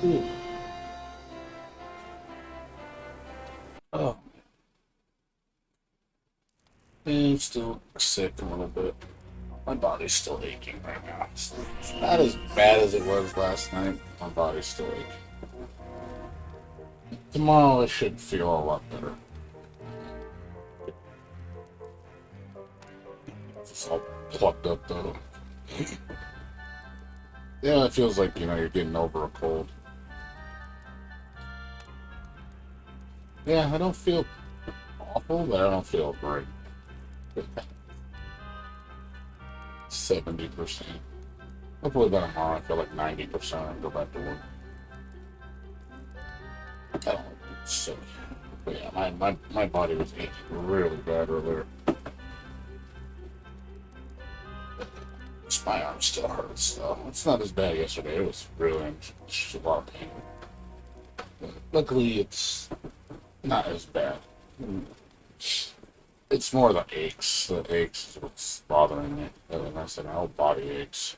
Ooh. Oh, I'm still sick a little bit. My body's still aching right now. It's not as bad as it was last night. My body's still aching. Tomorrow I should feel a lot better. It's all plucked up though. Yeah, it feels like, you're getting over a cold. Yeah, I don't feel awful, but I don't feel great. 70%. Hopefully by tomorrow I feel like 90% and go back to work. I don't like being sick. But yeah, my body was aching really bad earlier. My arm still hurts though. It's not as bad yesterday. It was really just a lot of pain. But luckily it's not as bad. It's more the aches. The aches is what's bothering me. And I said my whole body aches.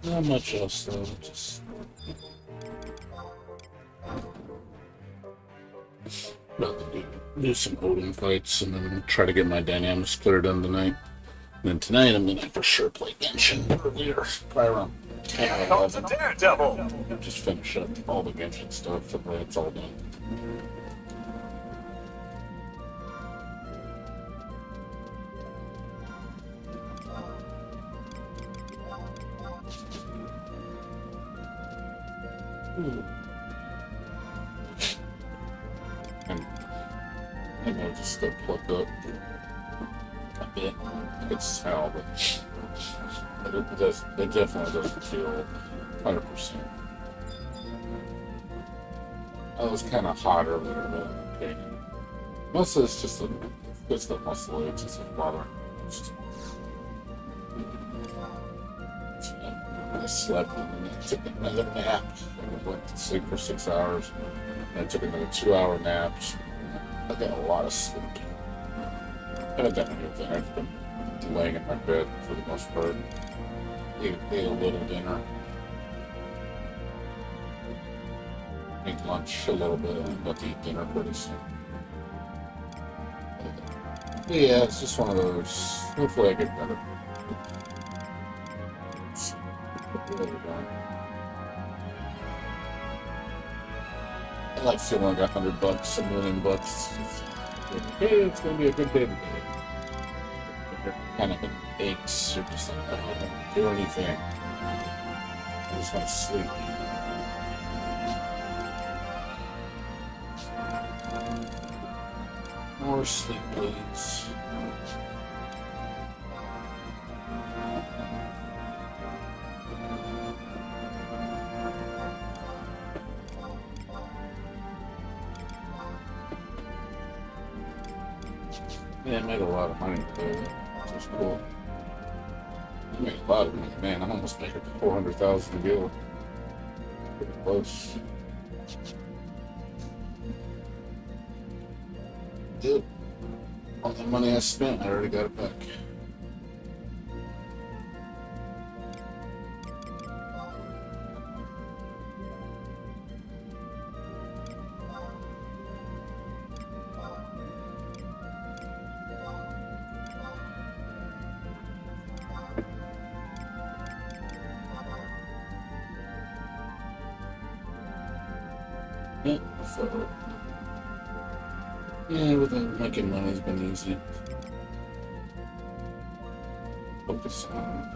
Not much else though. Just about to do some Odin fights and then try to get my dynamics cleared done tonight. And then tonight I'm gonna for sure play Genshin earlier. Probably around 10 or 11. Daredevil. Just finish up all the Genshin stuff and then it's all done. Ooh. And I know just still plugged up a bit. I could smell, but it definitely doesn't feel 100%. I was kind of hot earlier, but okay. Most of it's just the muscle aches. It's just bothering me most. I slept and then I took another nap. I went to sleep for 6 hours. And I took another 2 hour nap. I got a lot of sleep. I haven't done anything. I've been laying in my bed for the most part. Ate a little dinner. Ate lunch a little bit. I'm about to eat dinner pretty soon. But yeah, it's just one of those. Hopefully I get better. I like feeling like $100, $1,000,000. Hey, it's gonna be a good day today. You're kind of in aches. You're just like, oh, I don't do anything. I just want to sleep. More sleep, please. Yeah, I made a lot of money today, which is cool. I made a lot of money, man. I'm almost making 400,000 a deal. Pretty close. Good. All the money I spent, I already got it back. Yeah, so, yeah, everything making money's been easy. Focus on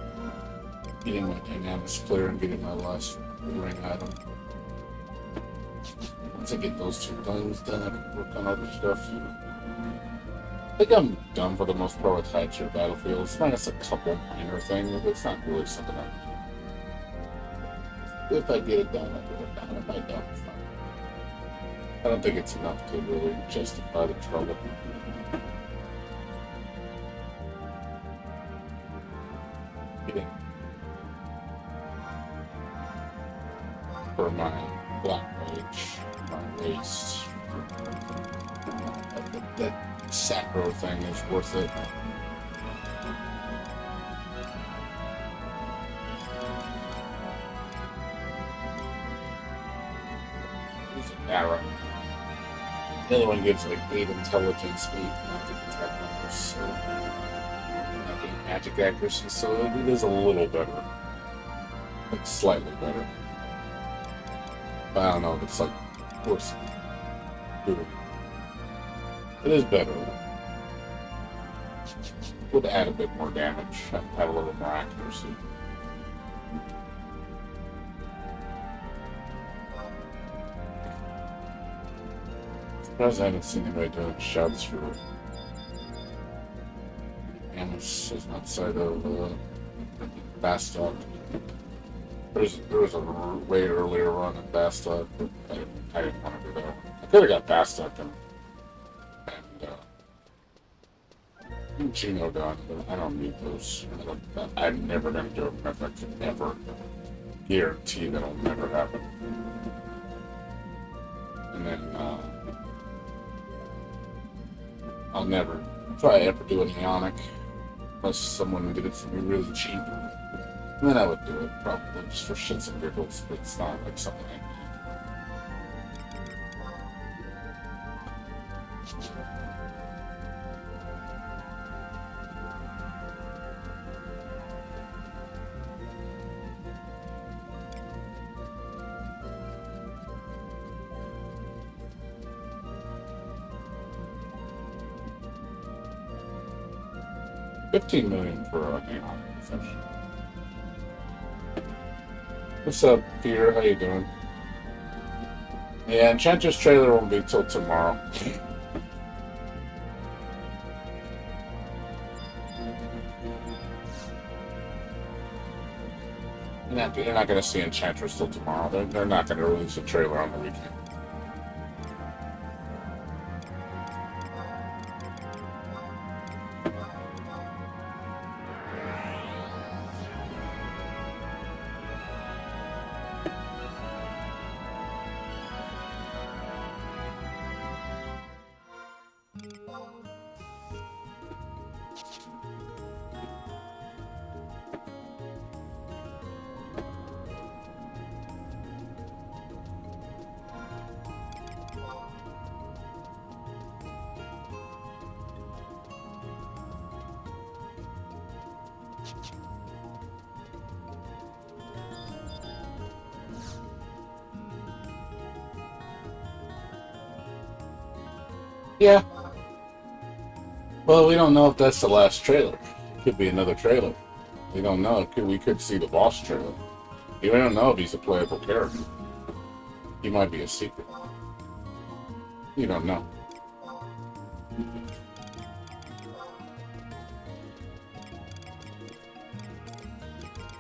getting my dynamics clear and getting my last ring item. Once I get those two things done, I can work on other stuff. I think I'm done for the most part with high tier battlefields. Minus a couple minor things, but it's not really something if I get it done, I get it done. If I don't, it's fine. I don't think it's enough to really justify the trouble. Getting for my black mage, my waist. That Sacro thing is worth it. It's a Nara. The other one gives like 8 intelligence, 8 magic attack numbers, so not 8 magic accuracy, so it is a little better. Like slightly better. But I don't know if it's like worse. It is better. Would add a bit more damage, have a little more accuracy. Surprised I haven't seen anybody doing shouts for Amos is outside of Bastok. There was a way earlier run in Bastok, but I didn't want to do that one. I could have got Bastok and Gino done, but I don't need those. I'm never going to do it. I can never guarantee that'll never happen. And then I'll never try ever do an Ionic unless someone did it for me really cheap. And then I would do it, probably just for shits and giggles, but it's not like something I need. 15 million for a game on essentially. What's up, Peter? How you doing? Yeah, Enchantress trailer won't be till tomorrow. You're not going to see Enchantress till tomorrow. They're not going to release a trailer on the weekend. Yeah. Well, we don't know if that's the last trailer. It could be another trailer. We don't know. We could see the boss trailer. We don't know if he's a playable character. He might be a secret. You don't know.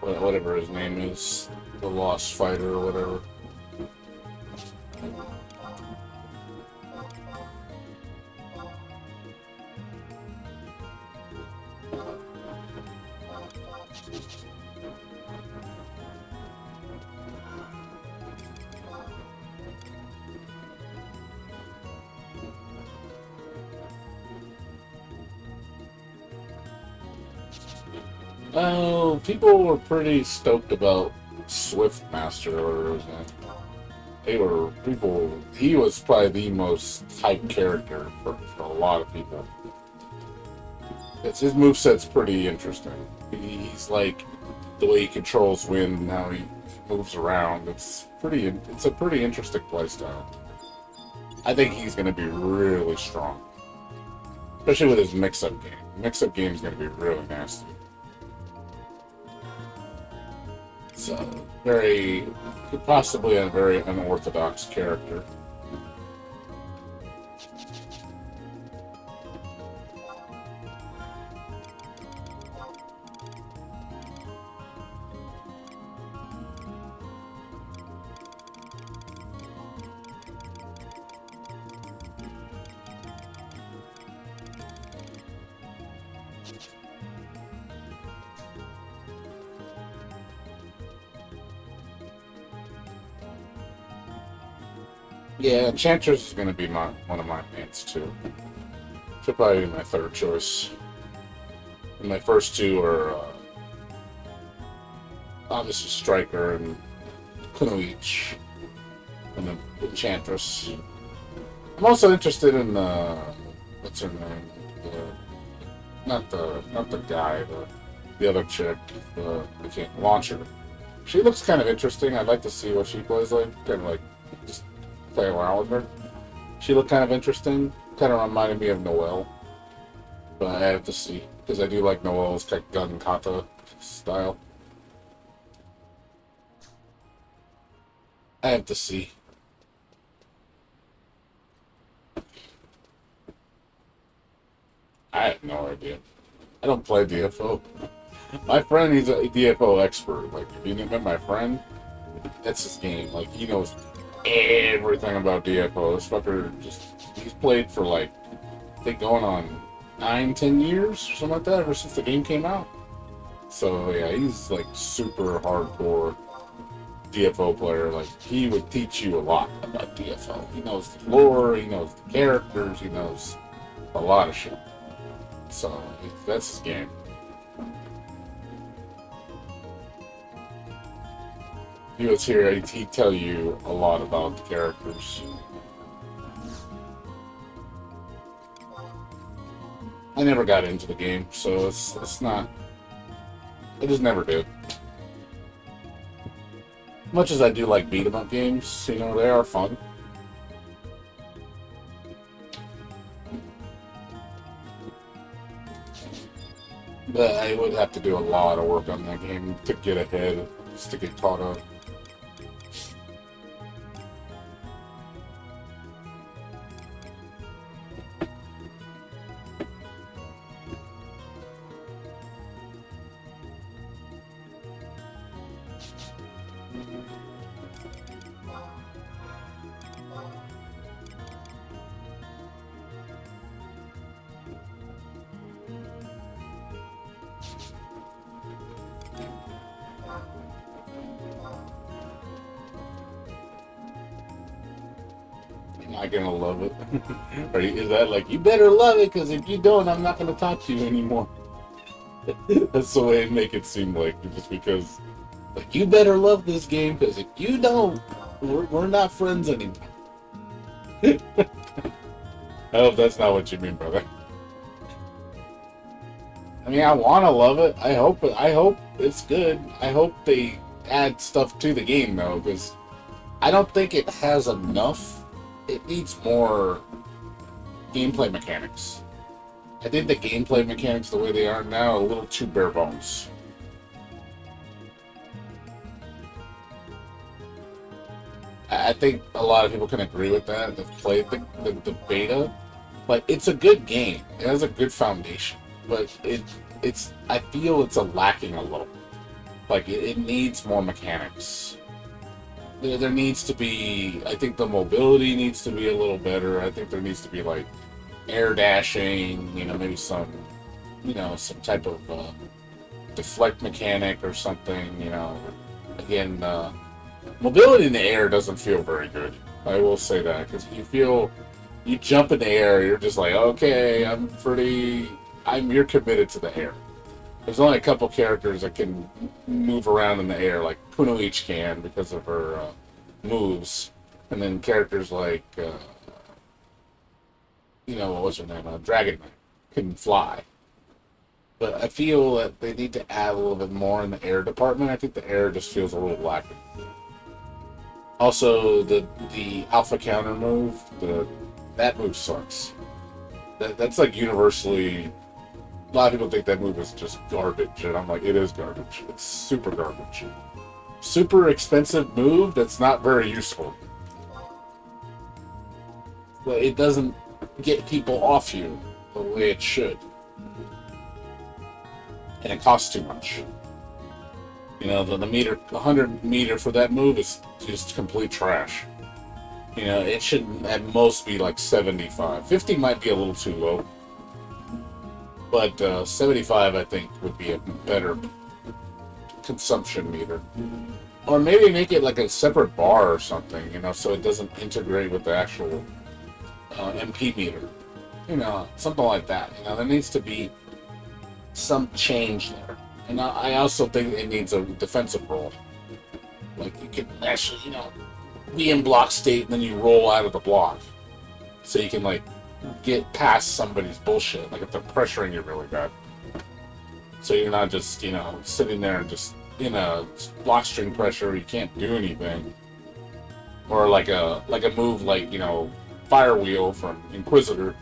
Whatever his name is. The Lost Fighter or whatever. Oh, people were pretty stoked about Swiftmaster, or was it? He was probably the most hyped character for a lot of people. His moveset's pretty interesting. He's like, the way he controls wind and how he moves around, it's a pretty interesting playstyle. I think he's going to be really strong. Especially with his mix-up game. Mix-up game is going to be really nasty. So, possibly a very unorthodox character. Yeah, Enchantress is going to be one of my mains too. Should probably be my third choice. And my first two are obviously Striker and Kunoichi and the Enchantress. I'm also interested in what's her name? Not the guy, the other chick, I can't Launcher. She looks kind of interesting. I'd like to see what she plays like. Kind of like just play around with her. She looked kind of interesting. Kind of reminded me of Noelle, but I have to see because I do like Noelle's gun kata style. I have to see. I have no idea. I don't play DFO. My friend, he's a DFO expert. Like, if you met my friend, that's his game. Like, he knows everything about DFO. This fucker he's played for like, I think going on 9-10 years, or something like that, ever since the game came out. So, yeah, he's like super hardcore DFO player. Like, he would teach you a lot about DFO. He knows the lore, he knows the characters, he knows a lot of shit. So, that's his game. If he was here, he'd tell you a lot about the characters. I never got into the game, so it's not... I just never did. Much as I do like beat-em-up games, you know, they are fun. But I would have to do a lot of work on that game to get ahead, just to get caught up. Not gonna love it. Or is that like, you better love it, because if you don't, I'm not gonna talk to you anymore? That's the way they make it seem like, just because, like, you better love this game, because if you don't, we're not friends anymore. I hope that's not what you mean by that. I mean, I want to love it. I hope it's good. I hope they add stuff to the game, though, because I don't think it has enough. It needs more gameplay mechanics. I think the gameplay mechanics, the way they are now, are a little too bare bones. I think a lot of people can agree with that. They've played the beta, but it's a good game. It has a good foundation, but it's I feel it's lacking a little. Like, it needs more mechanics. There needs to be, I think the mobility needs to be a little better. I think there needs to be, like, air dashing, you know, maybe some type of deflect mechanic or something, you know. Again, mobility in the air doesn't feel very good. I will say that, because you jump in the air, you're just like, okay, you're committed to the air. There's only a couple characters that can move around in the air, like Kunoichi can because of her moves, and then characters like, what was her name? Dragon Knight can fly. But I feel that they need to add a little bit more in the air department. I think the air just feels a little lacking. Also, the alpha counter move, that move sucks. That's like universally. A lot of people think that move is just garbage, and I'm like, it is garbage. It's super garbage. Super expensive move that's not very useful. But it doesn't get people off you the way it should. And it costs too much. You know, the 100 meter for that move is just complete trash. You know, it should at most be like 75. 50 might be a little too low. But 75, I think, would be a better consumption meter. Or maybe make it like a separate bar or something, you know, so it doesn't integrate with the actual MP meter. something like that. There needs to be some change there. And I also think it needs a defensive role. Like, you can actually, be in block state and then you roll out of the block. So you can, like, get past somebody's bullshit. Like, if they're pressuring you really bad. So you're not just, sitting there and just in a block string pressure, you can't do anything. Or like a move like, Fire Wheel from Inquisitor.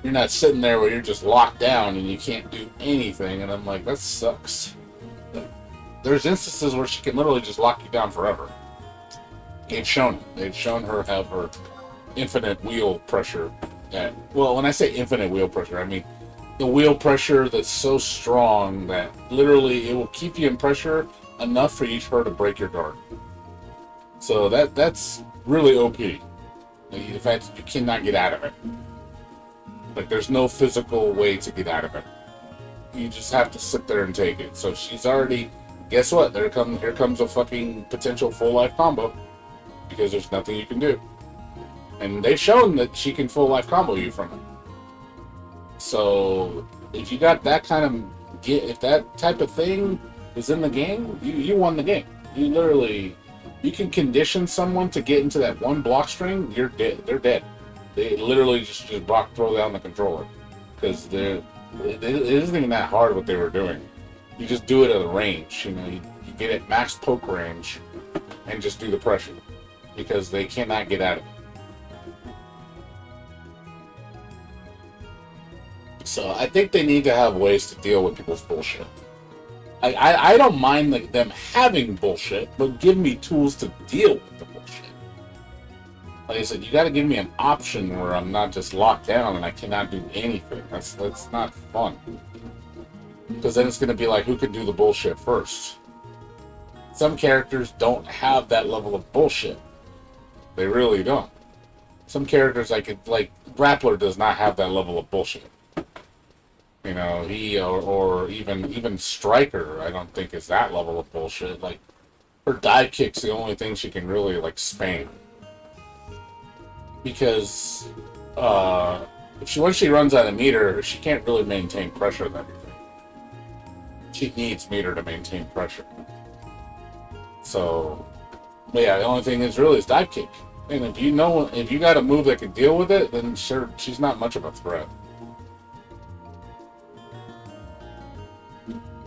You're not sitting there where you're just locked down and you can't do anything. And I'm like, that sucks. There's instances where she can literally just lock you down forever. They've shown it. They've shown her have her infinite wheel pressure. Well, when I say infinite wheel pressure, I mean the wheel pressure that's so strong that literally it will keep you in pressure enough for her to break your guard. So that's really OP. The fact that you cannot get out of it. Like, there's no physical way to get out of it. You just have to sit there and take it. So she's already... Guess what? Here comes a fucking potential full life combo. Because there's nothing you can do. And they've shown that she can full life combo you from it. So, if you got that kind of... If that type of thing is in the game, you won the game. You literally... You can condition someone to get into that one block string, you're dead. They're dead. They literally just throw down the controller. Because it isn't even that hard what they were doing. You just do it at a range. You get it max poke range and just do the pressure. Because they cannot get out of it. So I think they need to have ways to deal with people's bullshit. I don't mind them having bullshit, but give me tools to deal with the bullshit. Like I said, you got to give me an option where I'm not just locked down and I cannot do anything. That's not fun. Because then it's going to be like, who can do the bullshit first? Some characters don't have that level of bullshit. They really don't. Some characters Grappler does not have that level of bullshit. He or even Striker, I don't think is that level of bullshit. Like, her dive kick's the only thing she can really spam. Because once she runs out of meter, she can't really maintain pressure with everything. She needs meter to maintain pressure. So, but yeah, the only thing is dive kick. And if you got a move that can deal with it, then sure, she's not much of a threat.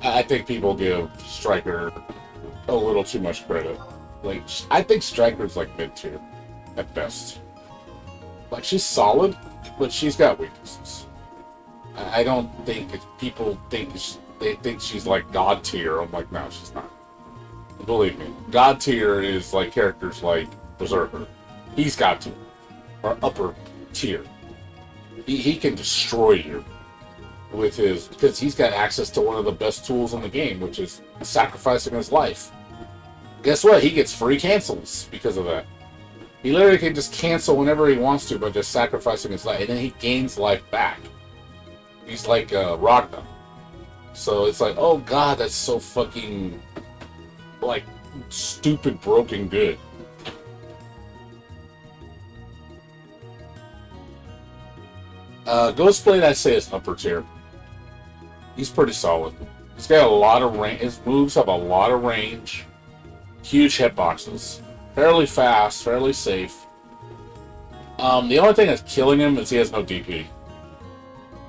I think people give Striker a little too much credit. Like, I think Striker's mid-tier at best. Like, she's solid, but she's got weaknesses. I don't think people think they think she's God tier. I'm like, no, she's not. Believe me, God tier is characters like Berserker. He's God tier, or upper tier. He can destroy you with because he's got access to one of the best tools in the game, which is sacrificing his life. Guess what? He gets free cancels because of that. He literally can just cancel whenever he wants to by just sacrificing his life, and then he gains life back. He's like Ragnar. So it's like, oh god, that's so fucking stupid broken good. Ghostblade, I say, is upper tier. He's pretty solid. He's got a lot of range. His moves have a lot of range. Huge hitboxes. Fairly fast, fairly safe. The only thing that's killing him is he has no DP.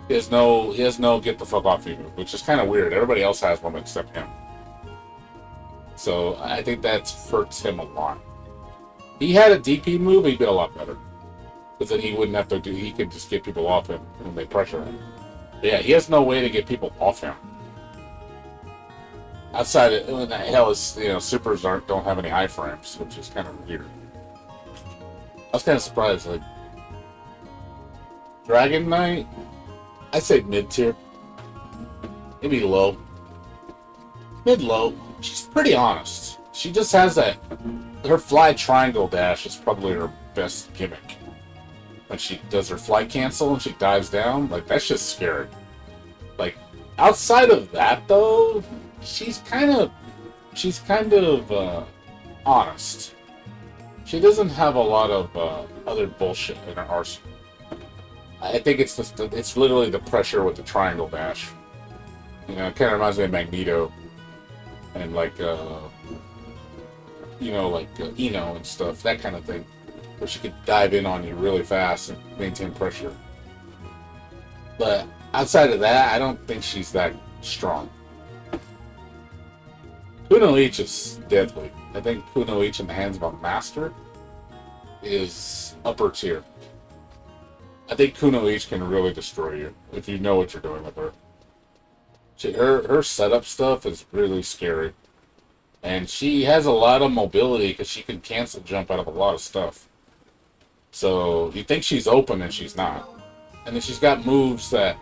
He has no get the fuck off you move, which is kind of weird. Everybody else has one except him. So I think that hurts him a lot. He had a DP move, he'd be a lot better. Because then he wouldn't have to he could just get people off him when they pressure him. But yeah, he has no way to get people off him. Outside of, hell, supers don't have any iframes, which is kind of weird. I was kind of surprised, Dragon Knight, I'd say mid-tier. Maybe low. Mid-low. She's pretty honest. She just has that... Her fly triangle dash is probably her best gimmick. When she does her fly cancel and she dives down, that's just scary. Outside of that, though, she's kind of honest. She doesn't have a lot of other bullshit in her arsenal. I think it's just it's literally the pressure with the triangle dash. You know, it kind of reminds me of Magneto and like Eno and stuff, that kind of thing, where she could dive in on you really fast and maintain pressure. But outside of that, I don't think she's that strong. Kunoichi is deadly. I think Kunoichi in the hands of a master is upper tier. I think Kunoichi can really destroy you if you know what you're doing with her. Her setup stuff is really scary. And she has a lot of mobility because she can cancel jump out of a lot of stuff. So you think she's open and she's not. And then she's got moves that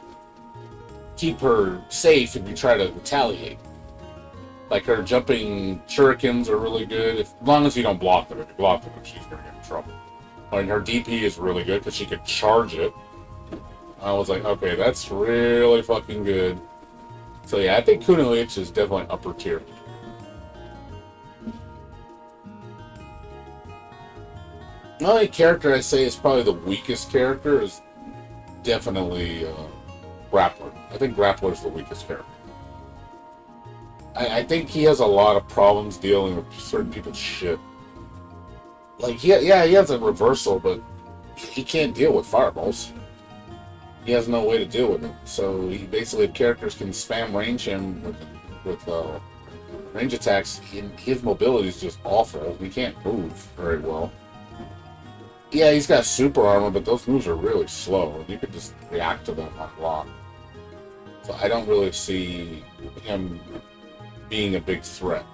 keep her safe if you try to retaliate. Like her jumping shurikens are really good, as long as you don't block them. If you block them, she's going to get in trouble. And her DP is really good because she could charge it. I was like, okay, that's really fucking good. So yeah, I think Kunoichi is definitely upper tier. The only character I say is probably the weakest character is definitely Grappler. I think Grappler is the weakest character. I think he has a lot of problems dealing with certain people's shit. Like, he has a reversal, but he can't deal with fireballs. He has no way to deal with it. So he basically, if characters can spam range him with range attacks, his mobility is just awful. He can't move very well. Yeah, he's got super armor, but those moves are really slow. You could just react to them on block. So I don't really see him being a big threat.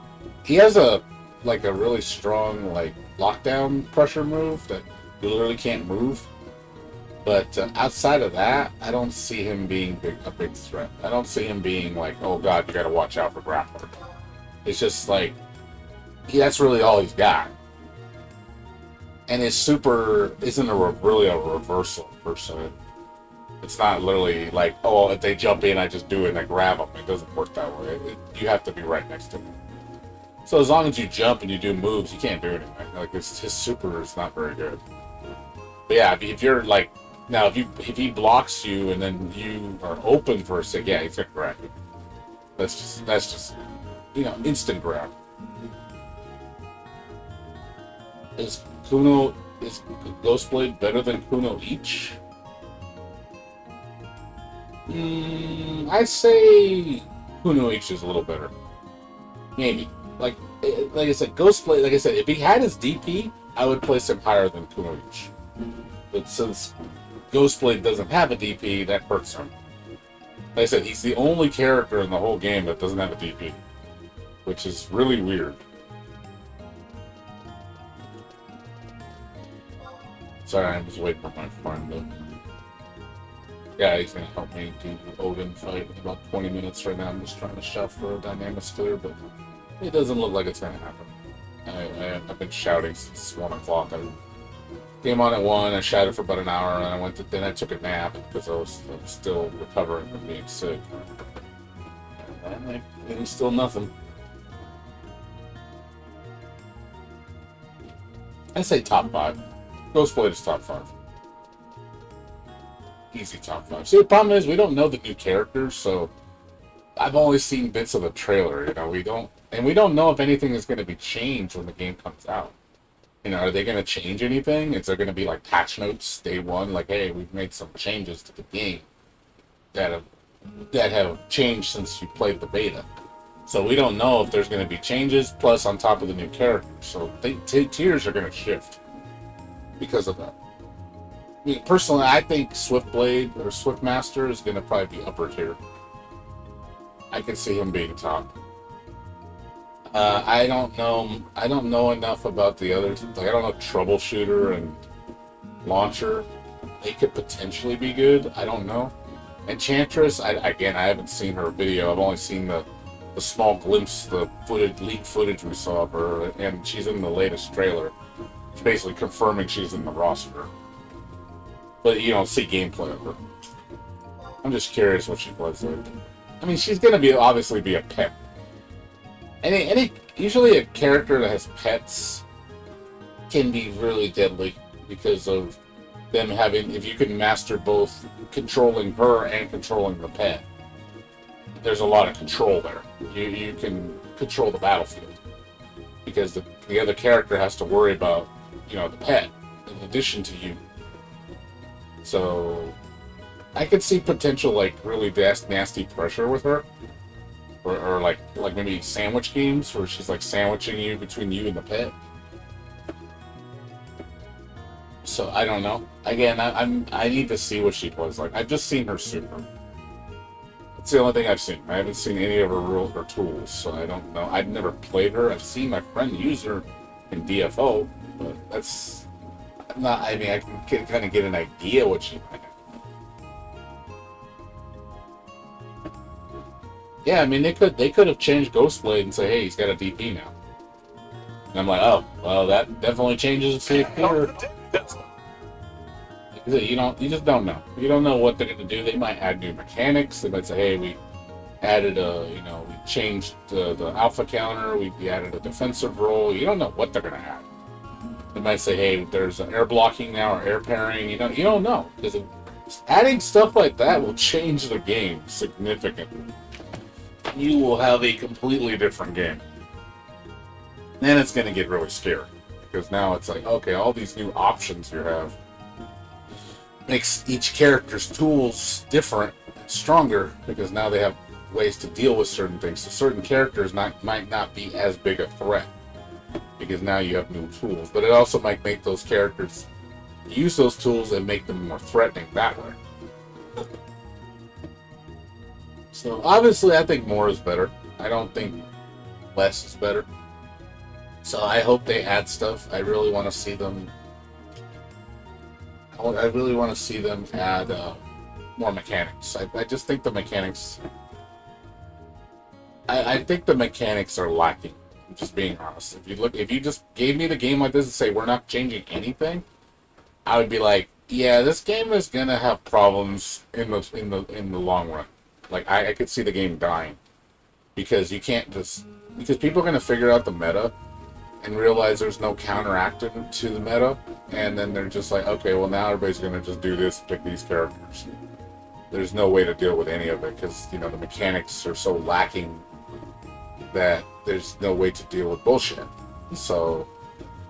He has a really strong lockdown pressure move that you literally can't move. But outside of that, I don't see him being a big threat. I don't see him being like, oh god, you gotta watch out for Grappler. It's just like, that's really all he's got. And his super isn't really a reversal per se. It's not literally like, oh, if they jump in, I just do it and I grab them. It doesn't work that way. You have to be right next to him. So as long as you jump and you do moves, you can't do anything. Like his super is not very good. But yeah, if you're like, now if he blocks you and then you are open for a sec, yeah, he's gonna grab you. That's just instant grab. Is Ghostblade better than Kunoichi? I'd say Kunoichi is a little better. Maybe. Like I said, Ghostblade, like I said, if he had his DP, I would place him higher than Kunoichi. But since Ghostblade doesn't have a DP, that hurts him. Like I said, he's the only character in the whole game that doesn't have a DP. Which is really weird. Sorry, I'm just waiting for my friend though. Yeah, he's gonna help me do Odin fight in about 20 minutes right now. I'm just trying to shout for a dynamic clear, but it doesn't look like it's gonna happen. I've been shouting since 1 o'clock. I came on at 1, I shouted for about an hour, and then I took a nap because I was still recovering from being sick. And it was still nothing. I say top 5. Ghostblade is top 5. Easy top 5. See, the problem is we don't know the new characters, so I've only seen bits of the trailer. We don't know if anything is going to be changed when the game comes out. Are they going to change anything? Is there going to be like patch notes day one, like, hey, we've made some changes to the game that have changed since you played the beta? So we don't know if there's going to be changes, plus on top of the new characters. So tiers are going to shift because of that. I mean, personally, I think Swiftblade or Swiftmaster is going to probably be upper tier. I can see him being top. I don't know enough about the others. Like, I don't know Troubleshooter and Launcher. They could potentially be good. I don't know. Enchantress, I haven't seen her video. I've only seen the small glimpse, the leak footage we saw of her, and she's in the latest trailer. It's basically confirming she's in the roster. But you don't see gameplay of her. I'm just curious what she plays like. I mean, she's gonna obviously be a pet. Usually a character that has pets can be really deadly because of them having, if you can master both controlling her and controlling the pet, there's a lot of control there. You can control the battlefield because the other character has to worry about, the pet in addition to you. So I could see potential like really nasty pressure with her, or like maybe sandwich games where she's like sandwiching you between you and the pet. So I don't know. Again, I need to see what she plays like. I've just seen her super. That's the only thing I've seen. I haven't seen any of her tools, so I don't know. I've never played her. I've seen my friend use her in DFO, but that's not. I mean, I can kind of get an idea what she might have. Yeah, I mean, they could have changed Ghostblade and say, hey, he's got a DP now. And I'm like, oh, well, that definitely changes the here. You just don't know. You don't know what they're going to do. They might add new mechanics. They might say, hey, we added we changed the alpha counter. We added a defensive role. You don't know what they're going to add. They might say, hey, there's an air blocking now or air pairing. You don't know. Because adding stuff like that will change the game significantly. You will have a completely different game. Then it's going to get really scary. Because now it's like, okay, all these new options you have makes each character's tools different and stronger, because now they have ways to deal with certain things. So certain characters might not be as big a threat, because now you have new tools. But it also might make those characters use those tools and make them more threatening that way. So obviously I think more is better. I don't think less is better. So I hope they add stuff. I really want to see them add more mechanics. I just think the mechanics. I think the mechanics are lacking. I'm just being honest. If you just gave me the game like this and say we're not changing anything, I would be like, yeah, this game is gonna have problems in the long run. Like I could see the game dying because people are gonna figure out the meta and realize there's no counteracting to the meta, and then they're just like, okay, well now everybody's gonna just do this, pick these characters. There's no way to deal with any of it because the mechanics are so lacking that there's no way to deal with bullshit. So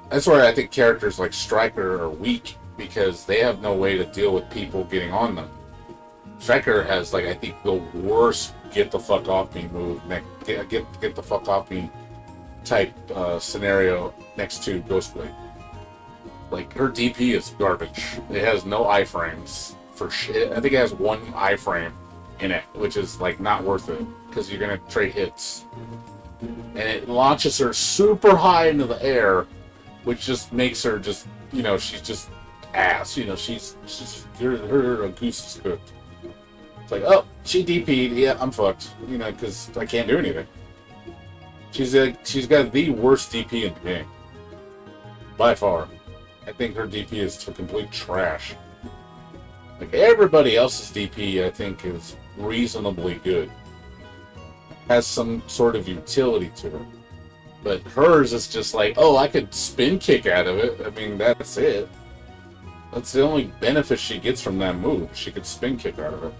that's where I think characters like Striker are weak, because they have no way to deal with people getting on them. Striker has I think the worst get the fuck off me move, get the fuck off me type scenario next to Ghostblade. Like her DP is garbage. It has no iframes for shit. I think it has one iframe in it, which is not worth it because you're gonna trade hits. And it launches her super high into the air, which just makes her she's just ass. She's her goose is cooked. It's like, oh, she DP'd. Yeah, I'm fucked. Because I can't do anything. She's got the worst DP in the game. By far. I think her DP is complete trash. Everybody else's DP, I think, is reasonably good. Has some sort of utility to her. But hers is just oh, I could spin kick out of it. I mean, that's it. That's the only benefit she gets from that move. She could spin kick out of it.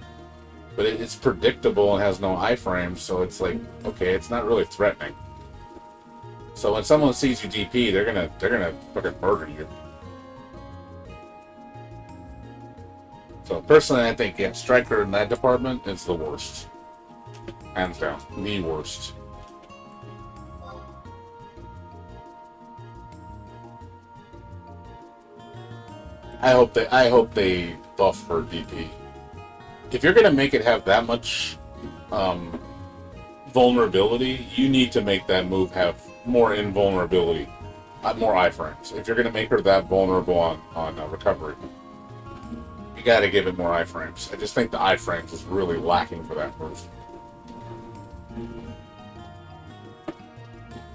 But it's predictable and has no iframes, so it's okay, it's not really threatening. So when someone sees you DP, they're gonna fucking murder you. So personally, I think Striker in that department is the worst, hands down, the worst. I hope they buff her DP. If you're gonna make it have that much vulnerability, you need to make that move have more invulnerability, more iframes. If you're gonna make her that vulnerable on recovery, you got to give it more iframes. I just think the iframes is really lacking for that move.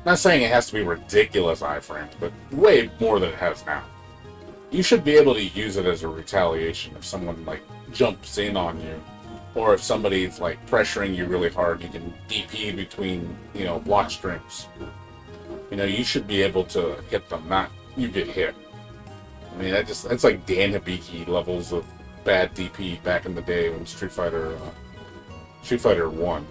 Not saying it has to be ridiculous iframes, but way more than it has now. You should be able to use it as a retaliation if someone jumps in on you, or if somebody's pressuring you really hard. You can DP between block strings. You should be able to hit them, not you get hit. I mean, that's like Dan Hibiki levels of bad DP back in the day when Street Fighter 1. Street Fighter 1,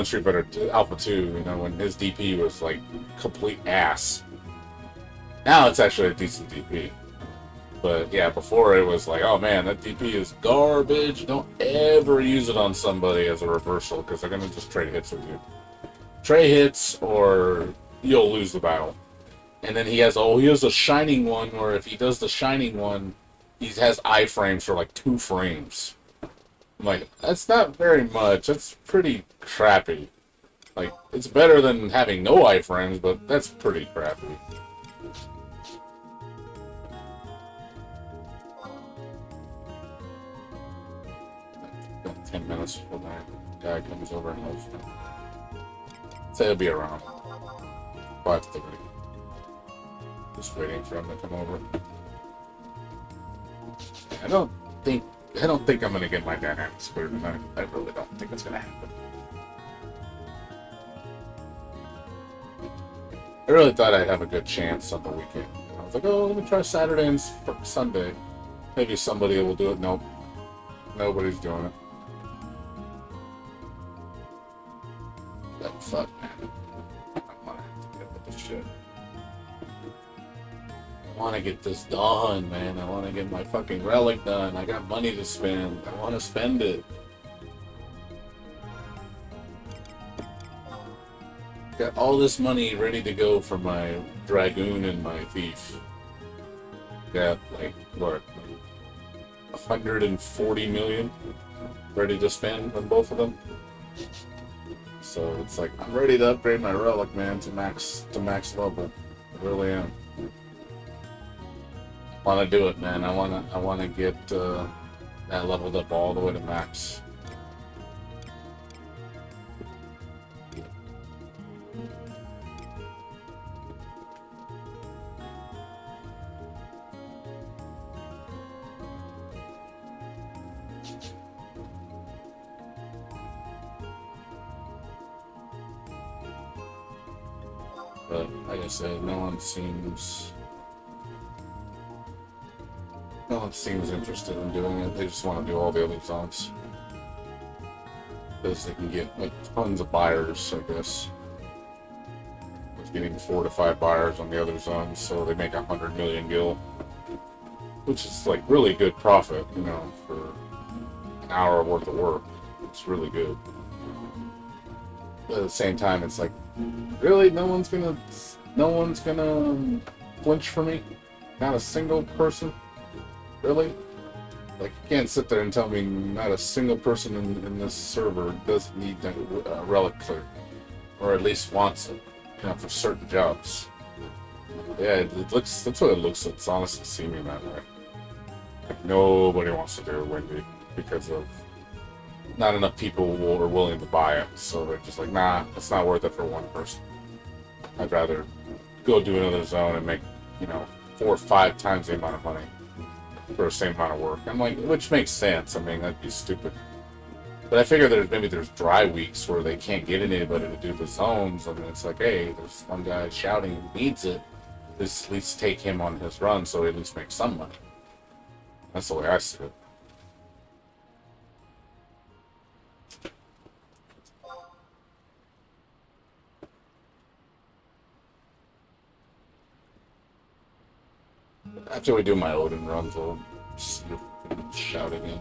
Street Fighter 2, Alpha 2, you know, when his DP was like complete ass. Now it's actually a decent DP. But yeah, before it was like, oh man, that DP is garbage. Don't ever use it on somebody as a reversal because they're going to just trade hits with you. Trade hits or you'll lose the battle. And then he has a shining one where if he does the shining one, he has iframes for like 2 frames. I'm like, that's not very much. That's pretty crappy. Like, it's better than having no iframes, but that's pretty crappy. About 10 minutes before that guy comes over and helps me. Say it'll be around 5:30. Just waiting for him to come over. I don't think I'm gonna get my dynamics clear tonight. I really don't think it's gonna happen. I really thought I'd have a good chance on the weekend. I was like, oh, let me try Saturday and Sunday. Maybe somebody will do it. Nope. Nobody's doing it. But fuck, man. I'm gonna have to get with this shit. I want to get this done, man. I want to get my fucking relic done. I got money to spend. I want to spend it. Got all this money ready to go for my Dragoon and my Thief. Got, like, what? 140 million ready to spend on both of them. So it's like, I'm ready to upgrade my relic, man, to max level. I really am. Want to do it, man. I want to get that leveled up all the way to max. But like I said, no one seems interested in doing it. They just want to do all the other zones because they can get like tons of buyers, I guess. With getting 4 to 5 buyers on the other zones, so they make 100 million gil, which is like really good profit, you know, for an hour worth of work. It's really good. But at the same time, it's like, really, no one's gonna flinch for me? Not a single person? Really? Like, you can't sit there and tell me not a single person in this server doesn't need a relic clear, or at least wants it, you know, for certain jobs. Yeah, it looks. That's what it looks like. It's honestly seeming that way. Like, nobody wants to do it, Wendy, because of not enough people are willing to buy it. So they're just like, nah, it's not worth it for one person. I'd rather go do another zone and make, you know, 4 or 5 times the amount of money for the same amount of work. I'm like, which makes sense. I mean, that'd be stupid. But I figure there's dry weeks where they can't get anybody to do the zones. I mean, it's like, hey, there's one guy shouting he needs it. Let's at least take him on his run so he at least makes some money. That's the way I see it. After we do my Odin runs, I'll see if we can shout again.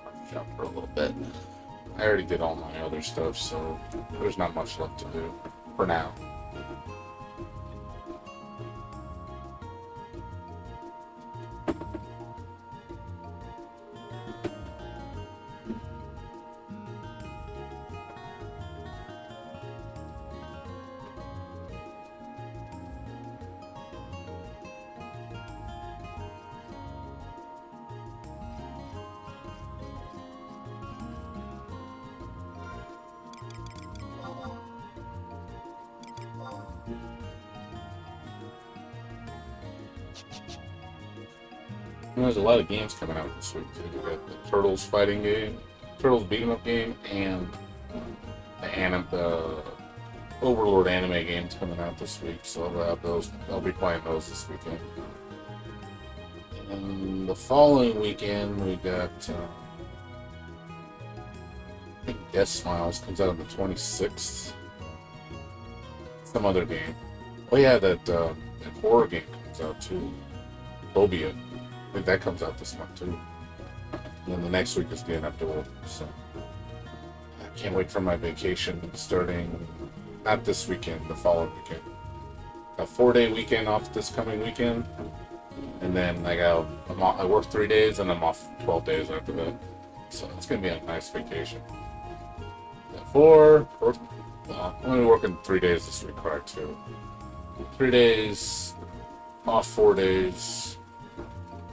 I'll shout for a little bit. I already did all my other stuff, so there's not much left to do for now. There's a lot of games coming out this week too. We got the Turtles fighting game, Turtles beat 'em up game, and the Overlord anime games coming out this week, so I'll have those. I'll be playing those this weekend. And the following weekend, we got I think Death Smiles comes out on the 26th. Some other game. Oh yeah, that horror game comes out too. Phobia. I think that comes out this month too. And then the next week is getting up to it. So I can't wait for my vacation starting not this weekend, the following weekend. A 4-day weekend off this coming weekend. And then I work 3 days and I'm off 12 days after that. So it's gonna be a nice vacation. I'm only working 3 days this week, prior to 3 days, off 4 days,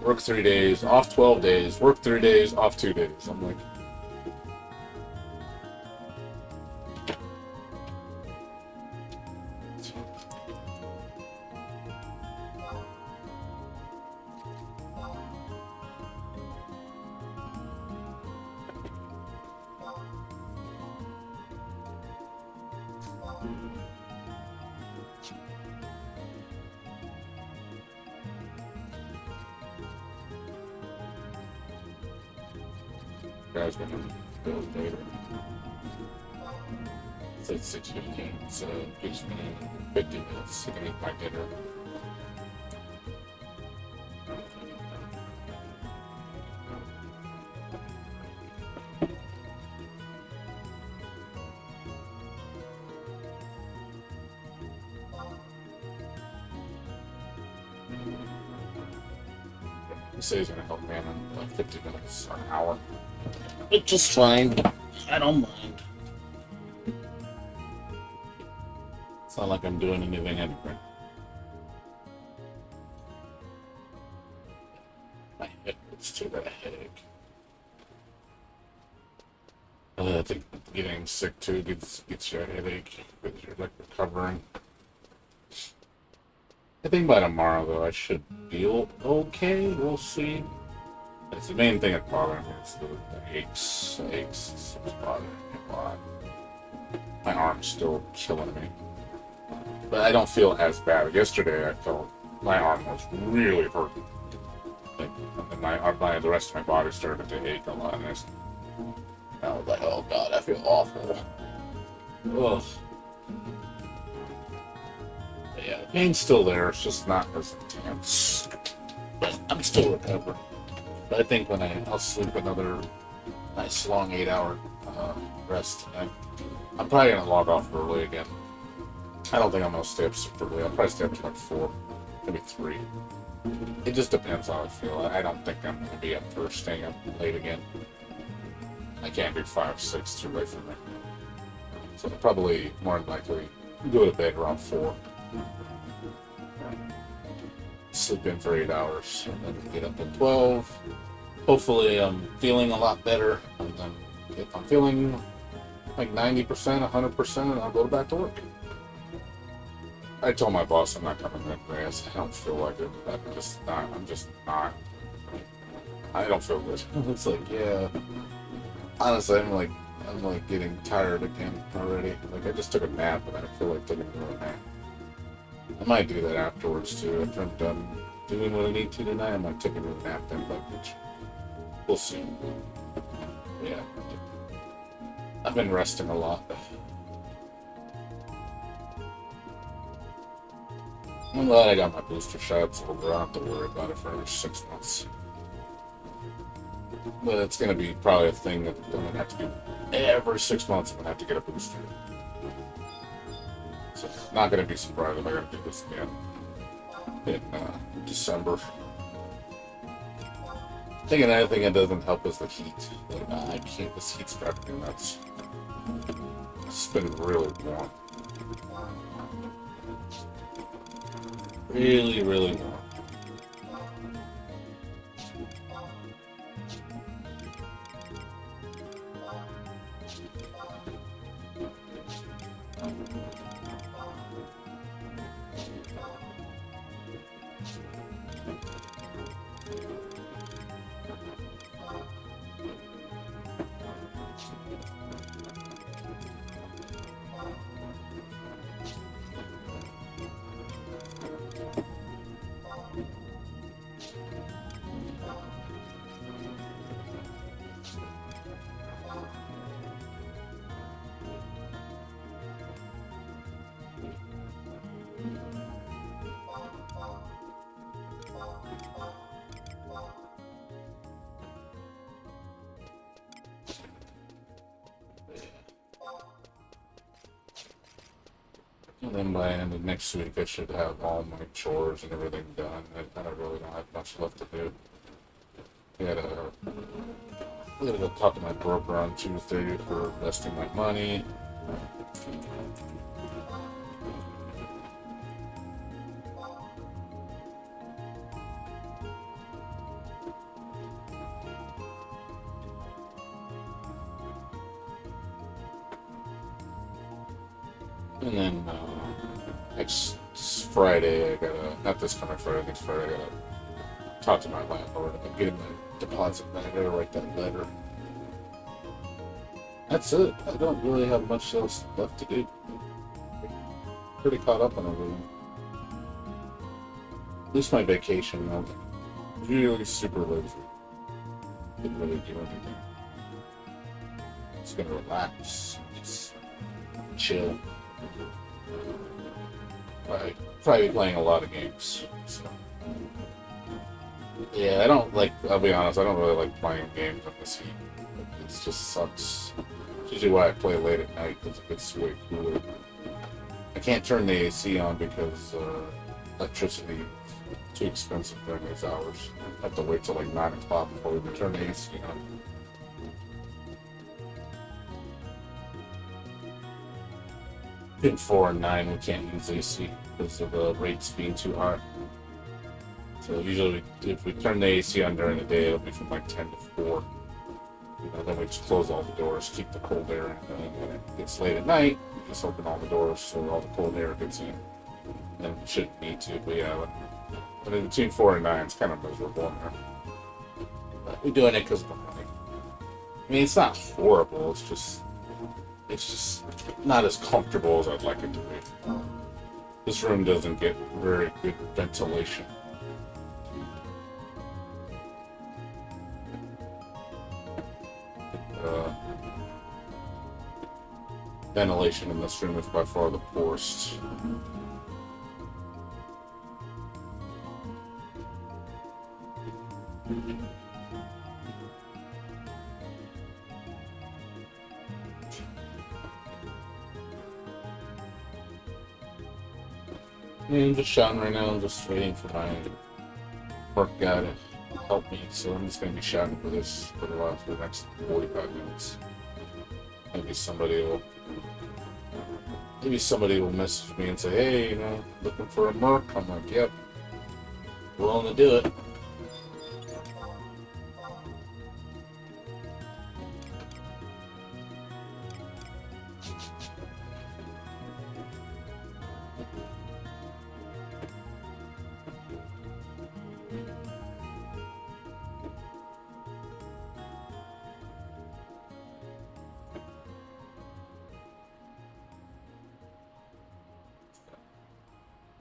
work 3 days, off 12 days, work 3 days, off 2 days. I'm like, guys, gonna build later. It's at 6:15, so it gives me 50 minutes to eat my dinner. This is gonna help me in like 50 minutes or an hour. It's just fine. I don't mind. It's not like I'm doing anything anyway. My head hurts too, got a headache. I think getting sick too gets you a headache because you're like recovering. I think by tomorrow though I should feel okay. We'll see. It's the main thing that's bothering me is the aches. The aches is what's bothering me a lot. My arm's still killing me. But I don't feel as bad. Yesterday I felt my arm was really hurting. Like, and then the rest of my body started to ache a lot. And I was like, oh god, I feel awful. Ugh. But yeah, the pain's still there. It's just not as intense. But I'm still recovering. But I think when I'll sleep another nice long 8-hour rest tonight, I'm probably gonna log off early again. I don't think I'm gonna stay up super late. I'll probably stay up to like 4, maybe 3. It just depends how I feel. I don't think I'm gonna be up for staying up late again. I can't do 5, 6, too late for me. So I'll probably more than likely go to bed around 4. Sleep in for 8 hours and then get up at 12. Hopefully I'm feeling a lot better, and then if I'm feeling like 90%, 100%, I'll go back to work. I told my boss I'm not coming in today. I don't feel like it. I'm just not. I don't feel good. It's like, yeah. Honestly, I'm like getting tired again already. Like I just took a nap and I feel like taking another nap. I might do that afterwards too. After I'm done doing what I need to tonight, I might take another nap then, but we'll see. Yeah. I've been resting a lot. I'm glad I got my booster shots, so I don't have to worry about it for another 6 months. But it's going to be probably a thing that I'm going to have to do every 6 months. I'm going to have to get a booster. So, not going to be surprised if I got to do this again in December. I think another thing that doesn't help is the heat. Like, I can't, this heat's driving me nuts. It's been really warm. Really, really warm. And then by the end of next week, I should have all my chores and everything done. I really don't have much left to do. I gotta go talk to my broker on Tuesday for investing my money. And then next Friday, I gotta, not this coming Friday, next Friday, I gotta talk to my landlord and get him a deposit back. I gotta write that letter. That's it. I don't really have much else left to do. Pretty caught up on everything. At least my vacation, I'm really super lazy. Didn't really do anything. Just gonna relax, just chill. Probably playing a lot of games. So. Yeah, I don't like, I'll be honest, I don't really like playing games on this heat. It just sucks. It's usually why I play late at night, because it gets way cooler. I can't turn the AC on because electricity is too expensive during these hours. I have to wait till like 9 o'clock before we can turn the AC on. Between 4 and 9, we can't use AC because of the rates being too high. So usually, if we turn the AC on during the day, it'll be from like 10 to 4. Then we just close all the doors, keep the cold air in. And when it gets late at night, we just open all the doors so all the cold air gets in. And we shouldn't need to, but yeah. But in between 4 and 9, it's kind of miserable in there. But we're doing it because of the money. I mean, it's not horrible. It's just not as comfortable as I'd like it to be. This room doesn't get very good ventilation. Ventilation in this room is by far the poorest. I'm just shouting right now. I'm just waiting for my work guy to help me. So I'm just going to be shouting for the next 45 minutes. Maybe somebody will message me and say, hey, looking for a merc? I'm like, yep, willing to do it.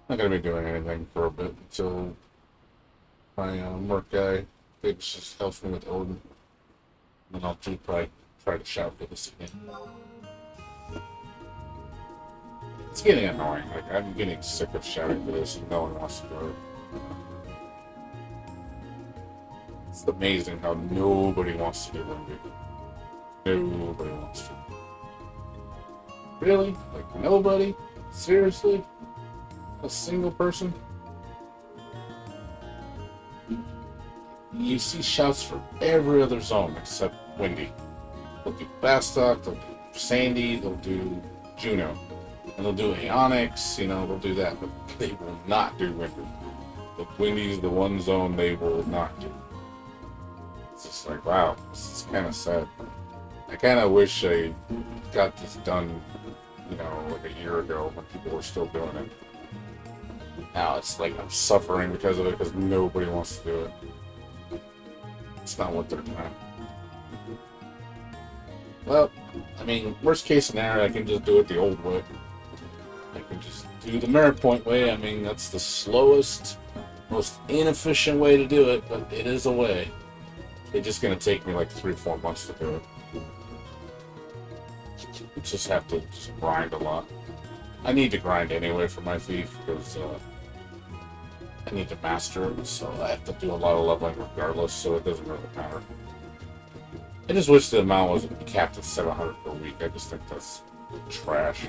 Not gonna be doing anything for a bit until my work guy just helps me with Odin. And then I'll probably try to shout for this again. It's getting annoying. Like, I'm getting sick of shouting for this and no one wants to do it. It's amazing how nobody wants to do it. Nobody wants to. Really? Like, nobody? Seriously? A single person? You see shouts for every other zone except Windy. They'll do Bastok, they'll do Sandy, they'll do Juno. And they'll do Aeonics, they'll do that, but they will not do Windy. The Windy's the one zone they will not do. It's just like, wow, this is kind of sad. I kind of wish I got this done, like a year ago when people were still doing it. Now it's like I'm suffering because of it because nobody wants to do it. It's not what they're doing. Well, I mean, worst case scenario, I can just do it the old way. I can just do the merit point way. I mean, that's the slowest, most inefficient way to do it, but it is a way. It's just going to take me like 3 or 4 months to do it. You just have to grind a lot. I need to grind anyway for my thief because I need to master it, so I have to do a lot of leveling regardless, so it doesn't really matter. I just wish the amount was capped at 700 per week. I just think that's trash.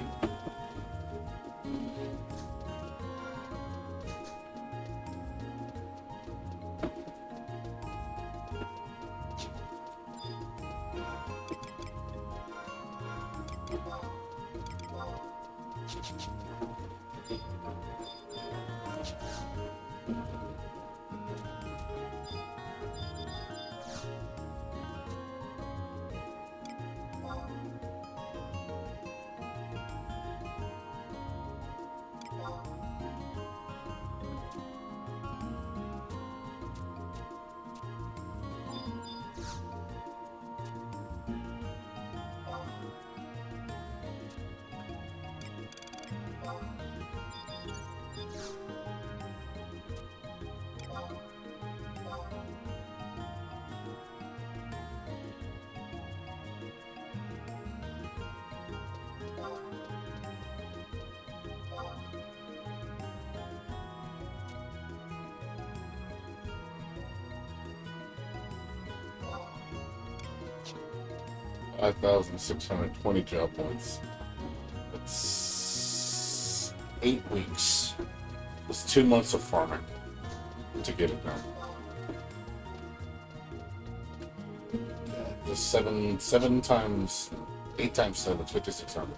5,620 job points. It's 8 weeks. It's 2 months of farming to get it done. Just seven times, 8 times 7, 5,600.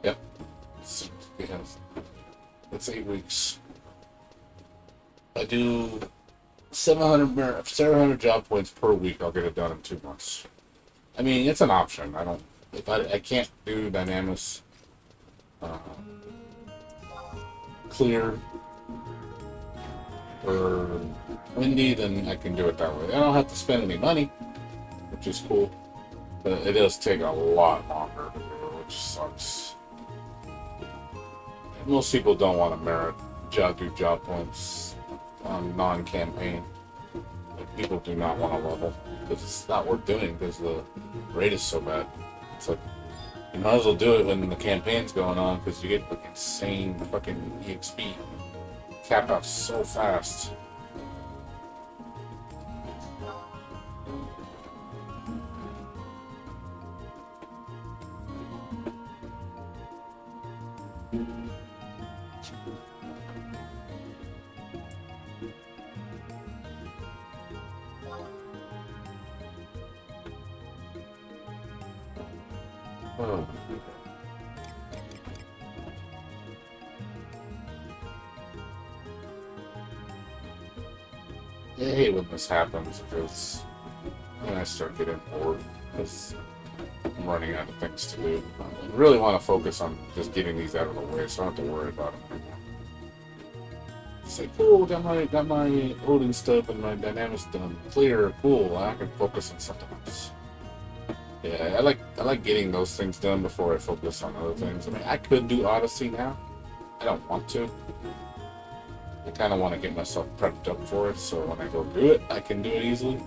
Yep. Yes. It's 8 weeks. I do 700 job points per week. I'll get it done in 2 months. I mean, it's an option. If I can't do dynamics uh, clear or windy, then I can do it that way. I don't have to spend any money, which is cool. But it does take a lot longer to do, which sucks. Most people don't want to do job points on non-campaign. Like, people do not want to level because it's not worth doing because the rate is so bad. It's like you might as well do it when the campaign's going on because you get like insane fucking EXP cap out so fast. Oh. I hate when this happens because then I start getting bored because I'm running out of things to do. I really want to focus on just getting these out of the way so I don't have to worry about them. It's like, cool, got my loading stuff and my dynamics done. Clear, cool, I can focus on something else. Yeah, I like getting those things done before I focus on other things. I mean, I could do Odyssey now. I don't want to. I kind of want to get myself prepped up for it, so when I go do it, I can do it easily.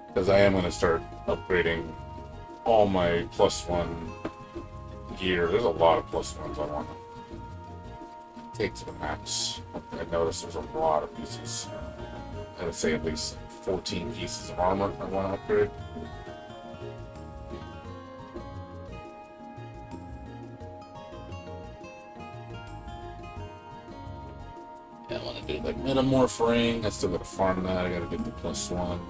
Because I am going to start upgrading all my +1 gear. There's a lot of +1s I want to take to the max. I noticed there's a lot of pieces. I would say at least 14 pieces of armor I want to upgrade. Yeah, I want to do like metamorph ring. I still got to farm that. I got to get the +1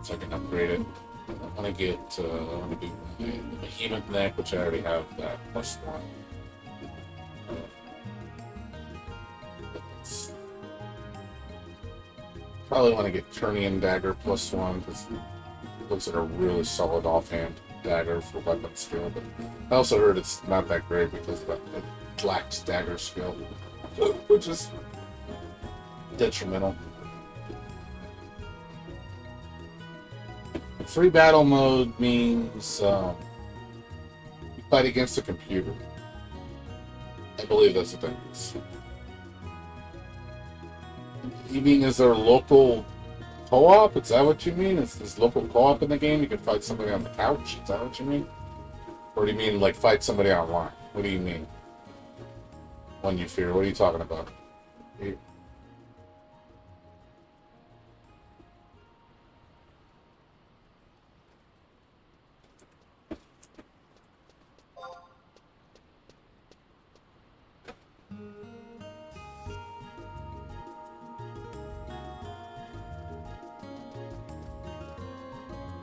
so I can upgrade it. I want to get. I want to do the behemoth neck, which I already have that +1. Probably want to get Turnian Dagger +1 because it looks like a really solid offhand dagger for weapon skill. But I also heard it's not that great because of it lacks dagger skill, which is detrimental. Free battle mode means you fight against a computer. I believe that's what that means. You mean is there local co-op? Is that what you mean? Is this local co-op in the game? You can fight somebody on the couch? Is that what you mean? Or do you mean like fight somebody online? What do you mean? When you fear? What are you talking about?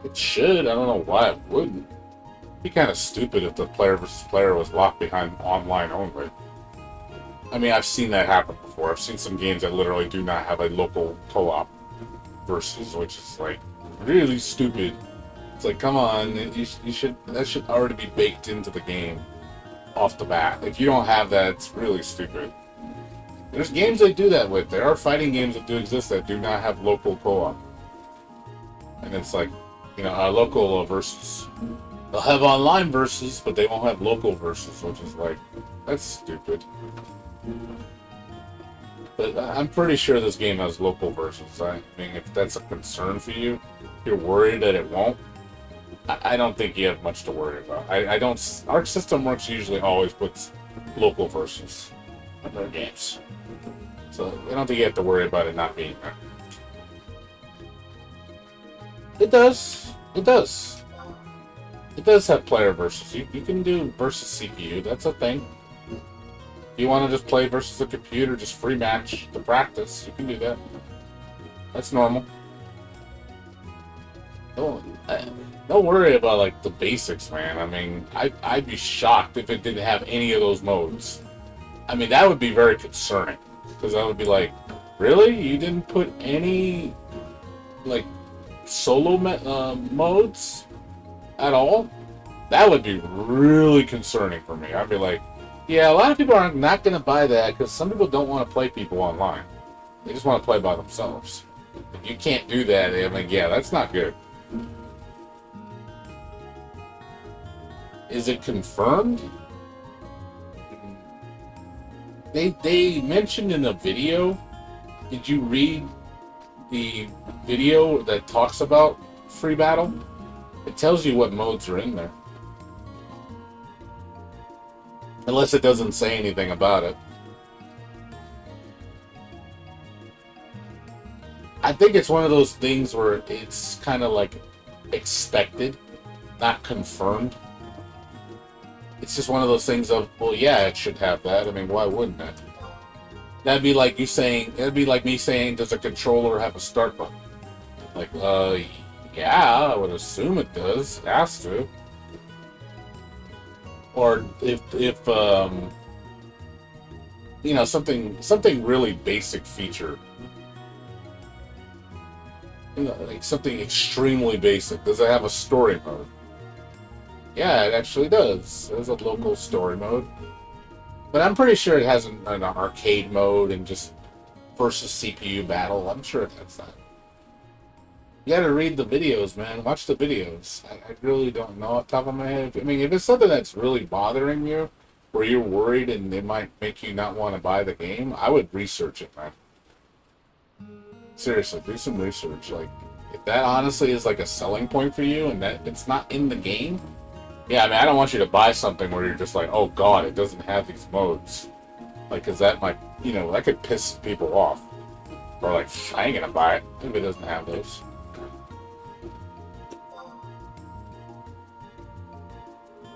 It should. I don't know why it wouldn't. It'd be kind of stupid if the player versus player was locked behind online only. I mean, I've seen that happen before. I've seen some games that literally do not have a local co-op versus, which is like really stupid. It's like, come on, that should already be baked into the game off the bat. If you don't have that, it's really stupid. There's games they do that with. There are fighting games that do exist that do not have local co-op. And it's like, local versus. They'll have online versus, but they won't have local versus, which is like, that's stupid. But I'm pretty sure this game has local versus. I mean, if that's a concern for you, if you're worried that it won't, I don't think you have much to worry about. I don't. Arc System Works usually always puts local versus in their games, so I don't think you have to worry about it not being there. It does. It does. It does have player versus. You can do versus CPU. That's a thing. If you want to just play versus the computer, just free match to practice, you can do that. That's normal. Don't worry about like the basics, man. I mean, I'd be shocked if it didn't have any of those modes. I mean, that would be very concerning because I would be like, really? You didn't put any like solo modes at all? That would be really concerning for me. I'd be like, yeah, a lot of people are not going to buy that because some people don't want to play people online. They just want to play by themselves. If you can't do that, I mean, yeah, that's not good. Is it confirmed? They mentioned in a video. Did you read the video that talks about free battle? It tells you what modes are in there. Unless it doesn't say anything about it. I think it's one of those things where it's kind of like expected, not confirmed. It's just one of those things of, well, yeah, it should have that. I mean, why wouldn't it? That'd be like you saying, it'd be like me saying, does a controller have a start button? Like, yeah, I would assume it does. It has to. Or if you know, something really basic feature, you know, like something extremely basic. Does it have a story mode? Yeah, it actually does. There's a local story mode. But I'm pretty sure it has an arcade mode and just versus CPU battle. I'm sure it has that. You gotta read the videos, man. Watch the videos. I really don't know off the top of my head. I mean, if it's something that's really bothering you, where you're worried and it might make you not want to buy the game, I would research it, man. Seriously, do some research. Like, if that honestly is like a selling point for you and that it's not in the game, yeah, I mean, I don't want you to buy something where you're just like, oh god, it doesn't have these modes. Like, cause that might, you know, that could piss people off. Or like, I ain't gonna buy it if it doesn't have those.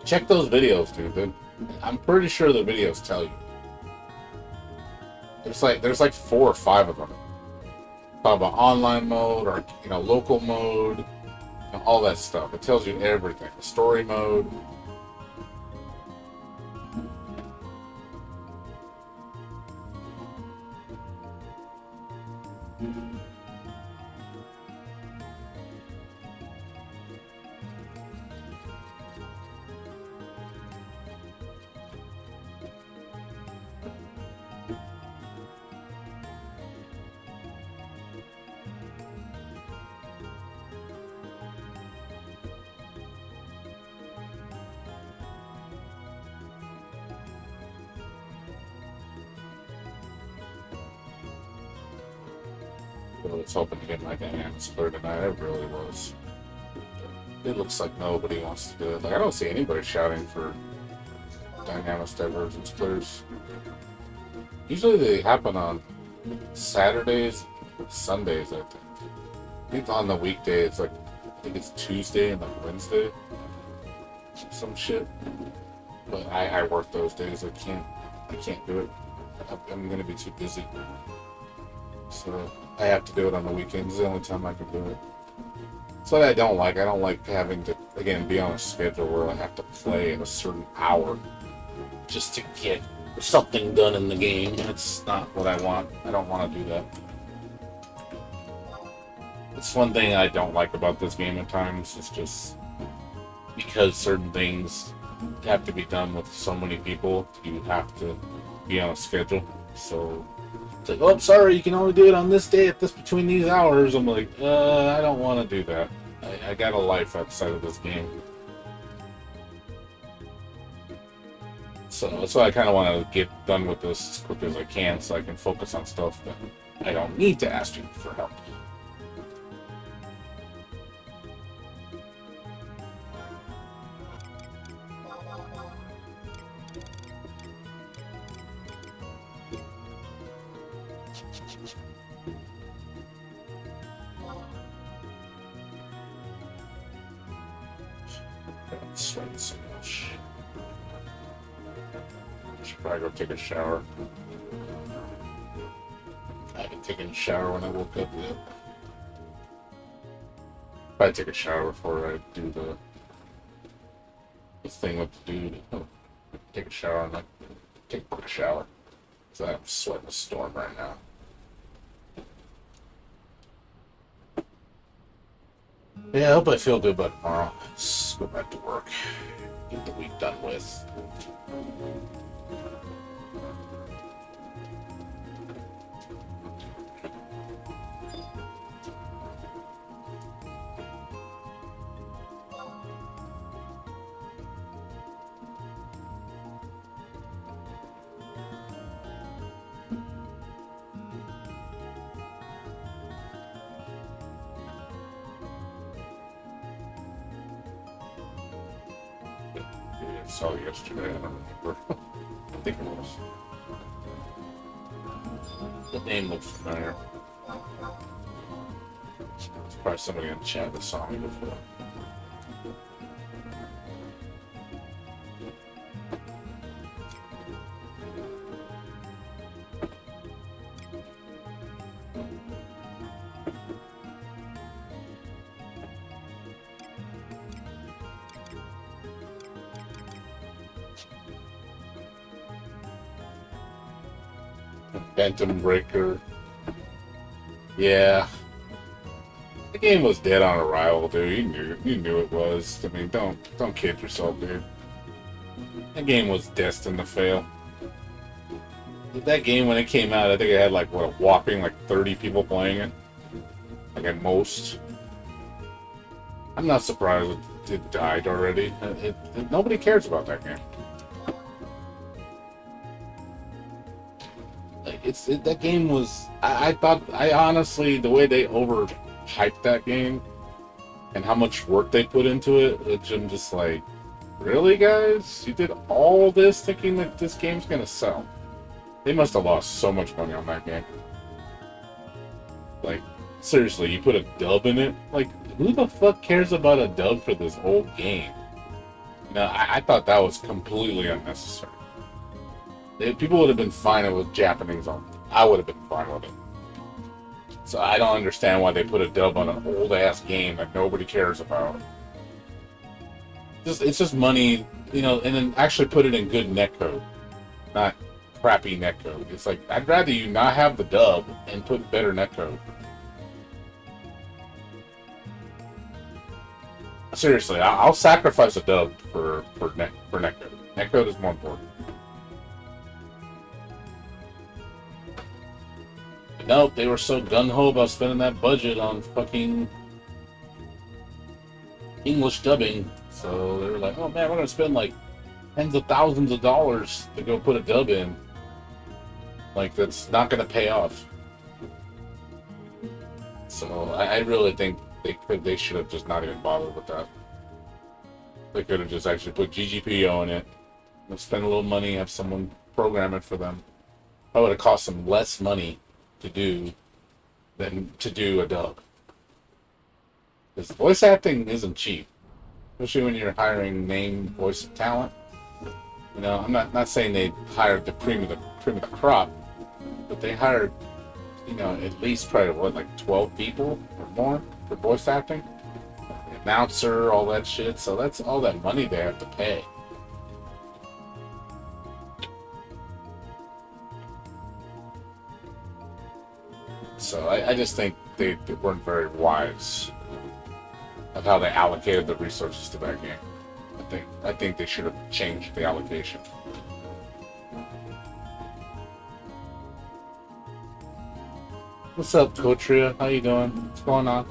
Check those videos, dude. I'm pretty sure the videos tell you. There's like 4 or 5 of them. Talk about online mode or, you know, local mode, you know, all that stuff. It tells you everything. The story mode. I was hoping to get my dynamics clear tonight. I really was. It looks like nobody wants to do it. Like, I don't see anybody shouting for dynamics divergence clears. Usually they happen on Saturdays, Sundays, I think. I think on the weekday it's like, I think it's Tuesday and like Wednesday. Some shit. But I work those days. I can't do it. I'm gonna be too busy. So I have to do it on the weekends. It's the only time I can do it. That's what I don't like. I don't like having to, again, be on a schedule where I have to play at a certain hour just to get something done in the game. That's not what I want. I don't want to do that. It's one thing I don't like about this game at times. It's just because certain things have to be done with so many people, you have to be on a schedule. So it's like, oh, I'm sorry, you can only do it on this day at this between these hours. I'm like, I don't want to do that. I got a life outside of this game. So that's why I kind of want to get done with this as quick as I can so I can focus on stuff that I don't need to ask you for help. Sweating so much. Should probably go take a shower. I haven't taken a shower when I woke up yet. Probably take a shower before I do the thing with the dude. Oh, take a shower and like take a quick shower. Because I'm sweating a storm right now. Yeah, I hope I feel good by tomorrow. Let's go back to work. Get the week done with. I saw it yesterday, I don't remember. I think it was. The name looks familiar. It's probably somebody in the chat that saw me before. Phantom Breaker. Yeah. The game was dead on arrival, dude. You knew it was. I mean, don't kid yourself, dude. That game was destined to fail. That game, when it came out, I think it had like what, a whopping like 30 people playing it, like at most. I'm not surprised it died already. Nobody cares about that game. That game was. I thought. I honestly, the way they overhyped that game and how much work they put into it, I'm just like, really, guys? You did all this thinking that this game's gonna sell? They must have lost so much money on that game. Like, seriously, you put a dub in it? Like, who the fuck cares about a dub for this old game? You know, I thought that was completely unnecessary. People would have been fine with Japanese on it. I would have been fine with it. So I don't understand why they put a dub on an old-ass game that nobody cares about. It's just money, you know, and then actually put it in good netcode, not crappy netcode. It's like, I'd rather you not have the dub and put better netcode. Seriously, I'll sacrifice a dub for netcode. Netcode is more important. Nope, they were so gung-ho about spending that budget on fucking English dubbing. So they were like, oh man, we're going to spend like tens of thousands of dollars to go put a dub in. Like, that's not going to pay off. So I really think they should have just not even bothered with that. They could have just actually put GGPO in it. Spend a little money, have someone program it for them. That would have cost them less money to do than to do a dub. Because voice acting isn't cheap, especially when you're hiring name voice talent. You know, I'm not saying they hired the cream of the crop, but they hired, you know, at least probably what, like 12 people or more for voice acting, the announcer, all that shit. So that's all that money they have to pay. So I just think they weren't very wise of how they allocated the resources to that game. I think they should have changed the allocation. What's up, Kotria? How you doing? What's going on?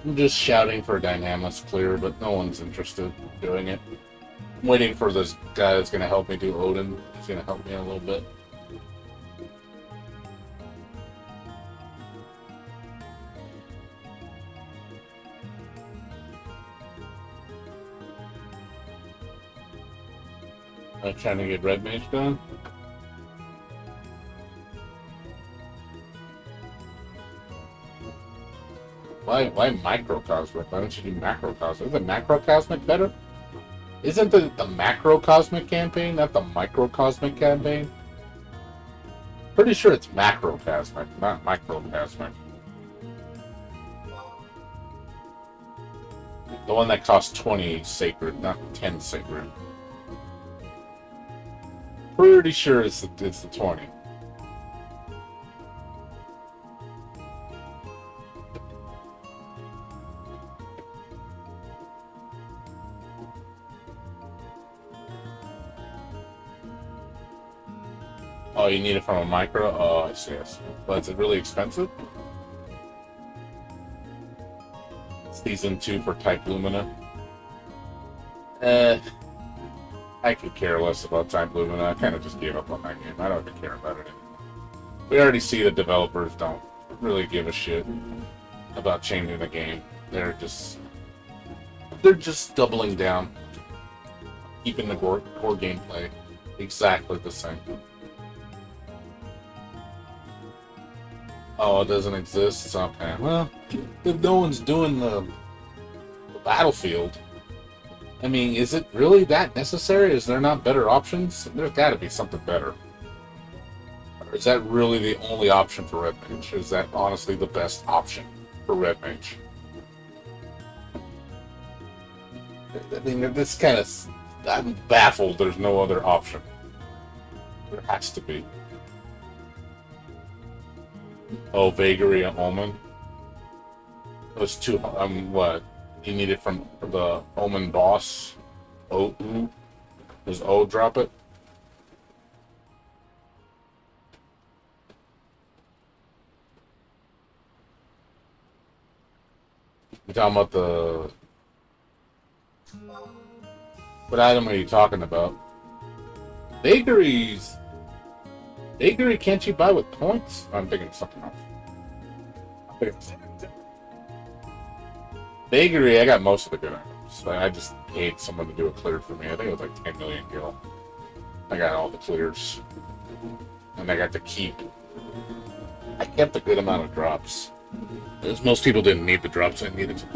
I'm just shouting for Dynamis clear, but no one's interested in doing it. I'm waiting for this guy that's going to help me do Odin. He's going to help me a little bit. I'm trying to get Red Mage done. Why microcosmic? Why don't you do macrocosmic? Isn't macrocosmic better? Isn't the macrocosmic campaign not the microcosmic campaign? Pretty sure it's macrocosmic, not microcosmic. The one that costs 20 sacred, not 10 sacred. Pretty sure it's the 20. Oh, you need it from a micro? Oh, I see. But is it really expensive? Season 2 for Type Lumina. I could care less about Type Lumina. I kind of just gave up on that game. I don't even care about it anymore. We already see the developers don't really give a shit about changing the game. They're just doubling down, keeping the core gameplay exactly the same. Oh, it doesn't exist? It's okay. Well, if no one's doing the battlefield, I mean, is it really that necessary? Is there not better options? There's got to be something better. Or is that really the only option for Red Mage? Is that honestly the best option for Red Mage? I mean, this kind of... I'm baffled there's no other option. There has to be. Oh, Vagary and Omen. Those two, what? You need it from the Omen boss? O. Does O drop it? You're talking about the... What item are you talking about? Vagary, can't you buy with points? I'm thinking of something else. Vagary, I got most of the good items. I just paid someone to do a clear for me. I think it was like 10 million gil. I got all the clears. And I got to keep... I kept a good amount of drops. Because most people didn't need the drops I needed to.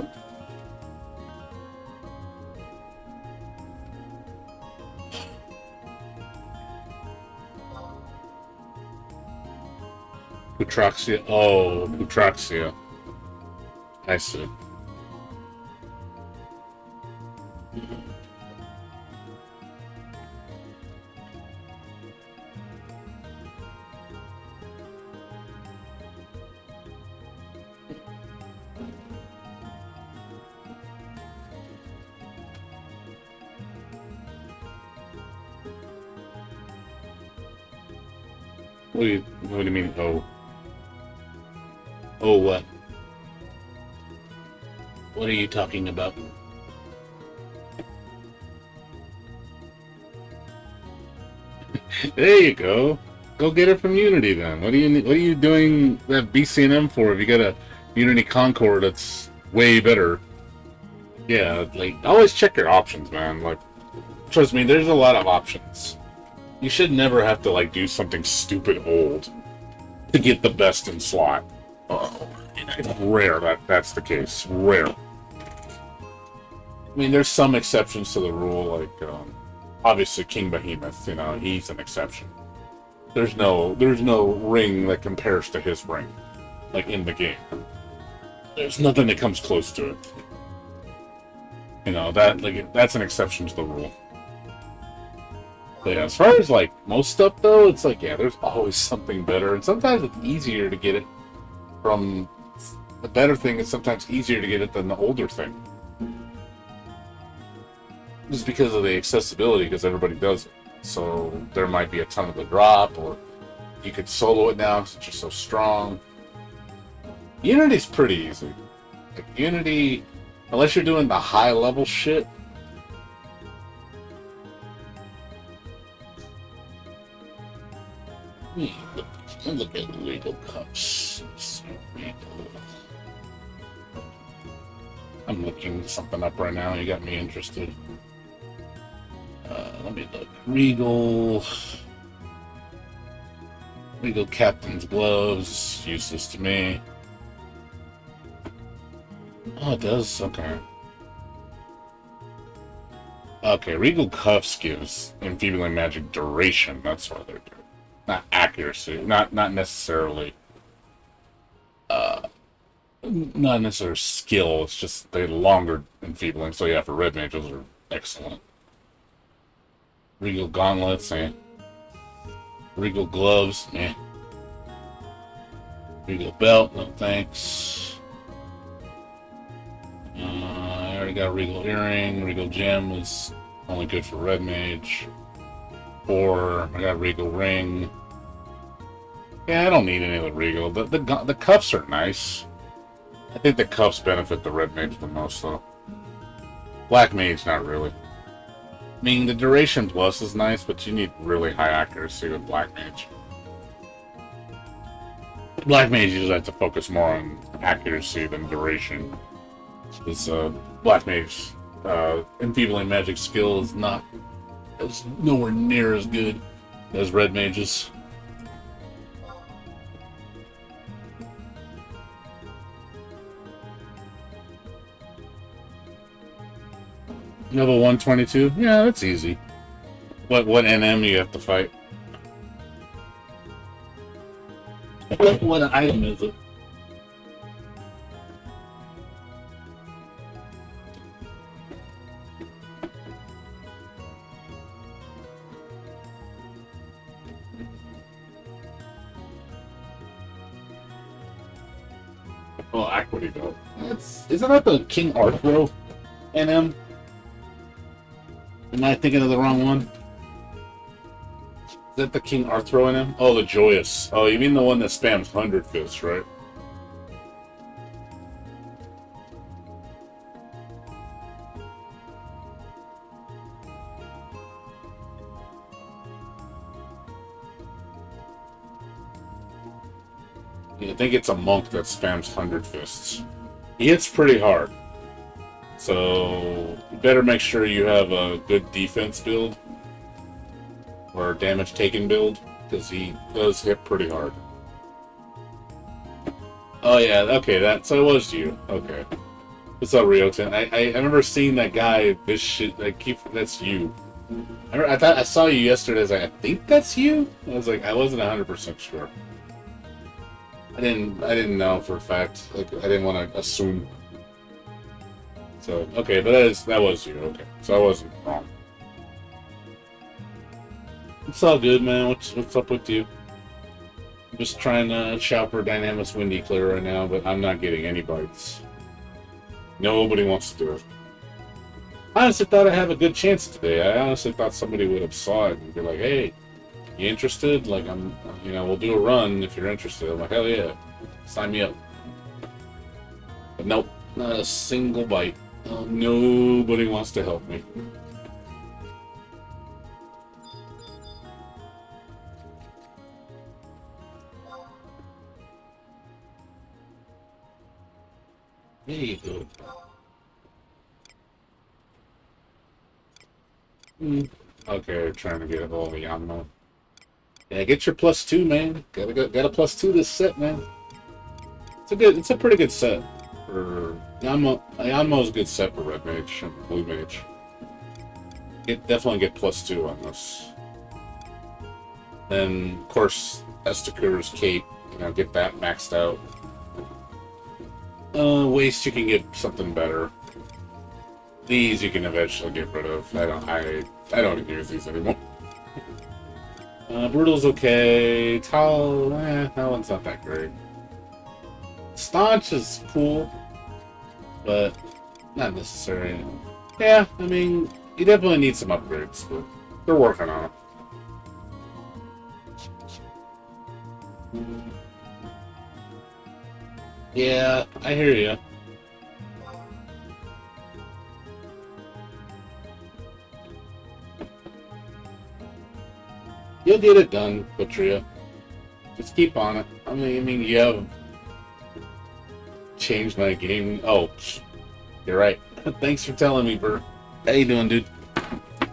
Putraxia. Oh, Putraxia. I see. What do you mean, oh? Oh, what? What are you talking about? There you go. Go get it from Unity then. What are you doing that BCNM for if you got a Unity Concord that's way better? Yeah, like always check your options, man. Like, trust me, there's a lot of options. You should never have to like do something stupid old to get the best in slot. It's rare that's the case. Rare. I mean, there's some exceptions to the rule, like obviously King Behemoth. You know, he's an exception. There's no ring that compares to his ring, like in the game. There's nothing that comes close to it. You know that's an exception to the rule. But yeah, as far as like most stuff though, it's like yeah, there's always something better, and sometimes it's easier to get it from the better thing. Is sometimes easier to get it than the older thing, just because of the accessibility, because everybody does it. So there might be a ton of the drop, or you could solo it now since you're so strong. Unity's pretty easy. Like Unity, unless you're doing the high level shit. Look at legal cups. I'm looking something up right now. You got me interested. Let me look. Regal Captain's gloves. Useless to me. Oh, it does? Okay. Okay, Regal Cuffs gives Enfeebling Magic duration. That's why they're doing. Not accuracy. Not necessarily. Not necessarily skill. It's just they're longer Enfeebling. So yeah, for red mages are excellent. Regal Gauntlets, eh. Regal Gloves, eh. Regal Belt, no thanks. I already got Regal Earring. Regal Gem is only good for red mage. 4. I got Regal Ring. Yeah, I don't need any of the Regal. The cuffs are nice. I think the cuffs benefit the red mage the most, though. Black mage, not really. I mean, the duration plus is nice, but you need really high accuracy with black mage. Black mage usually have to focus more on accuracy than duration. This black mage enfeebling magic skill is nowhere near as good as red mages. Level 122? Yeah, that's easy. What NM you have to fight? What item is it? Oh, Equity Belt. Isn't that the King Arthro NM? Am I thinking of the wrong one? Is that the King Arthro NM? Oh, the Joyous. Oh, you mean the one that spams 100 fists, right? Yeah, I think it's a monk that spams 100 fists. He hits pretty hard. So, you better make sure you have a good defense build. Or a damage taken build. Because he does hit pretty hard. Oh yeah, okay, so it was you. Okay. What's up, Ryoten? I remember seeing that guy, this shit, that's you. I thought I saw you yesterday, I was like, I think that's you? I was like, I wasn't 100% sure. I didn't know for a fact. Like, I didn't want to assume. So, okay, but that was you. Okay, so I wasn't wrong. It's all good, man. What's up with you? I'm just trying to shop for Dynamis Windy Clear right now, but I'm not getting any bites. Nobody wants to do it. I honestly thought I'd have a good chance today. I honestly thought somebody would have saw it and be like, "Hey, you interested? Like, we'll do a run if you're interested." I'm like, "Hell yeah, sign me up." But nope, not a single bite. Nobody wants to help me. There you go. Okay, trying to get all the Yamamoto. Yeah, get your +2, man. Got a +2 this set, man. It's a pretty good set for Yamamoto's a good set for red mage and blue mage. Definitely get +2 on this. Then, of course, Estakur's cape. Get that maxed out. Waste you can get something better. These you can eventually get rid of. I don't use these anymore. Brutal's okay. Tal, that one's not that great. Staunch is cool, but not necessary. Yeah, I mean, you definitely need some upgrades, but they're working on it. Yeah, I hear you. You'll get it done, Patria. Just keep on it. I mean, you have changed my game. Oh, you're right. Thanks for telling me, Bert. How you doing, dude?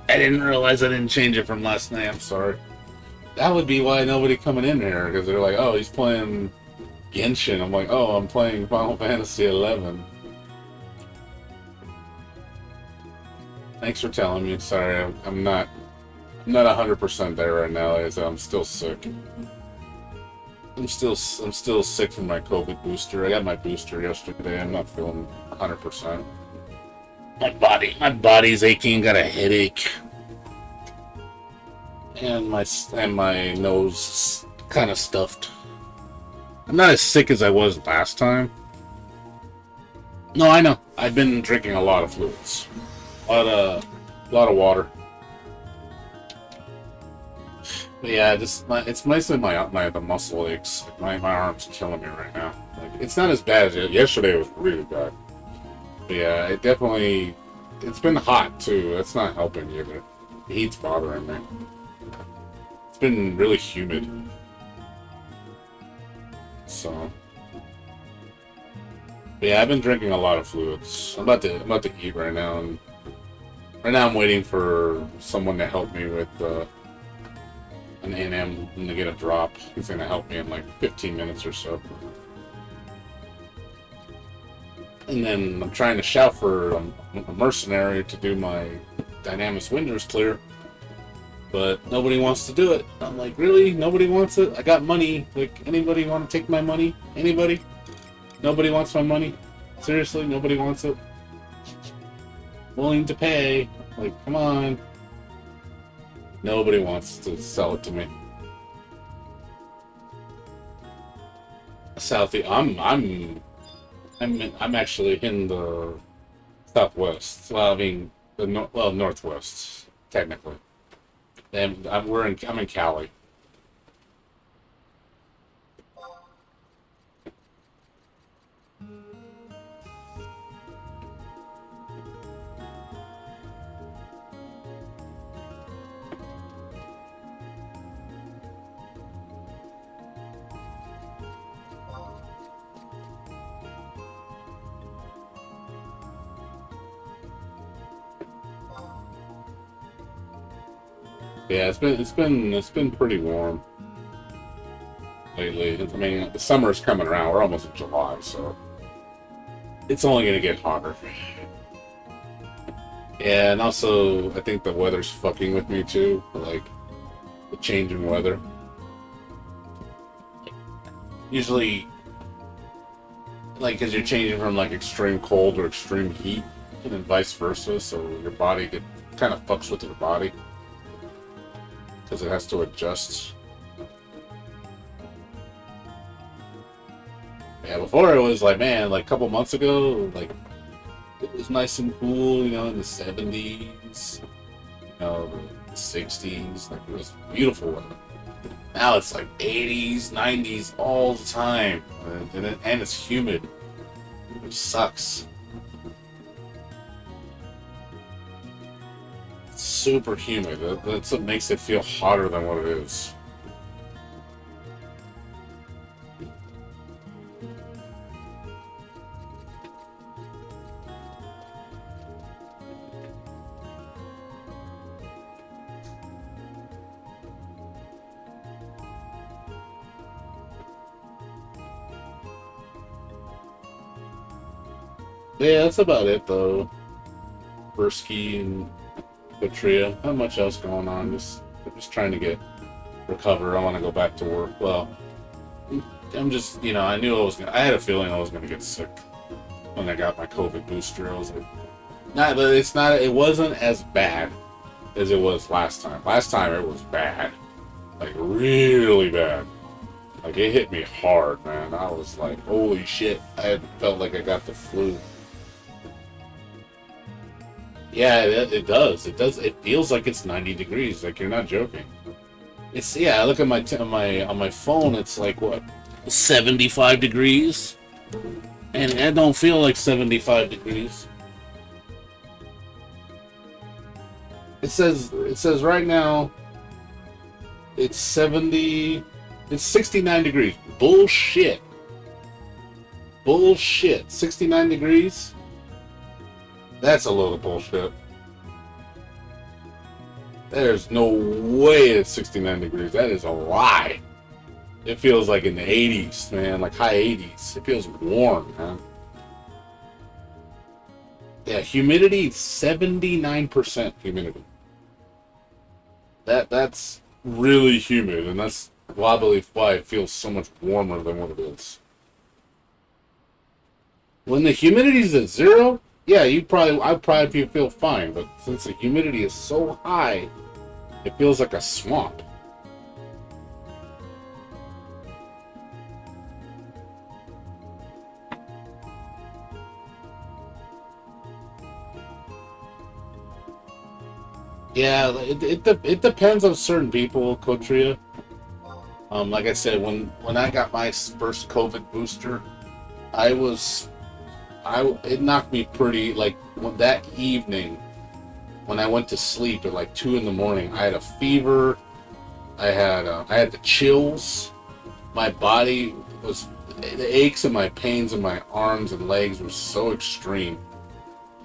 I didn't realize I didn't change it from last night. I'm sorry. That would be why nobody coming in here, because they're like, oh, he's playing Genshin. I'm like, oh, I'm playing Final Fantasy 11. Thanks for telling me. Sorry, I'm not 100% there right now. As I'm still sick. I'm still sick from my COVID booster. I got my booster yesterday. I'm not feeling 100%. My body's aching. Got a headache, and my nose kind of stuffed. I'm not as sick as I was last time. No, I know. I've been drinking a lot of fluids, a lot of water. But yeah, it's mostly the muscle aches. My arm's killing me right now. Like it's not as bad as yesterday. It was really bad. But yeah, it's been hot too. That's not helping either. The heat's bothering me. It's been really humid. So but yeah, I've been drinking a lot of fluids. I'm about to eat right now, and right now I'm waiting for someone to help me with an A&M to get a drop. He's gonna help me in like 15 minutes or so. And then I'm trying to shout for a mercenary to do my Dynamis Winders clear, but nobody wants to do it. I'm like, really? Nobody wants it? I got money. Like, anybody want to take my money? Anybody? Nobody wants my money? Seriously? Nobody wants it? Willing to pay? Like, come on. Nobody wants to sell it to me. Southeast. I'm actually in the southwest. Well, I mean northwest technically. And I'm in Cali. Yeah, it's been pretty warm lately. I mean, the summer's coming around. We're almost in July, so it's only going to get hotter. Yeah, and also I think the weather's fucking with me too. Like the change in weather. Usually, like, because you're changing from like extreme cold or extreme heat, and then vice versa. So your body kind of fucks with your body. Because it has to adjust. Yeah, before it was like, man, like a couple months ago, like it was nice and cool, you know, in the 70s, you know, the 60s, like it was beautiful weather. Now it's like 80s, 90s all the time, and it's humid, which sucks. Super humid. That's what makes it feel hotter than what it is. Yeah, that's about it though. Bursky and Tria. Not much else going on. Just trying to recover. I want to go back to work. Well, I'm just, you know, I had a feeling I was gonna get sick when I got my COVID booster. I was like, nah, but it wasn't as bad as it was last time. Last time it was bad. Like really bad. Like it hit me hard, man. I was like, holy shit. I felt like I got the flu. Yeah, it does. It does. It feels like it's 90 degrees. Like you're not joking. I look at on my phone. It's like what, 75 degrees, and it don't feel like 75 degrees. It says right now it's 69 degrees. Bullshit. 69 degrees. That's a load of bullshit. There's no way it's 69 degrees. That is a lie. It feels like in the 80s, man, like high 80s. It feels warm, man. Yeah, humidity 79% humidity. That's really humid, and that's why I believe why it feels so much warmer than what it is. When the humidity is at zero, yeah, I'd probably feel fine. But since the humidity is so high, it feels like a swamp. Yeah, it depends on certain people, Kotria. Like I said, when I got my first COVID booster, I was it knocked me pretty like that evening when I went to sleep at like 2 in the morning. I had a fever. I had the chills. My body was the aches and my pains in my arms and legs were so extreme.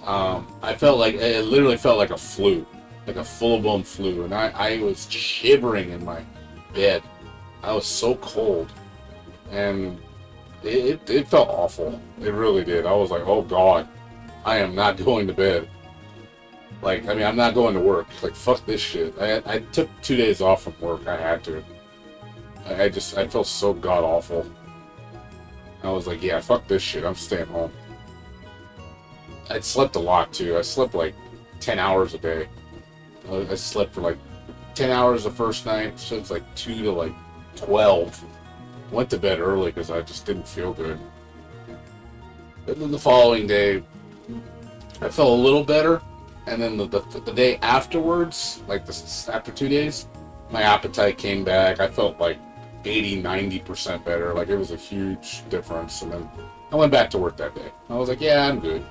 I felt like it literally felt like a flu, like a full blown flu, and I was shivering in my bed. I was so cold, and it felt awful. It really did. I was like, oh God, I am not going to bed. Like, I mean, I'm not going to work. Like, fuck this shit. I took 2 days off from work. I had to. I felt so god awful. I was like, yeah, fuck this shit. I'm staying home. I slept a lot too. I slept like 10 hours a day. I slept for like 10 hours the first night, so it's like 2 to like 12. Went to bed early because I just didn't feel good. And then the following day, I felt a little better. And then the day afterwards, like after 2 days, my appetite came back. I felt like 80-90% better. Like, it was a huge difference. And then I went back to work that day. I was like, yeah, I'm good.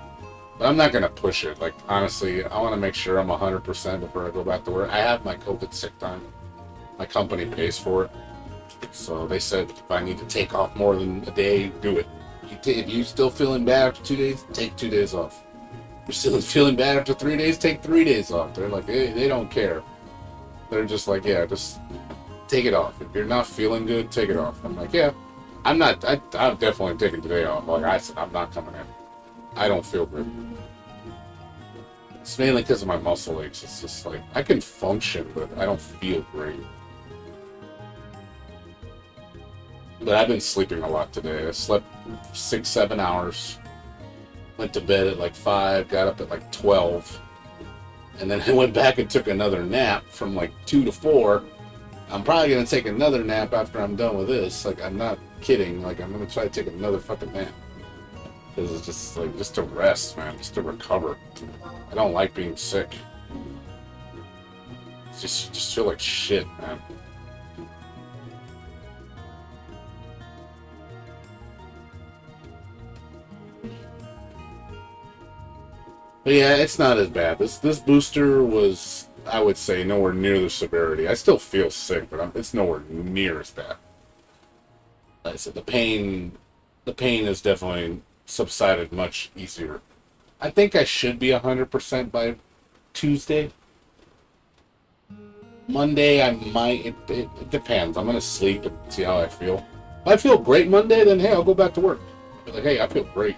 But I'm not going to push it. Like, honestly, I want to make sure I'm 100% before I go back to work. I have my COVID sick time. My company pays for it. So they said if I need to take off more than a day, do it. If you're still feeling bad after 2 days, take 2 days off. If you're still feeling bad after 3 days, take 3 days off. They're like, they don't care. They're just like, yeah, just take it off. If you're not feeling good, take it off. I'm like, yeah, I'm definitely taking today off. Like I said, I'm not coming in. I don't feel good. It's mainly because of my muscle aches. It's just like, I can function, but I don't feel great. But I've been sleeping a lot today. I slept 6-7 hours. Went to bed at like 5, got up at like 12. And then I went back and took another nap from like 2 to 4. I'm probably going to take another nap after I'm done with this. Like, I'm not kidding. Like, I'm going to try to take another fucking nap. Because it's just like, just to rest, man. Just to recover. I don't like being sick. Just feel like shit, man. But yeah, it's not as bad. This booster was, I would say, nowhere near the severity. I still feel sick, but it's nowhere near as bad. Like I said, the pain has definitely subsided much easier. I think I should be 100% by Tuesday. Monday, I might. It depends. I'm gonna sleep and see how I feel. If I feel great Monday, then hey, I'll go back to work. Be like, hey, I feel great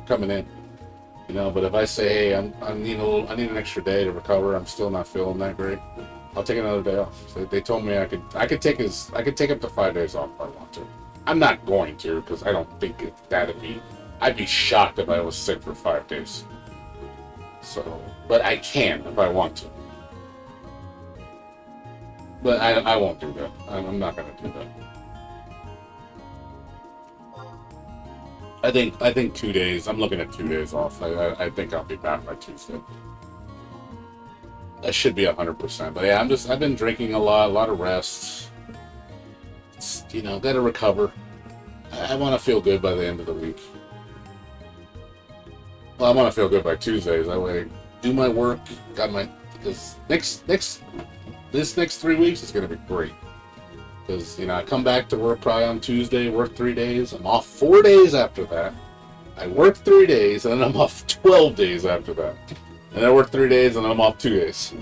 coming in. You know, but if I say, hey, I need an extra day to recover, I'm still not feeling that great, I'll take another day off. So they told me I could take up to 5 days off if I want to. I'm not going to, because I don't think I'd be shocked if I was sick for 5 days. So, but I can if I want to. But I won't do that. I'm not going to do that. I think 2 days. I'm looking at 2 days off. I think I'll be back by Tuesday. I should be 100%. But yeah, I've been drinking a lot of rest. Gotta recover. I want to feel good by the end of the week. Well, I want to feel good by Tuesdays. That way, do my work. Because this next 3 weeks is gonna be great. Because, I come back to work probably on Tuesday, work 3 days. I'm off 4 days after that. I work 3 days, and then I'm off 12 days after that. And I work 3 days, and I'm off 2 days.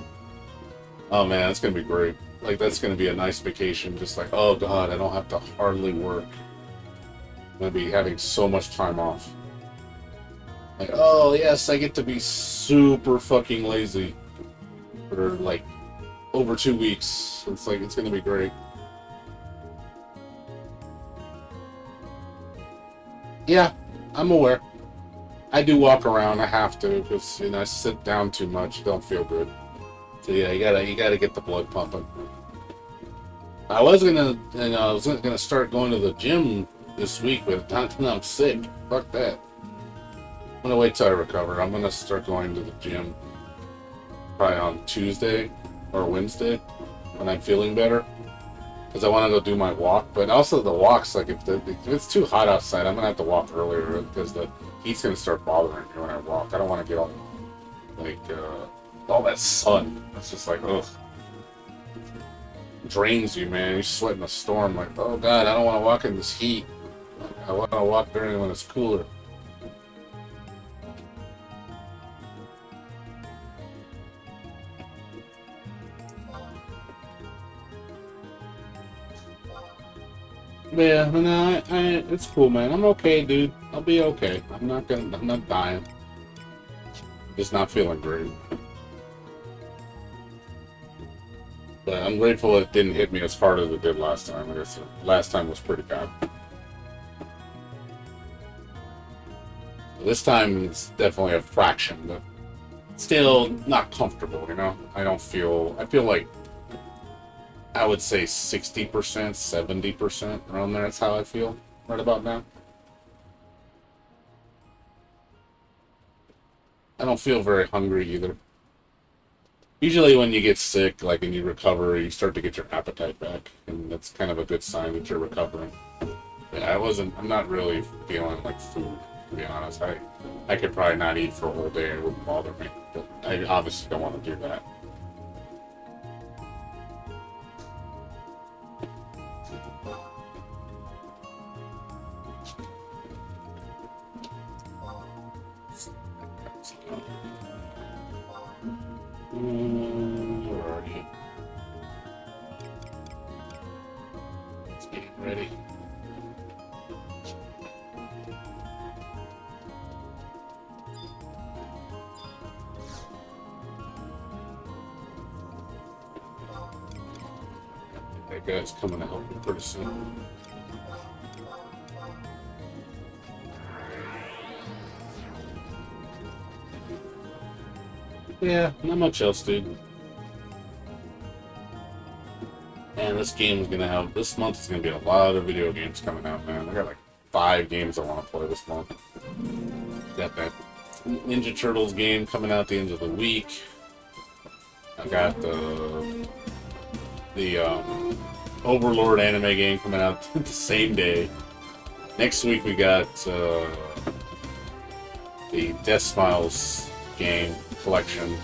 Oh, man, that's going to be great. Like, that's going to be a nice vacation. Just like, oh, God, I don't have to hardly work. I'm going to be having so much time off. Like, oh yes, I get to be super fucking lazy for like over 2 weeks. It's like it's gonna be great. Yeah, I'm aware. I do walk around. I have to because I sit down too much. Don't feel good. So yeah, you gotta get the blood pumping. I was gonna start going to the gym this week, but not when I'm sick. Fuck that. I'm gonna wait till I recover. I'm gonna start going to the gym probably on Tuesday or Wednesday when I'm feeling better. Because I want to go do my walk, but also the walks, like if it's too hot outside, I'm gonna have to walk earlier because the heat's gonna start bothering me when I walk. I don't want to get all that sun. It's just like ugh, drains you, man. You sweat in a storm. Like oh god, I don't want to walk in this heat. I want to walk during when it's cooler. Yeah, no, it's cool, man. I'm okay, dude. I'll be okay. I'm not dying. Just not feeling great. But I'm grateful it didn't hit me as hard as it did last time. I guess last time was pretty bad. This time it's definitely a fraction, but still not comfortable, I feel like I would say 60%, 70% around there. That's how I feel right about now. I don't feel very hungry either. Usually when you get sick, like and you recover, you start to get your appetite back, and that's kind of a good sign that you're recovering. Yeah, I'm not really feeling like food, to be honest. I could probably not eat for a whole day, it wouldn't bother me. But I obviously don't want to do that. Where are you? Let's get ready. That guy's coming to help me pretty soon. Yeah, not much else, dude. And this month is gonna be a lot of video games coming out, man. I got like 5 games I want to play this month. Got that Ninja Turtles game coming out at the end of the week. I got the Overlord anime game coming out the same day. Next week we got the Death Smiles game collection.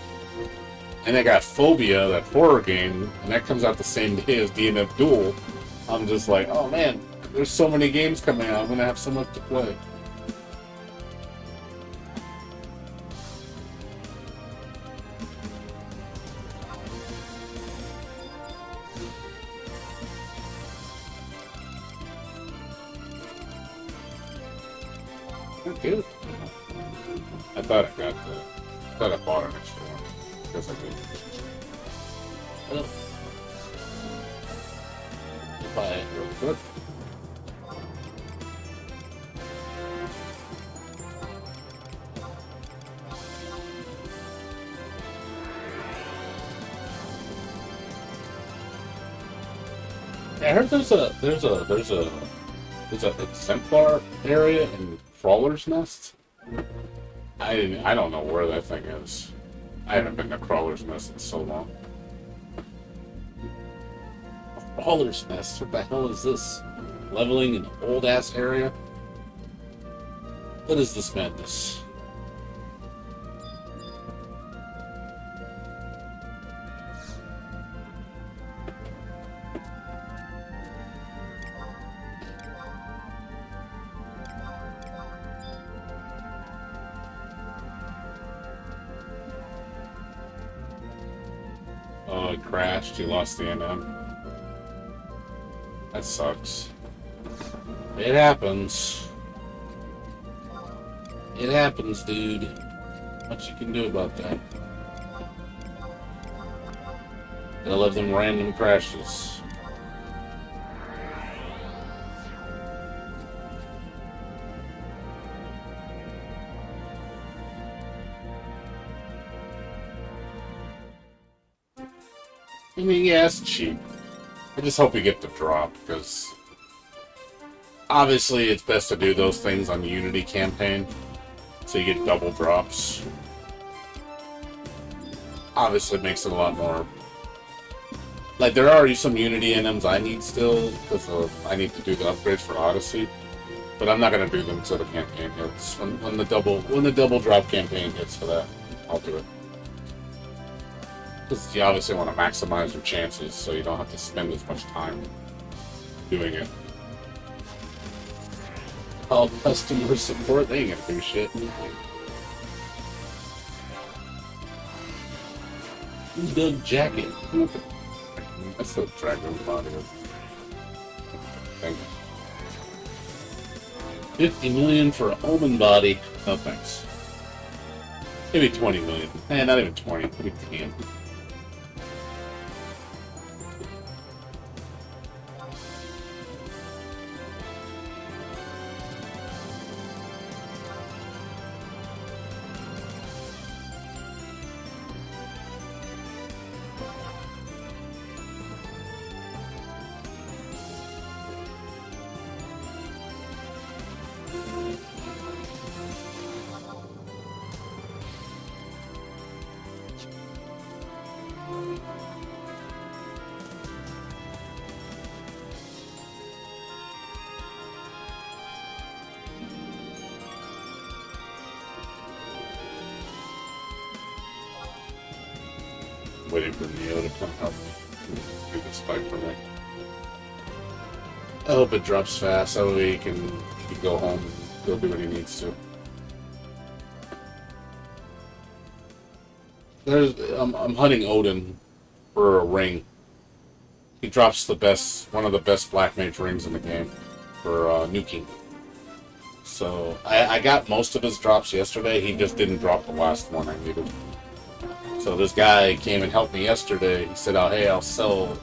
And I got Phobia, that horror game, and that comes out the same day as DNF Duel. I'm just like, oh man, there's so many games coming out, I'm gonna have so much to play. Good. I thought I bought an extra one. Guess I did. Well, I'll buy it real quick. I heard there's a exemplar area in Crawler's Nest. I don't know where that thing is. I haven't been to Crawler's Nest in so long. Crawler's Nest? What the hell is this? Leveling an old ass area? What is this madness? Oh, it crashed. You lost the NM. That sucks. It happens. It happens, dude. What you can do about that? I love them random crashes. I mean, yeah, it's cheap. I just hope we get the drop, because obviously it's best to do those things on the Unity campaign, so you get double drops. Obviously it makes it a lot more... Like, there are already some Unity NMs I need still, because I need to do the upgrades for Odyssey, but I'm not going to do them until the campaign hits. When the double drop campaign hits for that, I'll do it. Because you obviously want to maximize your chances, so you don't have to spend as much time doing it. All customer support, they ain't gonna do shit. Doug Jacket. That's the Dragon body. Thank you. 50 million for an Omen body. No thanks. Maybe 20 million. Not even 20. Maybe 10. Waiting for Neo to come help me do the spike for me. I hope it drops fast, so he can go home and go do what he needs to. I'm hunting Odin for a ring. He drops one of the best Black Mage rings in the game for nuking. So I got most of his drops yesterday. He just didn't drop the last one I needed. So this guy came and helped me yesterday. He said, "Oh, hey, I'll sell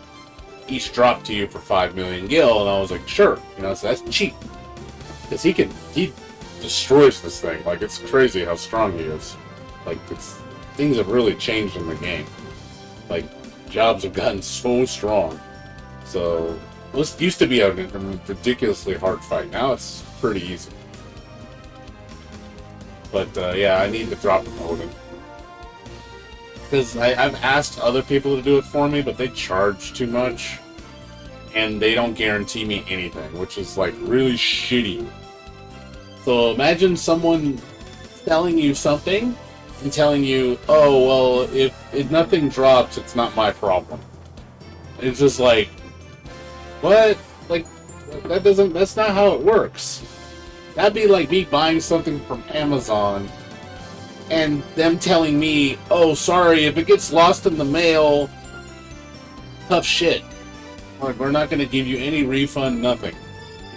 each drop to you for 5 million gil." And I was like, "Sure." So that's cheap. Because he destroys this thing. Like, it's crazy how strong he is. Like, things have really changed in the game. Like, jobs have gotten so strong. So, this used to be a ridiculously hard fight. Now it's pretty easy. But, yeah, I need to drop an Odin. Because I've asked other people to do it for me, but they charge too much. And they don't guarantee me anything, which is, like, really shitty. So imagine someone telling you something and telling you, "Oh, well, if nothing drops, it's not my problem." It's just like, what? Like, that's not how it works. That'd be like me buying something from Amazon and them telling me, "Oh, sorry, if it gets lost in the mail, tough shit. Like, we're not going to give you any refund, nothing."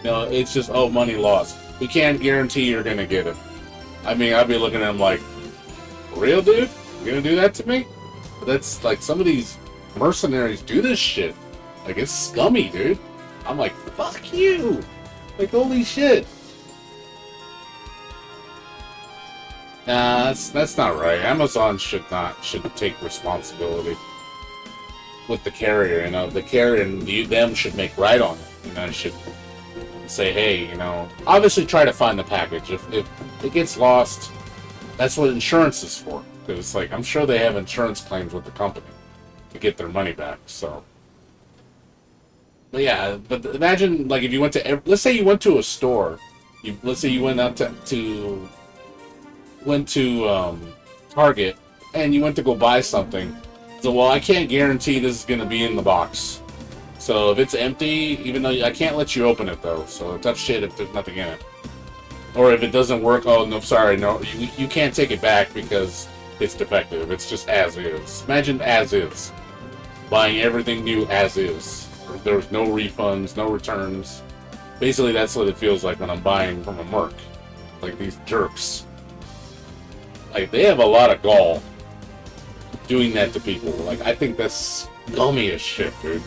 It's just, "Oh, money lost. We can't guarantee you're going to get it." I mean, I'd be looking at him like, "Real, dude? You're going to do that to me?" But that's, like, some of these mercenaries do this shit. Like, it's scummy, dude. I'm like, fuck you! Like, holy shit. Nah, that's not right. Amazon should take responsibility with the carrier. The carrier and them should make right on it. Should say, "Hey, obviously try to find the package. If it gets lost, that's what insurance is for." Because it's like, I'm sure they have insurance claims with the company to get their money back. So, but yeah, but imagine, like, if you went to, let's say you went to a store. Let's say you went out to Target, and you went to go buy something. So, well, I can't guarantee this is going to be in the box. So if it's empty, even though I can't let you open it, though. So tough shit if there's nothing in it. Or if it doesn't work, "Oh, no, sorry, no, you can't take it back because it's defective. It's just as is." Imagine as is. Buying everything new as is. There's no refunds, no returns. Basically, that's what it feels like when I'm buying from a merc. Like, these jerks. Like, they have a lot of gall doing that to people. Like, I think that's scummy as shit, dude.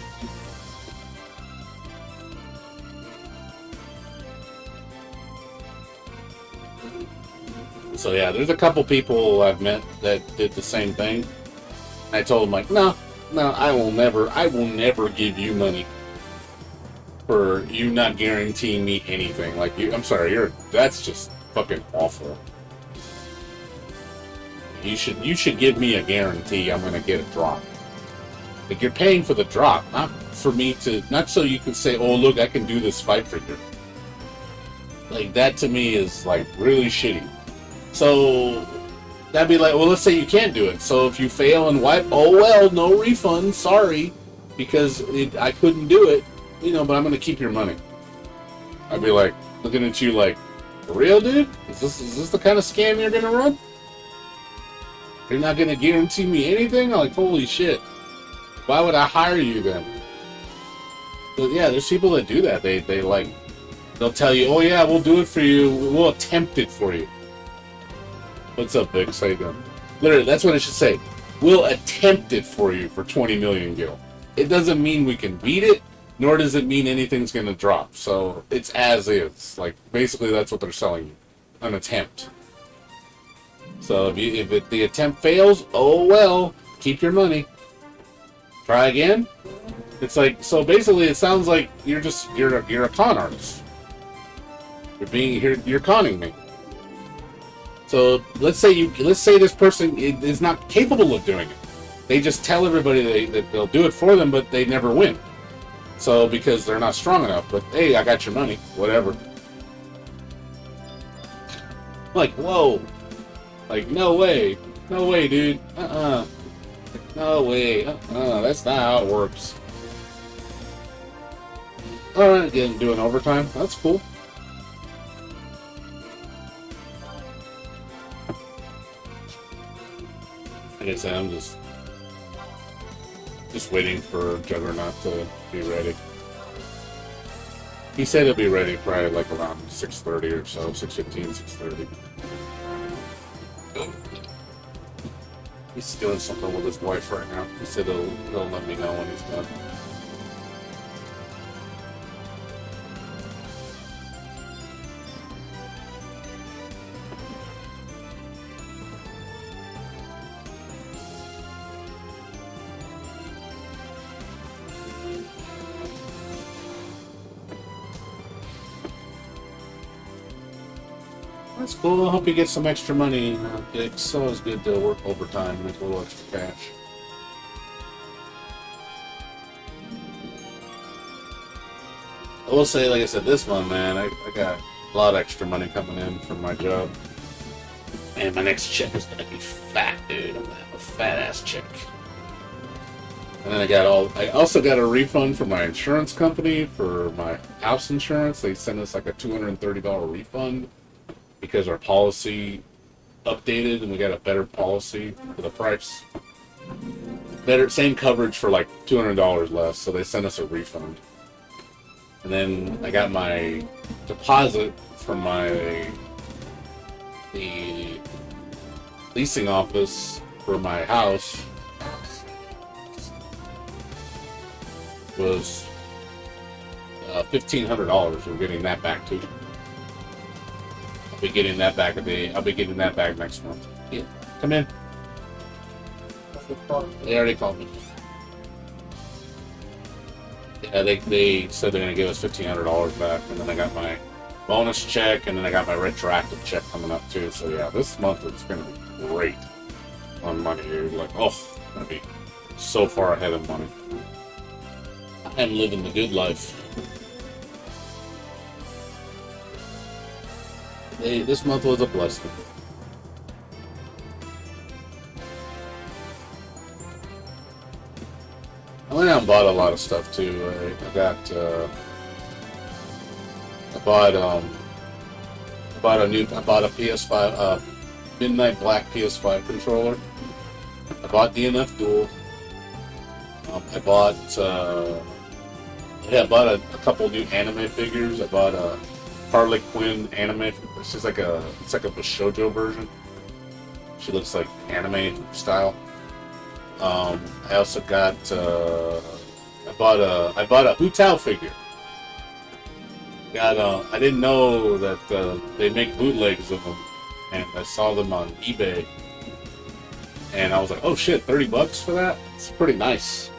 So yeah, there's a couple people I've met that did the same thing. I told them, like, no, I will never give you money for you not guaranteeing me anything. Like, I'm sorry, that's just fucking awful. You should give me a guarantee I'm gonna get a drop. Like, you're paying for the drop, not for me to, not so you can say, oh look, I can do this fight for you. Like, that to me is like really shitty. So that'd be like, well, let's say you can't do it. So if you fail and wipe, oh well, no refund, sorry, because I couldn't do it, but I'm gonna keep your money. I'd be like looking at you like, for real, dude? Is this the kind of scam you're gonna run? You're not gonna guarantee me anything? I'm like, holy shit. Why would I hire you then? But yeah, there's people that do that. They'll tell you, oh yeah, we'll do it for you. We'll attempt it for you. What's up, Vic? How you doing? Literally, that's what I should say. We'll attempt it for you for 20 million gil. It doesn't mean we can beat it, nor does it mean anything's gonna drop. So it's as is. Like, basically, that's what they're selling you. An attempt. So if the attempt fails, oh well, keep your money. Try again. It's like, so basically, it sounds like you're a con artist. You're conning me. So let's say this person is not capable of doing it. They just tell everybody that they'll do it for them, but they never win. So because they're not strong enough. But hey, I got your money. Whatever. Like, whoa. Like, no way, dude. No way. That's not how it works. All right, again, doing overtime. That's cool. Like I said, I'm just waiting for Juggernaut to be ready. He said he'll be ready probably like around 6:30 or so, 6:15, 6:30. He's doing something with his wife right now. He said he'll let me know when he's done. That's cool. I hope you get some extra money. It's always good to work overtime, make a little extra cash. I will say, like I said, this month, man, I got a lot of extra money coming in from my job. And my next check is gonna be fat, dude. I'm gonna have a fat ass check. And then I also got a refund from my insurance company for my house insurance. They sent us like a $230 refund. Because our policy updated and we got a better policy for the price. Same coverage for like $200 less, so they sent us a refund. And then I got my deposit from the leasing office for my house was $1,500. We're getting that back too. I'll be getting that back next month. Yeah, come in. They already called me. Yeah, they said they're gonna give us $1,500 back, and then I got my bonus check, and then I got my retroactive check coming up too. So yeah, this month it's gonna be great on money. You're like, oh, it's gonna be so far ahead of money. I'm living the good life. This month was a blessing. I went out and bought a lot of stuff too. I bought a PS5, Midnight Black PS5 controller. I bought DNF Duel. I bought a couple new anime figures. I bought a Harley Quinn anime. It's like a shoujo version. She looks like anime style. I also got I bought a Hu Tao figure. I didn't know that they make bootlegs of them, and I saw them on eBay, and I was like, oh shit, $30 for that? It's pretty nice.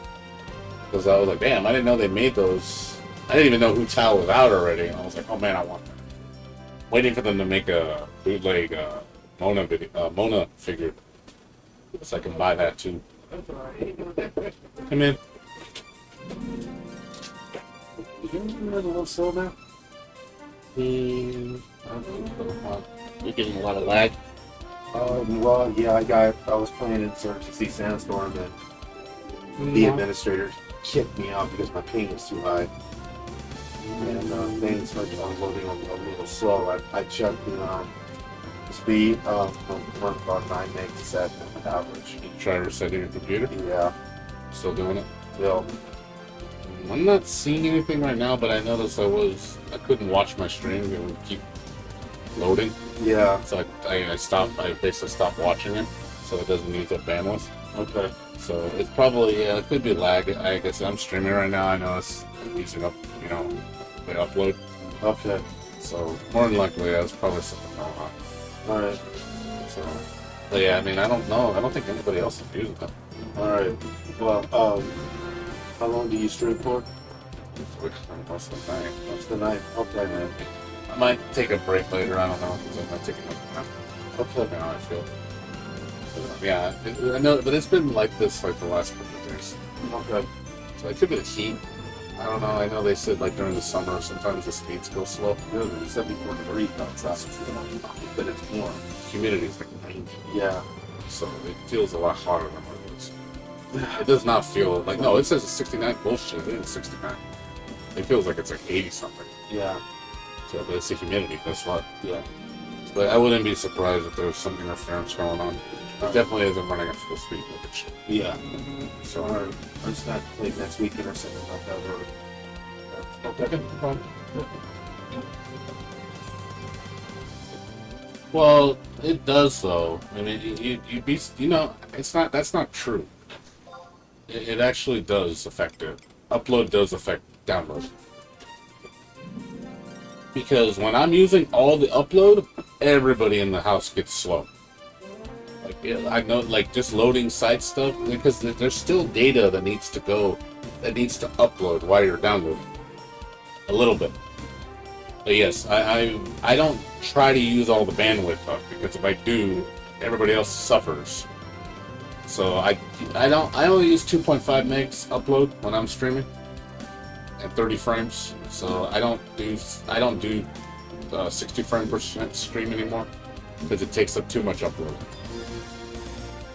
Because I was like, damn, I didn't know they made those. I didn't even know Hu Tao was out already, and I was like, oh man, I want that. Waiting for them to make a bootleg Mona figure, so I can buy that too. Come in. You a little slow now? You're getting a lot of lag. Well, yeah, I was playing in Search to see Sandstorm, and the administrator kicked me out because my ping was too high. And things started unloading a little slow. I checked the speed run about 9 megs average. You try resetting your computer? Yeah. Still doing it? Yeah. I'm not seeing anything right now, but I noticed I couldn't watch my stream. It would keep loading. Yeah. So I basically stopped watching it, so it doesn't use up bandwidth. Okay. So it's probably, it could be lag. I guess I'm streaming right now. I know it's using up, the upload. Okay. So more than likely, that's probably something going on. Alright. So, but yeah, I mean, I don't know. I don't think anybody else is using them. Alright. Well, how long do you stream for? Most of the night. Most of the night. Okay, man. I might take a break later. I don't know. I might take a nap. Okay. How I feel. Yeah, I know, but it's been like this like the last couple of days. Okay. So it could be the heat. I don't know. I know they said like during the summer sometimes the speeds go slow. Really, 74 degrees outside, but it's warm. Humidity is like 90. Yeah. So it feels a lot hotter than what it is. It does not feel like, no, it says it's 69. Bullshit, it is 69. It feels like it's like 80 something. Yeah. So, but it's the humidity, that's what. Yeah. But I wouldn't be surprised if there was some interference going on. It definitely isn't running at full speed with it. Yeah. So, Or it's not like next weekend or something like that. okay. Well, it does though. I mean, that's not true. It actually does affect it. Upload does affect download. Because when I'm using all the upload, everybody in the house gets slow. Like, I know, like, just loading site stuff, because there's still data that needs to upload while you're downloading. A little bit. But yes, I don't try to use all the bandwidth up, because if I do, everybody else suffers. So I only use 2.5 megs upload when I'm streaming, and 30 frames. So I don't do 60 frames per stream anymore, because it takes up too much upload.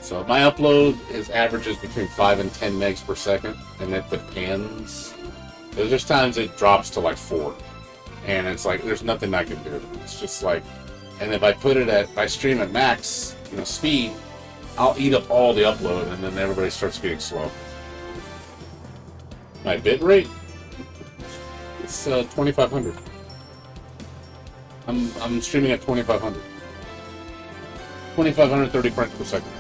So my upload averages between 5 and 10 megs per second, and it depends. There's times it drops to like 4, and it's like there's nothing I can do. It's just like, and if I stream at max, speed, I'll eat up all the upload, and then everybody starts getting slow. My bit rate, it's 2500. I'm streaming at 2500. 2530 frames per second.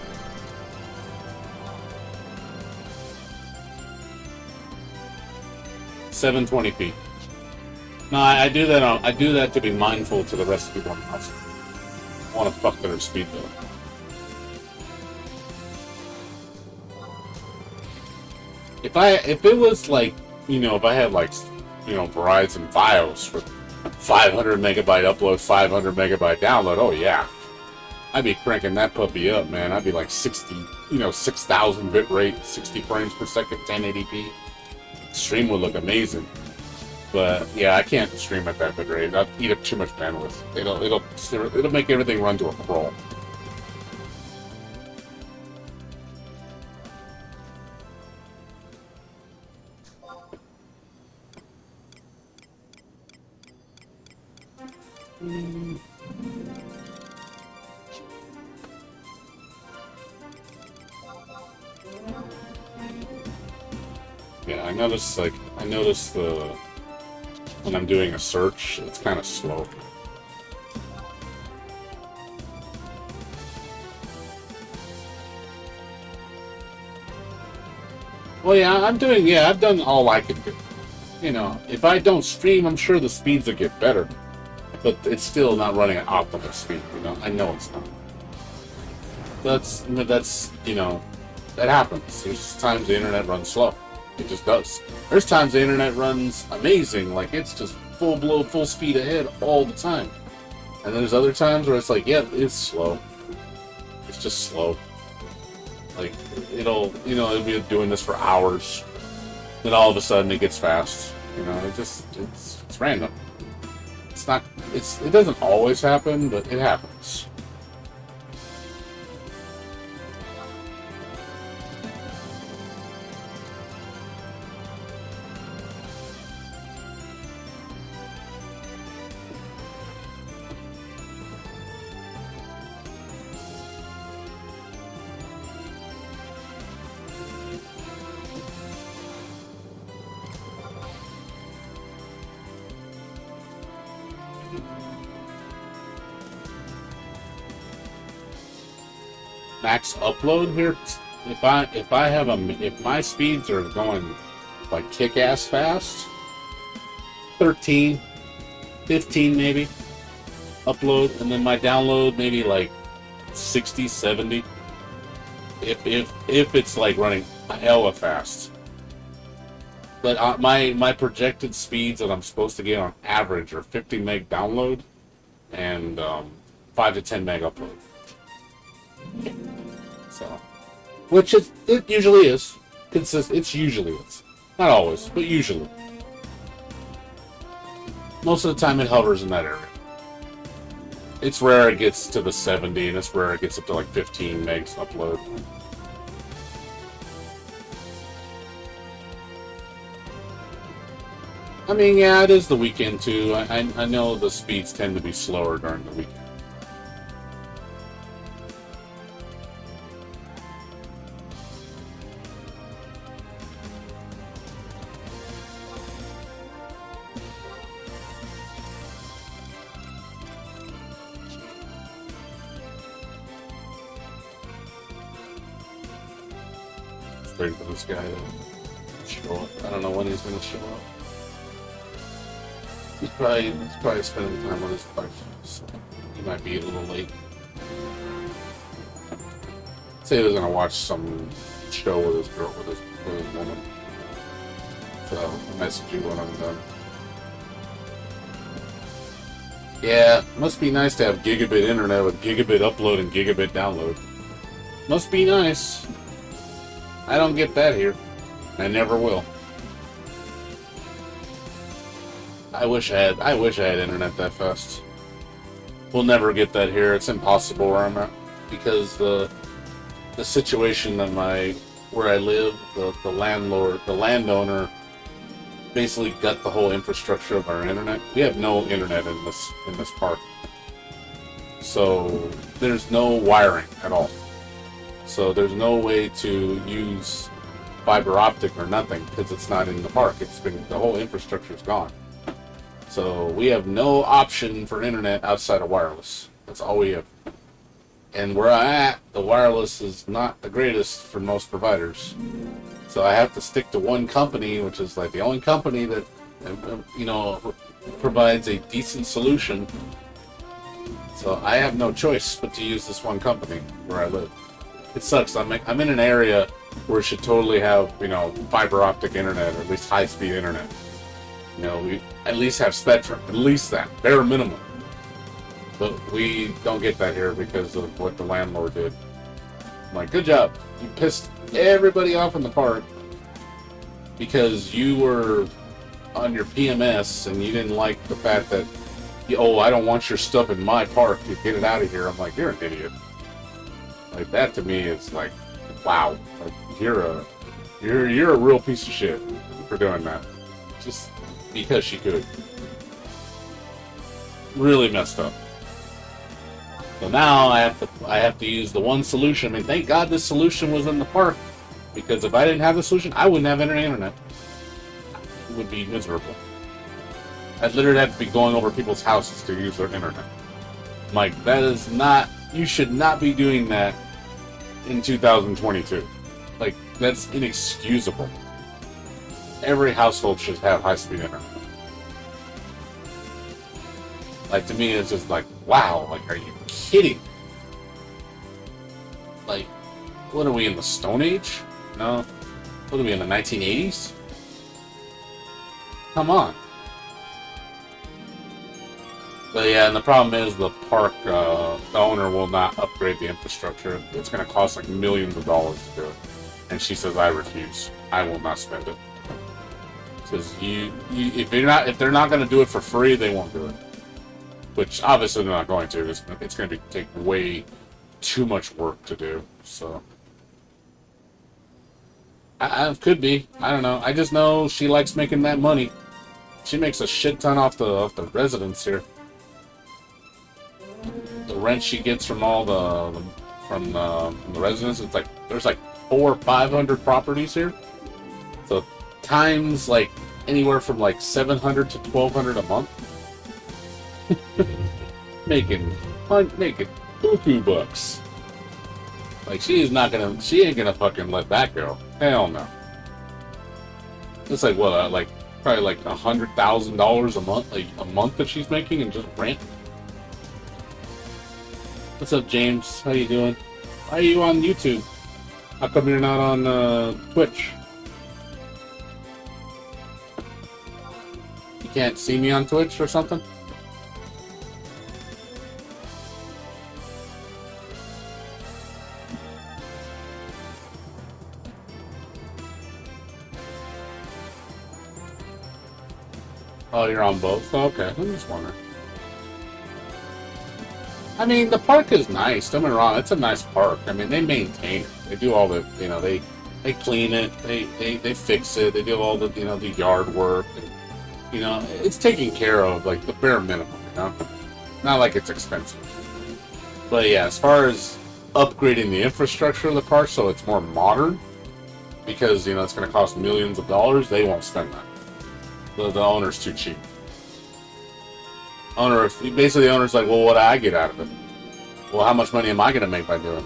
720p. No, I do that. I do that to be mindful to the rest of the people in the house. I want to fuck their speed though. If it was like, if I had like, Verizon Fios with 500 megabyte upload, 500 megabyte download, oh yeah, I'd be cranking that puppy up, man. I'd be like 60, 6,000 bit rate, 60 frames per second, 1080p. Stream would look amazing. But yeah, I can't stream at that bit rate. I'll eat up too much bandwidth. It'll make everything run to a crawl. Yeah, I noticed when I'm doing a search, it's kind of slow. Well, yeah, I'm doing. Yeah, I've done all I can do. You know, if I don't stream, I'm sure the speeds will get better, but it's still not running at optimal speed. You know, I know it's not. That's you know, that happens. There's times the internet runs slow. It just does. There's times the internet runs amazing, like it's just full blow, full speed ahead all the time. And there's other times where it's like, yeah, it's slow. It's just slow. Like it'll be doing this for hours, then all of a sudden it gets fast. You know, it's random. It doesn't always happen, but it happens. Max upload here. If my speeds are going like kick-ass fast, 13, 15 maybe upload, and then my download maybe like 60, 70. If it's like running hella fast. But my projected speeds that I'm supposed to get on average are 50 meg download and 5 to 10 meg upload. So, which it usually is. It usually is. Not always, but usually. Most of the time it hovers in that area. It's rare it gets to the 70, and it's rare it gets up to like 15 megs upload. I mean, yeah, it is the weekend too. I know the speeds tend to be slower during the weekend. Waiting for this guy to show up. I don't know when he's going to show up. He's probably spending time with his wife, so he might be a little late. Say he's going to watch some show with his girl, with his woman. So I'll message you when I'm done. Yeah, must be nice to have gigabit internet with gigabit upload and gigabit download. Must be nice. I don't get that here. I never will. I wish I had internet that fast. We'll never get that here. It's impossible where I'm at because the situation that where I live, the landowner basically got the whole infrastructure of our internet. We have no internet in this park. So there's no wiring at all. So there's no way to use fiber optic or nothing because it's not in the park. The whole infrastructure's gone. So we have no option for internet outside of wireless. That's all we have. And where I'm at, the wireless is not the greatest for most providers. So I have to stick to one company, which is like the only company that provides a decent solution. So I have no choice but to use this one company where I live. It sucks. I'm in an area where it should totally have, fiber optic internet, or at least high-speed internet. We at least have Spectrum, at least that, bare minimum. But we don't get that here because of what the landlord did. I'm like, good job. You pissed everybody off in the park because you were on your PMS and you didn't like the fact that, I don't want your stuff in my park. You get it out of here. I'm like, you're an idiot. Like, that to me is like, wow. Like, you're a real piece of shit for doing that. Just because she could. Really messed up. So now I have to use the one solution. I mean, thank God this solution was in the park, because if I didn't have the solution, I wouldn't have internet. It would be miserable. I'd literally have to be going over people's houses to use their internet. Like, that is not. You should not be doing that in 2022. Like, that's inexcusable. Every household should have high-speed internet. Like, to me, it's just like, wow, like, are you kidding? Like, what are we, in the Stone Age? No. What are we, in the 1980s? Come on. But yeah, and the problem is the park, the owner will not upgrade the infrastructure. It's going to cost like millions of dollars to do it. And she says, I refuse. I will not spend it. Because if they're not going to do it for free, they won't do it. Which obviously they're not going to. It's going to take way too much work to do. So, I could be. I don't know. I just know she likes making that money. She makes a shit ton off the residents here. The rent she gets from all from the residents, it's like there's like 400 or 500 properties here. So times like anywhere from like 700 to 1,200 a month. making buku bucks. Like she ain't gonna fucking let that go. Hell no. It's like what, like probably like $100,000 a month, like a month that she's making in just rent. What's up, James? How you doing? Why are you on YouTube? How come you're not on Twitch? You can't see me on Twitch or something? Oh, you're on both? Oh, okay, I'm just wondering. I mean, the park is nice. Don't get me wrong, it's a nice park. I mean, they maintain it. They do all the, they clean it. They fix it. They do all the, the yard work. And, it's taken care of, like the bare minimum. Not like it's expensive. But yeah, as far as upgrading the infrastructure of the park so it's more modern, because it's going to cost millions of dollars, they won't spend that. The owner's too cheap. Basically the owner's like, well, what do I get out of it? Well, how much money am I going to make by doing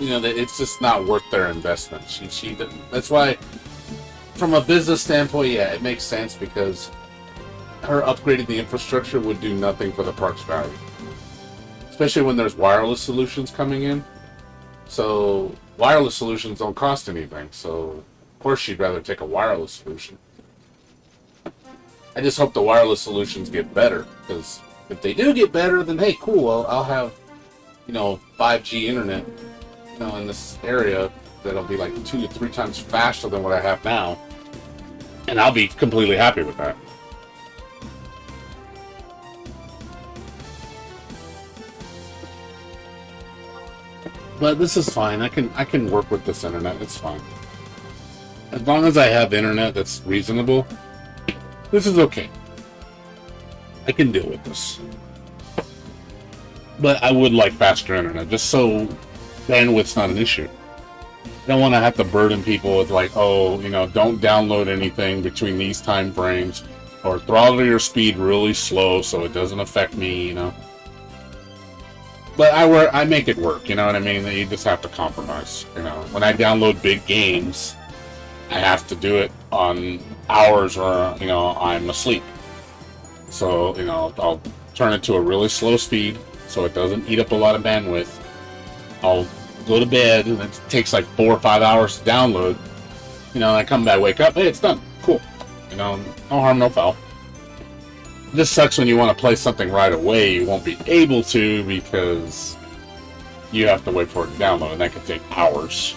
it? It's just not worth their investment. That's why, from a business standpoint, yeah, it makes sense because her upgrading the infrastructure would do nothing for the park's value. Especially when there's wireless solutions coming in. So, wireless solutions don't cost anything. So, of course, she'd rather take a wireless solution. I just hope the wireless solutions get better, because if they do get better, then hey, cool, I'll have, 5G internet, in this area that'll be like 2 to 3 times faster than what I have now, and I'll be completely happy with that. But this is fine. I can work with this internet. It's fine. As long as I have internet that's reasonable, this is okay. I can deal with this. But I would like faster internet, just so bandwidth's not an issue. I don't want to have to burden people with like, oh, don't download anything between these time frames, or throttle your speed really slow so it doesn't affect me, But I make it work, you know what I mean? You just have to compromise, When I download big games, I have to do it on hours where, I'm asleep. So, I'll turn it to a really slow speed so it doesn't eat up a lot of bandwidth. I'll go to bed, and it takes like 4 or 5 hours to download. I come back, wake up, hey, it's done. Cool. No harm, no foul. It just sucks when you want to play something right away, you won't be able to because you have to wait for it to download, and that could take hours.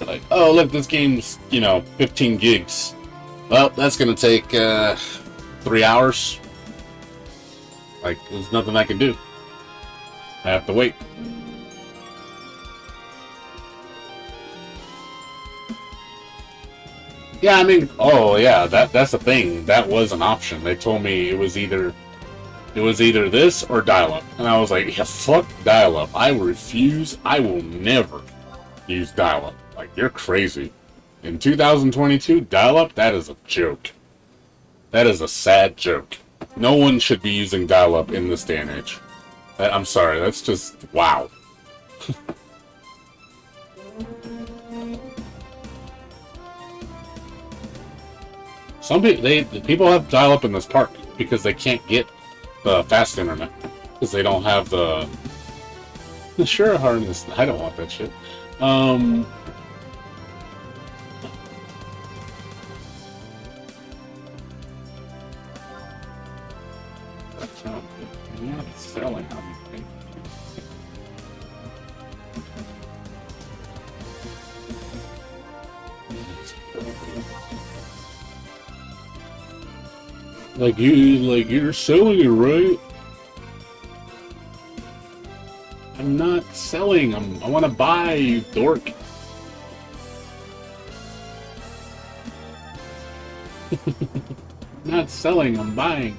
Like, oh, look, this game's, 15 gigs. Well, that's going to take 3 hours. Like, there's nothing I can do. I have to wait. Yeah, I mean, oh yeah, that's the thing. That was an option. They told me it was either this or dial-up. And I was like, yeah, fuck dial-up. I refuse. I will never use dial-up. Like, you're crazy. In 2022, dial-up, that is a joke. That is a sad joke. No one should be using dial-up in this day and age. I'm sorry, that's just, wow. Some people have dial-up in this park because they can't get the fast internet because they don't have the sure harness. I don't want that shit. I'm not selling anything. Like you're selling it, right? I'm not selling. I want to buy, you dork. Not selling. I'm buying.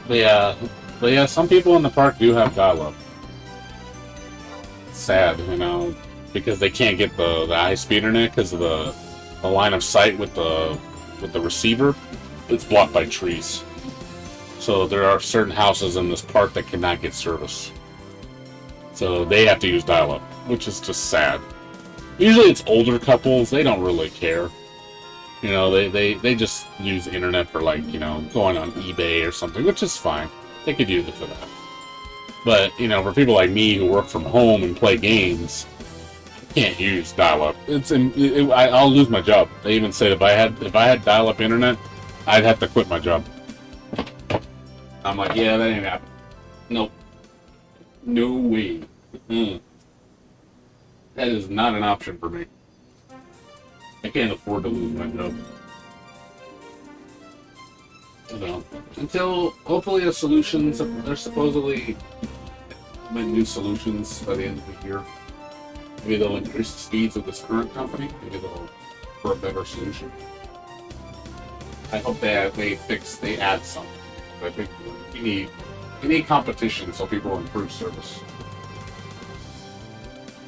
But yeah, some people in the park do have dial-up. Sad, you know, because they can't get the high-speed internet because of the line of sight with the receiver. It's blocked by trees. So there are certain houses in this park that cannot get service. So they have to use dial-up, which is just sad. Usually it's older couples, they don't really care. You know, they just use the internet for, like, you know, going on eBay or something, which is fine. They could use it for that. But, you know, for people like me who work from home and play games, can't use dial-up. I'll lose my job. They even said if I had dial-up internet, I'd have to quit my job. I'm like, yeah, that ain't happening. Nope. No way. That is not an option for me. I can't afford to lose my job. So, until hopefully a solutions, they're supposedly new solutions by the end of the year. Maybe they'll increase the speeds of this current company. Maybe they'll for a better solution. I hope they add something. I think you need competition so people improve service.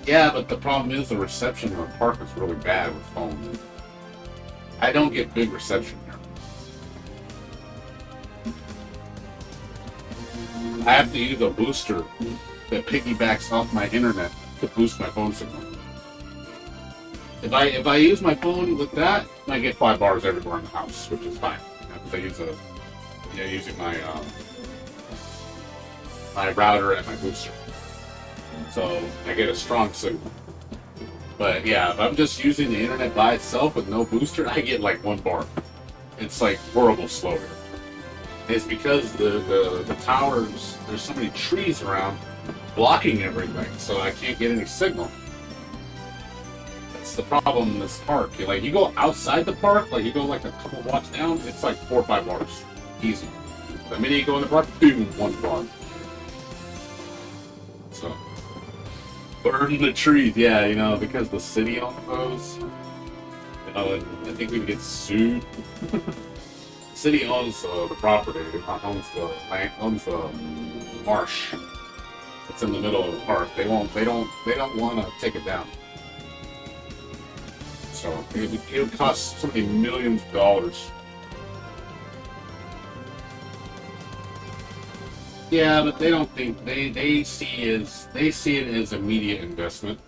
Yeah, but the problem is the reception in the park is really bad with phones. I don't get good reception here. I have to use a booster that piggybacks off my internet to boost my phone signal. If I use my phone with that, I get 5 bars everywhere in the house, which is fine. Because I use using my my router and my booster, so I get a strong signal. But yeah, if I'm just using the internet by itself with no booster, I get like 1 bar. It's like horrible slow here. It's because the towers, there's so many trees around blocking everything, so I can't get any signal. That's the problem in this park. You go outside the park, like you go like a couple blocks down, it's like 4 or 5 bars. Easy. The minute you go in the park, boom, 1 bar. So, burn the trees, yeah, you know, because the city owns those. You know, I think we can get sued. The city owns the property, owns the marsh. It's in the middle of the park. They don't want to take it down. So it would cost so many millions of dollars. Yeah, but they don't think they see it as immediate investment.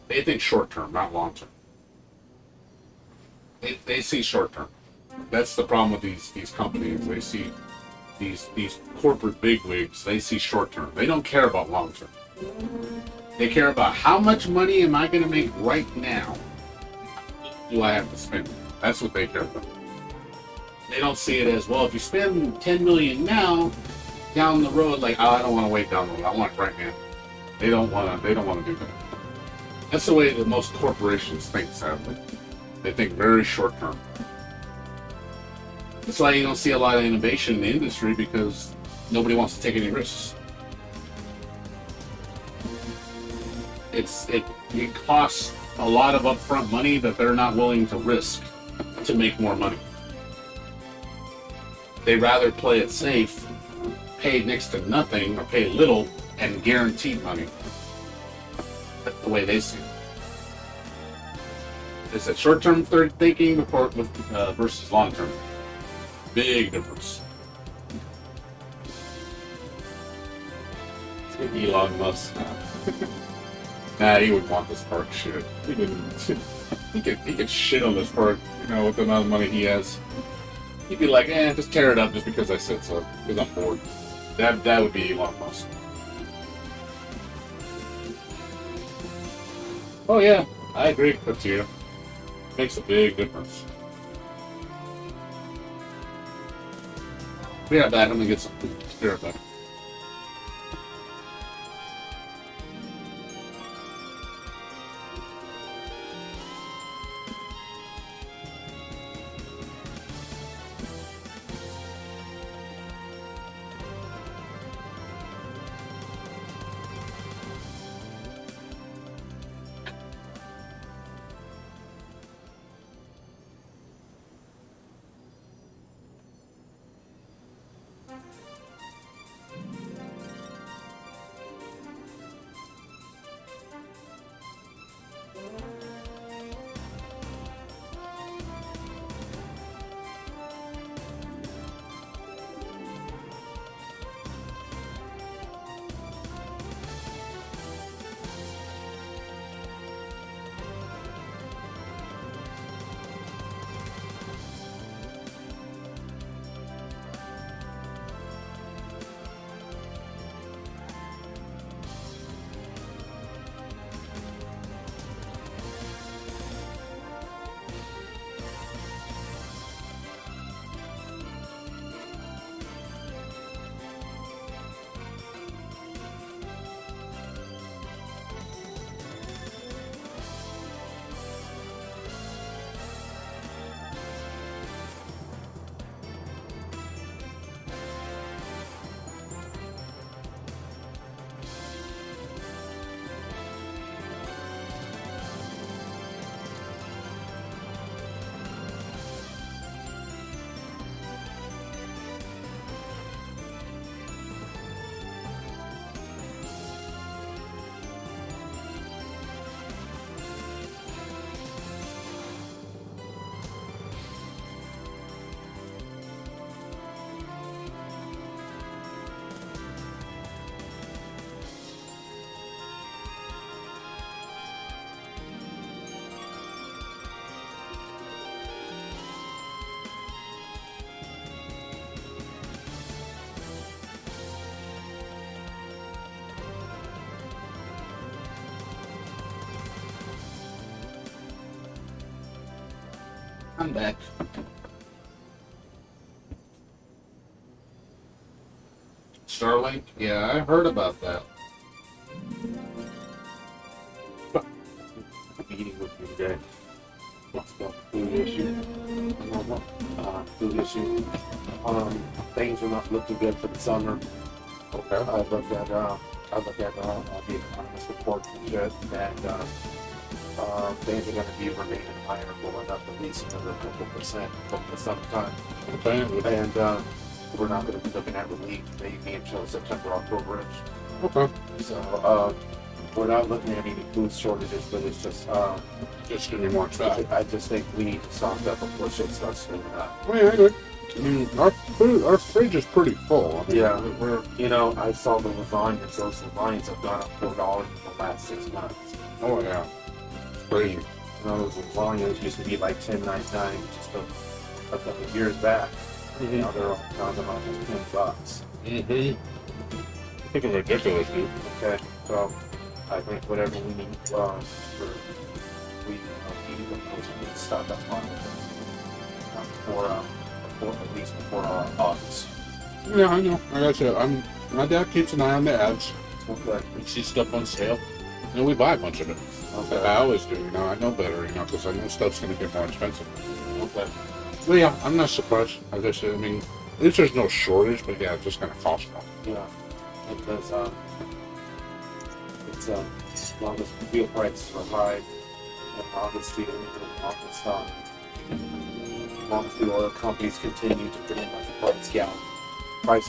They think short term, not long term. They see short term. That's the problem with these companies. They see these corporate bigwigs. They see short term. They don't care about long term. They care about how much money am I going to make right now. Do I have to spend? That's what they care about. They don't see it as, well, if you spend $10 million now, down the road, like, oh, I don't want to wait down the road. I want it right now. They don't want to do that. That's the way that most corporations think, sadly. They think very short term. That's why you don't see a lot of innovation in the industry, because nobody wants to take any risks. It costs a lot of upfront money that they're not willing to risk to make more money. They rather play it safe, pay next to nothing or pay little, and guaranteed money. That's the way they see it. It's a short-term thinking versus long-term. Big difference. Elon Musk. Nah, he would want this park shit. He could shit on this park, with the amount of money he has. He'd be like, just tear it up just because I said so, because I'm bored. That would be Elon Musk. Oh yeah, I agree with you. Makes a big difference. Be right back. I'm gonna get some food. Be right back. I'm back. Starlink? Yeah, I heard about that. Meeting with you today. What's the food issue? Food issue. Things are not looking good for the summer. Okay. I looked at the economist report and shit, and things are going to be remaining higher, going up at least another couple percent over the summertime. Okay. And we're not going to be looking at relief maybe until September, October-ish. Okay. So we're not looking at any food shortages, but it's just Just gonna be more expensive. I just think we need to stock up before shit starts swinging up. Oh, yeah, I agree. I mean, our fridge is pretty full. I mean, Yeah, I saw the lasagnas. Those lasagnas have gone up $4 in the last 6 months. Oh yeah. It's crazy. Those lasagnas used to be like $10.99 just a couple of years back. Mm-hmm. Now they're almost $10. Mm-hmm. Freaking ridiculous, dude. Okay, so I think whatever we need for we need to stock up on it for at least before August. Yeah, I know. Like I said, my dad keeps an eye on the ads. Okay. We see stuff on sale, and we buy a bunch of it. Okay. I always do. I know better, because I know stuff's going to get more expensive. Okay. Well, yeah, I'm not surprised. As I said, I mean, at least there's no shortage, but yeah, it's just going to cost more. Yeah. Because it's as long as fuel prices are high, and obviously as long as the oil companies continue to pretty much price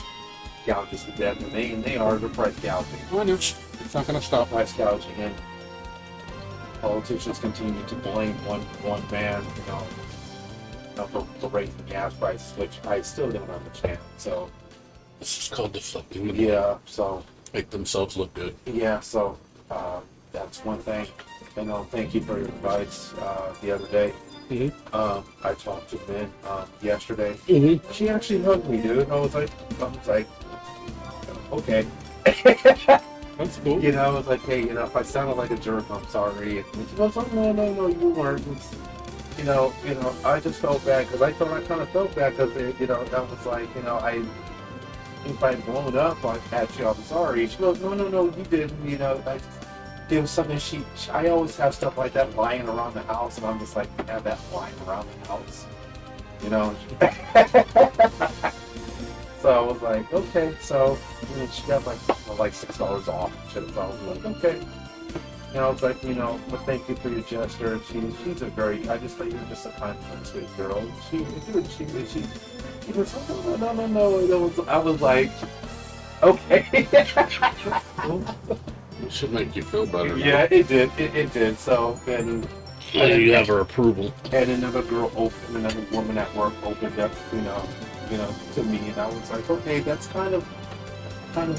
gouges to death, and they are the price gouging. I know. It's not going to stop. Price gouging, and politicians continue to blame one man, for raising gas prices, which I still don't understand. So This is called deflecting the yeah, so Make themselves look good. Yeah, so that's one thing. And thank you for your advice the other day. I talked to Lynn yesterday. She actually hugged me, dude. I was like, okay. That's cool. You know, I was like, hey, you know, if I sounded like a jerk, I'm sorry. And she goes, oh, no, you weren't. You know, I just felt bad because I kind of felt bad because, you know, that was like, you know, if I'd blown up at you, I'm sorry. She goes, no, you didn't. You know, it was something I always have stuff like that lying around the house, and I'm just like, I have that lying around the house. You know? So I was like, okay. So, you know, she got like $6 off. So I was like, okay. You know, it's like, you know, but thank you for your gesture. She's a very, I just thought you were just a kind of sweet girl. She was, oh, no. I was like, okay. It should make you feel better. Yeah, it did. It did. So then, you have her approval. And another woman at work opened up, you know, to me, and I was like, okay, that's kind of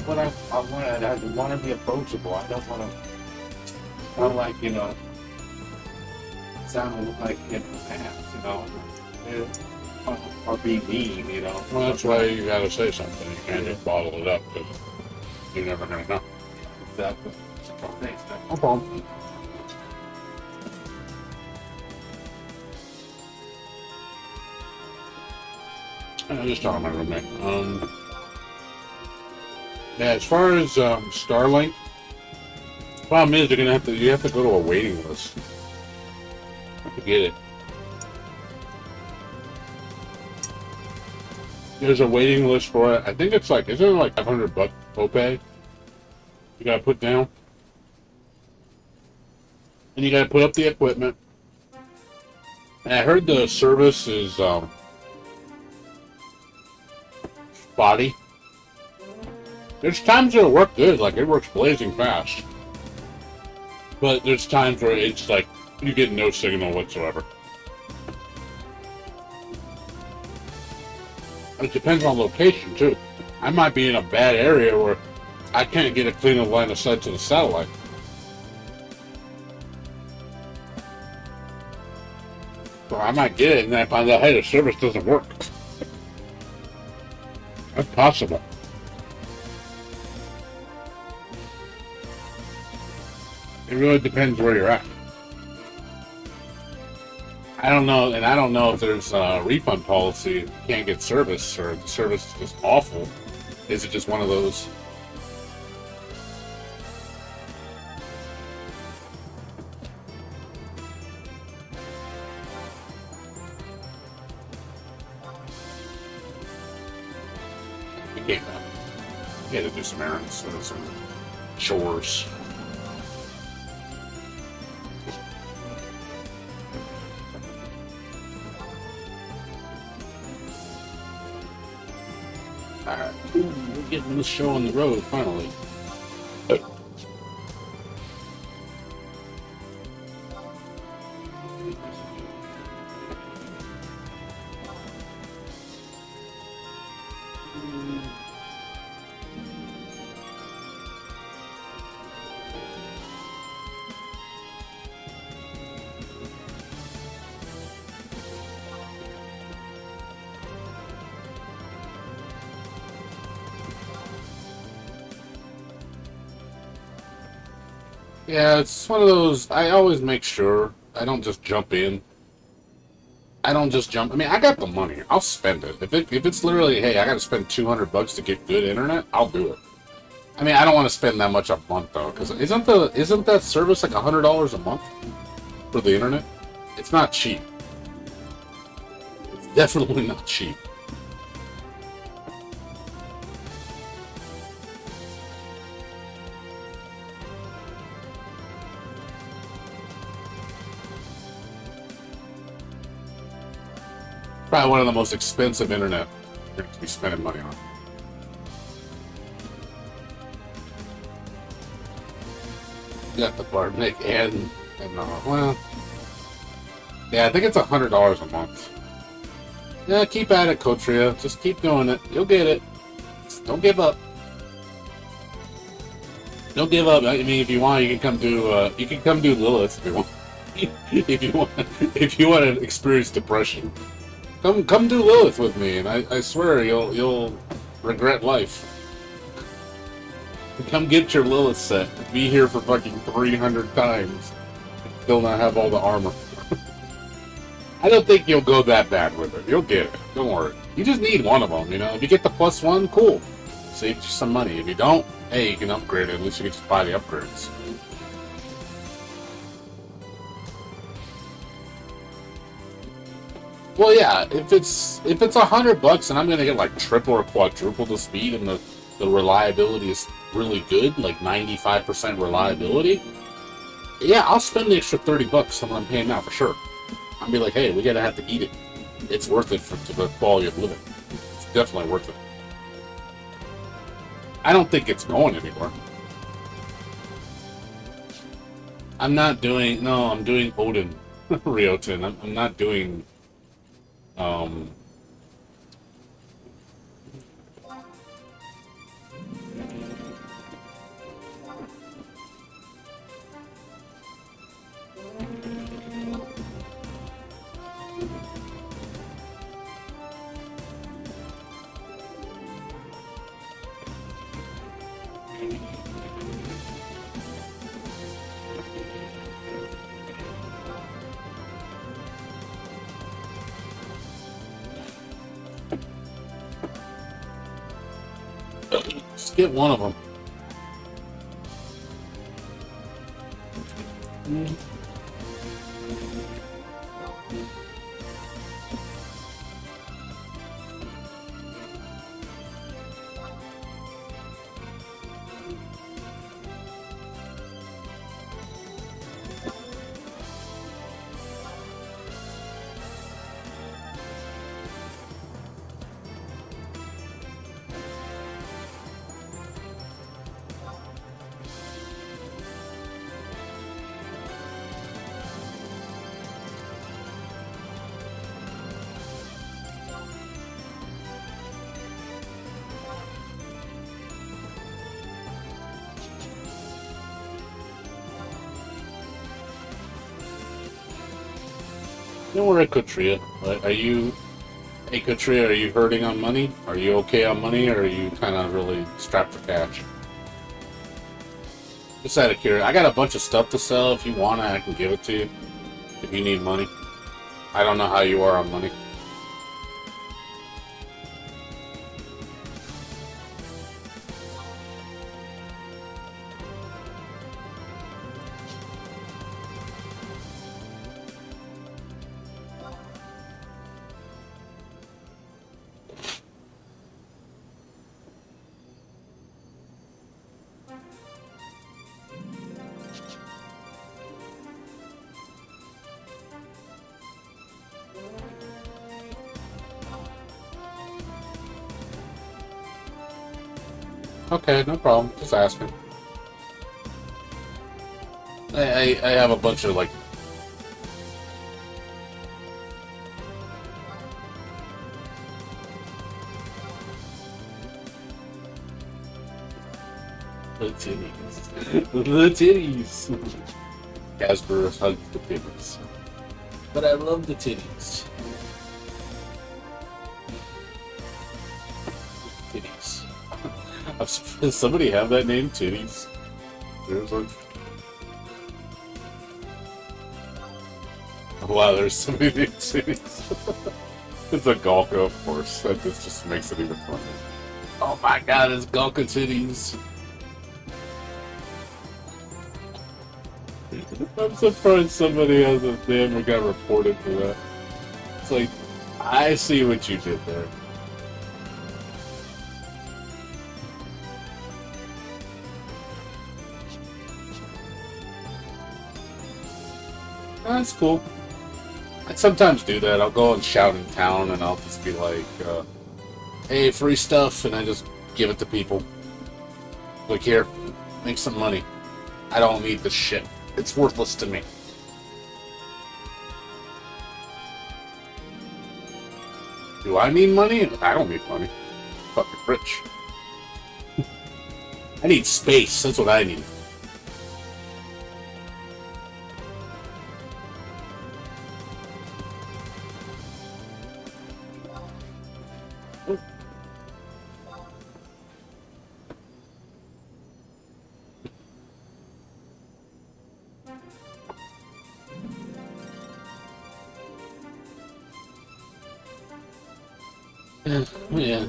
what I wanted. I want to be approachable. I don't want to sound like, you know, in the past, you know, or be mean, you know. Well, that's why you gotta say something. You can't just bottle it up because you're never gonna know. Exactly. Thanks, man. No problem. I just talking to my roommate. Yeah, as far as Starlink, the problem is you have to go to a waiting list to get it. There's a waiting list for it. I think it's like, isn't it like $500 copay? You gotta put down. And you gotta put up the equipment. And I heard the service is spotty. There's times it'll work good, like it works blazing fast. But there's times where it's like you get no signal whatsoever. It depends on location too. I might be in a bad area where I can't get a clean line of sight to the satellite. So I might get it and then I find out, hey, the service doesn't work. That's possible. It really depends where you're at. I don't know, and I don't know if there's a refund policy if you can't get service, or the service is just awful. Is it just one of those? You had to do some errands, some chores. Alright, we're getting this show on the road finally. Yeah, it's one of those, I always make sure I don't just jump in. I mean, I got the money. I'll spend it. If it's literally, hey, I got to spend $200 to get good internet, I'll do it. I mean, I don't want to spend that much a month though, because isn't that service like $100 a month for the internet? It's not cheap. It's definitely not cheap. Probably one of the most expensive internet you're going to be spending money on. You got the Barnick and well, yeah, I think it's $100 a month. Yeah, keep at it, Kotria. Just keep doing it. You'll get it. Just don't give up. Don't give up. I mean, if you want, you can come do Lilith if you want. If you want to experience depression, come do Lilith with me, and I swear you'll regret life. Come get your Lilith set. Be here for fucking 300 times. Still not have all the armor. I don't think you'll go that bad with it. You'll get it. Don't worry. You just need one of them, you know? If you get the +1, cool. Save you some money. If you don't, hey, you can upgrade it. At least you can just buy the upgrades. Well, yeah, if it's $100 and I'm gonna get like triple or quadruple the speed and the reliability is really good, like 95% reliability, yeah, I'll spend the extra $30 on what I'm paying now for sure. I'll be like, hey, we gotta have to eat it. It's worth it to the quality of living. It's definitely worth it. I don't think it's going anywhere. I'm doing Odin Ryoten. I'm not doing just get one of them. Don't worry, Kotria. Hey, Kotria, are you hurting on money? Are you okay on money, or are you kind of really strapped for cash? Just out of curiosity, I got a bunch of stuff to sell. If you want it, I can give it to you. If you need money. I don't know how you are on money. Okay, no problem. Just asking. I have a bunch of like. The titties. The titties. Casper hugs the titties. But I love the titties. Titties. Does somebody have that name, Titties? Seriously? Wow, there's somebody named Titties. It's a Galka, of course. That just makes it even funnier. Oh my god, it's Galka Titties. I'm surprised somebody hasn't ever got reported for that. It's like, I see what you did there. That's cool. I sometimes do that. I'll go and shout in town and I'll just be like, hey, free stuff, and I just give it to people. Like, here, make some money. I don't need this shit. It's worthless to me. Do I need money? I don't need money. I'm fucking rich. I need space. That's what I need. Yeah.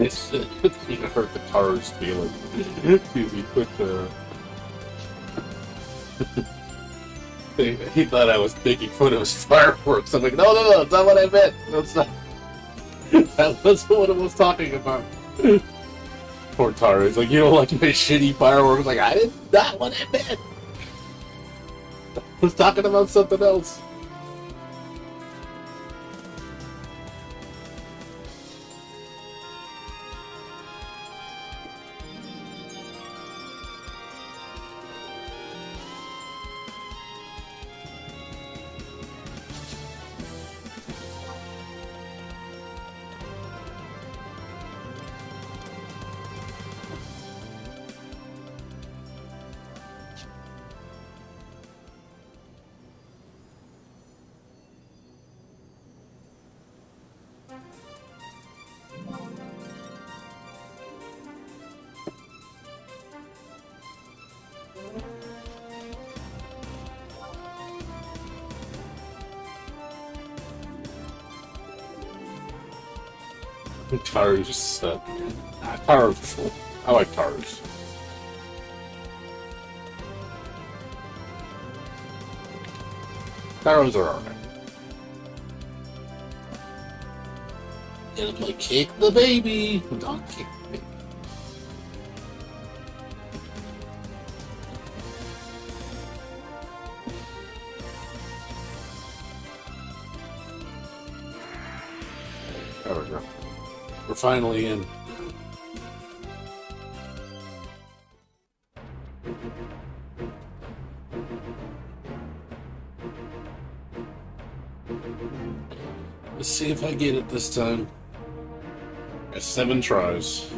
It's you hurt the car's feeling. He put the. He thought I was making fun of his fireworks. I'm like, no, that's not what I meant. That's not. That wasn't what I was talking about. Poor Taro. He's like, you don't like my shitty fireworks. Like, I did not what I meant. I was talking about something else. Taro's powerful. I like Taro's. Taro's are alright. And I'm like, kick the baby! Don't kick the baby. There we go. We're finally in. Let's see if I get it this time. Got 7 tries.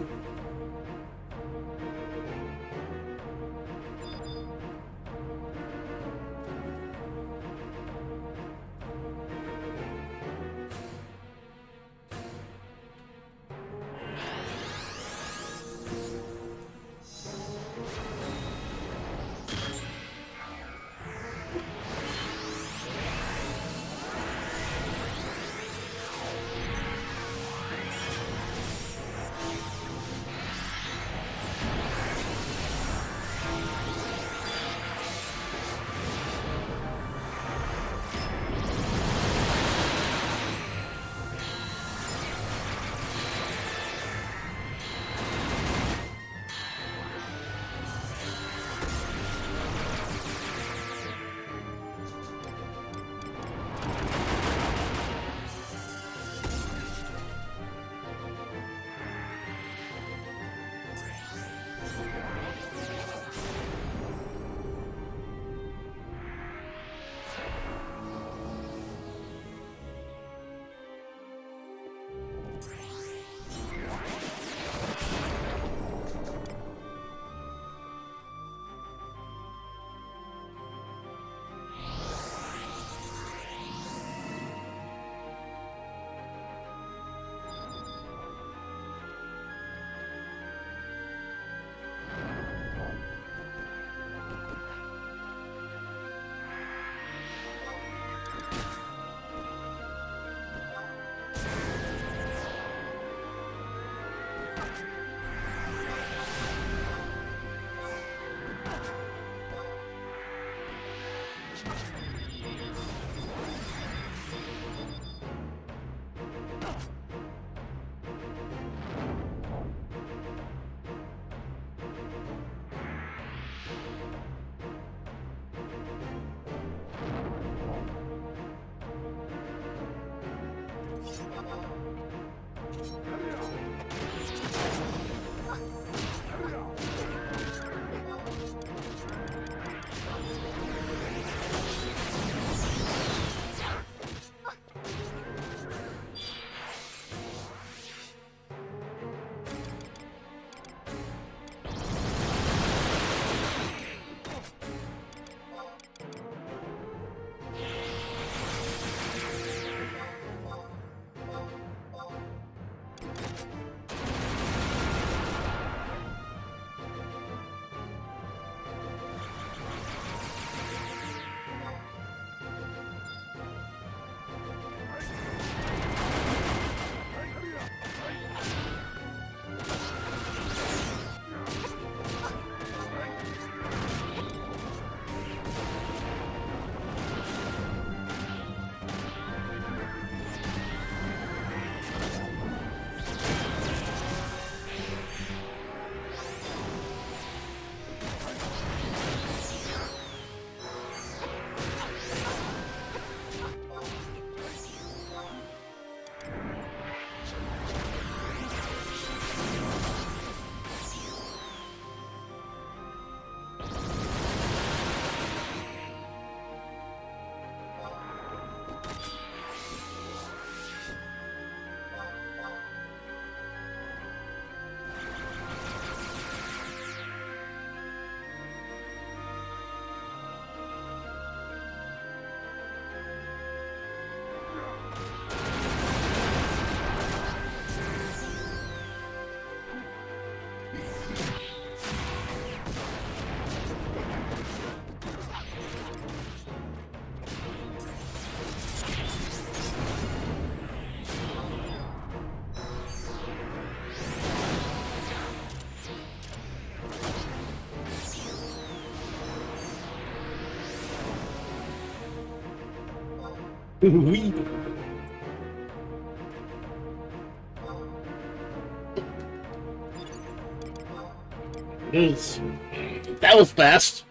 That was fast.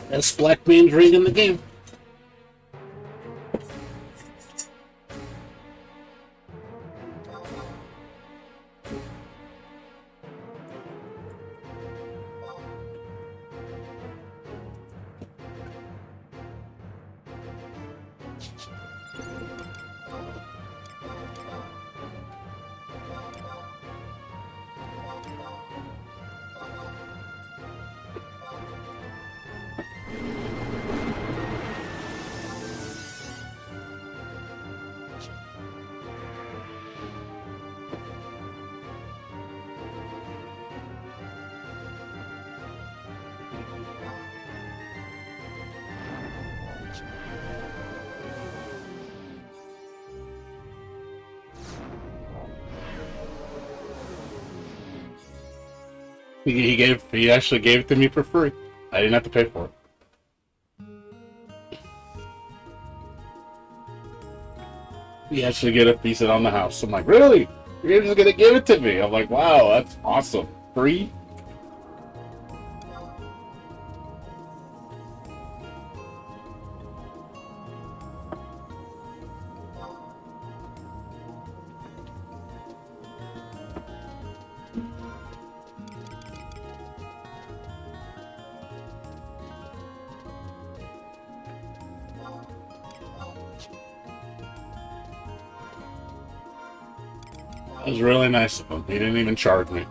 That's Black Man's ring in the game. He actually gave it to me for free. I didn't have to pay for it. He actually get a piece of it on the house. I'm like, really? You're just gonna give it to me? I'm like, wow, that's awesome. Free? It was really nice of him. He didn't even charge me.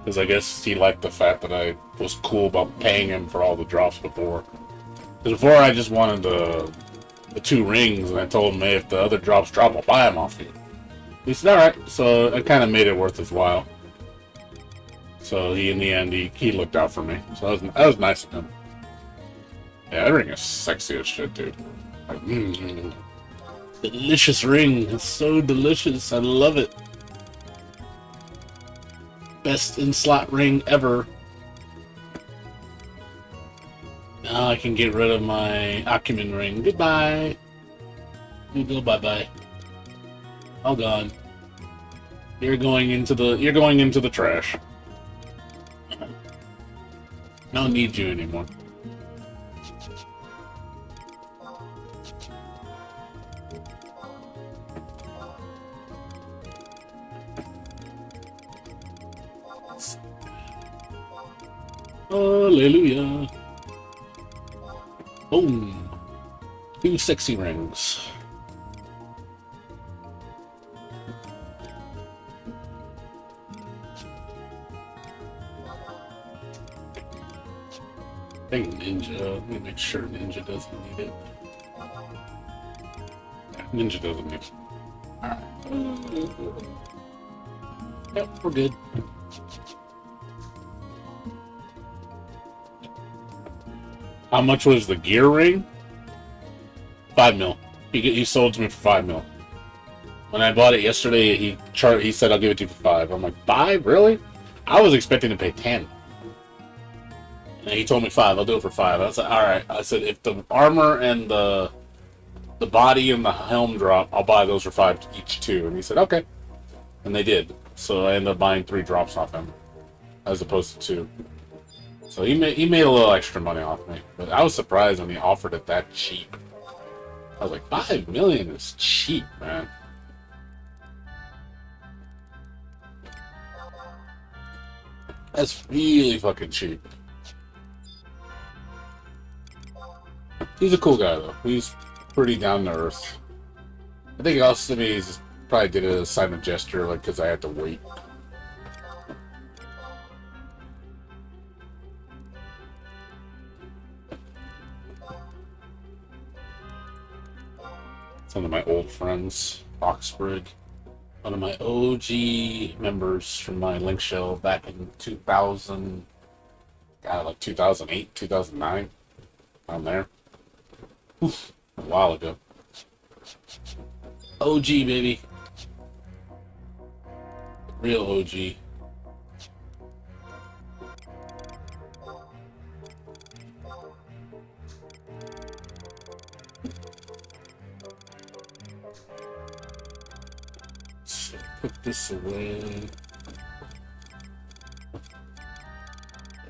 Because I guess he liked the fact that I was cool about paying him for all the drops before. Because before I just wanted the 2 rings, and I told him, hey, if the other drops drop, I'll buy them off you. He said, alright. So it kind of made it worth his while. So in the end, he looked out for me. So that was nice of him. Yeah, that ring is sexy as shit, dude. Like, delicious ring. It's so delicious. I love it. Best in-slot ring ever. Now I can get rid of my Acumen ring. Goodbye. You go bye-bye. All gone. You're going into the trash. I don't need you anymore. Hallelujah. Boom. 2 sexy rings. I think Ninja. Let me make sure Ninja doesn't need it. Yeah, Ninja doesn't need it. Alright. Yep, we're good. How much was the gear ring? 5 mil. He sold to me for 5 mil. When I bought it yesterday, he said I'll give it to you for 5. I'm like, 5? Really? I was expecting to pay 10. And he told me 5. I'll do it for 5. I was like, all right. I said if the armor and the body and the helm drop, I'll buy those for 5 each too. And he said okay. And they did. So I ended up buying 3 drops off him, as opposed to 2. So he made a little extra money off me, but I was surprised when he offered it that cheap. I was like, 5 million is cheap, man. That's really fucking cheap. He's a cool guy though. He's pretty down to earth. I think also he's just probably did it as a silent gesture, like because I had to wait. Some of my old friends, Oxbridge, one of my OG members from my link show back in 2000, like 2008, 2009, around there. Oof, a while ago. OG, baby. Real OG. put this away.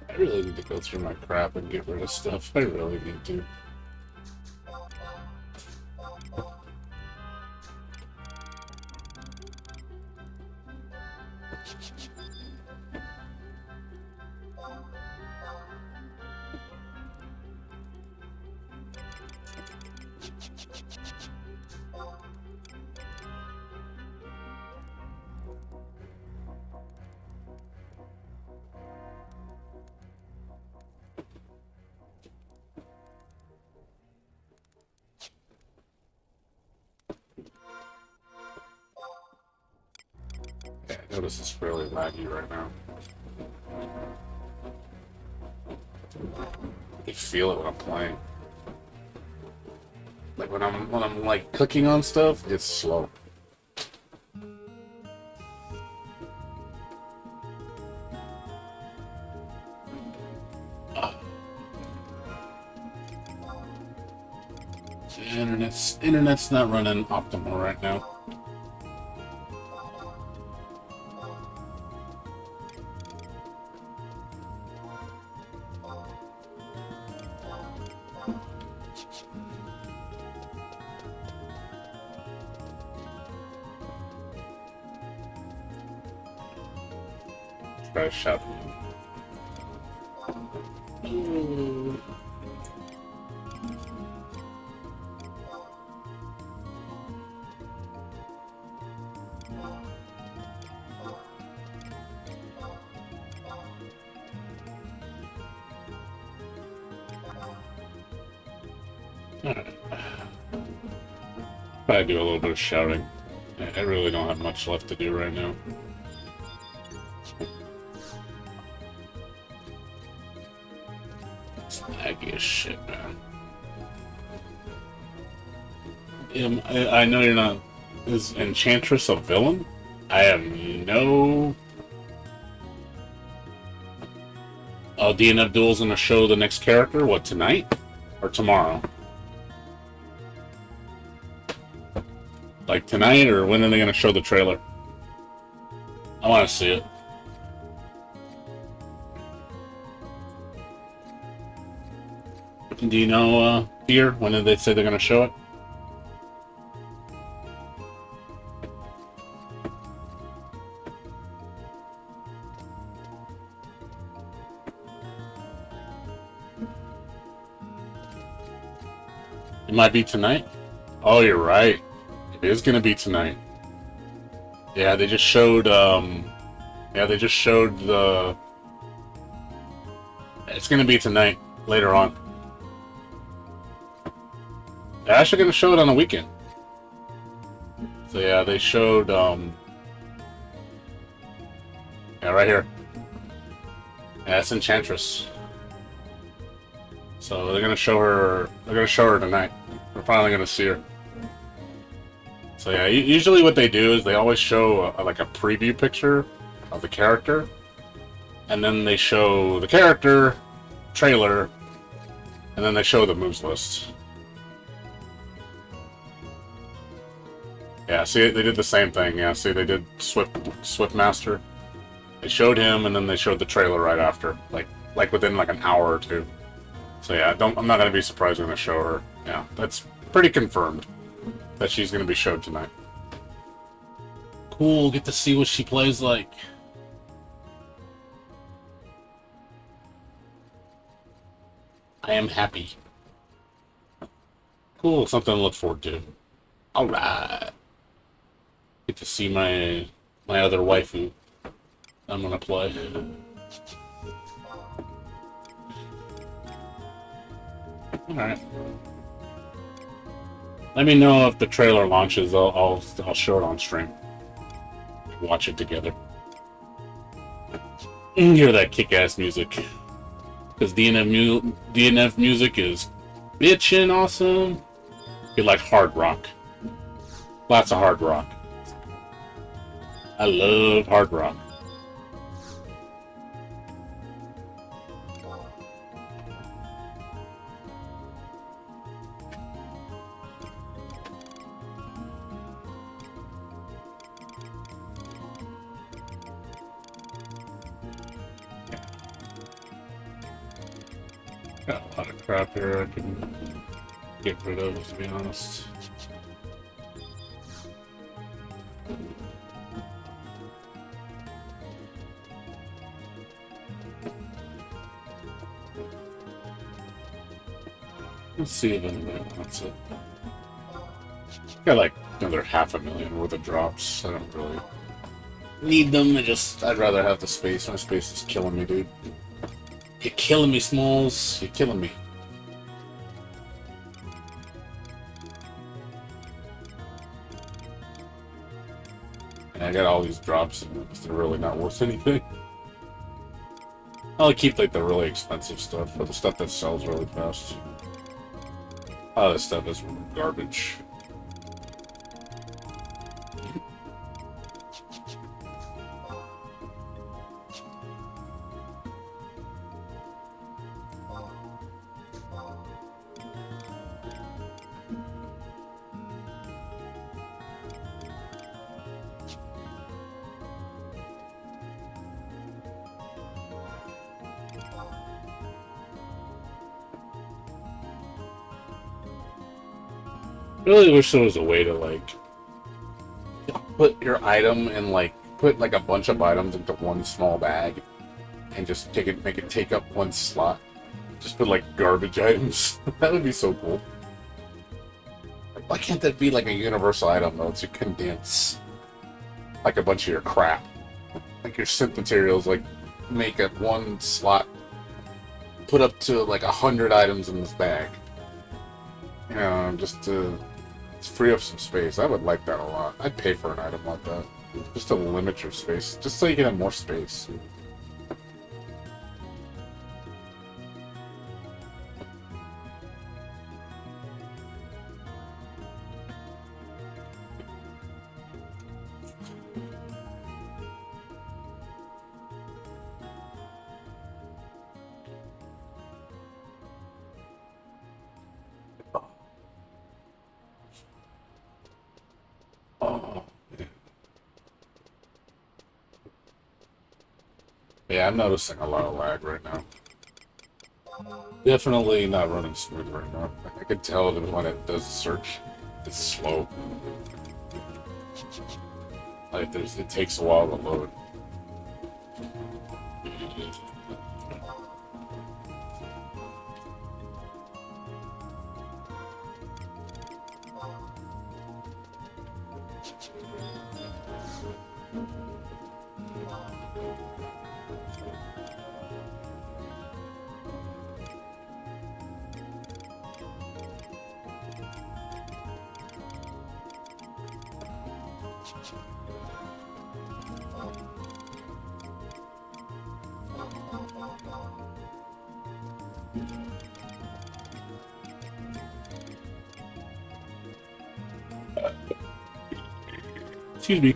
I really need to go through my crap and get rid of stuff. I really need to. Yeah, I notice it's fairly laggy right now. I can feel it when I'm playing. Like when I'm like clicking on stuff, it's slow. The internet's not running optimal right now. Try to shout at you. I do a little bit of shouting. I really don't have much left to do right now. It's laggy as shit, man. I know you're not... Is Enchantress a villain? I have no... Oh, D and Abdul's gonna show the next character? What, tonight? Or tomorrow? Like tonight, or when are they gonna show the trailer? I wanna see it. Do you know, here? When did they say they're gonna show it? It might be tonight? Oh, you're right. It is gonna be tonight. Yeah, they just showed, yeah, they just showed the... It's gonna be tonight, later on. They're actually gonna show it on the weekend. So yeah, they showed, yeah, right here. Yeah, it's Enchantress. So they're gonna show her tonight. We're finally gonna see her. So yeah, usually what they do is they always show like a preview picture of the character, and then they show the character, trailer, and then they show the moves list. Yeah, see, they did the same thing. Yeah, see, they did Swift Master. They showed him, and then they showed the trailer right after, like within like an hour or two. So yeah, I'm not gonna be surprised when they show her. Yeah, that's pretty confirmed that she's gonna be showed tonight. Cool, get to see what she plays like. I am happy. Cool, something to look forward to. Alright. Get to see my other waifu I'm gonna play. Alright. Let me know if the trailer launches. I'll show it on stream. Watch it together. And hear that kick-ass music. Because DNF music is bitchin' awesome. You like hard rock. Lots of hard rock. I love hard rock. Got a lot of crap here I can get rid of, to be honest. Let's see if anybody wants it. Got like another 500,000 worth of drops. I don't really need them. I'd rather have the space. My space is killing me, dude. You're killing me, Smalls. You're killing me. And I got all these drops, and they're really not worth anything. I'll keep like the really expensive stuff, or the stuff that sells really fast. Oh, this stuff is garbage. I really wish there was a way to like put your item and like put like a bunch of items into one small bag and just make it take up one slot. Just put like garbage items. That would be so cool. Like, why can't that be like a universal item though? To condense like a bunch of your crap, like your synth materials, like make it one slot. Put up to like 100 items in this bag. You know, just to free up some space. I would like that a lot. I'd pay for an item like that. Just to limit your space. Just so you can have more space. Oh. Yeah, I'm noticing a lot of lag right now. Definitely not running smooth right now. I can tell that when it does the search, it's slow. Like it takes a while to load. Excuse me.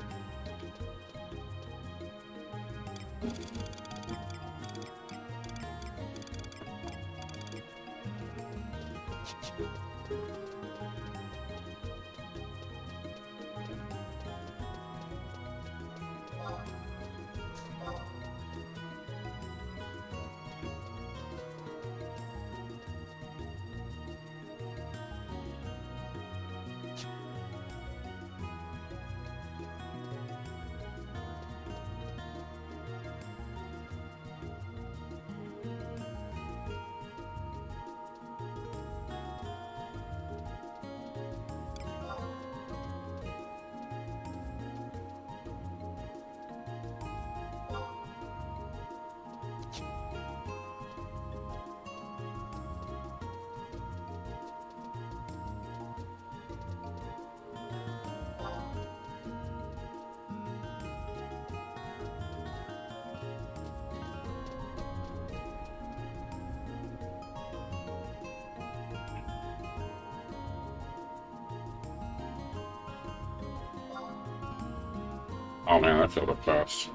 Oh man, I filled up fast.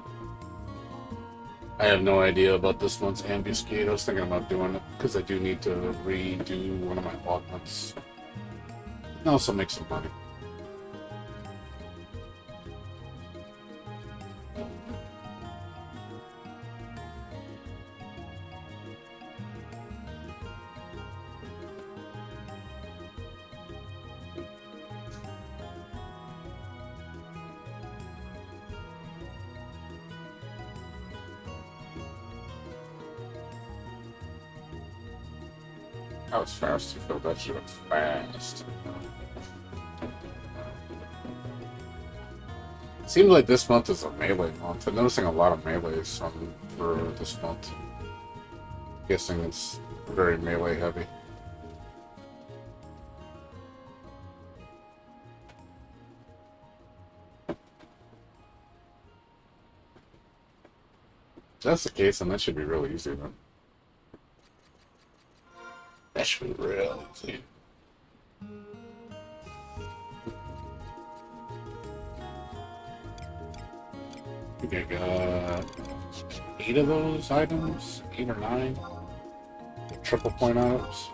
I have no idea about this month's ambuscade. I was thinking about doing it because I do need to redo one of my augments. And also make some money. That was fast. You filled that shit up fast. Seems like this month is a melee month. I'm noticing a lot of melees for this month. Guessing it's very melee heavy. If that's the case, then that should be real easy then. That should be real easy. I think I got 8 of those items, 8 or 9. Triple point items.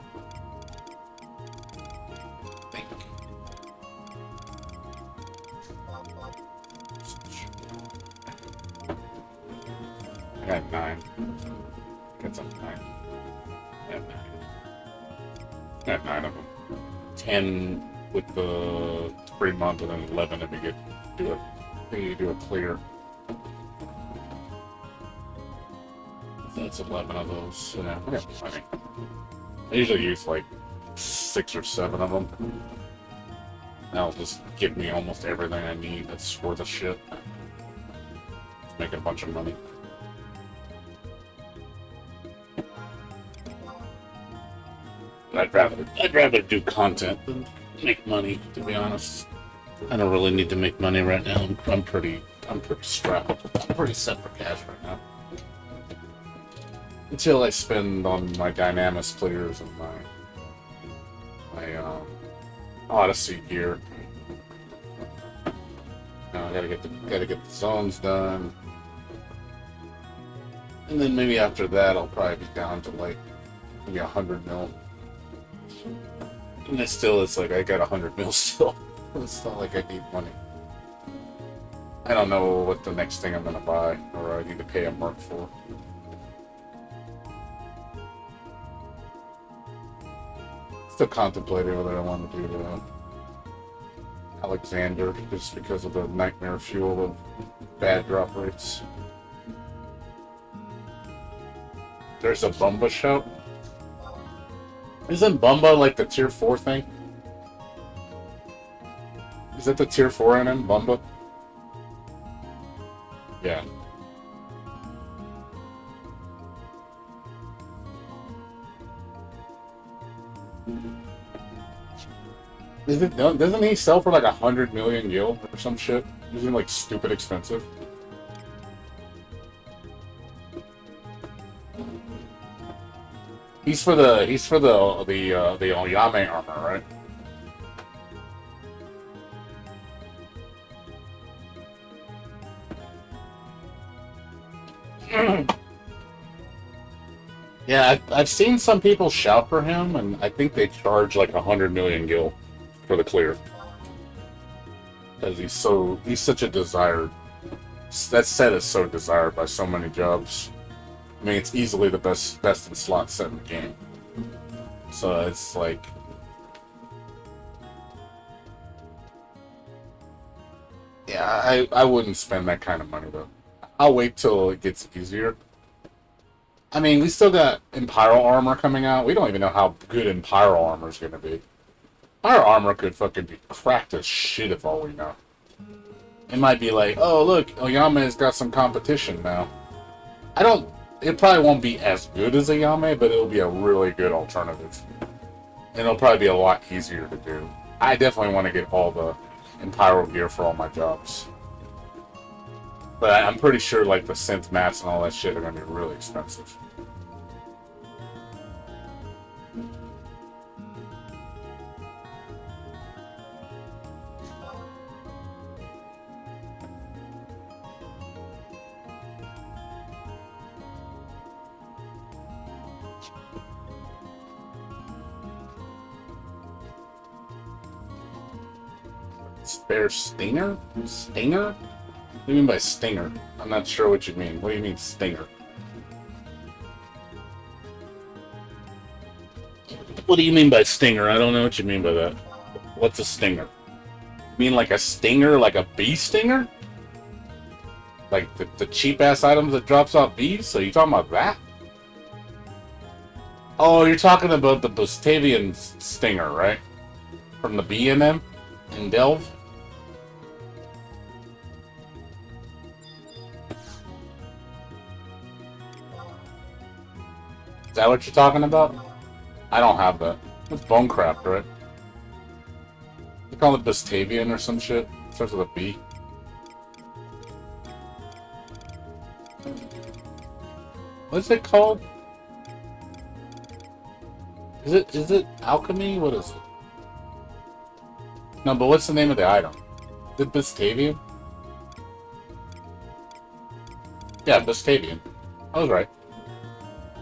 I think. I got 9. Get some 9. I got 9. I got 9 of them. 10 with the 3 month and then 11 if you do a clear. That's 11 of those. Yeah, I got plenty. I usually use like 6 or 7 of them. That'll just give me almost everything I need that's worth a shit. Just make a bunch of money. I'd rather do content than make money, to be honest. I don't really need to make money right now. I'm pretty strapped. I'm pretty set for cash right now. Until I spend on my Dynamis clears and my Odyssey gear. Now I gotta get the zones done. And then maybe after that I'll probably be down to like maybe 100 mil. And it's like I got 100 mil still. It's not like I need money. I don't know what the next thing I'm gonna buy or I need to pay a merc for. Still contemplating whether I want to do Alexander just because of the nightmare fuel of bad drop rates. There's a Bumba shout. Isn't Bumba like the tier 4 thing? Is that the tier 4 NM, Bumba? Yeah. Doesn't he sell for like 100 million gil or some shit? Isn't he like stupid expensive? He's for the Oyame armor, right? Yeah, I've seen some people shout for him, and I think they charge like 100 million gil for the clear. Because he's such a desired. That set is so desired by so many jobs. I mean, it's easily the best in slot set in the game. So it's like, yeah, I wouldn't spend that kind of money though. I'll wait till it gets easier. I mean, we still got Impyral armor coming out. We don't even know how good Impyral armor is gonna be. Our armor could fucking be cracked as shit if all we know. It might be like, oh look, Oyame's got some competition now. It probably won't be as good as Oyame, but it'll be a really good alternative. And it'll probably be a lot easier to do. I definitely want to get all the Impyral gear for all my jobs. But I'm pretty sure like the synth mats and all that shit are going to be really expensive. Spare Stinger? Stinger? What do you mean by Stinger? I'm not sure what you mean. What do you mean Stinger? What do you mean by Stinger? I don't know what you mean by that. What's a Stinger? You mean like a stinger, like a bee stinger? Like the cheap ass items that drops off bees? So you talking about that? Oh, you're talking about the Bustavian stinger, right? From the B&M in Delve? Is that what you're talking about? I don't have that. It's Bonecraft, right? They call it Bustavian or some shit. It starts with a B. What's it called? Is it alchemy? What is it? No, but what's the name of the item? Is it Bustavian? Yeah, Bustavian. I was right.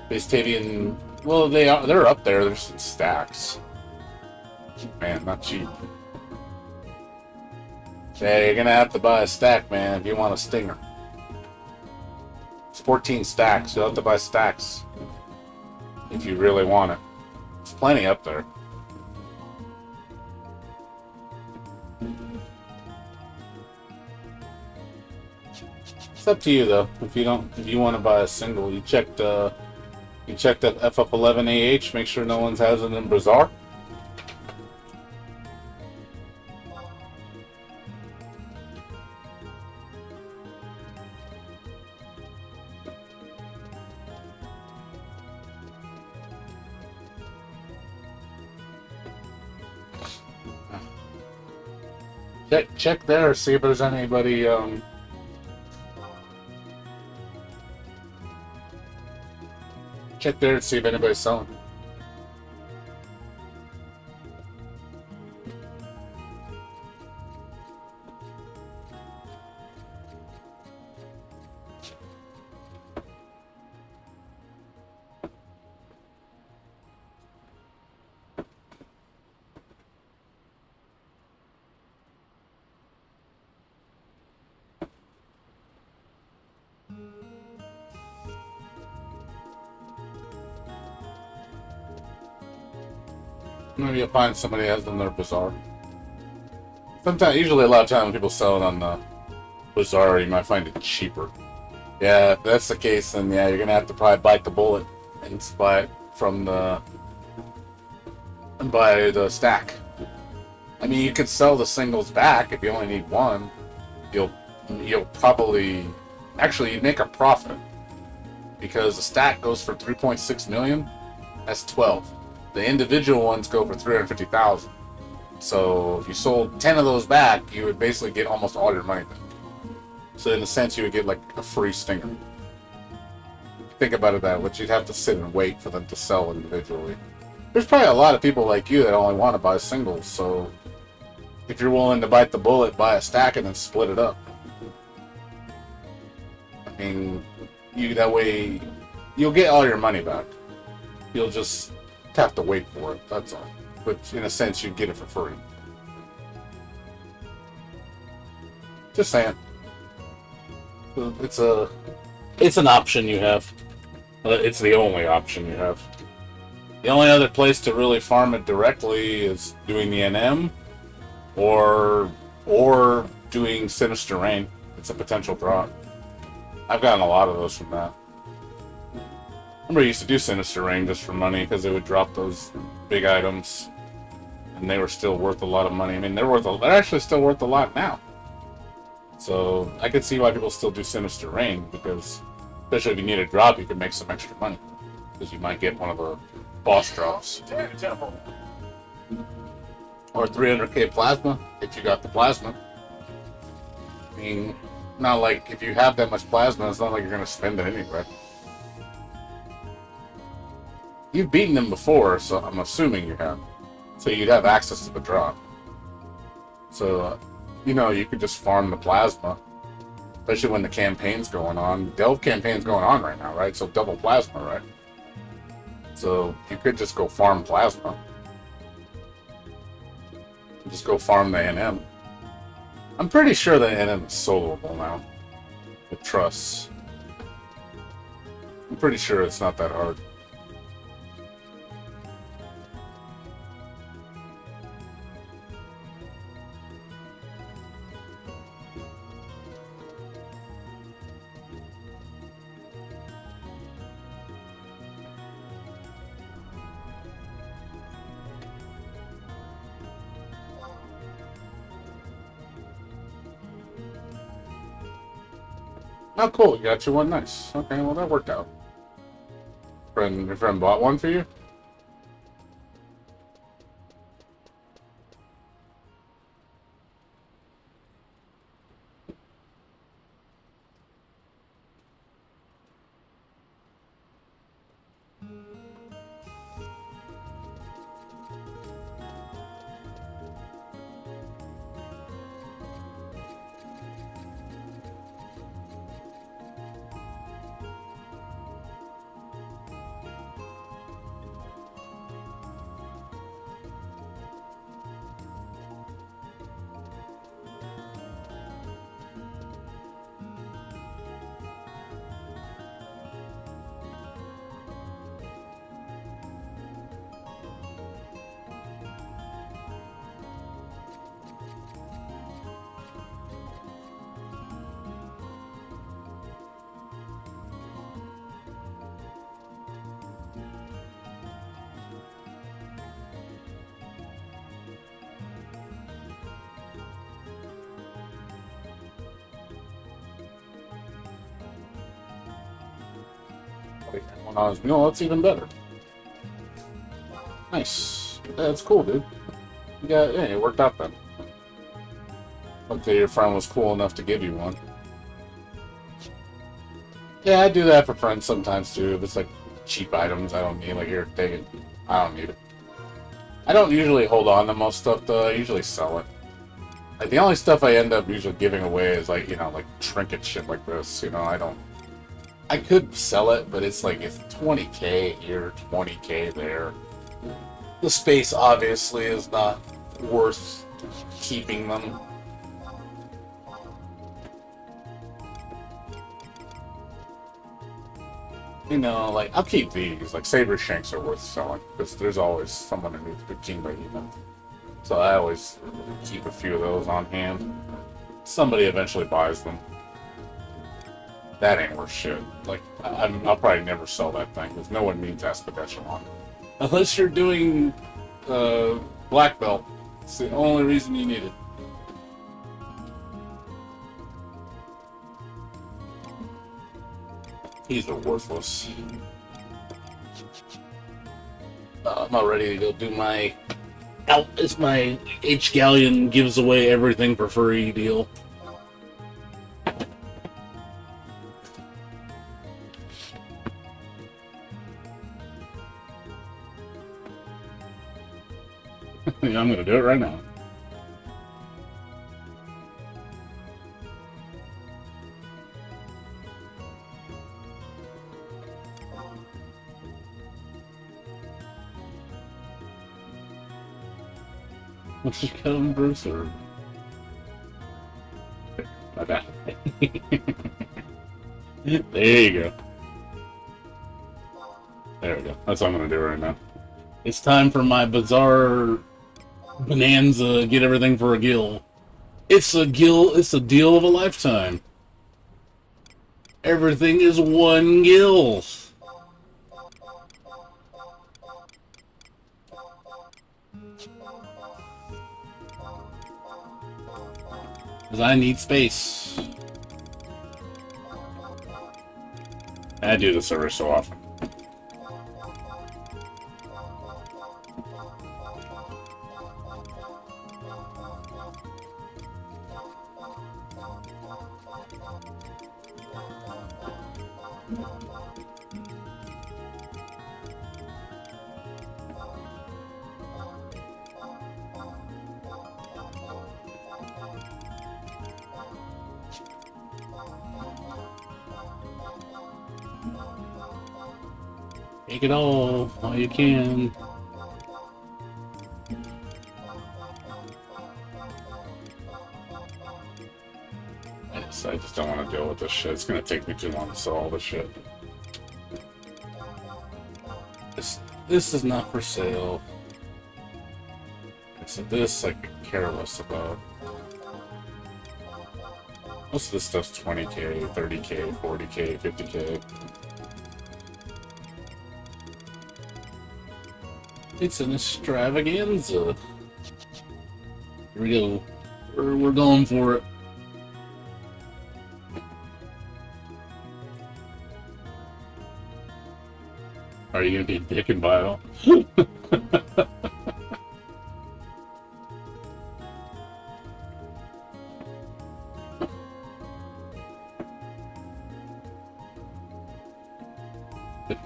Bustavian. Well, they're up there. There's some stacks. Man, not cheap. Yeah, you're gonna have to buy a stack, man, if you want a stinger. It's 14 stacks. You'll have to buy stacks if you really want it. There's plenty up there. It's up to you though. If you want to buy a single, you check the FF11AH. Make sure no one's has it in Bazaar. Check there. See if there's anybody. Check there to see if anybody's selling. Maybe you'll find somebody has them in their Bazaar. Sometimes, usually a lot of times when people sell it on the Bazaar, you might find it cheaper. Yeah, if that's the case, then yeah, you're gonna have to probably bite the bullet and buy it from buy the stack. I mean, you could sell the singles back if you only need one. You'll probably actually you'd make a profit because the stack goes for 3.6 million. That's 12. The individual ones go for 350,000. So if you sold 10 of those back, you would basically get almost all your money back. So in a sense, you would get like a free stinger. Think about it that way, you'd have to sit and wait for them to sell individually. There's probably a lot of people like you that only want to buy singles. So if you're willing to bite the bullet, buy a stack and then split it up. I mean, that way you'll get all your money back. You'll just have to wait for it, that's all. But in a sense, you get it for free. Just saying. It's an option you have. It's the only option you have. The only other place to really farm it directly is doing the NM or doing Sinister Rain. It's a potential draw. I've gotten a lot of those from that. I remember I used to do Sinister Rain just for money because they would drop those big items, and they were still worth a lot of money. I mean, they're actually still worth a lot now. So I could see why people still do Sinister Rain because, especially if you need a drop, you could make some extra money because you might get one of the boss drops or 300k plasma if you got the plasma. I mean, not like if you have that much plasma, it's not like you're gonna spend it anyway. You've beaten them before, so I'm assuming you have. So you'd have access to the drop. So, you could just farm the plasma. Especially when the campaign's going on. Delve campaign's going on right now, right? So double plasma, right? So you could just go farm plasma. Just go farm the NM. I'm pretty sure the NM is soloable now. With trusts. I'm pretty sure it's not that hard. Oh, cool. You got you one. Nice. Okay, well, that worked out. Your friend bought one for you? When I was, that's even better. Nice. That's cool, dude. Yeah, it worked out then. Okay, your friend was cool enough to give you one. Yeah, I do that for friends sometimes too. If it's like cheap items I don't need, like here, take it. I don't need it. I don't usually hold on to most stuff though. I usually sell it. Like the only stuff I end up usually giving away is like, like trinket shit like this. I could sell it, but it's 20K here, 20K there. The space obviously is not worth keeping them. I'll keep these. Like saber shanks are worth selling because there's always someone who needs 15 by even. So I always keep a few of those on hand. Somebody eventually buys them. That ain't worth shit. I'll probably never sell that thing because no one needs Aspidechamon. Unless you're doing black belt. It's the only reason you need it. These are worthless. I'm not ready to go do my it's my H Galleon gives away everything for free deal. Yeah, I'm gonna do it right now. What's this Kevin Bruce or? My bad. There you go. There we go. That's what I'm gonna do right now. It's time for my bizarre bonanza. Get everything for a gill. It's a gill. It's a deal of a lifetime. Everything is one gill. Because I need space. I do this every so often. Take it all while you can. I just don't want to deal with this shit. It's gonna take me too long to sell all this shit. This is not for sale. So this I could care less about. Most of this stuff's 20K, 30K, 40K, 50K. It's an extravaganza. Here we go. We're going for it. Are you gonna be dick and bio? Hit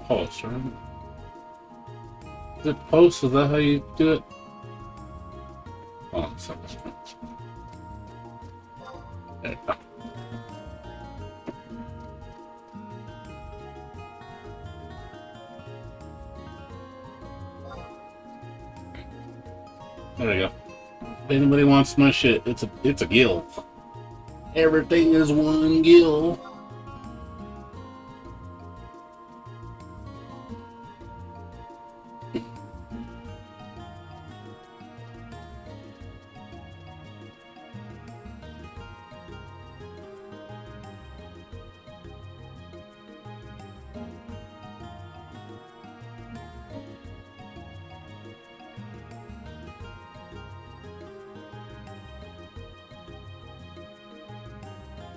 post, right? Is it post? Is that how you do it? Oh, something. There you go. There you go. If anybody wants my shit, it's a guild. Everything is one guild.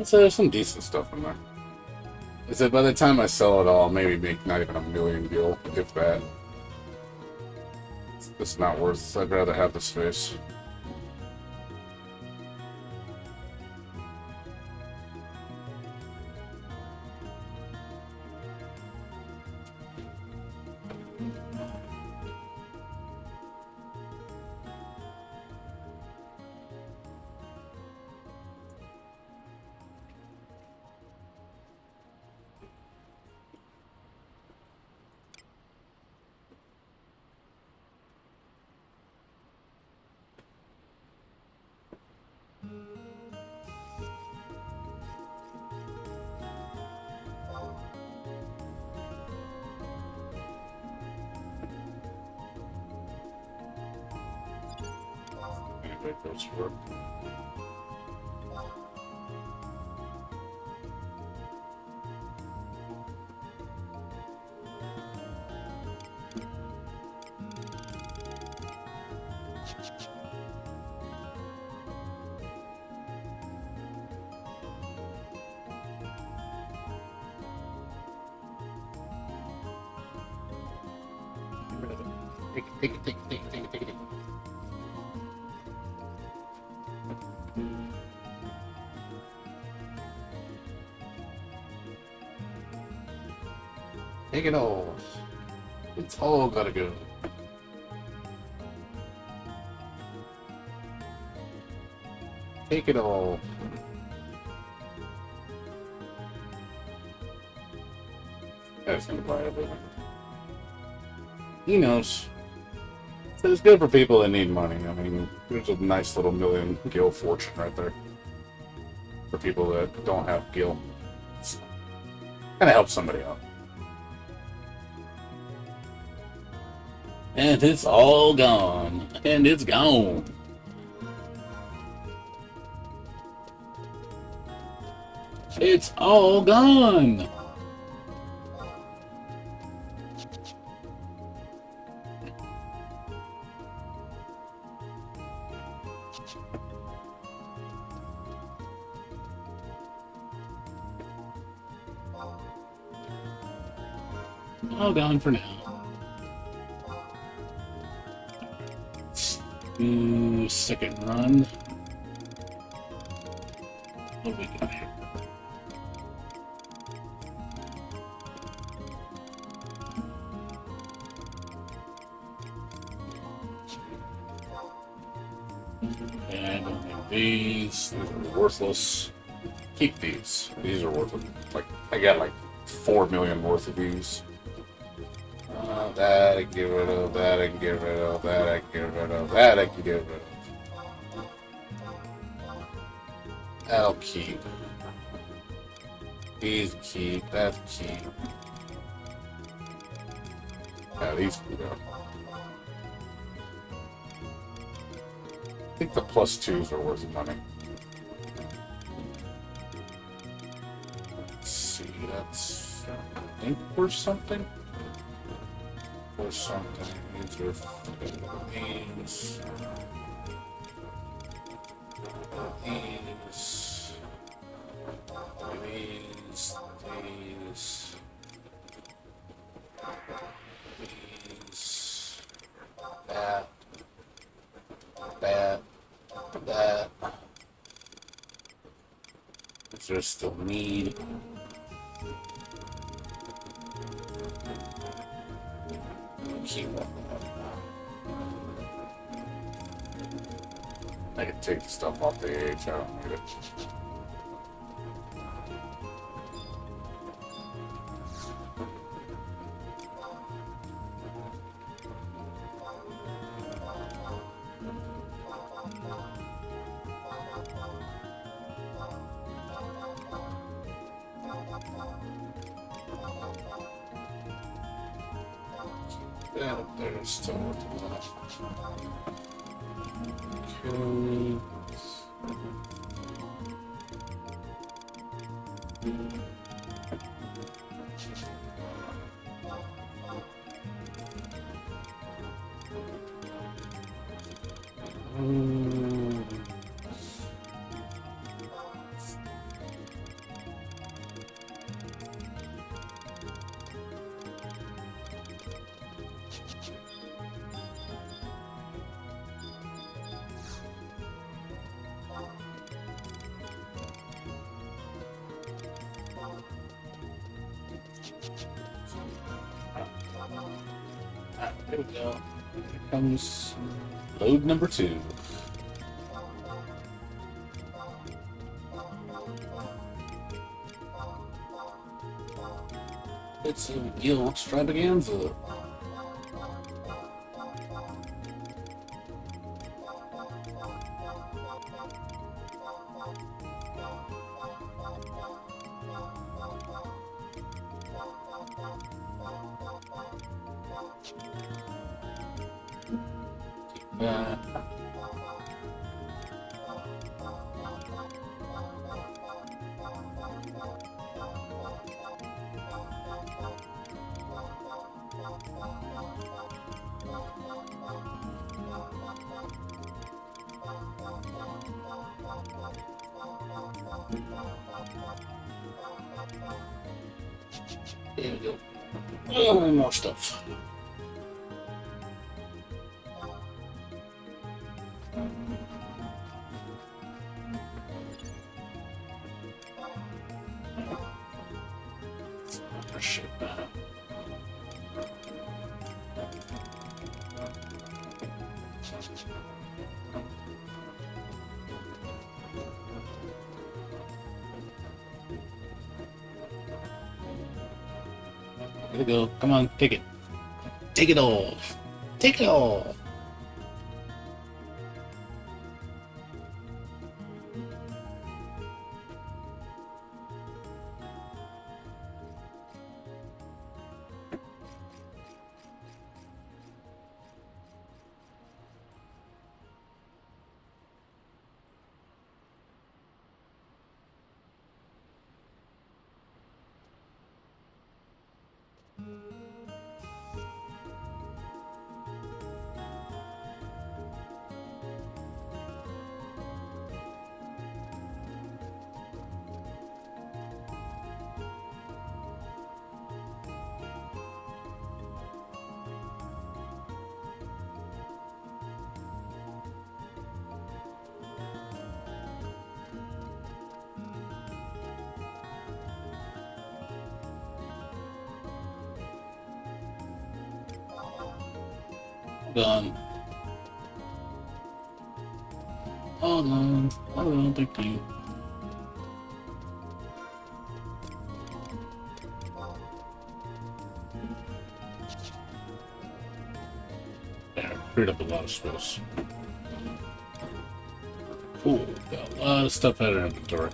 So there's some decent stuff in there. Is that by the time I sell it all, I'll maybe make not even a million gil, if that. It's not worth. I'd rather have the space. Goes for it. Take it. Take it all. It's all gotta go. Take it all. That's gonna buy everything. He knows. So it's good for people that need money. I mean, there's a nice little million gil fortune right there. For people that don't have gil. Kind of helps somebody out. And it's all gone. And it's gone. It's all gone. All gone for now. Second run. What do we got here? And I don't need these. These are worthless. Keep these. These are worthless. Like I got like 4 million worth of these. That I can get rid of, that I can get rid of, that I can get rid of, that I can get rid of. I'll keep. These keep, that keep. Yeah, these can go. I think the +2s are worth money. Let's see, that's ink or something? Or something. These are these. These. that, that. Is there still need? Keep that. I can take the stuff off the AH. I don't need it. Yeah, there's still more to that. Okay. There we go. Here comes load number 2. It's a Gil extravaganza. There we go. Oh, more stuff. Shit, man. There we go. Come on, take it. Take it all. Take it all. Done. Hold on. Hold on, thank you. There, freed up a lot of space. Cool, got a lot of stuff out of inventory.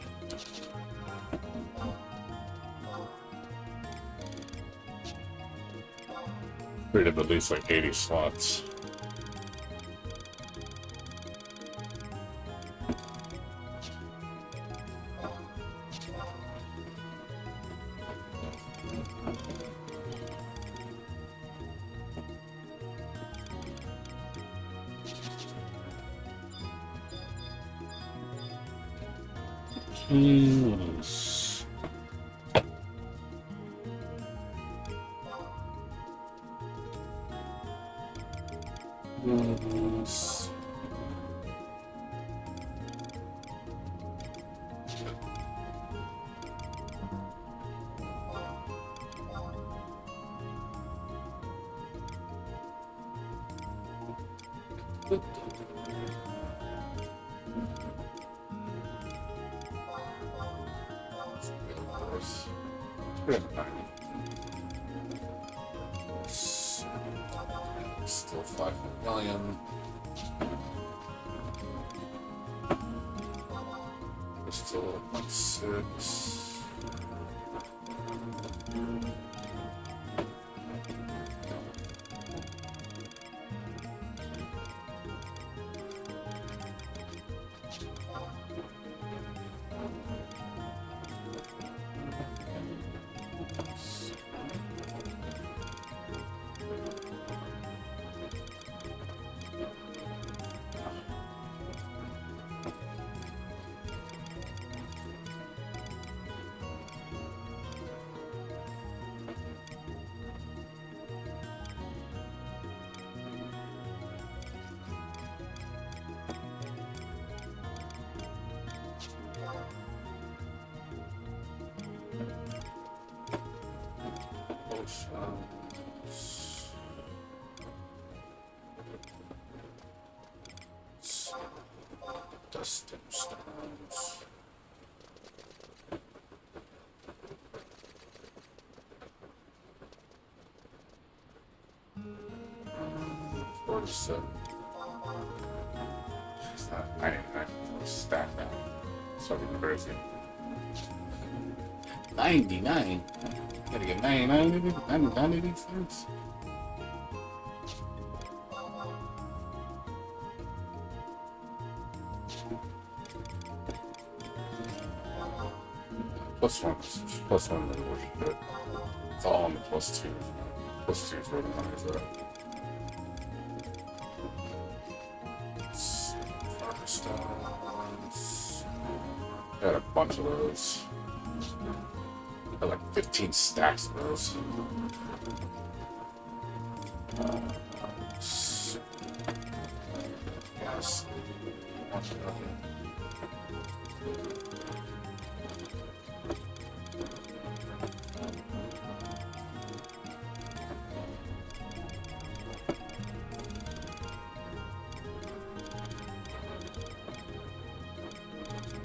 Freed up at least like 80 slots. What else? What else? Still 5 million. Still 0.6. Dusting stones. $47. It's not 99. Stack now. So crazy. 99. Gotta get 99 of these things. Plus one really worth it. It's all on the plus two. Plus two is where the money's at. Farm stones. Got a bunch of those. Got like 15 stacks of those. Yes.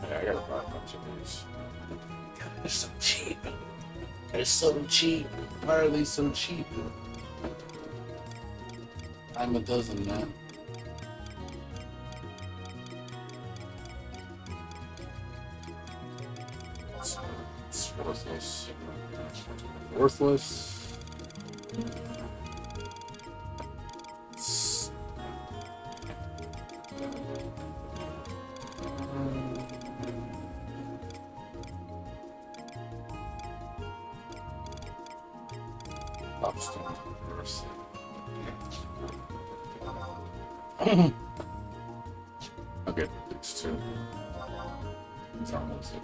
Yeah, I gotta buy a bunch of these. God, they're so cheap. They're so cheap. Why are they so cheap? I'm a dozen, man. It's worthless. Worthless. Okay, it's two. It's almost it.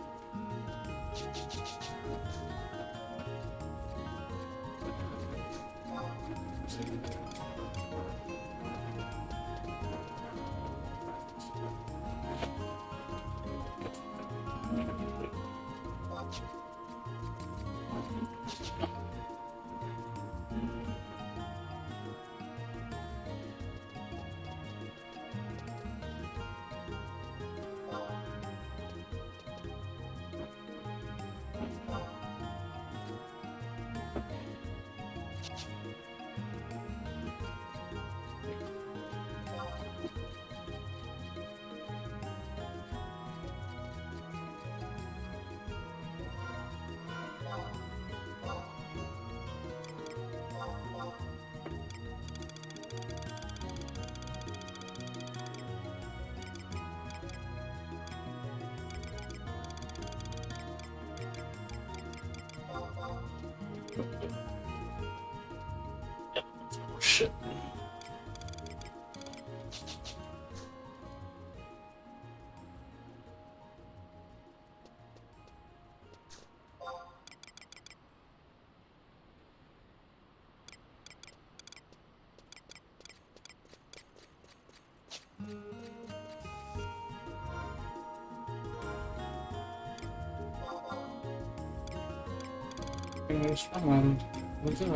Shit. What's up?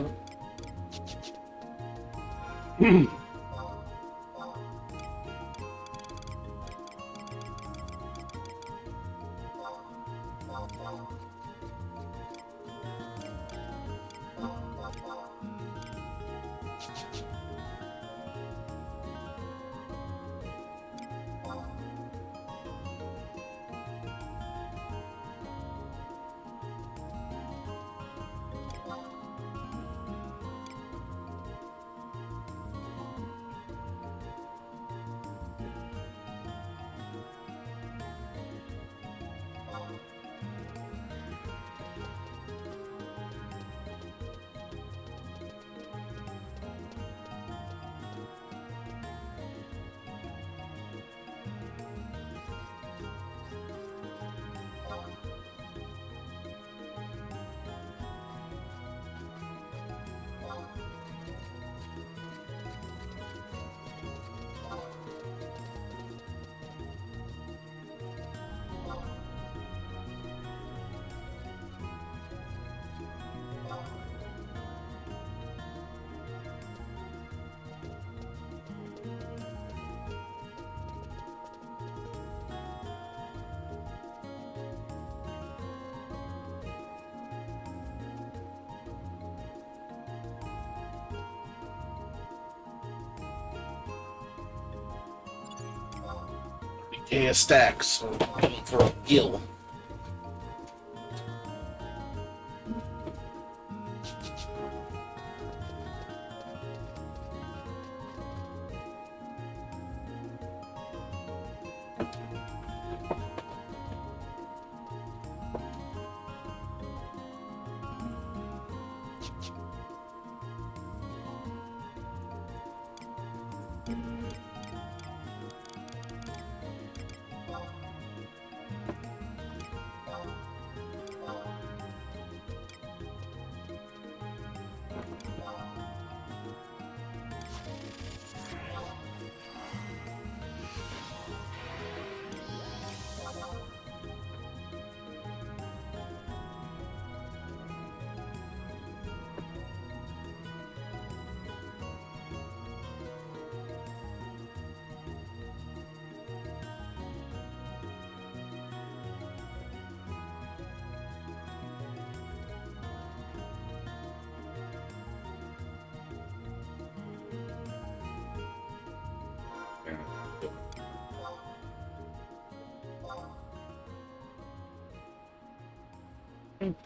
Yeah, stacks. Looking for a gill.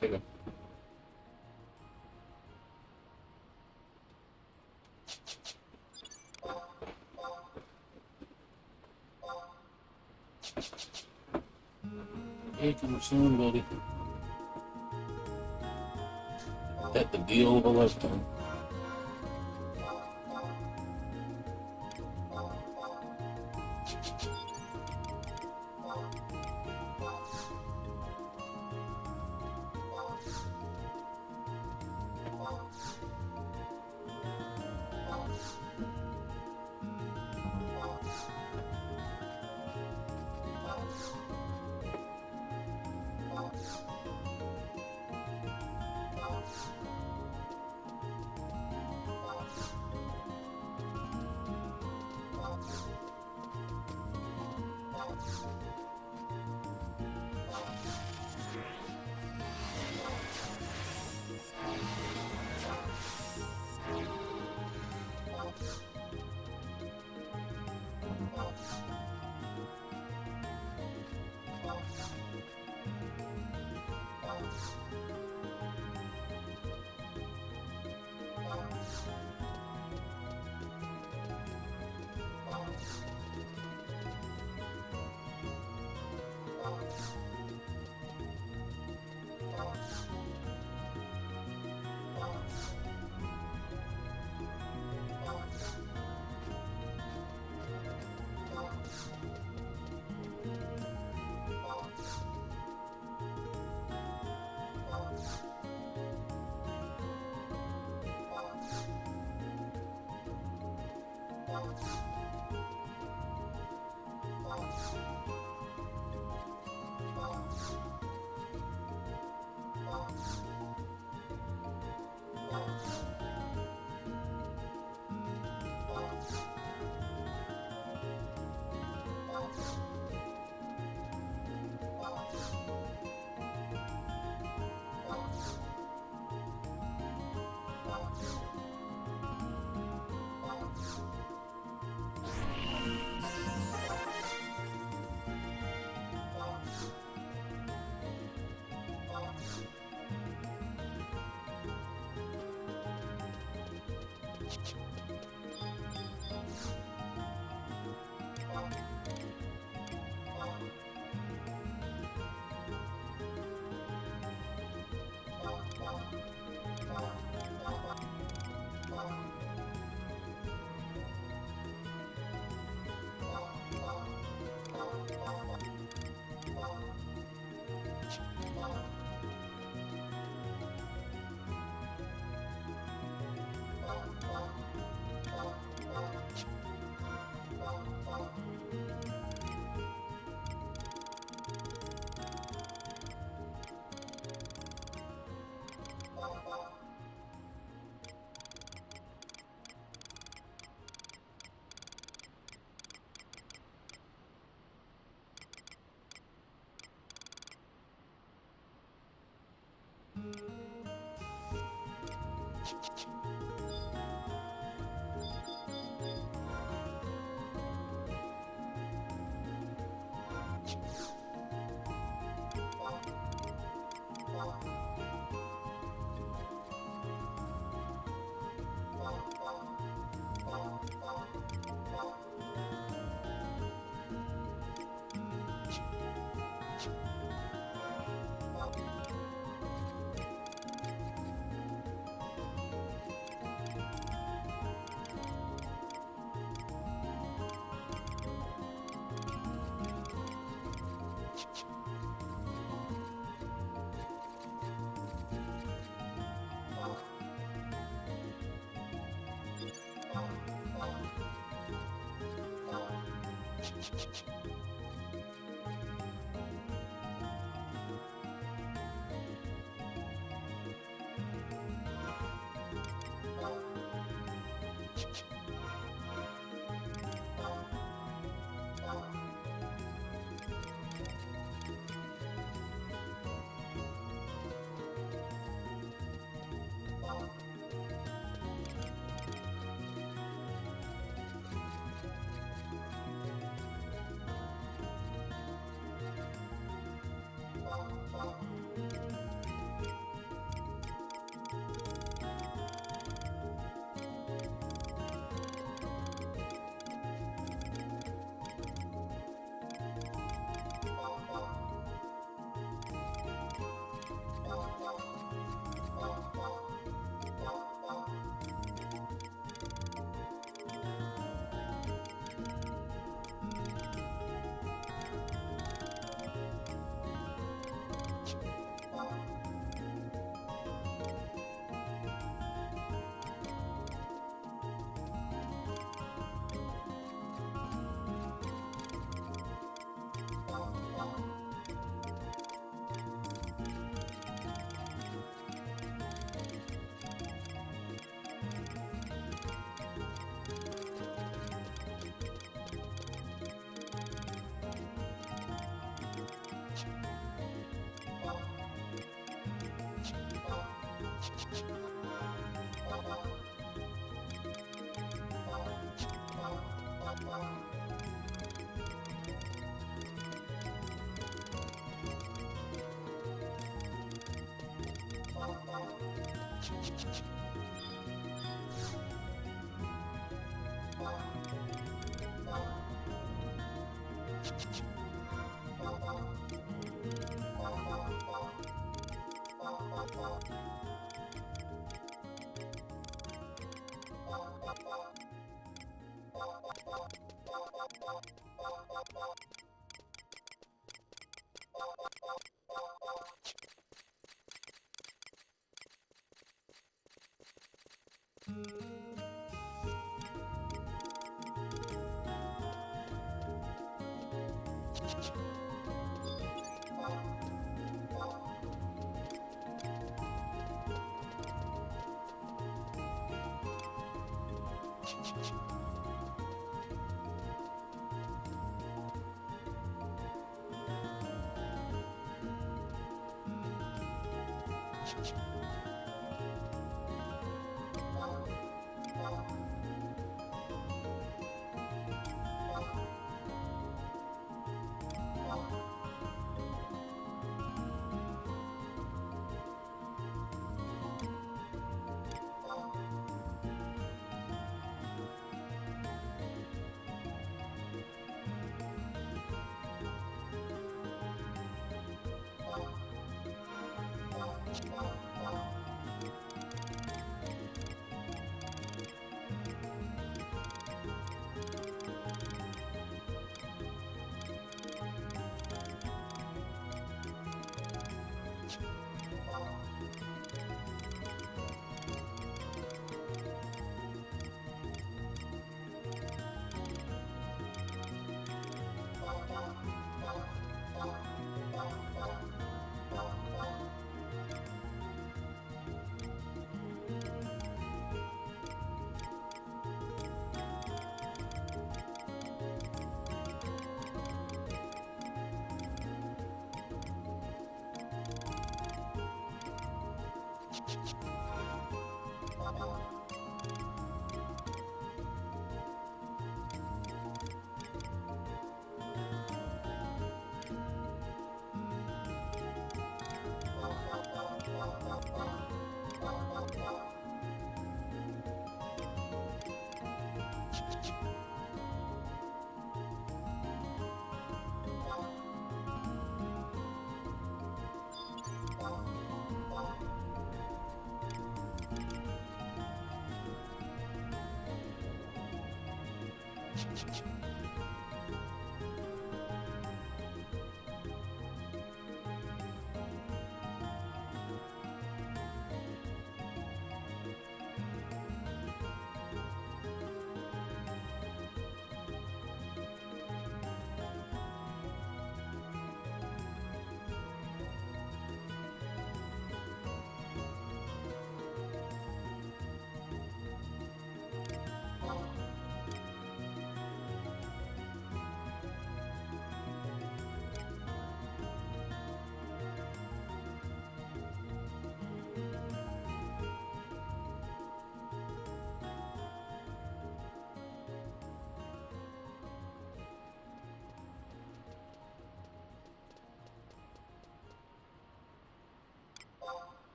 Take a Hey, come soon, buddy. That the deal of a lifetime.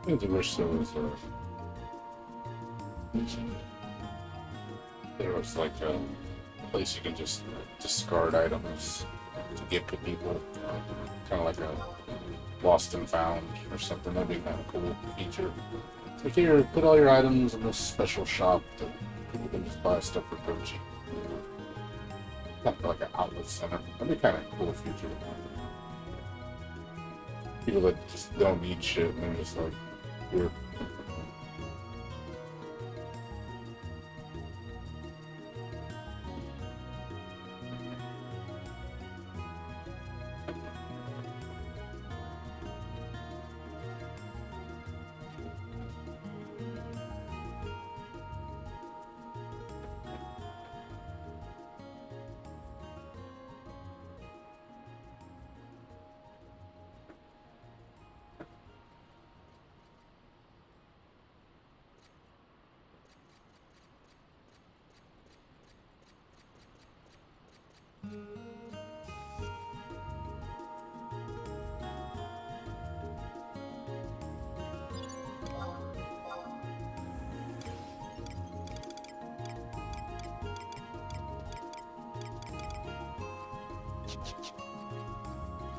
I think the wish there was like a place you can just discard items to give to people, kind of like a lost and found or something. That'd be kind of cool feature. So here, put all your items in this special shop that people can just buy stuff for dirt cheap. Kind of like an outlet center. That'd be kind of a cool feature. People that just don't need shit and they're just like, here.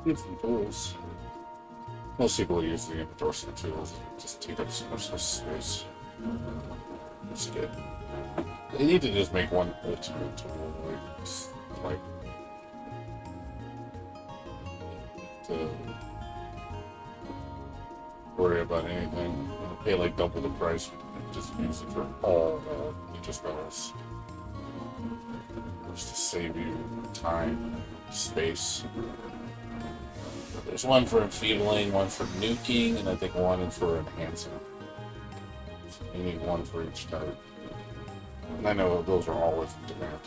Use some tools. Most people use the endorsement tools. Just take up so much less space. That's good. They need to just make one ultimate tool, like to worry about anything. Pay like double the price, just use it for all just those. Just to save you time, space. There's one for enfeebling, one for nuking, and I think one for enhancing. So you need one for each type. And I know those are all with demand.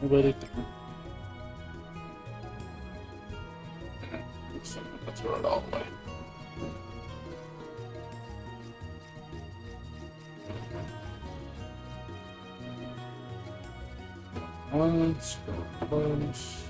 Nobody. Let's throw it all away. Let's go close.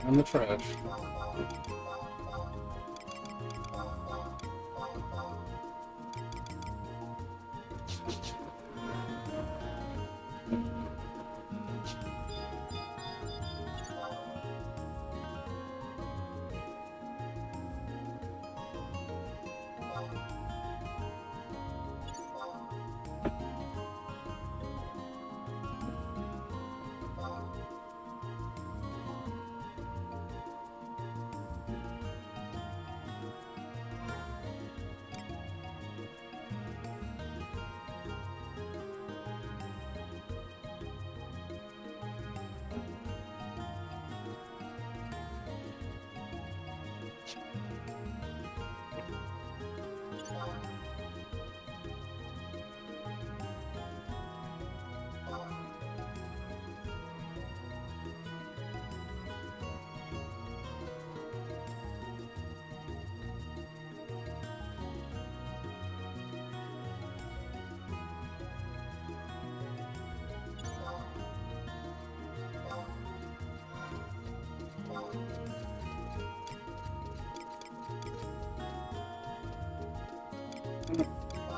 In the trash.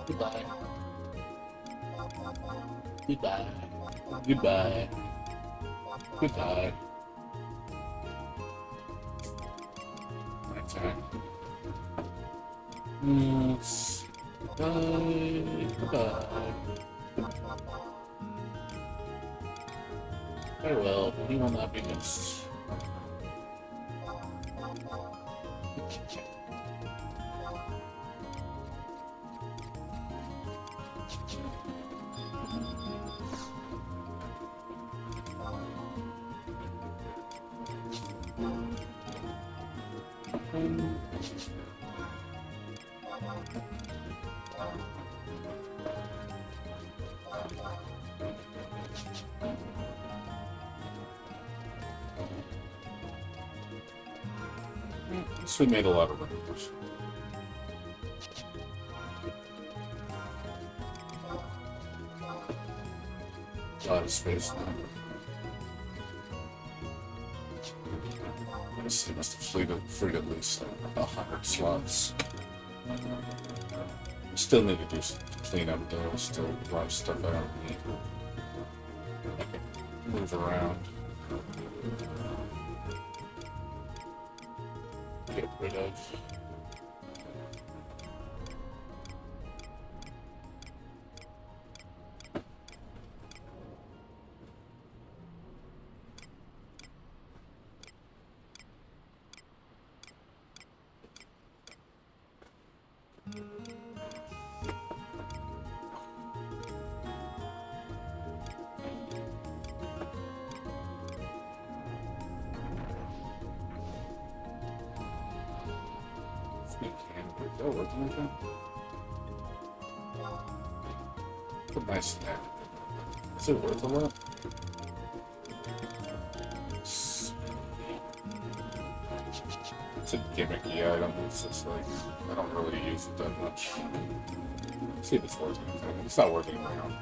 Goodbye. Goodbye. Goodbye. Goodbye. Nighttime. Goodbye. Goodbye. Farewell. He will not be missed. So we made a lot of rooms. A lot of space now. They must have freed at least 100 slots. Still need to do some cleanup though. Still a lot of stuff I don't need. Move around. Get rid of. Oh, what's anything? It's a nice snack. Is it worth a lot? It's a gimmicky item. It's just like, I don't really use it that much. Let's see if it's worth anything. It's not worth anything.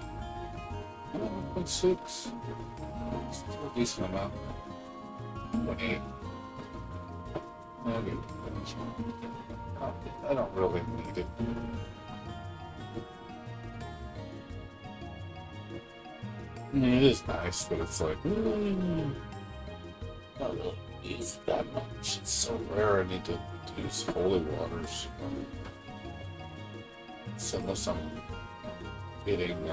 1.6. It's still a decent amount. 1.8. Okay. I don't really need it. I mean, it is nice, but it's like, not really use it that much. It's so rare I need to use holy waters. So unless I'm getting,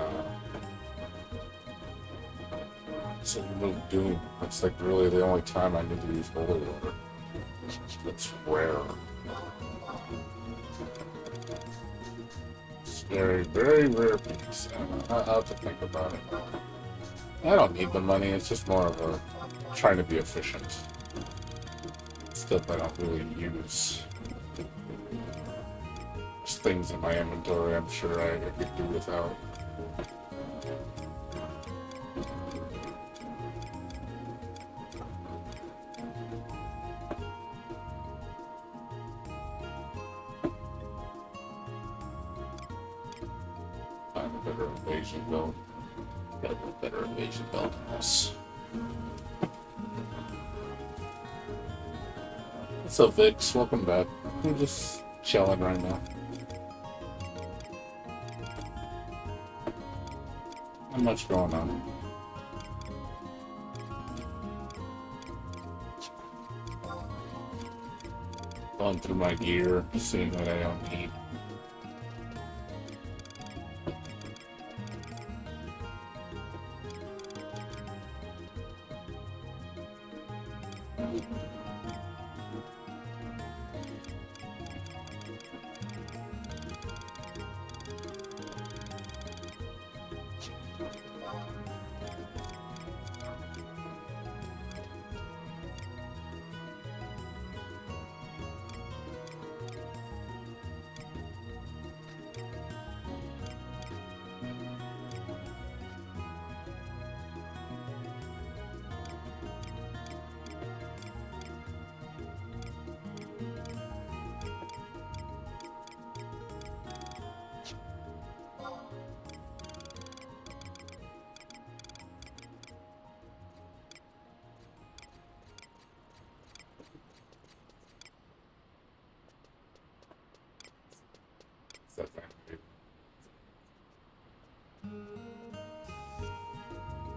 some remove Doom, that's like really the only time I need to use holy water. That's rare. It's very, very rare piece. I'll have to think about it. I don't need the money, it's just more of a trying to be efficient. Stuff I don't really use. There's things in my inventory I'm sure I could do without. Find a better evasion belt. Got a better evasion belt than this. What's up, Vix? Welcome back. We're just chilling right now. Not much going on. Going through my gear, seeing what I don't need.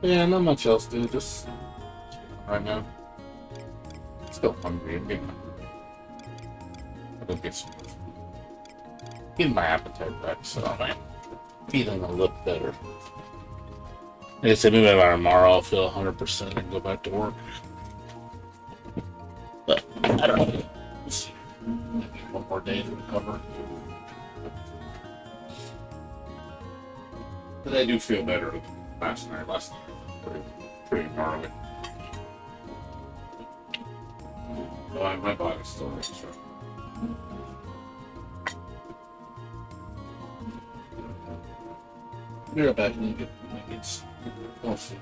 Yeah, not much else, dude. Just right now. Still hungry. I'm getting hungry. I'll go get some. Getting my appetite back, so I'm feeling a little better. Like I said, maybe by tomorrow I'll feel 100% and go back to work. But I don't know. Let's see. Maybe one more day to recover. But I do feel better than last night. Last night pretty gnarly. But my body's still extra. Be right back and you get my kids. Oh, see.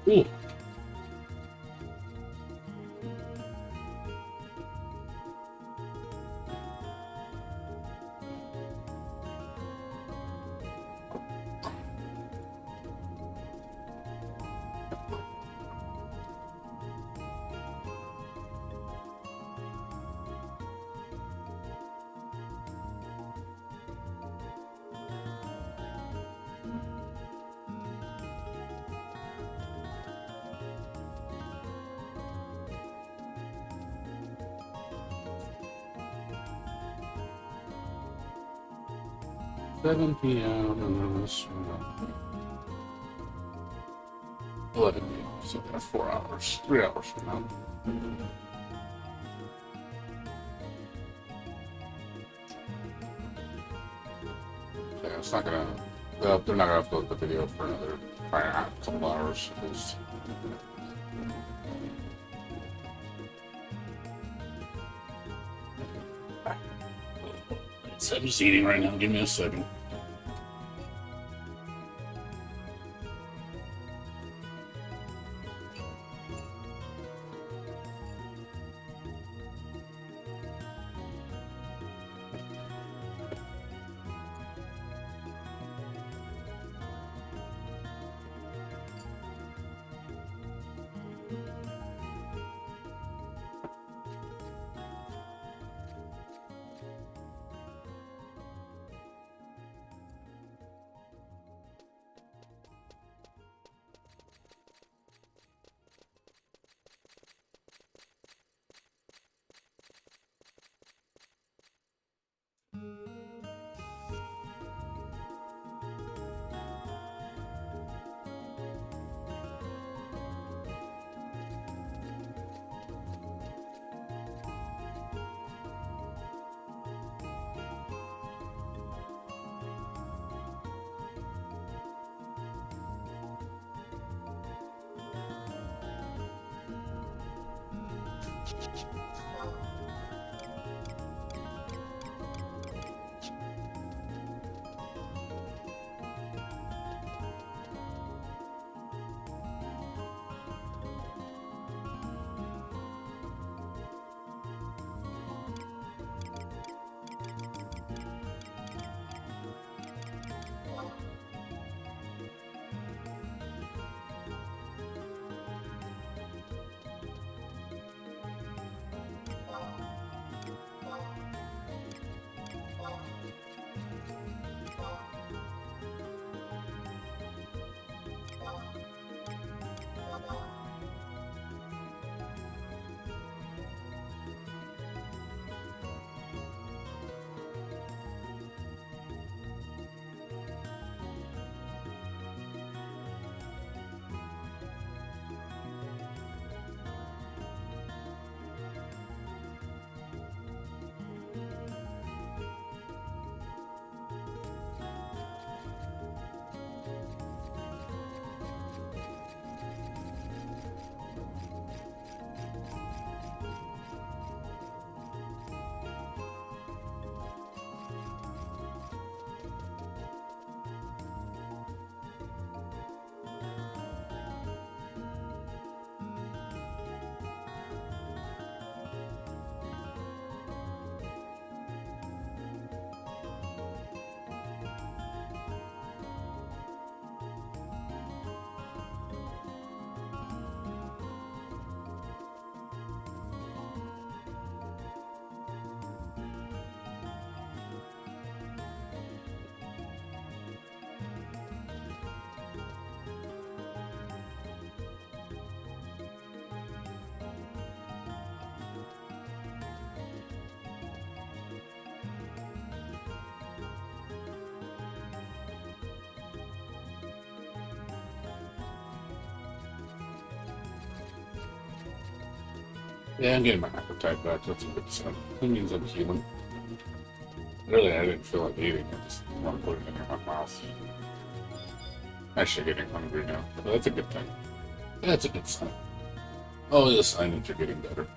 Cool. Seven p.m. and then this 11 p.m. So that's 4 hours, 3 hours from now. Yeah, it's not gonna. They're not gonna upload the video for another couple hours at least. So I'm just eating right now. Give me a second. Yeah, I'm getting my appetite back. That's a good sign. That means I'm healing. Really, I didn't feel like eating. I just want to put it in my mouth. Actually, getting hungry now. But that's a good thing. That's a good sign. Oh, the sign that you're getting better.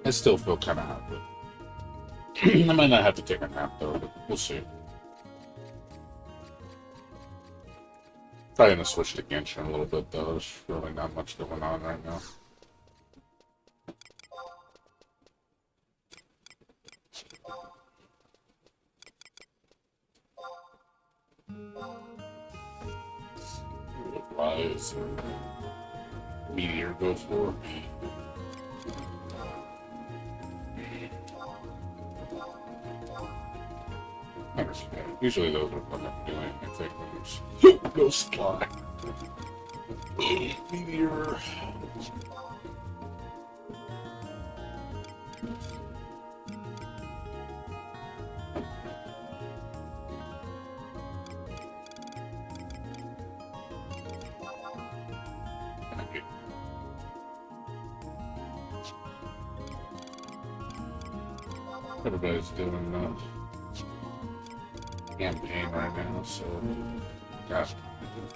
I still feel kind of hot, but I might not have to take a nap though. But we'll see. Probably gonna switch to Genshin a little bit though. There's really not much going on right now. Rise and Meteor go for. Usually those are what I'm doing. I think no supply. Meteor. Everybody's doing campaign right now, so gosh,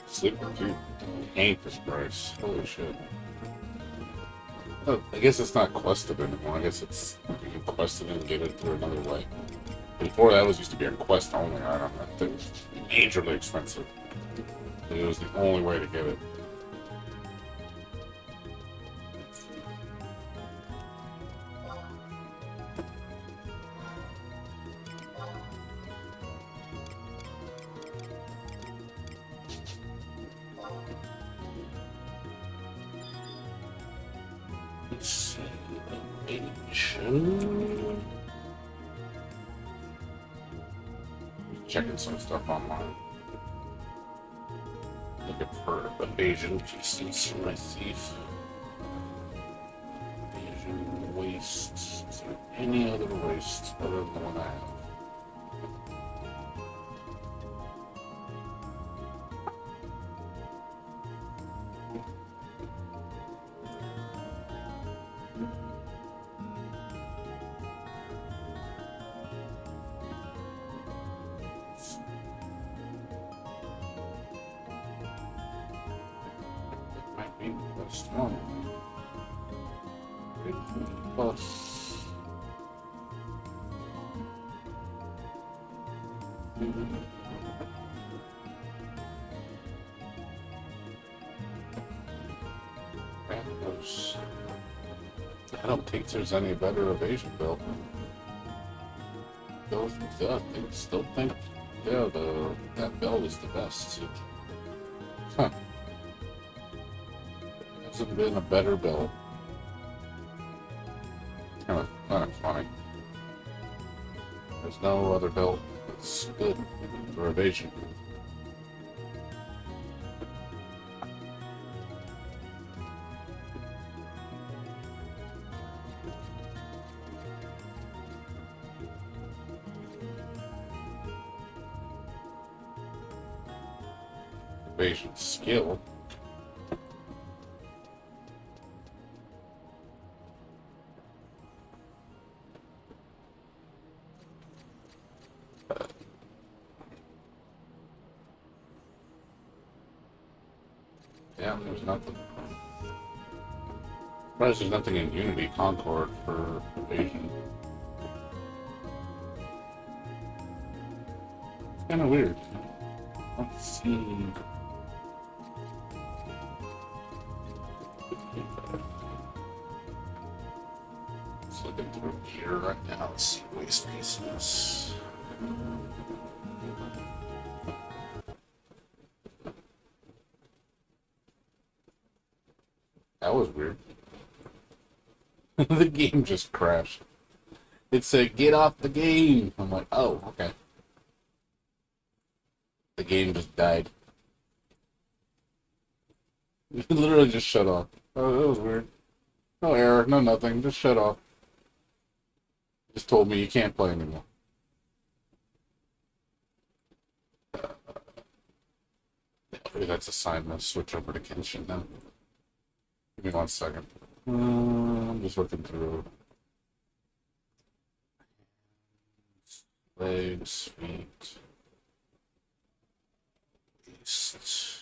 sleeping too. Ain't this price? Holy shit! Oh, I guess it's not quested anymore. I guess it's you quested and get it through another way. Before that was used to be a quest only item. That thing was majorly expensive. It was the only way to get it. Checking some stuff online. Looking for evasion pieces for my thief. Evasion waste. Is there any other waste other than the one I have? Oh. I don't think there's any better evasion build. I still think, yeah, that build is the best. Huh. Hasn't been a better build. Kind of funny. There's no other build that's good for evasion. Evasion skill. Yeah, there's nothing. Surprised there's nothing in Unity Concord for evasion. It's kind of weird. Let's see. Just looking through here right now. Let's see waste pieces. That was weird. The game just crashed. It said, "Get off the game." I'm like, oh, okay. The game just died. It literally just shut off. Oh, that was weird. No error, no nothing. Just shut off. Just told me you can't play anymore. Maybe that's a sign to switch over to Genshin now. Give me 1 second. I'm just looking through. Legs, feet, waist.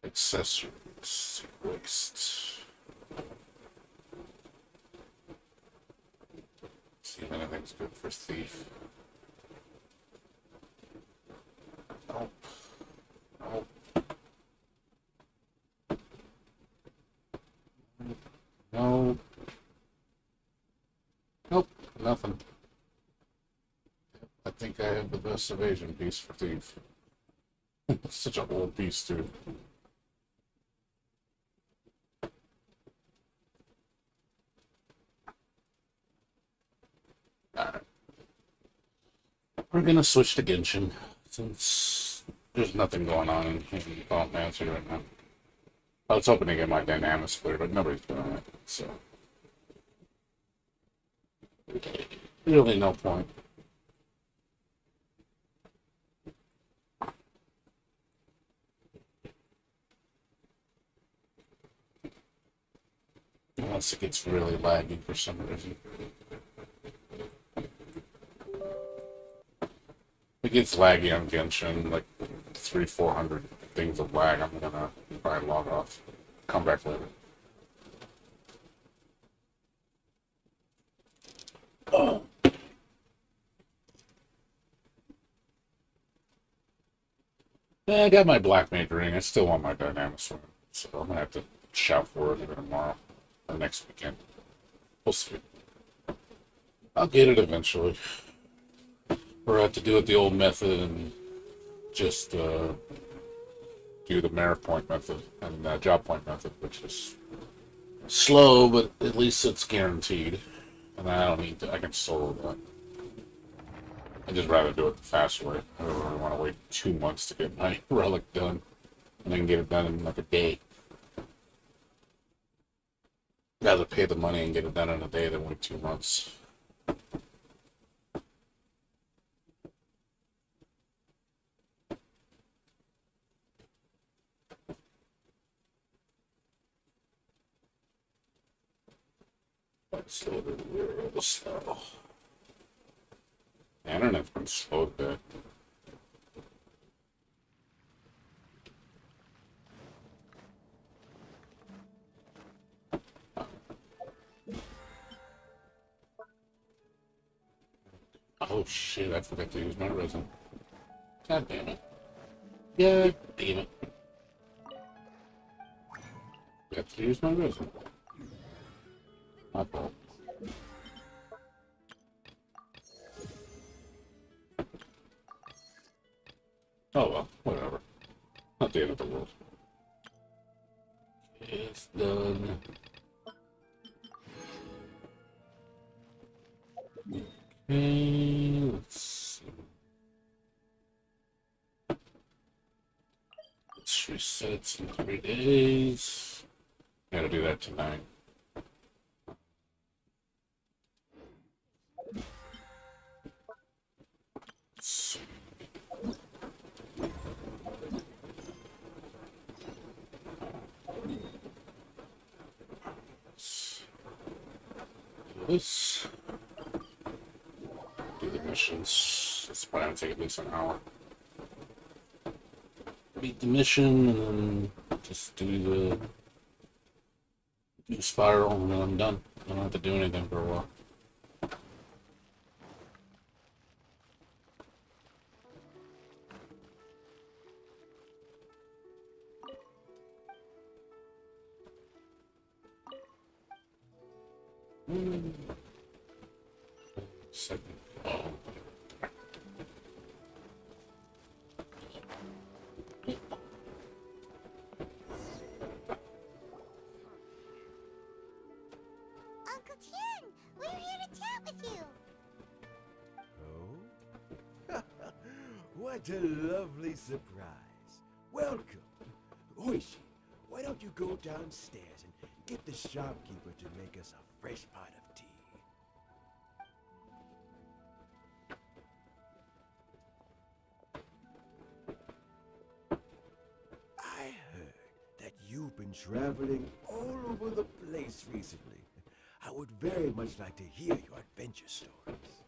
Accessories, waist. See if anything's good for thief. Nope. Nope. No. Nope. Nothing. I think I have the best evasion piece for thief. Such an old piece too. Alright. We're gonna switch to Genshin since there's nothing going on in Final Fantasy right now. I was hoping to get my dynamics clear, but nobody's doing it, so really no point. Unless it gets really laggy for some reason. It gets laggy on Genshin, like 300-400 things of lag. I'm gonna probably log off. Come back later. Oh. Yeah, I got my black mage ring. I still want my dynamics ring, so I'm gonna have to shout for it either tomorrow or next weekend. We'll see. I'll get it eventually. Or I have to do it the old method and just do the merit point method and job point method, which is slow, but at least it's guaranteed. And I don't need to, I can solo that. I'd just rather do it the fast way. I don't really want to wait 2 months to get my relic done. And I can get it done in like a day. I'd rather pay the money and get it done in a day than wait 2 months. Slow, real slow. The internet's been slow today. Oh shit, I forgot to use my resin. God damn it. God damn it. Forgot to use my resin. My fault. Oh well, whatever. Not the end of the world. It's done. Okay, let's see. Let's reset it in 3 days. Gotta do that tonight. Let's see. This. Do the missions. It's probably gonna take at least an hour. Beat the mission and then just do the spiral and then I'm done. I don't have to do anything for a while. Second. Oh. Uncle Tien, we're here to chat with you. Oh? What a lovely surprise. Welcome. Oishi, why don't you go downstairs and get the shopkeeper to make us a fresh pot of tea? I heard that you've been traveling all over the place recently. I would very much like to hear your adventure stories.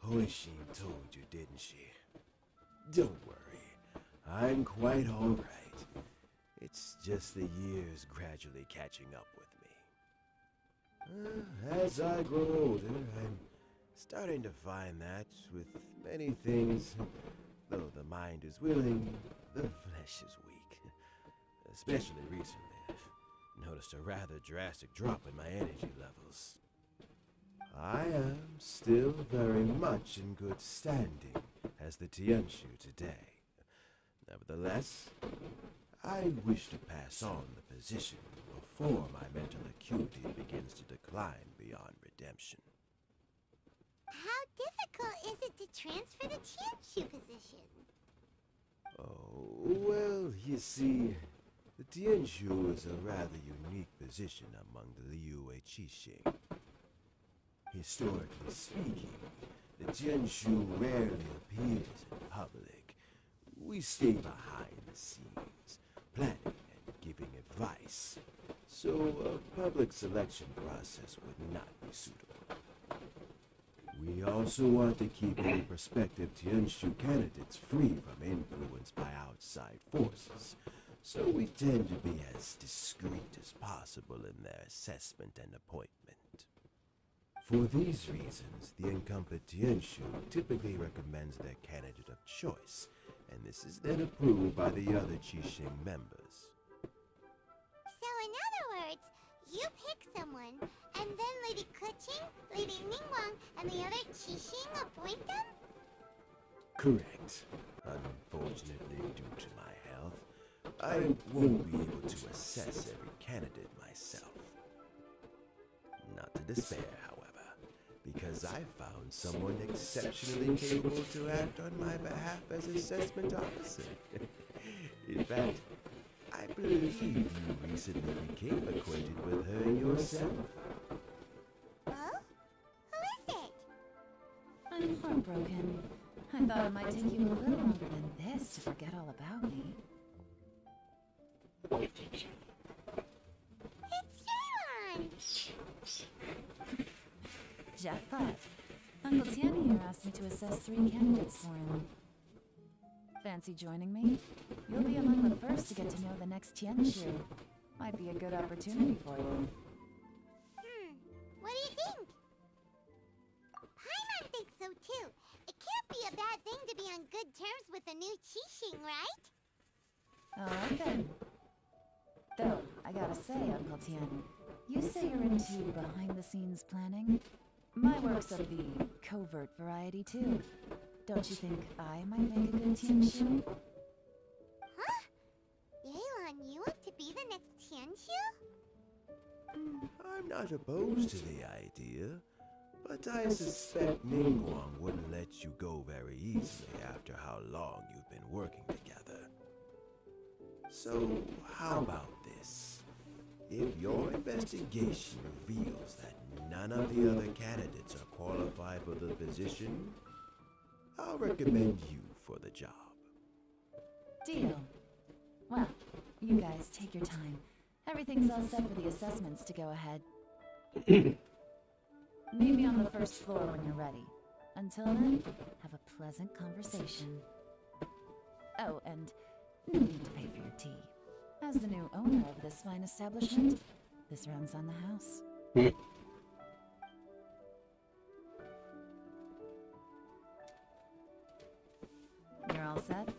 Hoishin told you, didn't she? Don't worry, I'm quite all right. It's just the years gradually catching up with me. As I grow older, I'm starting to find that with many things, though the mind is willing, the flesh is weak. Especially recently, I've noticed a rather drastic drop in my energy levels. I am still very much in good standing as the Tianshu today. Nevertheless, I wish to pass on the position before my mental acuity begins to decline beyond redemption. How difficult is it to transfer the Tianshu position? Oh, well, you see, the Tianshu is a rather unique position among the Liyue Qixing. Historically speaking, the Tianshu rarely appears in public. We stay behind the scenes, planning and giving advice, so a public selection process would not be suitable. We also want to keep any prospective Tianshu candidates free from influence by outside forces, so we tend to be as discreet as possible in their assessment and appointment. For these reasons, the incumbent Tianshu typically recommends their candidate of choice, and this is then approved by the other Qixing members. So in other words, you pick someone, and then Lady Keqing, Lady Ningguang, and the other Qixing appoint them? Correct. Unfortunately, due to my health, I won't be able to assess every candidate myself. Not to despair, however, because I found someone exceptionally capable to act on my behalf as assessment officer. In fact, I believe you recently became acquainted with her yourself. Oh? Who is it? I'm heartbroken. I thought it might take you a little longer than this to forget all about me. It's Yaylan! Jackpot. Uncle Tian here asked me to assess 3 candidates for him. Fancy joining me? You'll be among the first to get to know the next Tianshu. Might be a good opportunity for you. What do you think? Paimon thinks so too. It can't be a bad thing to be on good terms with a new Qixing, right? Alright then. Though, I gotta say, Uncle Tian, you say you're into behind-the-scenes planning? My work's of the covert variety too. Don't you think I might make a good Tianshu? Huh? Yelan, you want to be the next Tianshu? I'm not opposed to the idea, but I suspect Ningguang wouldn't let you go very easily after how long you've been working together. So, how about this? If your investigation reveals that none of the other candidates are qualified for the position, I'll recommend you for the job. Deal. Well, you guys take your time. Everything's all set for the assessments to go ahead. Meet me on the first floor when you're ready. Until then, have a pleasant conversation. Oh, and no need to pay for your tea. As the new owner of this fine establishment, this runs on the house. You're all set?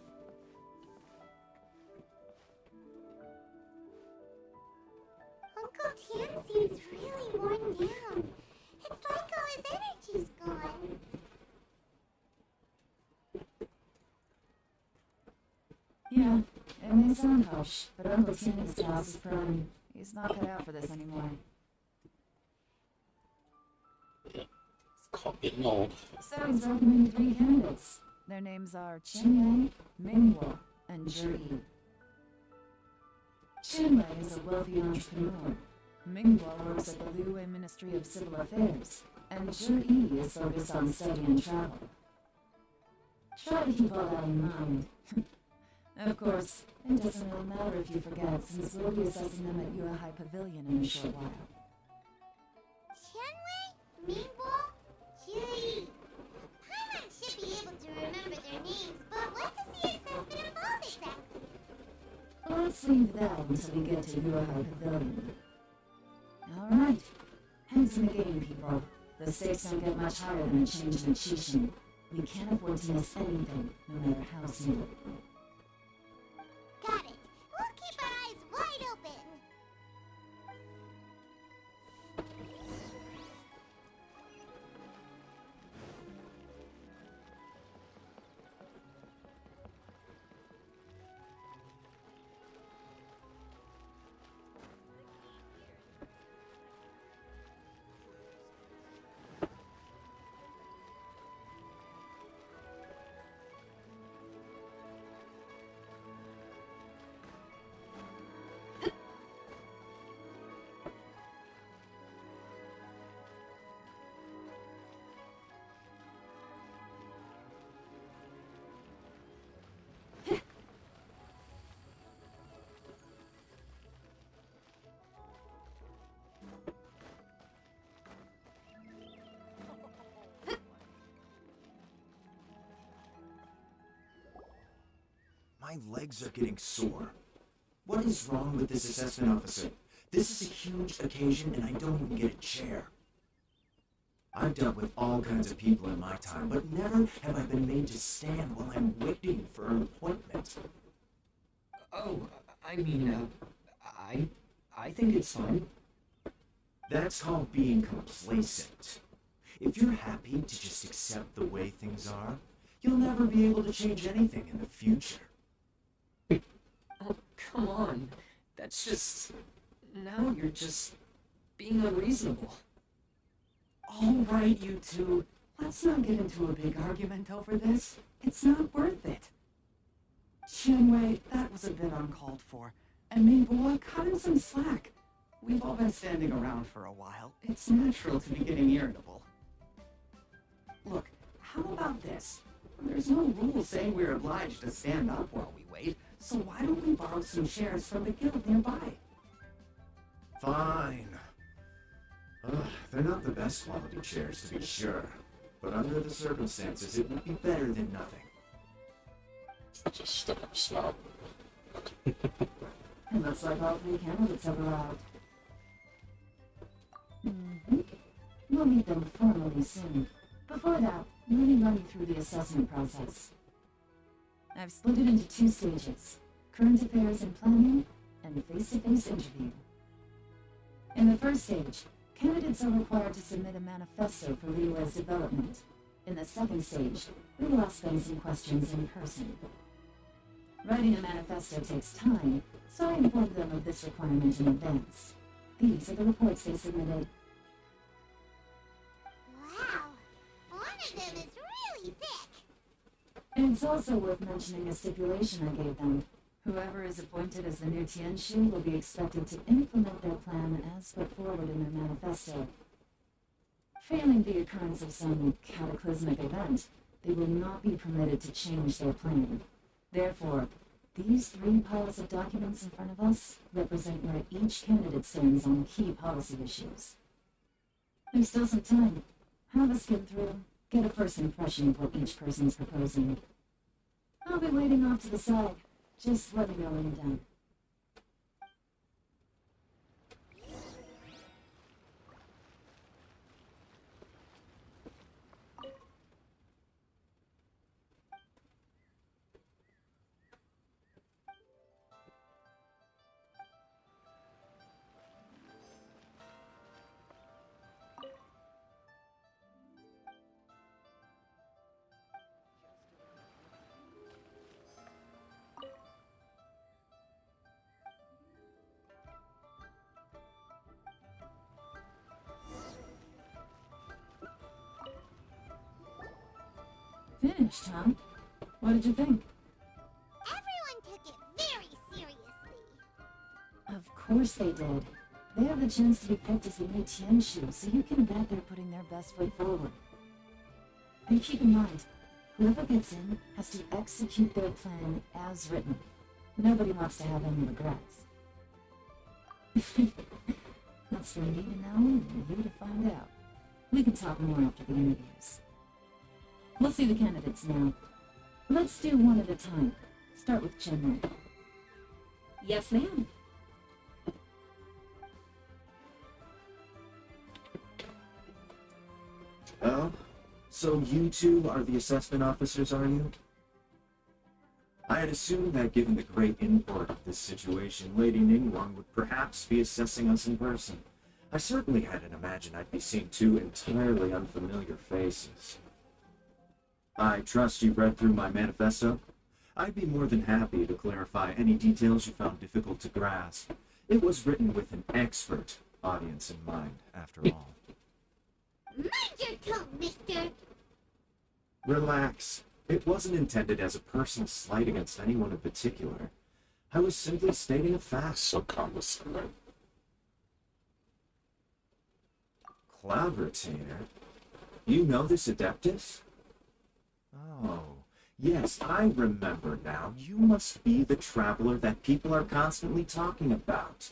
Uncle Tian seems really worn down. It's like all his energy's gone. Yeah, it may sound harsh, but Uncle Tian is past his prime. He's not cut out for this anymore. Yeah. It's called getting old. So he's recommended 3 candidates. Their names are Qianwei, Mingguo, and Zhi. Qianwei is a wealthy entrepreneur. Mingguo works at the Liyue Ministry of Civil Affairs, and Zhi is focused on study and travel. Try to keep all that in mind. Of course, it doesn't really matter if you forget, since we'll be assessing them at Yuehai Pavilion in a short while. Qianwei, Mingguo, Zhi. Paimon should be able to remember their names, but what does the assessment involve exactly? Let's leave that until we get to Yuehai Pavilion. Alright, heads in the game, people. The stakes don't get much higher than a change in Qixing. We can't afford to miss anything, no matter how soon. Got it. We'll keep our eyes wide open. My legs are getting sore. What is wrong with this assessment officer? This is a huge occasion and I don't even get a chair. I've dealt with all kinds of people in my time, but never have I been made to stand while I'm waiting for an appointment. Oh, I mean, I think it's fine. That's called being complacent. If you're happy to just accept the way things are, you'll never be able to change anything in the future. Oh, come on. That's just... Now you're just being unreasonable. All right, you two. Let's not get into a big argument over this. It's not worth it. Qianwei, that was a bit uncalled for. And Mingguo, cut him some slack. We've all been standing around for a while. It's natural to be getting irritable. Look, how about this? There's no rule saying we're obliged to stand up while we wait, so why don't we borrow some chairs from the guild nearby? Fine. They're not the best quality chairs, to be sure. But under the circumstances, it would be better than nothing. Just stick up snob. It looks like all three candidates have arrived. We'll meet them formally soon. Before that, let me run you through the assessment process. I've split it into 2 stages: current affairs and planning, and face-to-face interview. In the first stage, candidates are required to submit a manifesto for Liyue's development. In the second stage, we will ask them some questions in person. Writing a manifesto takes time, so I informed them of this requirement in advance. These are the reports they submitted. Wow, one of them is really thick. And it's also worth mentioning a stipulation I gave them. Whoever is appointed as the new Tianshu will be expected to implement their plan as put forward in their manifesto. Failing the occurrence of some cataclysmic event, they will not be permitted to change their plan. Therefore, these 3 piles of documents in front of us represent where each candidate stands on key policy issues. There's still some time. Have a skim through, get a first impression of what each person's proposing. I'll be waiting off to the side. Just let me know when you're done. Finished, huh? What did you think? Everyone took it very seriously. Of course they did. They have the chance to be picked as the new Tianshu, so you can bet they're putting their best foot forward. And keep in mind, whoever gets in has to execute their plan as written. Nobody wants to have any regrets. That's for me to know and you to find out. We can talk more after the interviews. We'll see the candidates now. Let's do one at a time. Start with Chenwei. Yes, ma'am. Oh? So you 2 are the assessment officers, are you? I had assumed that given the great import of this situation, Lady Ningguang would perhaps be assessing us in person. I certainly hadn't imagined I'd be seeing 2 entirely unfamiliar faces. I trust you've read through my manifesto? I'd be more than happy to clarify any details you found difficult to grasp. It was written with an expert audience in mind, after all. Mind your tongue, mister! Relax. It wasn't intended as a personal slight against anyone in particular. I was simply stating a fact. So condescending. Cloud Retainer? You know this Adeptus? Oh, yes, I remember now. You must be the traveler that people are constantly talking about.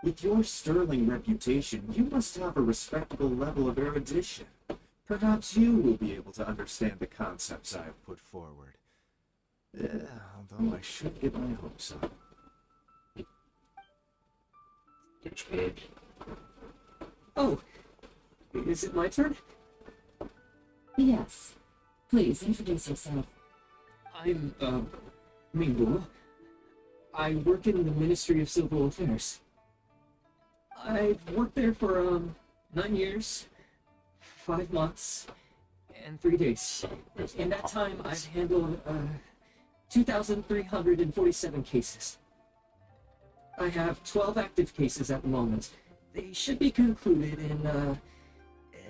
With your sterling reputation, you must have a respectable level of erudition. Perhaps you will be able to understand the concepts I have put forward. Although I should get my hopes up. Douchebag. Oh, is it my turn? Yes. Please, introduce yourself. I'm, Minggu. I work in the Ministry of Civil Affairs. I've worked there for, 9 years, 5 months, and 3 days. In that time, I've handled, 2,347 cases. I have 12 active cases at the moment. They should be concluded in,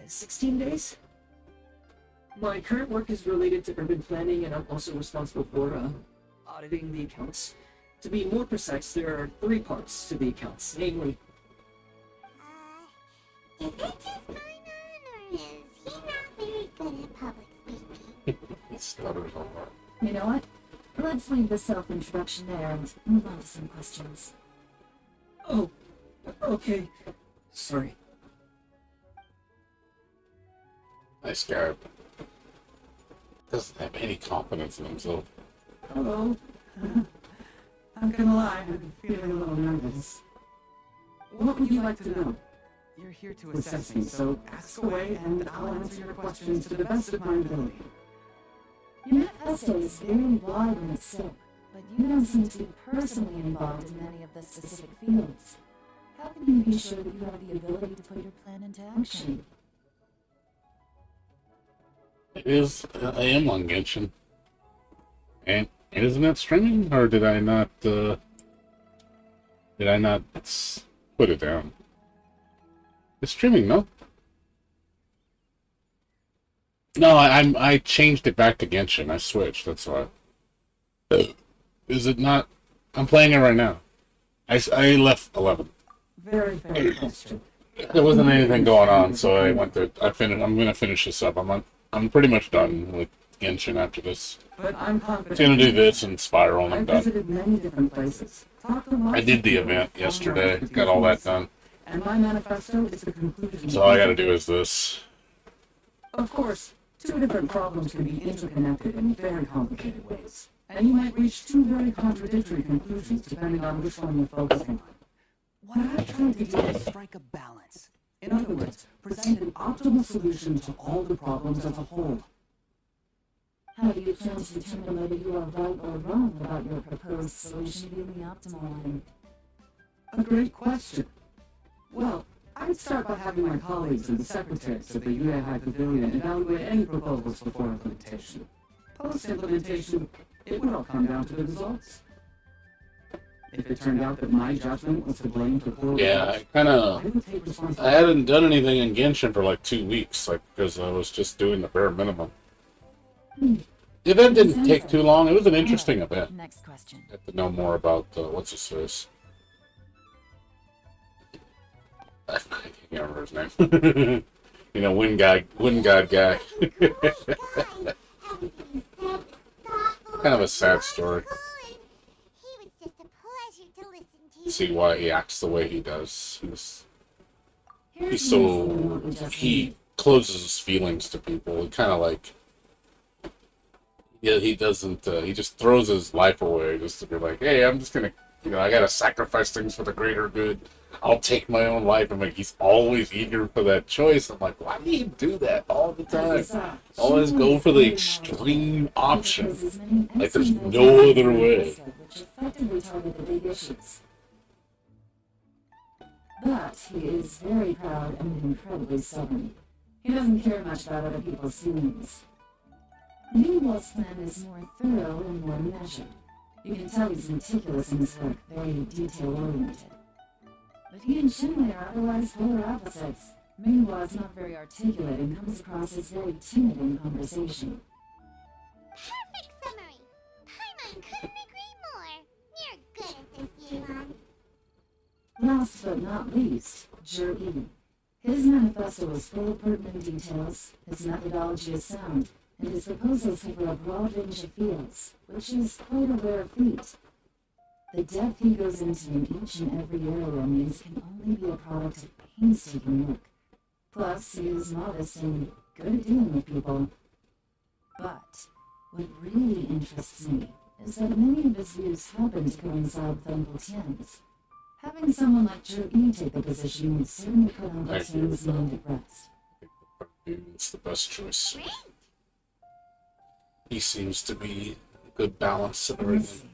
16 days. My current work is related to urban planning, and I'm also responsible for, auditing the accounts. To be more precise, there are 3 parts to the accounts, namely... Is it just going on, or is he not very good at public speaking? He stutters a lot. You know what? Let's leave the self-introduction there and move on to some questions. Oh, okay. Sorry. Nice guy. Doesn't have any confidence in himself. Hello. Not gonna lie, I'm feeling a little nervous. What would you like to know? You're here to assess me, so ask away and I'll answer your questions to the best of my ability. Your manifesto is very wide in its scope, but you don't seem to be personally involved in many of the specific fields. How can you be sure that you have the ability to put your plan into action? It is. I am on Genshin. And isn't it streaming, or did I not? Did I not put it down? It's streaming, no? No, I changed it back to Genshin. I switched. That's why. Is it not? I'm playing it right now. I left 11. Very fair question. There wasn't anything going on, so I went to. I'm gonna finish this up. I'm pretty much done with Genshin after this. But I'm confident. I'm gonna do this and Spiral, and I'm I've done. visited many different places. Talked to lots I did of the people event from yesterday. lots of Got all that different done. places. And my manifesto is the conclusion. So all I gotta do is this. Of course, two different problems can be interconnected in very complicated ways. And you might reach two very contradictory conclusions depending on which one you're focusing on. What I've tried to do is strike a balance. In other words, present an optimal solution to all the problems as a whole. How do you plan to determine whether you are right or wrong about your proposed solution being the optimal one? A great question. Well, I'd start by having my colleagues and the secretaries of the UA High Pavilion evaluate any proposals before implementation. Post-implementation, it would all come down to the results. If it turned out that my judgment was to blame for poor Yeah, results, I would take responsibility. I hadn't done anything in Genshin for like 2 weeks, like because I was just doing the bare minimum. The event didn't take too long. It was an interesting event. Next question. I have to know more about what's his face. I can't remember his name. You know, Wind God guy. Kind of a sad story. He was just a pleasure to listen to. See why he acts the way he does. He's Here's so he closes his feelings to people. He kind of like he doesn't. He just throws his life away just to be like, hey, I'm just gonna, I gotta sacrifice things for the greater good. I'll take my own life. And like he's always eager for that choice. I'm like, why do you do that all the time? Always go for the extreme option. Like there's no other way. Which effectively target the big issues. But he is very proud and incredibly stubborn. He doesn't care much about other people's feelings. Ningguo's plan is more thorough and more measured. You can tell he's meticulous in his work, very detail-oriented. But he and Shinwei are otherwise polar opposites. Minghua is not very articulate and comes across as very timid in conversation. Perfect summary. Paimon couldn't agree more. You're good at this, Yulon. Last but not least, Zhi. His manifesto is full of pertinent details, his methodology is sound, and his proposals cover a broad range of fields, which is quite a rare feat. The depth he goes into in each and every area means it can only be a product of painstaking work. Plus, he is modest and good at dealing with people. But what really interests me is that many of his views happen to coincide with Uncle Tian's. Having someone like Zhi take the position would certainly put Uncle Tian's mind at rest. It's the best choice. Great. He seems to be a good balance and everything.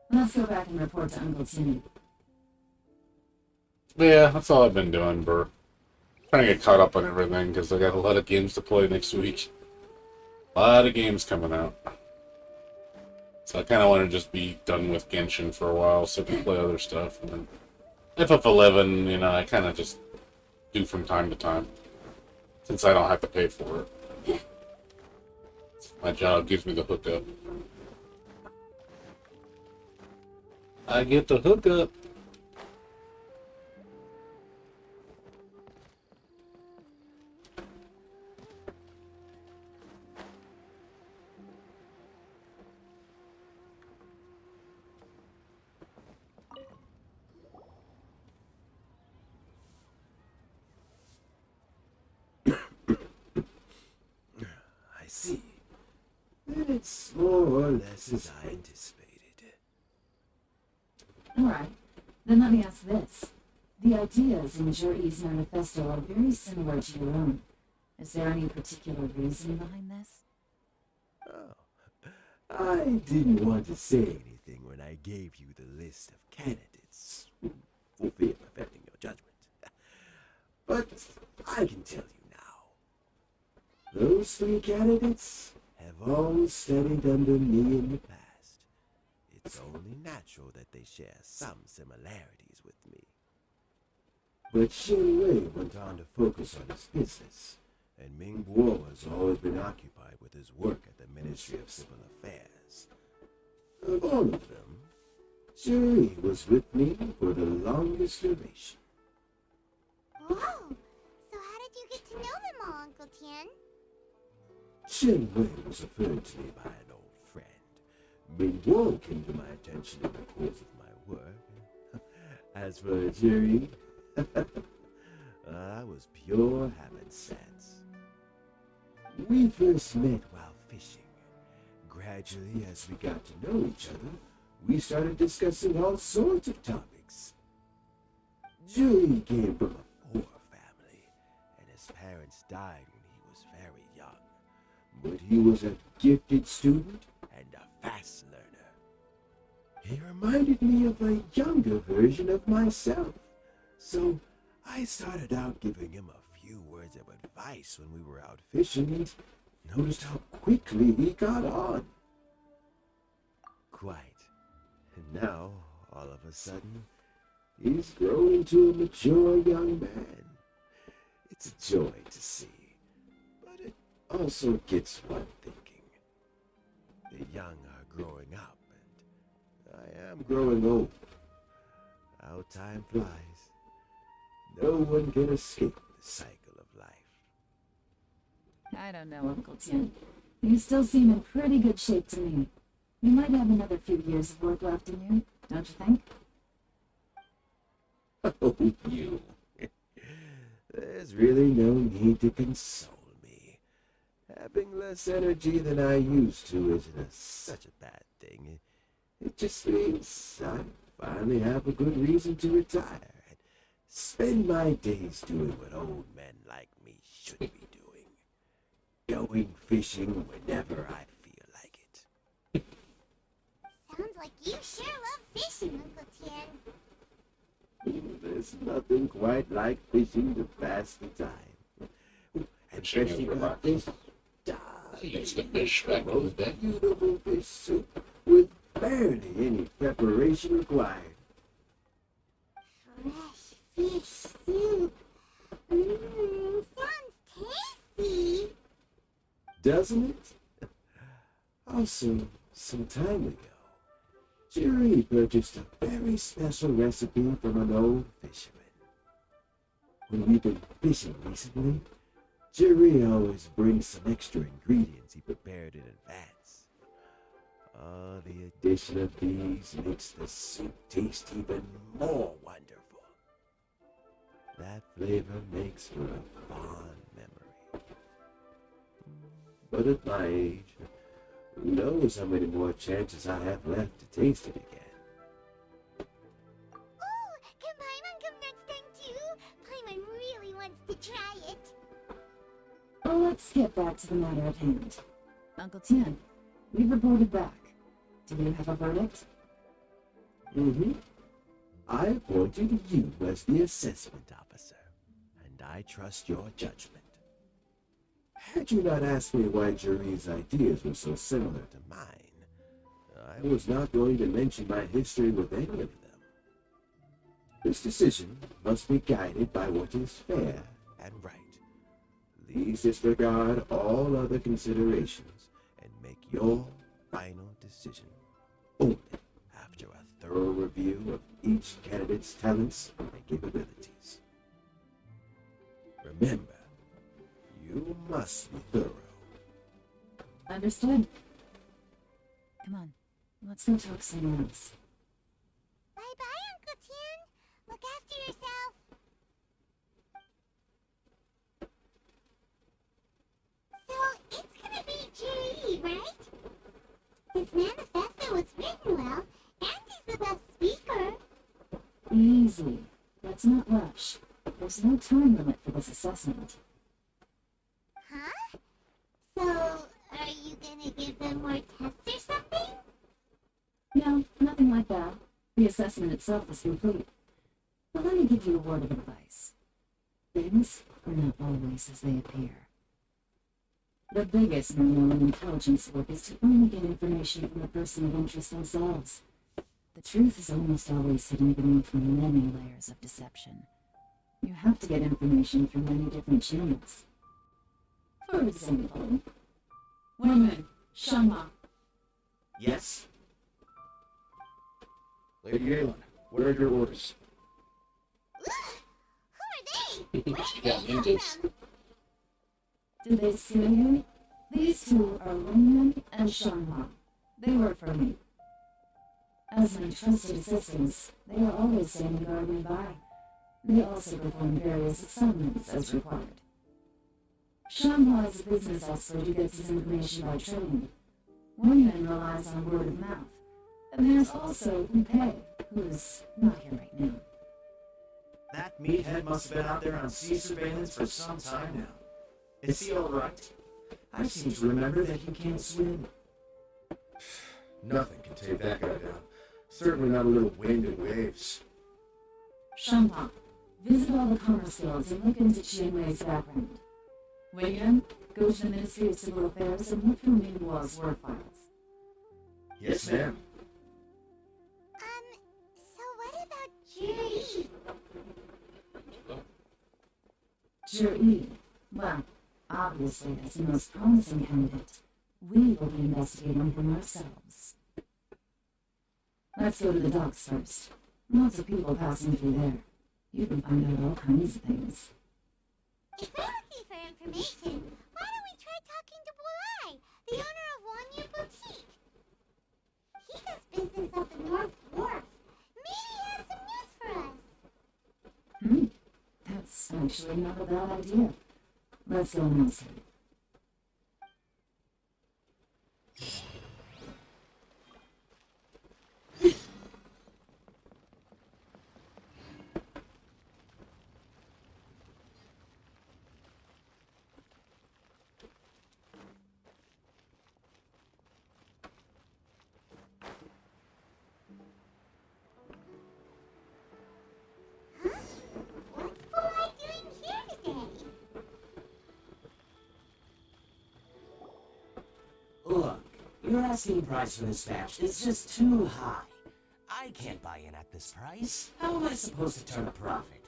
Let's go back and report to Uncle Tian. Yeah, that's all I've been doing, bro. Trying to get caught up on everything because I got a lot of games to play next week. A lot of games coming out. So I kind of want to just be done with Genshin for a while so I can play other stuff. And then FF11, I kind of just do from time to time. Since I don't have to pay for it. My job gives me the hookup. I get the hookup. or less as I anticipated. Alright, then let me ask this. The ideas in Juri's manifesto are very similar to your own. Is there any particular reason behind this? Oh, I didn't want to say anything when I gave you the list of candidates, for fear of affecting your judgment. But I can tell you now. Those three candidates have all studied under me in the past. It's only natural that they share some similarities with me. But Xin Wei went on to focus on his business, and Ming Guo has always been occupied with his work at the Ministry of Civil Affairs. Of all of them, Juri was with me for the longest duration. Whoa! So how did you get to know them all, Uncle Tian? Chen Wei was referred to me by an old friend. Ming Guo came to my attention in the course of my work. As for Juri, I was pure happenstance. We first met while fishing. Gradually, as we got to know each other, we started discussing all sorts of topics. Juri came from a poor family, and his parents died when he was very young. But he was a gifted student and a fast learner. He reminded me of a younger version of myself, so I started out giving him a few words of advice when we were out fishing and noticed how quickly he got on. Quite. And now, all of a sudden, he's grown into a mature young man. It's a joy to see, but it also gets one thinking. The young are growing up, and I am growing old. How time flies. No one can escape the cycle of life. I don't know, Uncle Tian. You still seem in pretty good shape to me. You might have another few years of work left in you, don't you think? Oh, you. There's really no need to console me. Having less energy than I used to isn't such a bad thing. It just means I finally have a good reason to retire and spend my days doing what old men like me should be doing. Going fishing whenever I feel like it. Sounds like you sure love fishing, Uncle Tian. There's nothing quite like fishing to pass the time. And freshly caught fish, I used to fish back in the day. beautiful fish soup with barely any preparation required. Fresh fish soup. Sounds tasty. Doesn't it? Also, some time ago, Jerry purchased a very special recipe from an old fisherman. When we've been fishing recently, Jerry always brings some extra ingredients he prepared in advance. The addition of these makes the soup taste even more wonderful. That flavor makes for a fond memory. But at my age, who knows how many more chances I have left to taste it again. Oh, can Paimon come next time too? Paimon really wants to try it. Well, let's get back to the matter at hand. Uncle Tian, we've reported back. Do you have a verdict? I appointed you as the assessment officer, and I trust your judgment. Had you not asked me why Juri's ideas were so similar to mine, I was not going to mention my history with any of them. This decision must be guided by what is fair and right. Please disregard all other considerations and make your final decision only after a thorough review of each candidate's talents and capabilities. Remember, you must be thorough. Understood. Come on, let's go talk somewhere else. Bye-bye, Uncle Tian. Look after yourself. So, it's gonna be Juri, right? His name? Easy. Let's not rush. There's no time limit for this assessment. Huh? So, are you gonna give them more tests or something? No, nothing like that. The assessment itself is complete. But let me give you a word of advice. Things are not always as they appear. The biggest no-no in intelligence work is to only get information from the person of interest themselves. The truth is almost always hidden beneath many layers of deception. You have to get information through many different channels. For example, Women, Shanma. Yes? Lady Galen, what are your orders? Who are they? Where She did they got come ninjas. from? Did they scare you? These two are Lingyan and Shanma. They work for me. As my trusted assistants, they are always standing guard nearby. They also perform various assignments as required. Shanma is a business expert who gets his information by training. Lingyan relies on word of mouth. And there's also Pei, who's not here right now. That meathead must have been out there on sea surveillance for some time now. Is he alright? I seem to remember that he can't swim. Nothing can take that guy down. Certainly not a little wind and waves. Shanma, visit all the commerce guilds and look into Qianwei's background. Lingyan, go to the Ministry of Civil Affairs and look through Ningguo's word files. Yes, ma'am. So what about Jury? Zhi, well, obviously as the most promising candidate, we will be investigating him ourselves. Let's go to the docks first. Lots of people passing through there. You can find out all kinds of things. If we're looking for information, why don't we try talking to Bulai, the owner of Wanyu Boutique? He does business up the North Wharf. Maybe he has some news for us. That's actually not a bad idea. Let's go and ask him. What's Bulai doing here today? Look, your asking price for this batch is just too high. I can't buy in at this price. How am I supposed to turn a profit?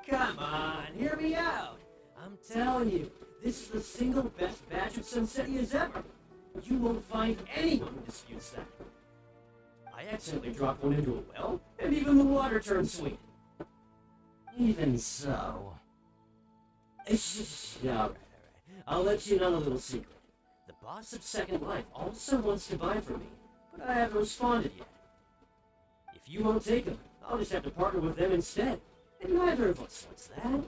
Come on, hear me out. I'm telling you, this is the single best batch of Sunsetias ever. You won't find anyone who disputes that. I accidentally dropped one into a well, and even the water turned sweet. Even so... Alright. I'll let you know a little secret. The boss of Second Life also wants to buy from me, but I haven't responded yet. If you won't take them, I'll just have to partner with them instead. And neither of us wants that.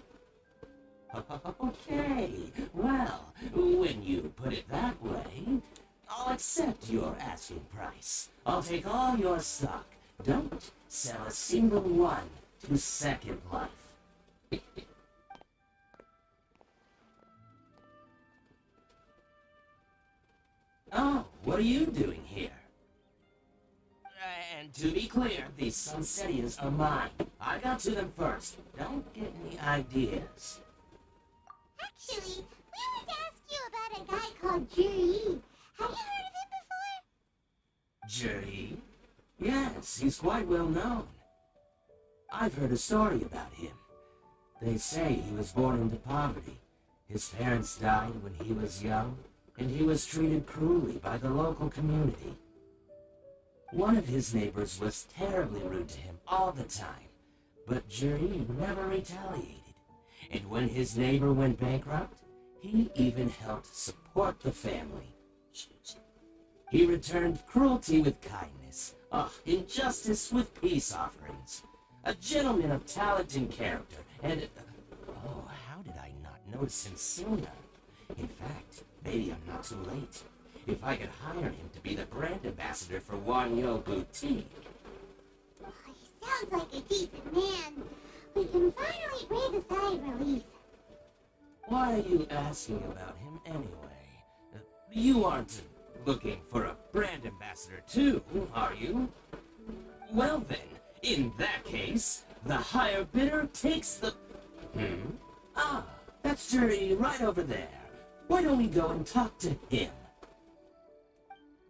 Okay, well, when you put it that way, I'll accept your asking price. I'll take all your stock. Don't sell a single one to Second Life. Oh, what are you doing here? And to be clear, these Sunsetians are mine. I got to them first. Don't get any ideas. Actually, we wanted to ask you about a guy called Jury. Have you heard of him before? Jury? Yes, he's quite well known. I've heard a story about him. They say he was born into poverty. His parents died when he was young, and he was treated cruelly by the local community. One of his neighbors was terribly rude to him all the time, but Jury never retaliated. And when his neighbor went bankrupt, he even helped support the family. He returned cruelty with kindness, injustice with peace offerings. A gentleman of talent and character, and... oh, how did I not notice him sooner? In fact, maybe I'm not too late. If I could hire him to be the brand ambassador for Wanyo Boutique. Oh, he sounds like a Why are you asking about him anyway? You aren't looking for a brand ambassador too, are you? Well then, in that case, the higher bidder takes the... Ah, that's Jerry right over there. Why don't we go and talk to him?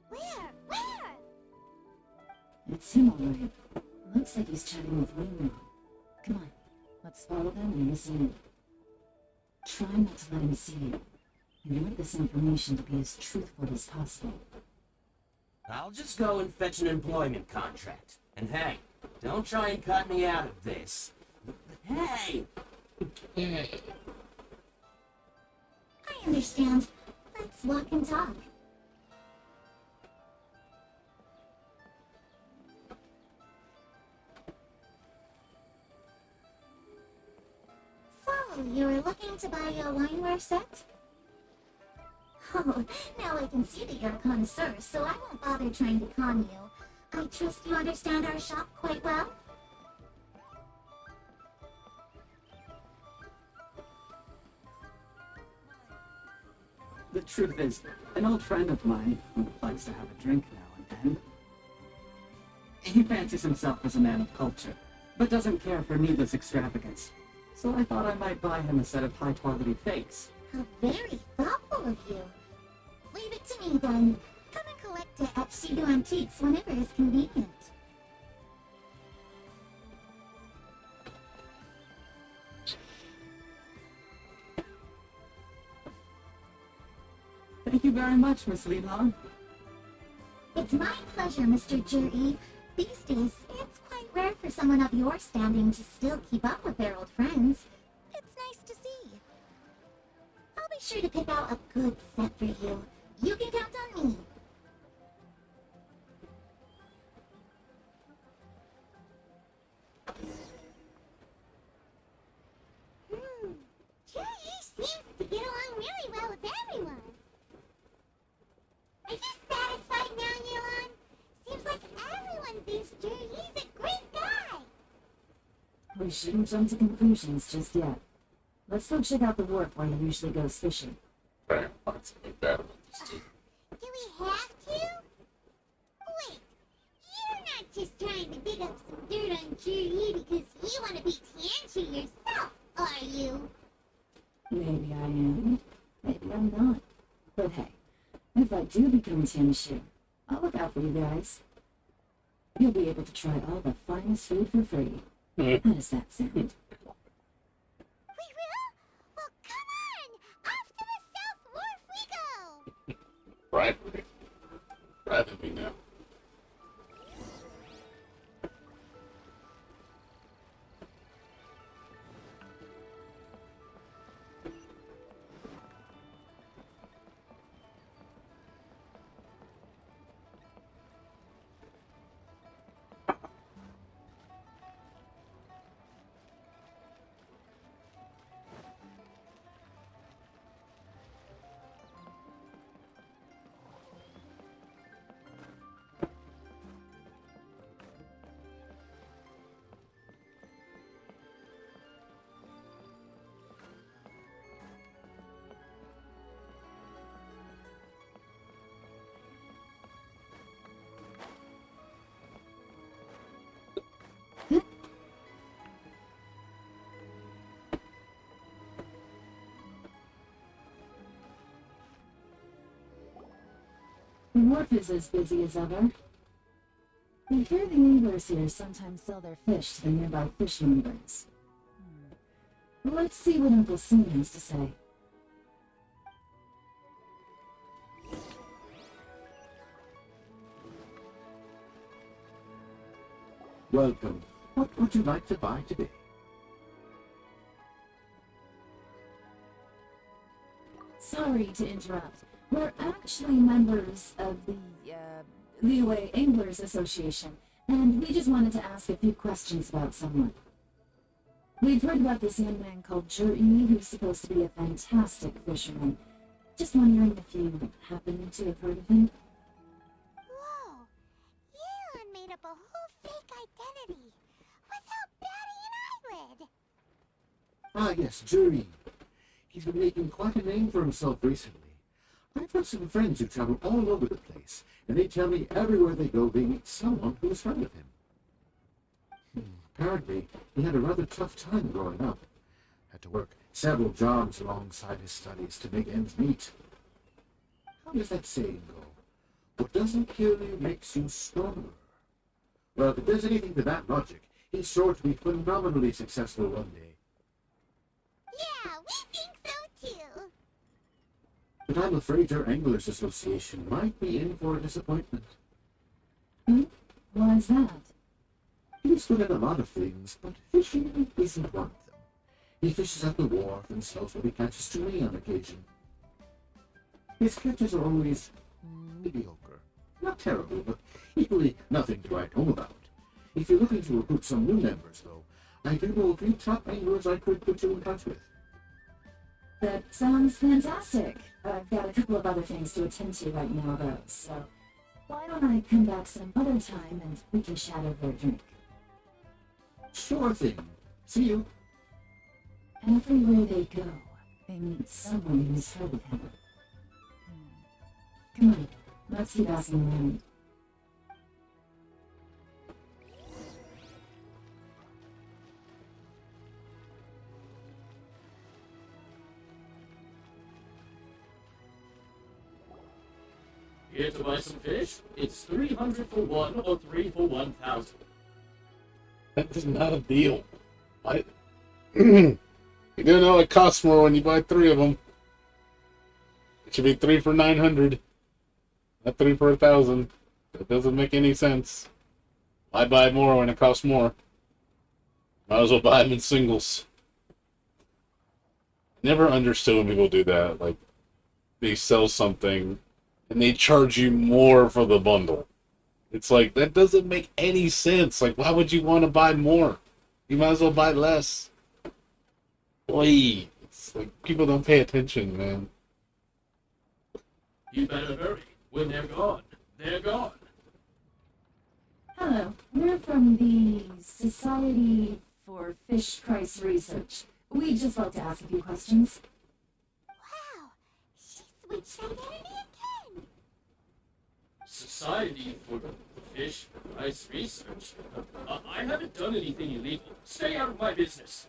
Where? Where? It's him, all right. Looks like he's chatting with Wingman. Come on, let's follow them and listen in. Try not to let him see you. We want this information to be as truthful as possible. I'll just go and fetch an employment contract. And hey, don't try and cut me out of this. Hey! I understand. Let's walk and talk. So, you were looking to buy a wineware set? Oh, now I can see that you're a connoisseur, so I won't bother trying to con you. I trust you understand our shop quite well? The truth is, an old friend of mine who likes to have a drink now and then, he fancies himself as a man of culture, but doesn't care for needless extravagance. So I thought I might buy him a set of high-quality fakes. How very thoughtful of you. Leave it to me then. Come and collect it at Shibu Antiques whenever is convenient. Thank you very much, Miss Leelong. It's my pleasure, Mr. Jury. These days, it's quite rare for someone of your standing to still keep up with their old friends. It's nice to see. I'll be sure to pick out a good set for you. You can count on me. Jury seems to get along really well with everyone. Are you satisfied now, Yulon? Seems like everyone thinks Jury's a great guy. We shouldn't jump to conclusions just yet. Let's go check out the wharf where he usually goes fishing. Try and find something bad about this too. Do we have to? Wait, you're not just trying to dig up some dirt on Jury because you want to be Tianchi yourself, are you? Maybe I am. Maybe I'm not. But hey, if I do become Tianshu, I'll look out for you guys. You'll be able to try all the finest food for free. How does that sound? We will? Well, come on! Off to the South Wharf we go! Right? Right with me now. The wharf is as busy as ever. We hear the anglers here sometimes sell their fish to the nearby fishmongers. Let's see what Uncle Soon has to say. Welcome. What would you like to buy today? Sorry to interrupt. We're actually members of the, Liyue Anglers Association, and we just wanted to ask a few questions about someone. We've heard about this young man called Zhi, who's supposed to be a fantastic fisherman. Just wondering if you happen to have heard of him? Whoa! Yeon made up a whole fake identity without batting an eyelid! Ah, yes, Jury. He's been making quite a name for himself recently. I've got some friends who travel all over the place, and they tell me everywhere they go they meet someone who's heard of him. Apparently, he had a rather tough time growing up. Had to work several jobs alongside his studies to make ends meet. How does that saying go? What doesn't kill you makes you stronger. Well, if there's anything to that logic, he's sure to be phenomenally successful one day. Yeah, we think so too. But I'm afraid your Anglers Association might be in for a disappointment. Why's that? He's good at a lot of things, but fishing isn't one of them. He fishes at the wharf and sells what he catches to me on occasion. His catches are always mediocre. Not terrible, but equally nothing to write home about. If you're looking to recruit some new members, though, I do know a few top anglers I could put you in touch with. That sounds fantastic. I've got a couple of other things to attend to right now, though, so why don't I come back some other time and we can chat over a drink? Sure thing. See you. Everywhere they go, they meet someone who's heard of him. Come on, let's keep asking around. Here to buy some fish? It's 300 for one or 3 for 1,000. That is not a deal. You do know it costs more when you buy 3 of them. It should be 3 for 900, not 3 for 1,000. That doesn't make any sense. Why buy more when it costs more? Might as well buy them in singles. Never understood when people do that. Like, they sell something and they charge you more for the bundle. It's like, that doesn't make any sense. Like, why would you want to buy more? You might as well buy less. Boy, it's like, people don't pay attention, man. You better hurry. When they're gone, they're gone. Hello, we're from the Society for Fish Price Research. We'd just like to ask a few questions. Wow, she switched identity again. Society for Fish Price Research? I haven't done anything illegal. Stay out of my business.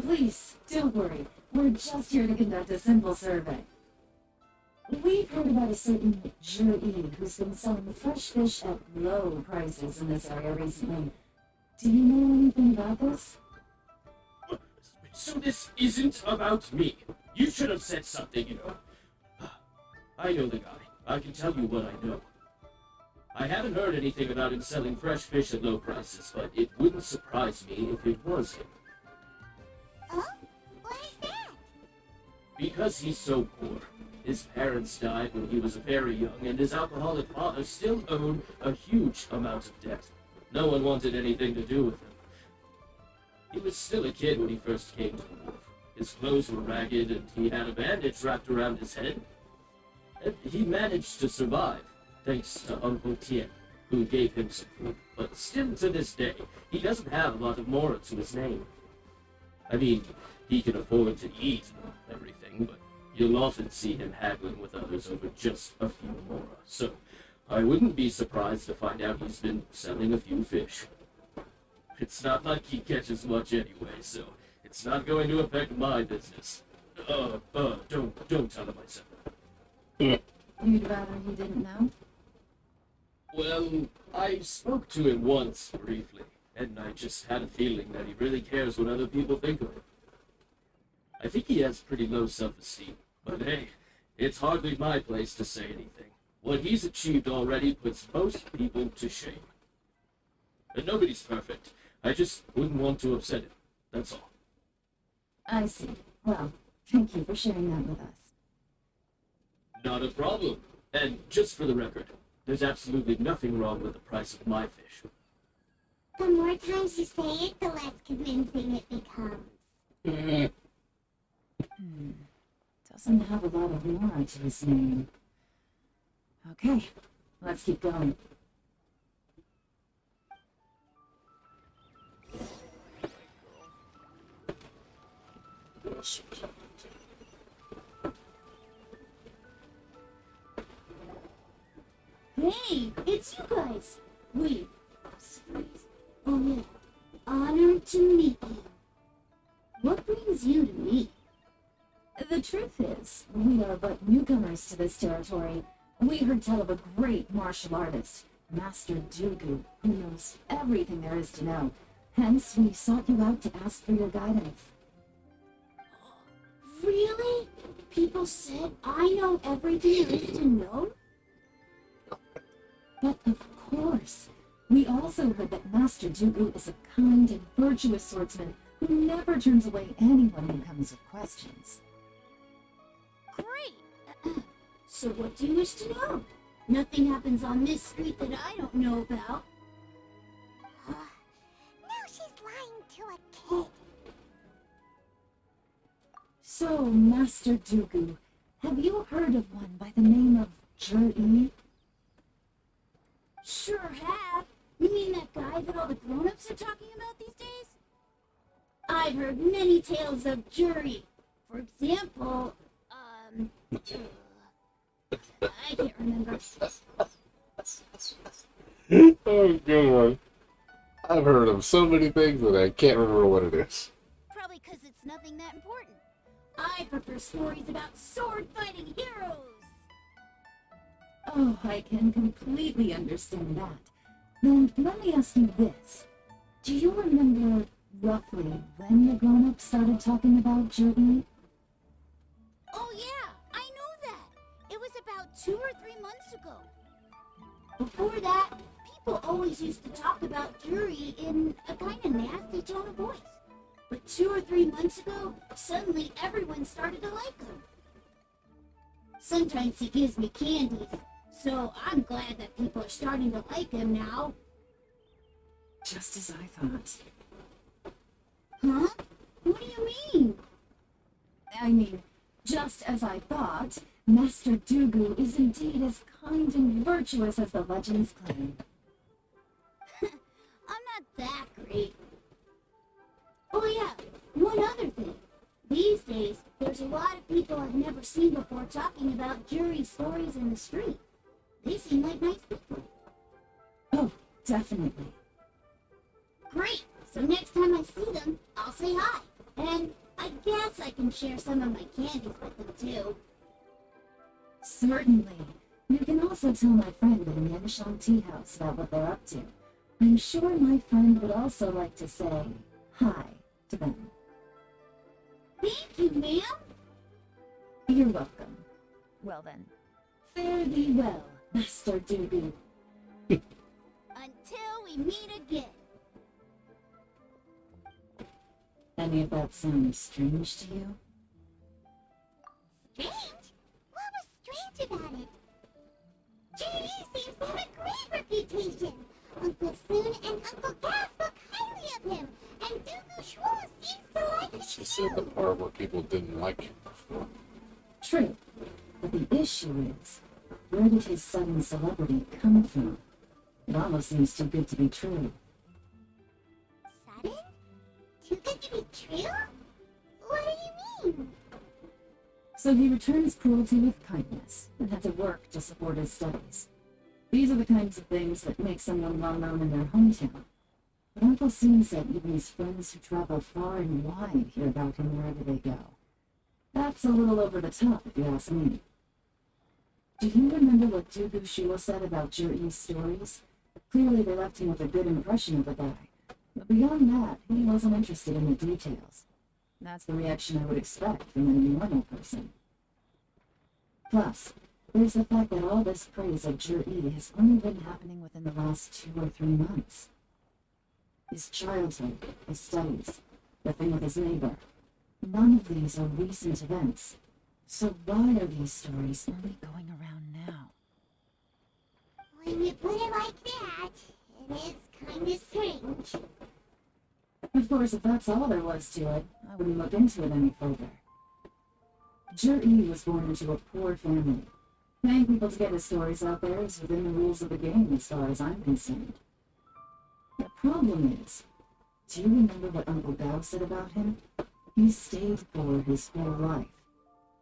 Please, don't worry. We're just here to conduct a simple survey. We've heard about a certain Zhe who's been selling fresh fish at low prices in this area recently. Do you know anything about this? So this isn't about me. You should have said something, you know. I know the guy. I can tell you what I know. I haven't heard anything about him selling fresh fish at low prices, but it wouldn't surprise me if it was him. Oh? Why is that? Because he's so poor. His parents died when he was very young, and his alcoholic father still owed a huge amount of debt. No one wanted anything to do with him. He was still a kid when he first came to the wharf. His clothes were ragged, and he had a bandage wrapped around his head. And he managed to survive, thanks to Uncle Tien, who gave him some food. But still to this day, he doesn't have a lot of mora to his name. I mean, he can afford to eat and everything, but you'll often see him haggling with others over just a few mora. So, I wouldn't be surprised to find out he's been selling a few fish. It's not like he catches much anyway, so it's not going to affect my business. Don't tell him I said that. You'd rather he didn't know? Well, I spoke to him once, briefly, and I just had a feeling that he really cares what other people think of him. I think he has pretty low self-esteem, but hey, it's hardly my place to say anything. What he's achieved already puts most people to shame. And nobody's perfect. I just wouldn't want to upset him, that's all. I see. Well, thank you for sharing that with us. Not a problem. And just for the record, there's absolutely nothing wrong with the price of my fish. The more times you say it, the less convincing it becomes. Doesn't have a lot of mora to his name. Okay, let's keep going. Yes. Hey, it's you guys. Wait, freeze. Oh yeah, honored to meet you. What brings you to me? The truth is, we are but newcomers to this territory. We heard tell of a great martial artist, Master Dugu, who knows everything there is to know. Hence, we sought you out to ask for your guidance. Really? People said I know everything there is to know? But of course, we also heard that Master Dugu is a kind and virtuous swordsman who never turns away anyone who comes with questions. Great! So what do you wish to know? Nothing happens on this street that I don't know about. Now she's lying to a kid. So, Master Dugu, have you heard of one by the name of Jur-E? Sure have. You mean that guy that all the grown-ups are talking about these days? I've heard many tales of jury. For example, I can't remember. Oh, God. I've heard of so many things that I can't remember what it is. Probably because it's nothing that important. I prefer stories about sword-fighting heroes. Oh, I can completely understand that. Then let me ask you this. Do you remember roughly when the grown-ups started talking about Jur-E? Oh yeah, I know that. It was about 2 or 3 months ago. Before that, people always used to talk about jury in a kind of nasty tone of voice. But 2 or 3 months ago, suddenly everyone started to like him. Sometimes he gives me candies, so I'm glad that people are starting to like him now. Just as I thought. Huh? What do you mean? I mean, just as I thought, Master Dugu is indeed as kind and virtuous as the legends claim. I'm not that great. Oh yeah, one other thing. These days, there's a lot of people I've never seen before talking about jury stories in the street. They seem like nice people. Oh, definitely. Great! So next time I see them, I'll say hi. And I guess I can share some of my candies with them too. Certainly. You can also tell my friend in Genshin Tea House about what they're up to. I'm sure my friend would also like to say hi to them. Thank you, ma'am. You're welcome. Well then, fare thee well, Master Dugu. Until we meet again. Any of that sound strange to you? Strange? What was strange about it? Judy seems to have a great reputation. Uncle Soon and Uncle Gas spoke highly of him, and Dugu Shuo seems to like him She said the part where people didn't like him before. True. But the issue is, where did his sudden celebrity come from? It almost seems too good to be true. Sudden? Too good to be true? What do you mean? So he returns cruelty with kindness, and had to work to support his studies. These are the kinds of things that make someone well known in their hometown. But Uncle Soon said even his friends who travel far and wide hear about him wherever they go. That's a little over the top, if you ask me. Do you remember what Dugu Shuo said about Jur-E's stories? Clearly they left him with a good impression of the guy. But beyond that, he wasn't interested in the details. That's the reaction I would expect from any normal person. Plus, there's the fact that all this praise of Jur-E has only been happening within the last 2 or 3 months. His childhood, his studies, the thing with his neighbor. None of these are recent events. So why are these stories only going around now? When you put it like that, it is kind of strange. Of course, if that's all there was to it, I wouldn't look into it any further. Jur-E was born into a poor family. Paying people to get his stories out there is within the rules of the game as far as I'm concerned. The problem is, do you remember what Uncle Gao said about him? He stayed poor his whole life.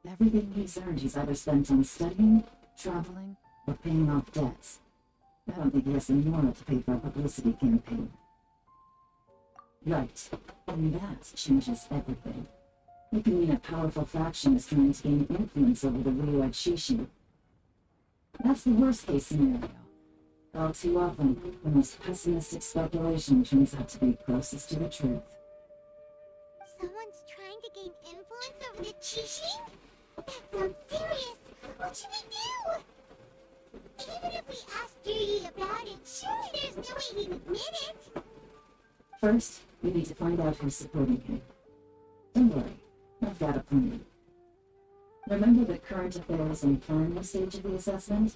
Everything he's earned he's either spent on studying, traveling, or paying off debts. I don't think he has the moral to pay for a publicity campaign. Right. And that changes everything. It can mean a powerful faction is trying to gain influence over the Liu Shishin. That's the worst-case scenario. All too often, the most pessimistic speculation turns out to be closest to the truth. Someone's trying to gain influence over the Qixing? That sounds serious. What should we do? Even if we ask Judy about it, surely there's no way he'd admit it. First, we need to find out who's supporting him. Don't worry, I've got a plan. Remember the current affairs and planning stage of the assessment?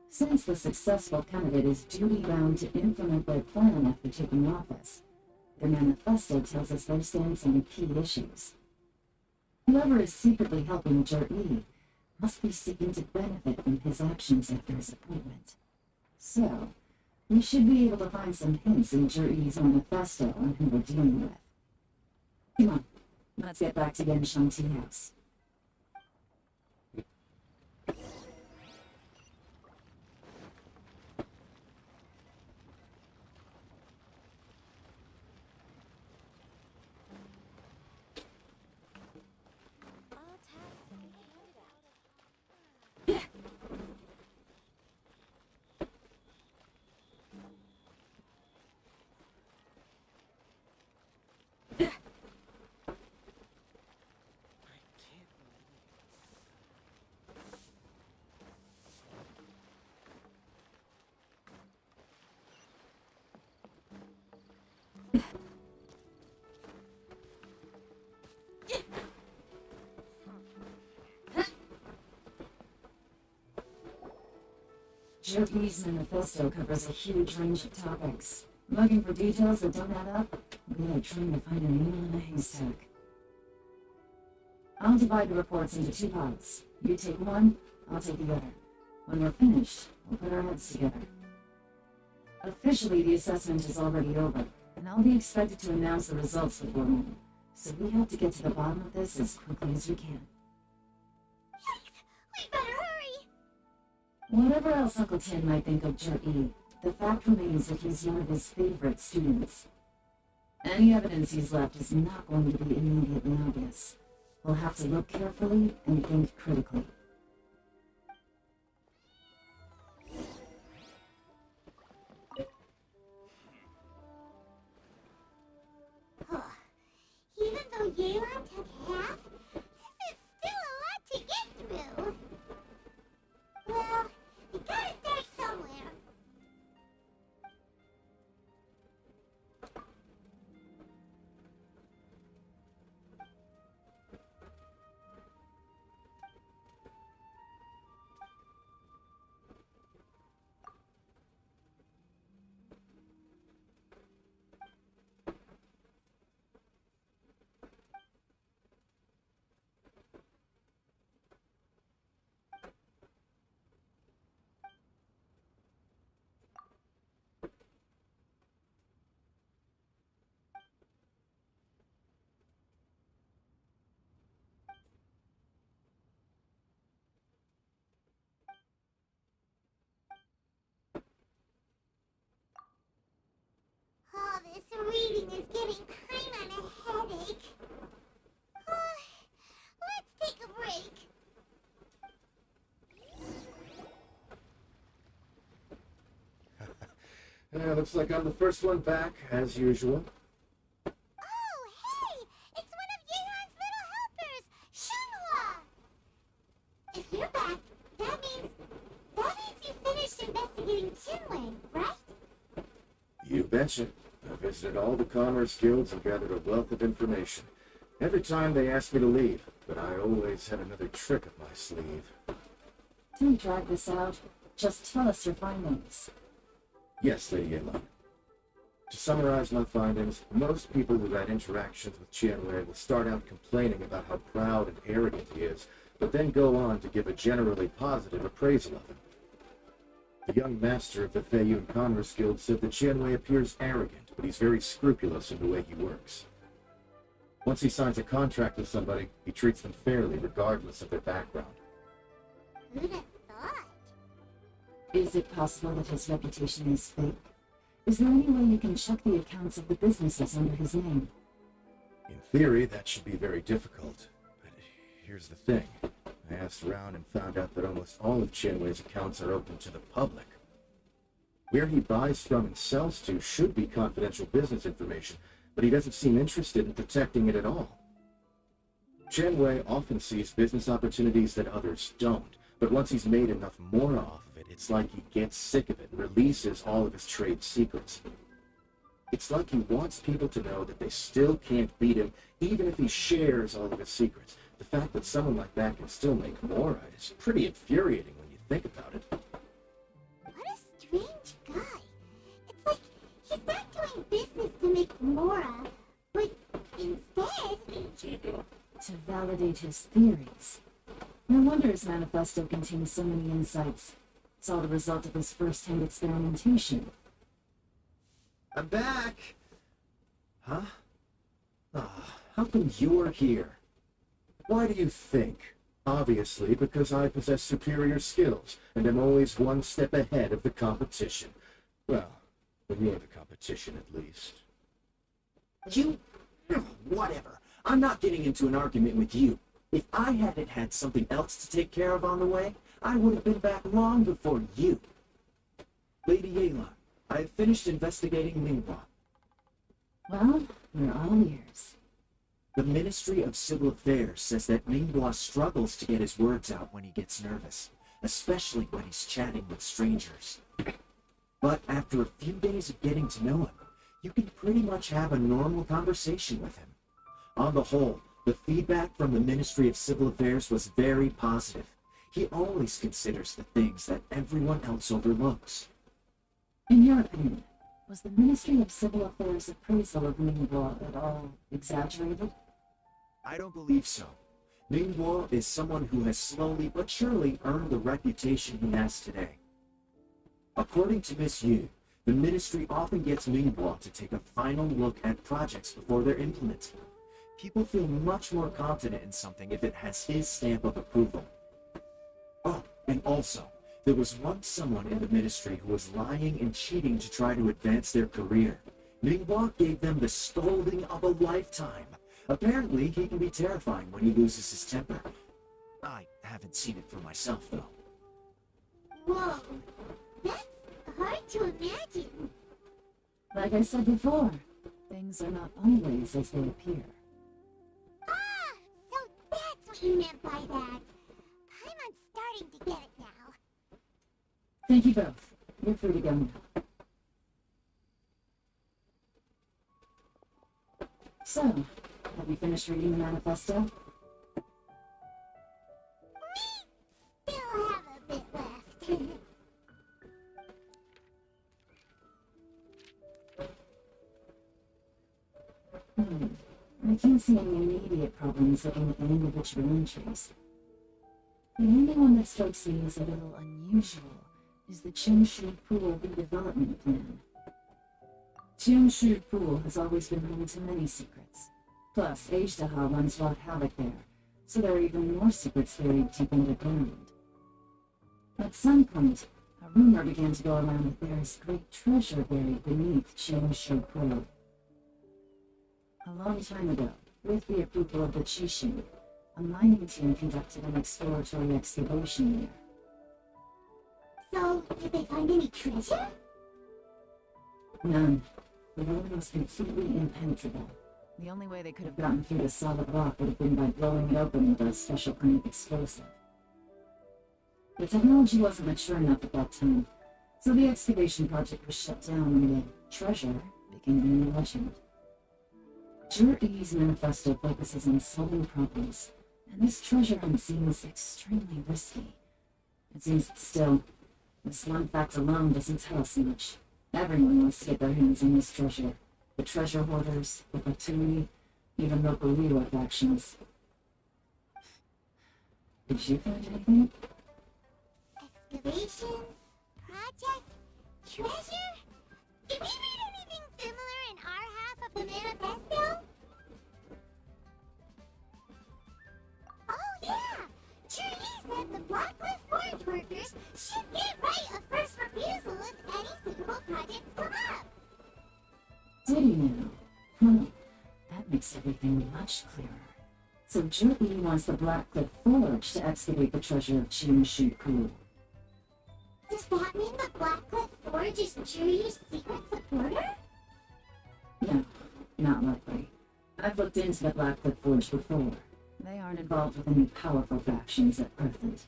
Since the successful candidate is duty-bound to implement their plan after taking office, the manifesto tells us their stance on key issues. Whoever is secretly helping Jur-E must be seeking to benefit from his actions after his appointment. So, we should be able to find some hints in Jur-E's manifesto on who we're dealing with. Come on, let's get back to Genshin Tea House. Jur-E's manifesto covers a huge range of topics. Looking for details that don't add up? It'd be like trying to find a needle in a haystack. I'll divide the reports into two parts. You take one, I'll take the other. When we're finished, we'll put our heads together. Officially, the assessment is already over, and I'll be expected to announce the results before long. So we have to get to the bottom of this as quickly as we can. We better hurry! Whatever else Uncle Tin might think of Jur-E, the fact remains that he's one of his favorite students. Any evidence he's left is not going to be immediately obvious. We'll have to look carefully and think critically. Even though Yelan took half, this is still a lot to get through. Well, we gotta start somewhere. Oh, this reading is giving kind of a headache. Let's take a break. Looks like I'm the first one back, as usual. Oh, hey! It's one of Yehan's little helpers, Shunhua! If you're back, that means you finished investigating Chinwei, right? You betcha. I visited all the commerce guilds and gathered a wealth of information. Every time they asked me to leave, but I always had another trick up my sleeve. Don't drag this out. Just tell us your findings. Yes, Lady Yelan. To summarize my findings, most people who've had interactions with Qianwei will start out complaining about how proud and arrogant he is, but then go on to give a generally positive appraisal of him. The young master of the Feiyun Commerce Guild said that Qianwei appears arrogant, but he's very scrupulous in the way he works. Once he signs a contract with somebody, he treats them fairly regardless of their background. Who'd have thought? Is it possible that his reputation is fake? Is there any way you can check the accounts of the businesses under his name? In theory, that should be very difficult. But here's the thing. I asked around and found out that almost all of Qianwei's accounts are open to the public. Where he buys from and sells to should be confidential business information, but he doesn't seem interested in protecting it at all. Qianwei often sees business opportunities that others don't, but once he's made enough more off of it, it's like he gets sick of it and releases all of his trade secrets. It's like he wants people to know that they still can't beat him, even if he shares all of his secrets. The fact that someone like that can still make more is pretty infuriating when you think about it. What a strange guy. It's like he's not doing business to make Mora, but instead... To validate his theories. No wonder his manifesto contains so many insights. It's all the result of his first-hand experimentation. I'm back! Huh? How come you're here? Why do you think? Obviously, because I possess superior skills, and am always one step ahead of the competition. Well, when you're the competition, at least. You... whatever. I'm not getting into an argument with you. If I hadn't had something else to take care of on the way, I would have been back long before you. Lady Ayla, I have finished investigating Ninghua. Well, we're all ears. The Ministry of Civil Affairs says that Ninghua struggles to get his words out when he gets nervous, especially when he's chatting with strangers. But after a few days of getting to know him, you can pretty much have a normal conversation with him. On the whole, the feedback from the Ministry of Civil Affairs was very positive. He always considers the things that everyone else overlooks. In your opinion, was the Ministry of Civil Affairs' appraisal of Ningbo at all exaggerated? I don't believe so. Ningbo is someone who has slowly but surely earned the reputation he has today. According to Miss Yu, the Ministry often gets Ningbo to take a final look at projects before they're implemented. People feel much more confident in something if it has his stamp of approval. Oh, and also, there was once someone in the Ministry who was lying and cheating to try to advance their career. Ningbo gave them the scolding of a lifetime. Apparently, he can be terrifying when he loses his temper. I haven't seen it for myself, though. Whoa, that's hard to imagine. Like I said before, things are not always as they appear. Ah, so that's what you meant by that. Paimon's starting to get it now. Thank you both. You're free to go now. So, have you finished reading the manifesto? We still have a bit left. I can't see any immediate problems looking at the individual entries. The only one that strikes me as a little unusual is the Qingshu Pool redevelopment plan. Qingshu Pool has always been home to many secrets. Plus, Ajdaha once wrought havoc there, so there are even more secrets buried deep underground. At some point, a rumor began to go around that there is great treasure buried beneath Qingshu Pool. A long time ago, with the approval of the Qixing, a mining team conducted an exploratory excavation there. So, did they find any treasure? None. The ruin was completely impenetrable. The only way they could have gotten through the solid rock would have been by blowing it open with a special kind of explosive. The technology wasn't mature enough at that time, so the excavation project was shut down and the treasure became a new legend. Jur-E's manifesto focuses on solving problems, and this treasure hunt seems extremely risky. It seems still, this one fact alone doesn't tell us much. Everyone wants to get their hands on this treasure. The treasure hoarders, the Fatui, even local Liyue factions. Did you find anything? Excavation? Project? Treasure? Did we read anything similar in our half of the manifesto? Oh yeah! Julie said the Blackcliff forge workers should get right of first makes everything much clearer. So Zhuyi wants the Blackcliff Forge to excavate the treasure of Qianshu Pool. Does that mean the Blackcliff Forge is Jury's secret supporter? No, not likely. I've looked into the Blackcliff Forge before. They aren't involved with any powerful factions at present.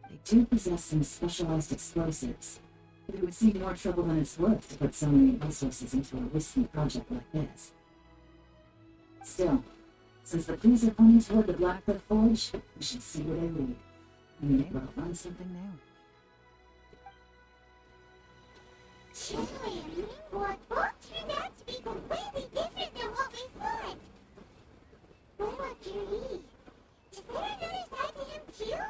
They do possess some specialized explosives, but it would seem more trouble than it's worth to put so many resources into a risky project like this. Still, since the clues are pointing toward the Blackcliff Forge, we should see where they lead. We may well find something new. Shenwei and Ningguang both turned out to be completely different than what we thought. What about Jury? Is there another side to him too?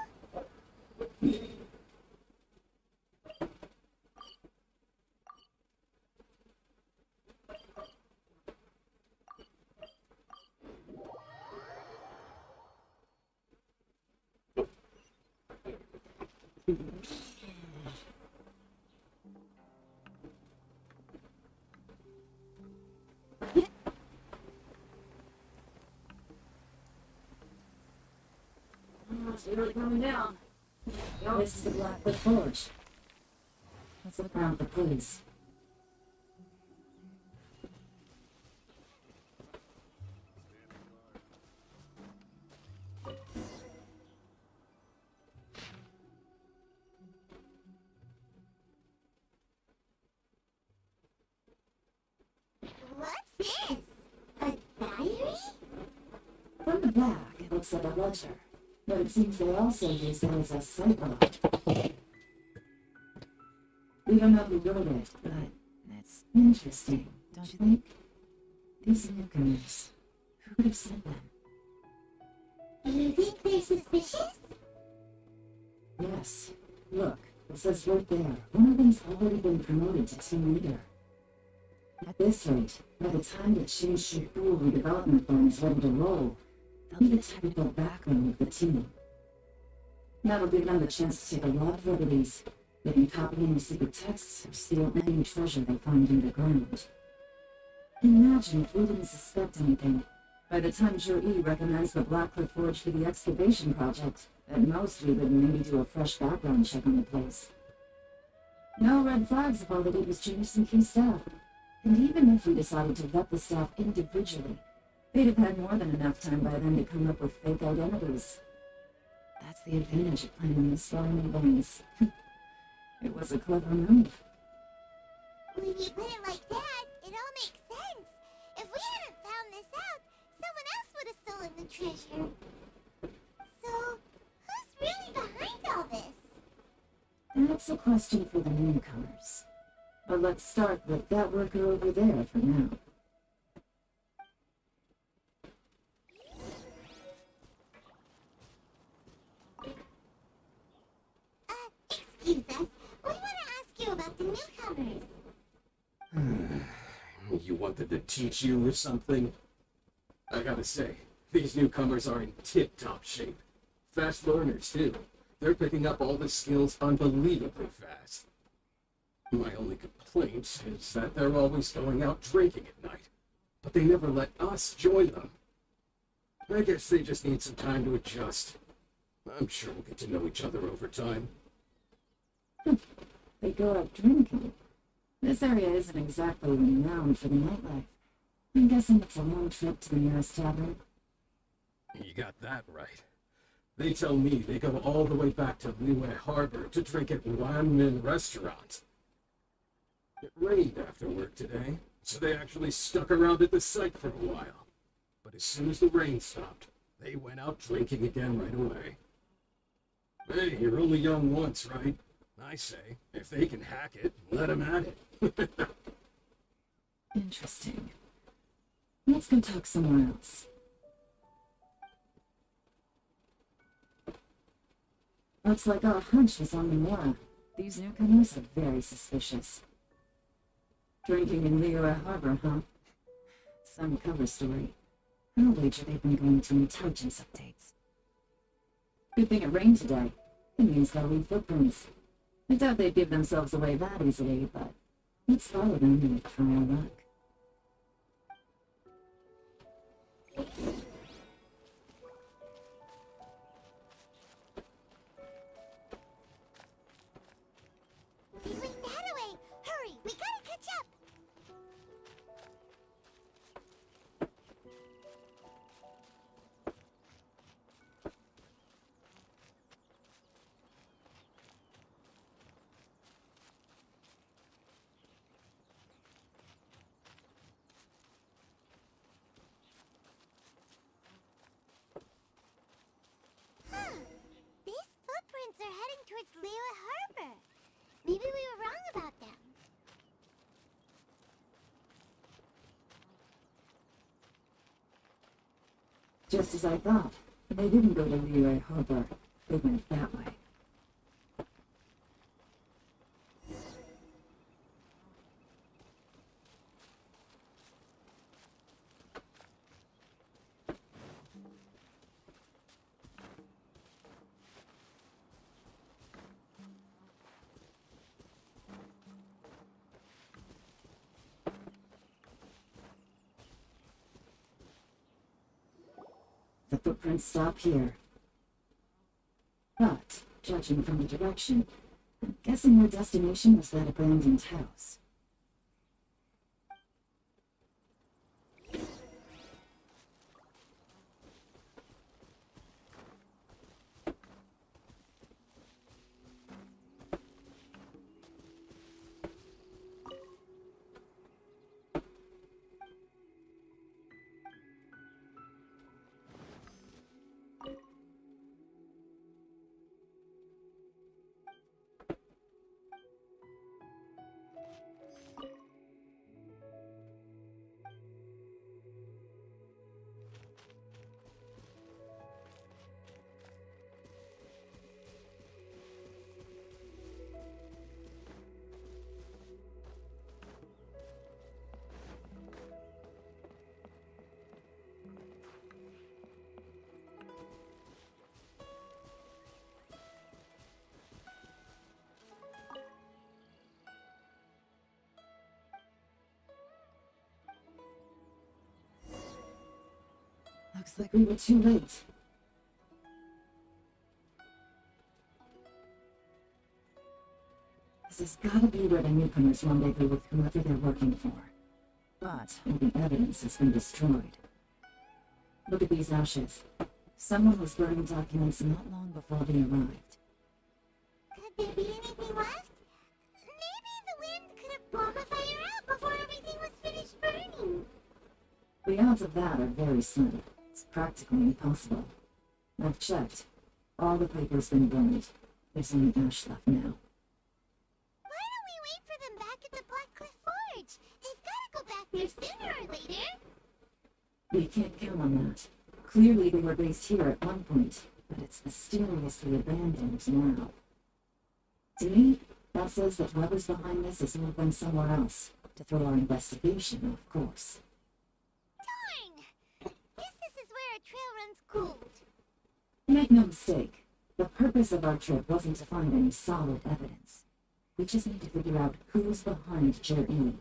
It's really coming down. This is the Blackcliff Forge. Let's look around for clues. What's this? A diary? From the back, it looks like a ledger, but it seems they also use it as a sidewalk. We don't know who wrote it, but it's interesting, don't you think? These newcomers, who could have sent them? You think they're suspicious? Yes. Look, it says right there, one of them's already been promoted to team leader. At this rate, by the time that Qianshu Pool redevelopment plan is ready to roll, they'll be the technical backbone of the team. That'll give them the chance to take a lot of liberties. They can copy any secret texts or steal any treasure they find underground. Imagine if we didn't suspect anything. By the time Zhuyi recommends the Blackcliff Forge for the excavation project, at most we would maybe do a fresh background check on the place. No red flags if all they did was change some key staff. And even if we decided to vet the staff individually, they'd have had more than enough time by then to come up with fake identities. That's the advantage of planning this far in advance. It was a clever move. When you put it like that, it all makes sense. If we hadn't found this out, someone else would have stolen the treasure. So, who's really behind all this? That's a question for the newcomers. But let's start with that worker over there for now. Excuse us. We want to ask you about the newcomers. You wanted to teach you or something? I gotta say, these newcomers are in tip-top shape. Fast learners, too. They're picking up all the skills unbelievably fast. My only complaint is that they're always going out drinking at night, but they never let us join them. I guess they just need some time to adjust. I'm sure we'll get to know each other over time. They go out drinking. This area isn't exactly renowned for the nightlife. I'm guessing it's a long trip to the nearest tavern. You got that right. They tell me they go all the way back to Liyue Harbor to drink at Wanmin Restaurant. It rained after work today, so they actually stuck around at the site for a while. But as soon as the rain stopped, they went out drinking again right away. Hey, you're only young once, right? I say, if they can hack it, let them at it. Interesting. Let's go talk somewhere else. Looks like our hunch was on the Mora. These newcomers are very suspicious. Drinking in Liyue Harbor, huh? Some cover story. I'll wager they've been going to intelligence updates. Good thing it rained today. It means they'll leave footprints. I doubt they'd give themselves away that easily, but let's follow them and try our luck. Just as I thought. They didn't go to Liyue Harbor. They went that way. The footprints stop here. But, judging from the direction, I'm guessing their destination was that abandoned house. Looks like we were too late. This has gotta be where the newcomers rendezvous with whoever they're working for. But all the evidence has been destroyed. Look at these ashes. Someone was burning documents not long before they arrived. Could there be anything left? Maybe the wind could have blown the fire out before everything was finished burning. The odds of that are very slim. It's practically impossible. I've checked. All the paper's been burned. There's only ash left now. Why don't we wait for them back at the Black Cliff Forge? They've gotta go back there sooner or later. We can't count on that. Clearly they were based here at one point, but it's mysteriously abandoned now. To me, that says that whoever's behind this is moving somewhere else, to throw our investigation off course. Darn! Guess this is where a trail runs cold. Make no mistake, the purpose of our trip wasn't to find any solid evidence. We just need to figure out who's behind Jer-E.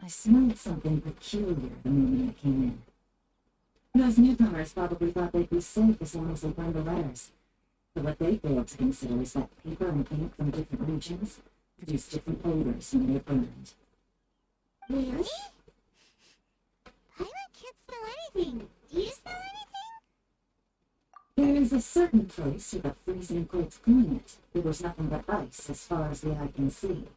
I smelled something peculiar the moment I came in. Those newcomers probably thought they'd be safe as long as they burned the letters. But what they failed to consider is that paper and ink from different regions produce different odors when they're burned. Really? Pilot can't smell anything. Do you smell anything? There is a certain place with a freezing cold climate where there's nothing but ice as far as the eye can see.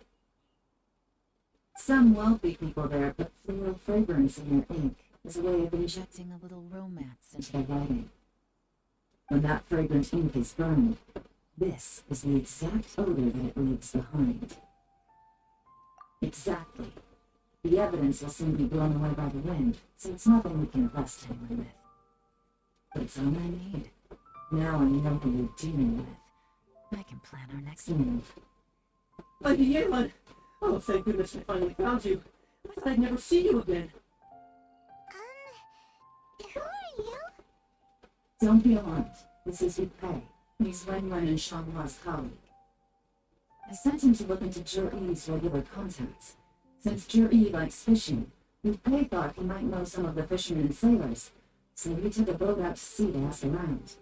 Some wealthy people there put floral fragrance in their ink as a way of injecting a little romance into their writing. When that fragrant ink is burned, this is the exact odor that it leaves behind. Exactly. The evidence will soon be blown away by the wind, so it's nothing we can arrest anyone with. But it's all I need. Now I know who we're dealing with. I can plan our next move. Lady Yelan! Oh, thank goodness I finally found you. I thought I'd never see you again. Who are you? Don't be alarmed. This is Yu Pei. He's Wen-Wen and Shanghua's colleague. I sent him to look into Jer-E's regular contacts. Since Jer-E likes fishing, Yu Pei thought he might know some of the fishermen and sailors, so he took a boat out to sea to ask around.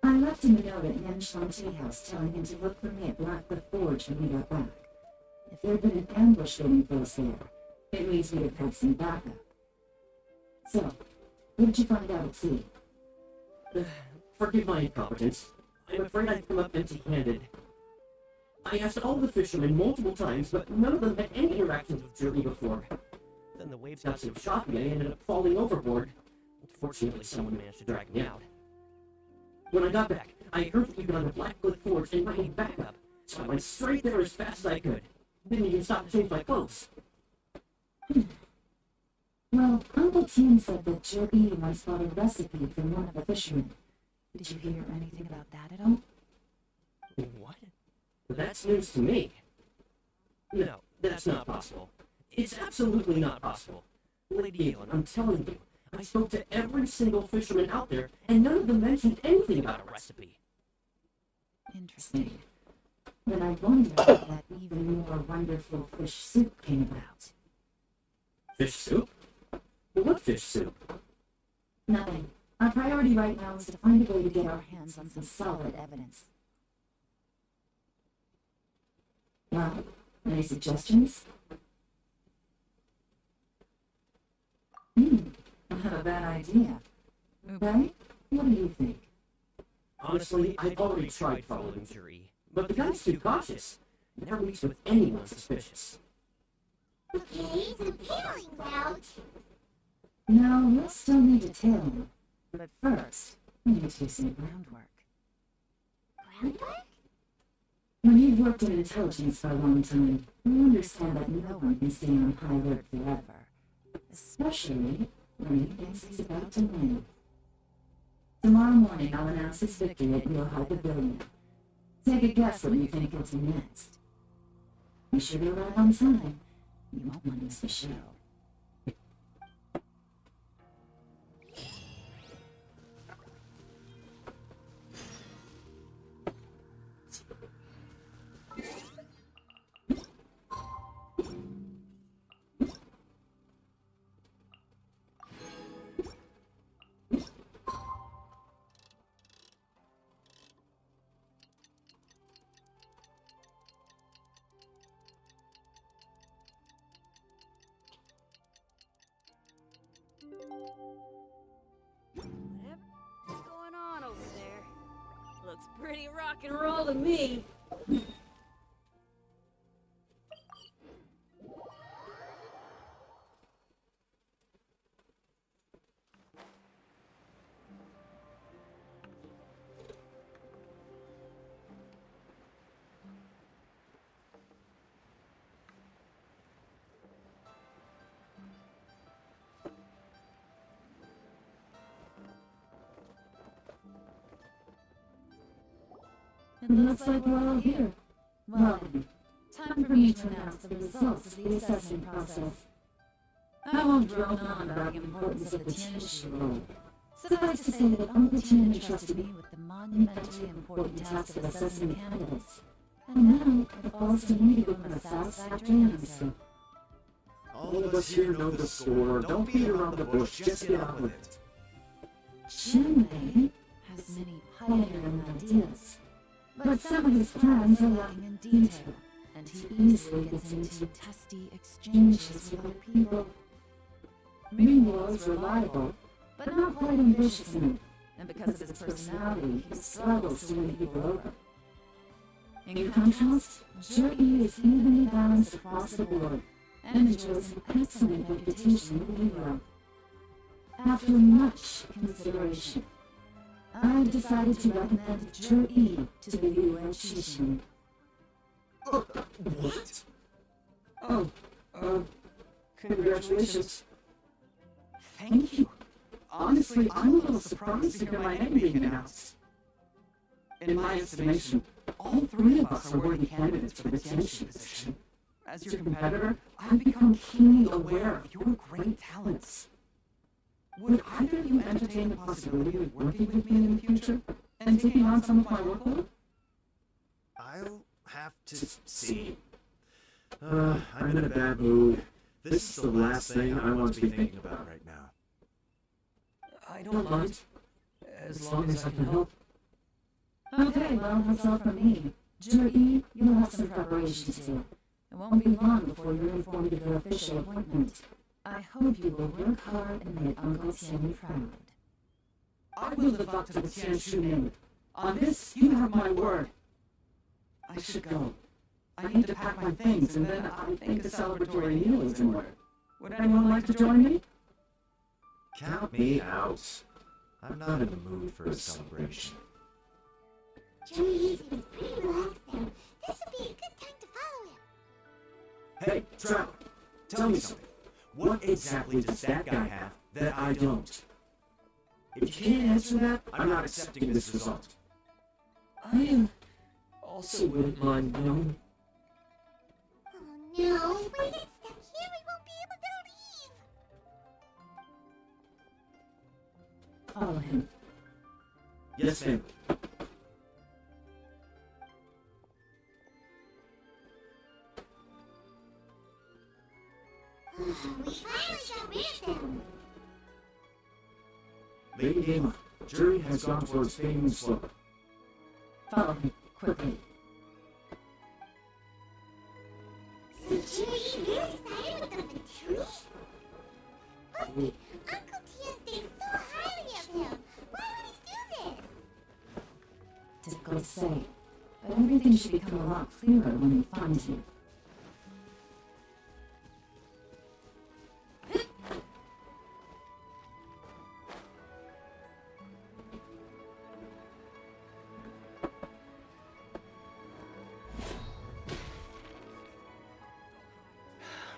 I left him a note at Yanshan Tea House telling him to look for me at Black Cliff Forge when we got back. If there had been an ambush waiting for us there, it means we'd have had some backup. So, what did you find out at sea? Forgive my incompetence. I'm afraid I've come up empty-handed. I asked all the fishermen multiple times, but none of them had any interactions with Jer-E before. Then the waves got so choppy I ended up falling overboard. Fortunately, someone managed to drag me out. When I got back, I heard that you'd been on the Black Cliff Forge and I needed backup, so I went straight there as fast as I could. Didn't even stop to change my clothes. Well, Uncle Tien said that Jerry once bought a recipe from one of the fishermen. Did you hear anything about that at all? What? That's news to me. No, that's not possible. It's absolutely not possible. Lady Galen, I'm telling you, I spoke to every single fisherman out there, and none of them mentioned anything about a recipe. Interesting. But I wonder if that even more wonderful fish soup came about. Fish soup? What fish soup? Nothing. Our priority right now is to find a way to get our hands on some solid evidence. Well, any suggestions? Not a bad idea. Ube, what do you think? Honestly, I've already tried following Jerry, but the guy's too cautious. Never meets with anyone suspicious. Okay, some tailing's out. No, we'll still need to tail him. But first, we need to do some groundwork. Groundwork? When you've worked in intelligence for a long time, you understand that no one can stay on high alert forever. Especially when he thinks he's about to win. Tomorrow morning, I'll announce his victory at your high pavilion. Take a guess what you think he'll do next. Be sure to arrive on time. You won't want to miss the show. Whatever's going on over there? Looks pretty rock and roll to me. It looks like we're all here. Well then, time for me to announce the results of the assessment process. I won't drone on about the importance of the Tianshi role. Suffice to say that Uncle Tien entrusted me with the monumentally important task of assessing candidates. And now it falls to me to give him a satisfactory answer. All of us here know the score. Don't beat around the bush. Just get on with it. Shenmei has many pioneering ideas. But some of his plans are lacking in detail, and he easily gets into testy exchanges with other people. Mingguo is reliable, but not quite ambitious enough, and because of his personality, he struggles to win people over. In contrast, Zhi is evenly balanced across the board, and enjoys an excellent reputation in Europe. After much consideration, I've decided to recommend Zhi to the Liu and Shishin. What? Congratulations. Thank you. Honestly, I'm a little surprised to hear my name being announced. In my estimation, all three of us are worthy candidates for the Genshin position. As your competitor, I've become keenly aware of your great talents. Would either of you entertain the possibility of working with me in the future and taking on some of my workload? I'll have to see. I'm in a bad mood. This is the last thing I want to be thinking about right now. I don't mind, as long as I can help. Okay, well, that's all from me. Zhi, you'll have some preparation to do. It won't be long before you're informed of your official appointment. I hope you will work hard and make Uncle Tien proud. I will live up to the Tianshu name. On this, you have my word. I should go. I need to pack my things, and then I think a celebratory meal is in order. Would anyone like to join me? Count me out. I'm not in the mood for a celebration. Joey seems pretty relaxed now. This would be a good time to follow him. Hey, Trevor, tell me something. What exactly does that guy have that I don't? If you can't answer that, I'm not accepting this result. I also wouldn't mind knowing. Oh no, if we get stuck here, we won't be able to leave. Follow him. Yes, ma'am. We finally got rid of them. Lady Gama, jury has gone towards fading slope. Follow him, quickly. So Judy really sided with them for tree? But Uncle Tian thinks so highly of him. Why would he do this? Difficult to say, but everything should become a lot clearer when we find him.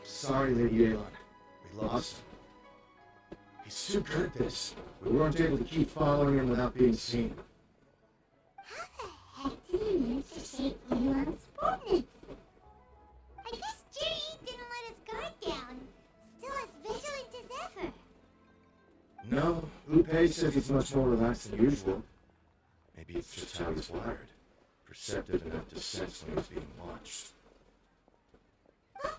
Sorry, Lady Aelon. We lost him. He's too good at this. We weren't able to keep following him without being seen. How the heck did he manage to shake Elon's coordinates? I guess Jerry didn't let his guard down. Still as vigilant as ever. No, Upe says he's much more relaxed than usual. Maybe it's just how he's wired. Perceptive enough to sense when he's being watched. How?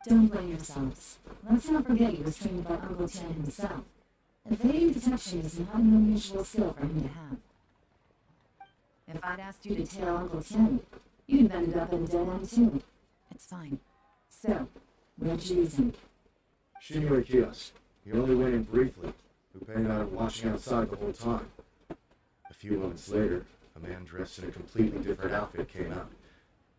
Don't blame yourselves. Let's not forget he was trained by Uncle Tian himself. Evading detection is not an unusual skill for him to have. If I'd asked you to tail Uncle Tian, you'd have ended up in a dead end too. It's fine. So, where'd you use him? Shinue Kiosk. He only went in briefly. Upe and I were watching outside the whole time. A few moments later, a man dressed in a completely different outfit came out.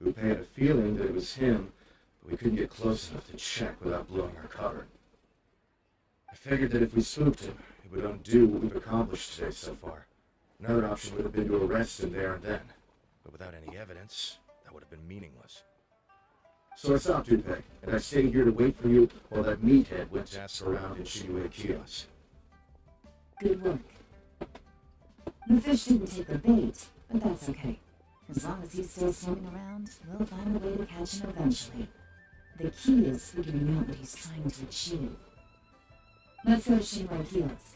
Upe had a feeling that it was him, but we couldn't get close enough to check without blowing our cover. I figured that if we spooked him, it would undo what we've accomplished today so far. Another option would have been to arrest him there and then, but without any evidence, that would have been meaningless. So I stopped Upe, and I stayed here to wait for you while that meathead went to ask around in Shinue Kiosk. Good work. The fish didn't take the bait, but that's okay. As long as he's still swimming around, we'll find a way to catch him eventually. The key is figuring out what he's trying to achieve. Let's go to Shinwei Kiosk.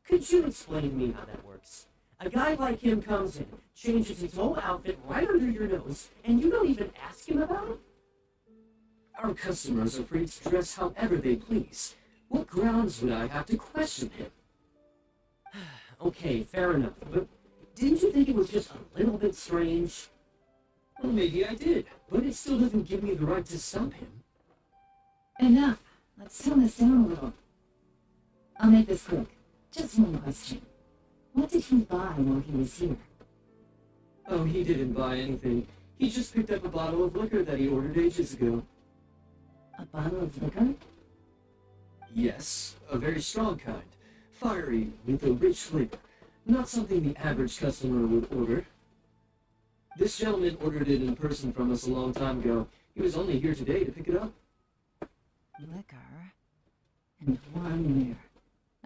Could you explain to me how that works? A guy like him comes in, changes his whole outfit right under your nose, and you don't even ask him about it? Our customers are free to dress however they please. What grounds would I have to question him? Okay, fair enough, but didn't you think it was just a little bit strange? Well, maybe I did, but it still doesn't give me the right to stop him. Enough. Let's tone this down a little. I'll make this quick. Just one question. What did he buy while he was here? Oh, he didn't buy anything. He just picked up a bottle of liquor that he ordered ages ago. A bottle of liquor? Yes, a very strong kind. Fiery, with a rich flavor. Not something the average customer would order. This gentleman ordered it in person from us a long time ago. He was only here today to pick it up. Liquor? And wine there.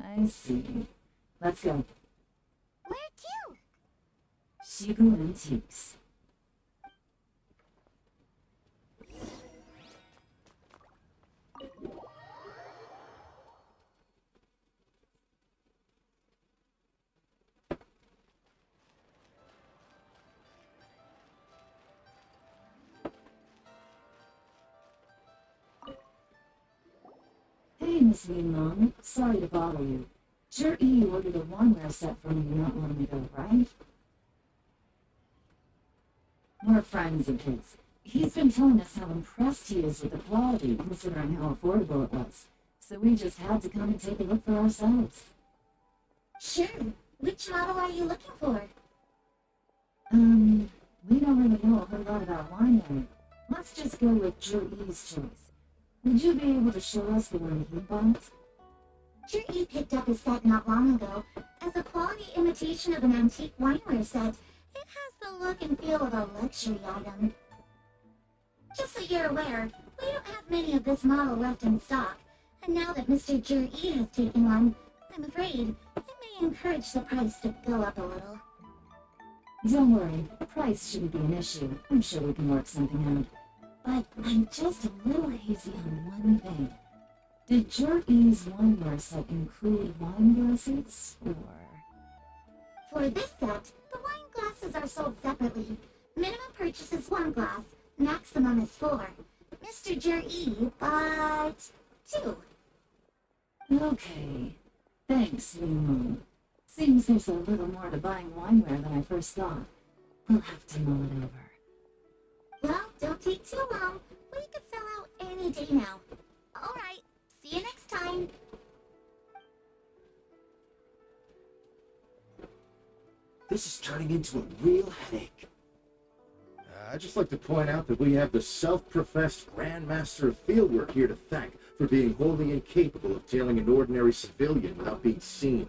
I see. Let's go. Where to? Shigu Antiques. Hey, Miss Minlong. Sorry to bother you. Sure E ordered a waneware set for me not long ago, right? We're friends of his. He's been telling us how impressed he is with the quality, considering how affordable it was. So we just had to come and take a look for ourselves. Sure. Which model are you looking for? We don't really know a whole lot about wineware. Let's just go with Joe E's choice. Would you be able to show us the one he bought? Jerry picked up his set not long ago as a quality imitation of an antique wineware set. It has the look and feel of a luxury item. Just so you're aware, we don't have many of this model left in stock, and now that Mr. Jerry has taken one, I'm afraid it may encourage the price to go up a little. Don't worry, price shouldn't be an issue. I'm sure we can work something out. But I'm just a little hazy on one thing. Did Jerry's wineware set include wine glasses, or...? For this set, the wine glasses are sold separately. Minimum purchase is 1 glass, maximum is 4. Mr. Jerry bought 2. Okay. Thanks, Ling. Seems there's a little more to buying wineware than I first thought. We'll have to mull it over. Well, don't take too long. We could sell out any day now. Alright, see you next time. This is turning into a real headache. I'd just like to point out that we have the self-professed Grand Master of Fieldwork here to thank for being wholly incapable of tailing an ordinary civilian without being seen.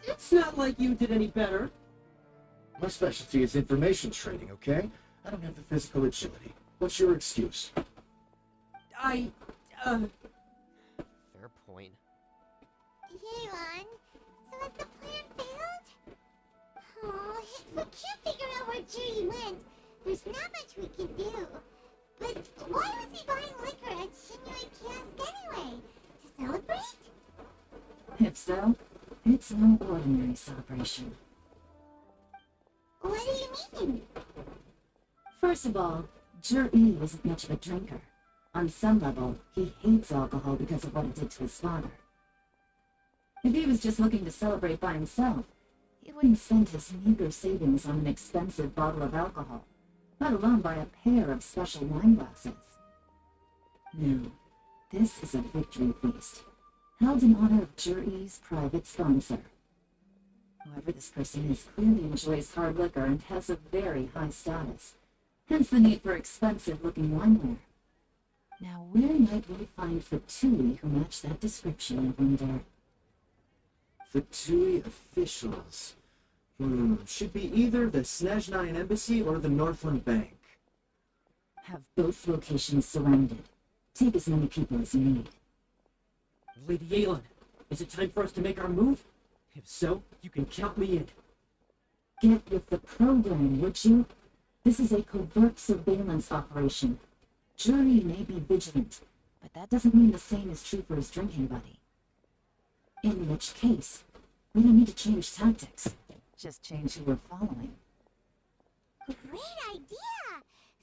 It's not like you did any better. My specialty is information trading, okay? I don't have the physical agility. What's your excuse? Fair point. Yelan, so has the plan failed? Oh, if we can't figure out where Jerry went, there's not much we can do. But why was he buying liquor at Shinui Kiosk anyway? To celebrate? If so, it's no ordinary celebration. What do you mean? First of all, Jerry isn't much of a drinker. On some level, he hates alcohol because of what it did to his father. If he was just looking to celebrate by himself, he wouldn't spend his meager savings on an expensive bottle of alcohol, let alone buy a pair of special wine glasses. No, this is a victory feast, held in honor of Jerry's private sponsor. Whoever this person is clearly enjoys hard liquor and has a very high status, hence the need for expensive-looking wineware. Now, where might we find Fatui who match that description, I wonder? Fatui officials. Should be either the Snezhnaya Embassy or the Northland Bank. Have both locations surrounded. Take as many people as you need. Lady Yelan, is it time for us to make our move? If so, you can count me in. Get with the program, would you? This is a covert surveillance operation. Jury may be vigilant, but that doesn't mean the same is true for his drinking buddy. In which case, we don't need to change tactics. Just change who we're following. Great idea!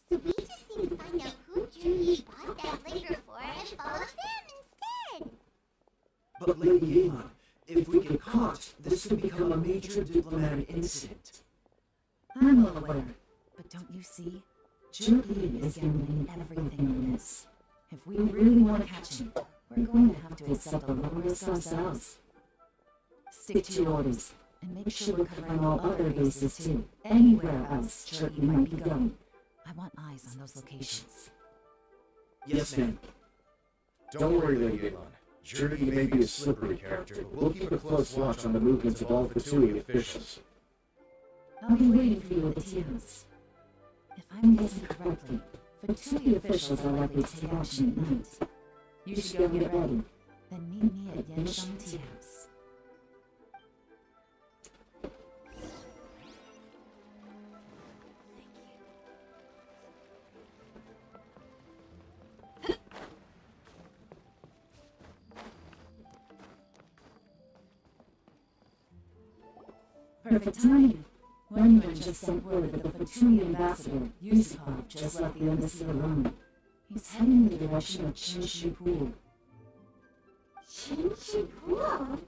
So we just need to find out who Jerry bought that liquor for and follow them instead! But Lady Yelan, if we get caught, this could become a major diplomatic incident. I'm well aware, but don't you see? Jury is gambling everything on this. If we really want to catch him, we're going to have to accept a little risk ourselves. Stick to your orders, and make sure we're covering all other bases too. Anywhere else Jury might be going. I want eyes on those locations. Yes, ma'am. Don't worry, Lady Yelan. Jury may be a slippery character, but we'll keep a close watch on the movements of all Fatui officials. I'll be waiting for you at the tea house. If I'm guessing correctly, Fatui officials are likely to take action at night. You should go get ready, then meet me at Genshin Tea House. Perfect timing. Wenman just sent word that the Fatui ambassador, Yusupov, just left the embassy alone. He's heading in the direction of Chinshu Pool. Chinshu Pool?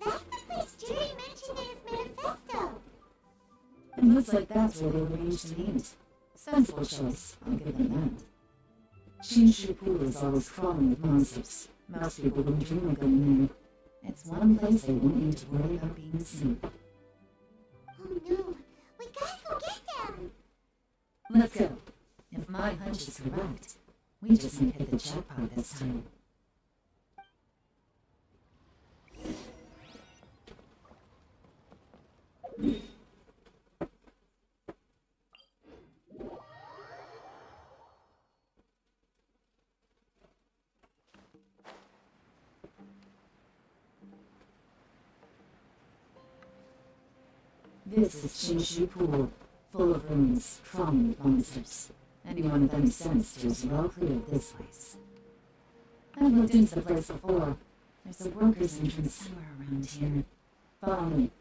That's the place Jerry mentioned in his manifesto! It looks like that's where they arranged to meet. Sensible choice, I'll give them that. Chinshu Pool is always crawling with monsters. Most people wouldn't dream of going there. It's one place they won't need to worry about being seen. Oh no, we gotta go get them! Let's go. If my hunch is correct, We just might hit the jackpot this time. This is Shinshu Pool, full of rooms, crawling with monsters. Anyone with any sense steers well clear of this place. I've looked into the place before. There's a workers' entrance somewhere around here. Follow me.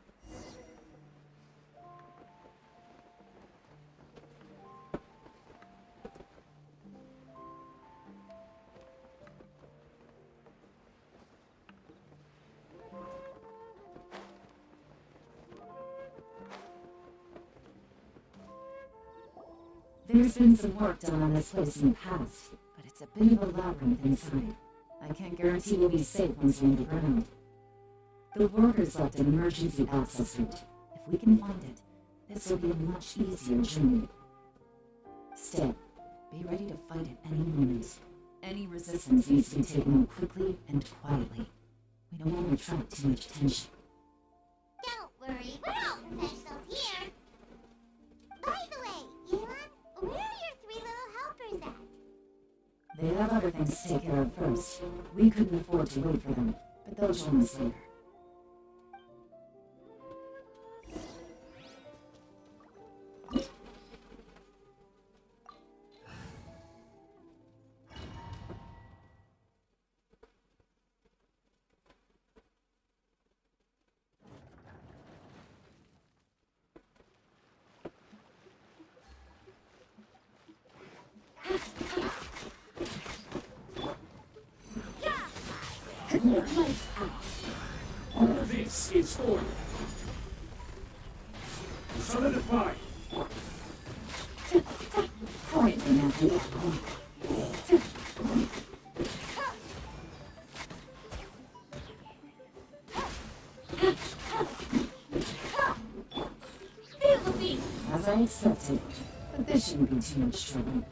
There's been some work done on this place in the past, but it's a bit of a labyrinth inside. I can't guarantee we'll be safe once we're on the ground. The workers left an emergency access route. If we can find it, this will be a much easier journey. Stay. Be ready to fight at any moment. Any resistance needs to be taken out quickly and quietly. We don't want to attract too much attention. Don't worry, we're all professionals here. By the way, Yelan, where are your 3 little helpers at? They have other things to take care of first. We couldn't afford to wait for them, but they'll join us later. This is order. Solidify. Quietly now. As I expected, but this shouldn't be too much trouble.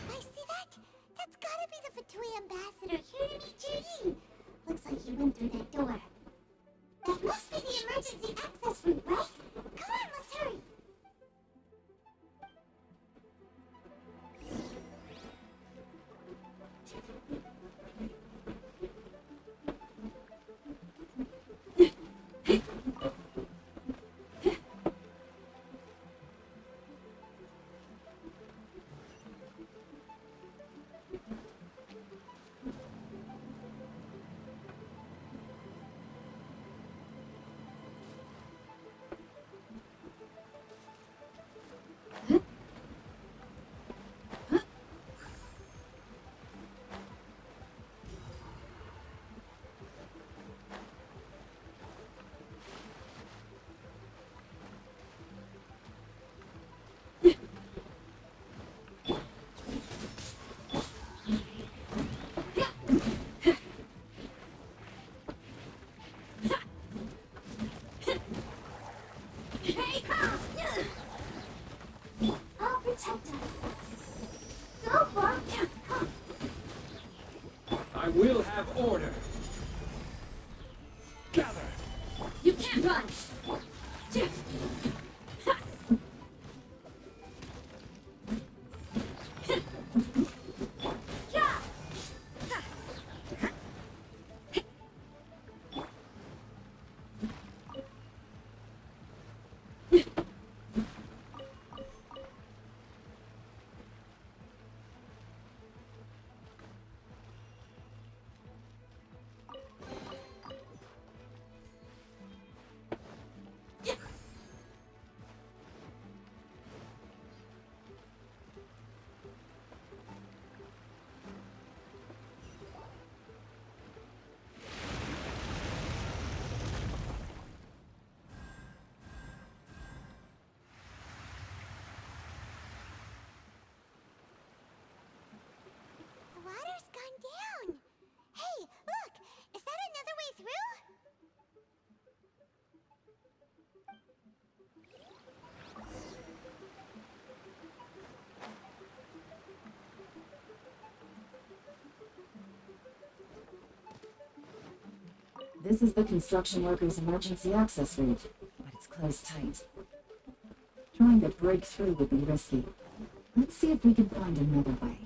I see that? That's gotta be the Fatui ambassador here to meet Judy. Looks like he went through that door. That must be the emergency access route, right? Come on, let's hurry. I'll protect us. Go for it. I will have order. Gather. You can't run! through? This is the construction workers' emergency access route, but it's closed tight. Trying to break through would be risky. Let's see if we can find another way.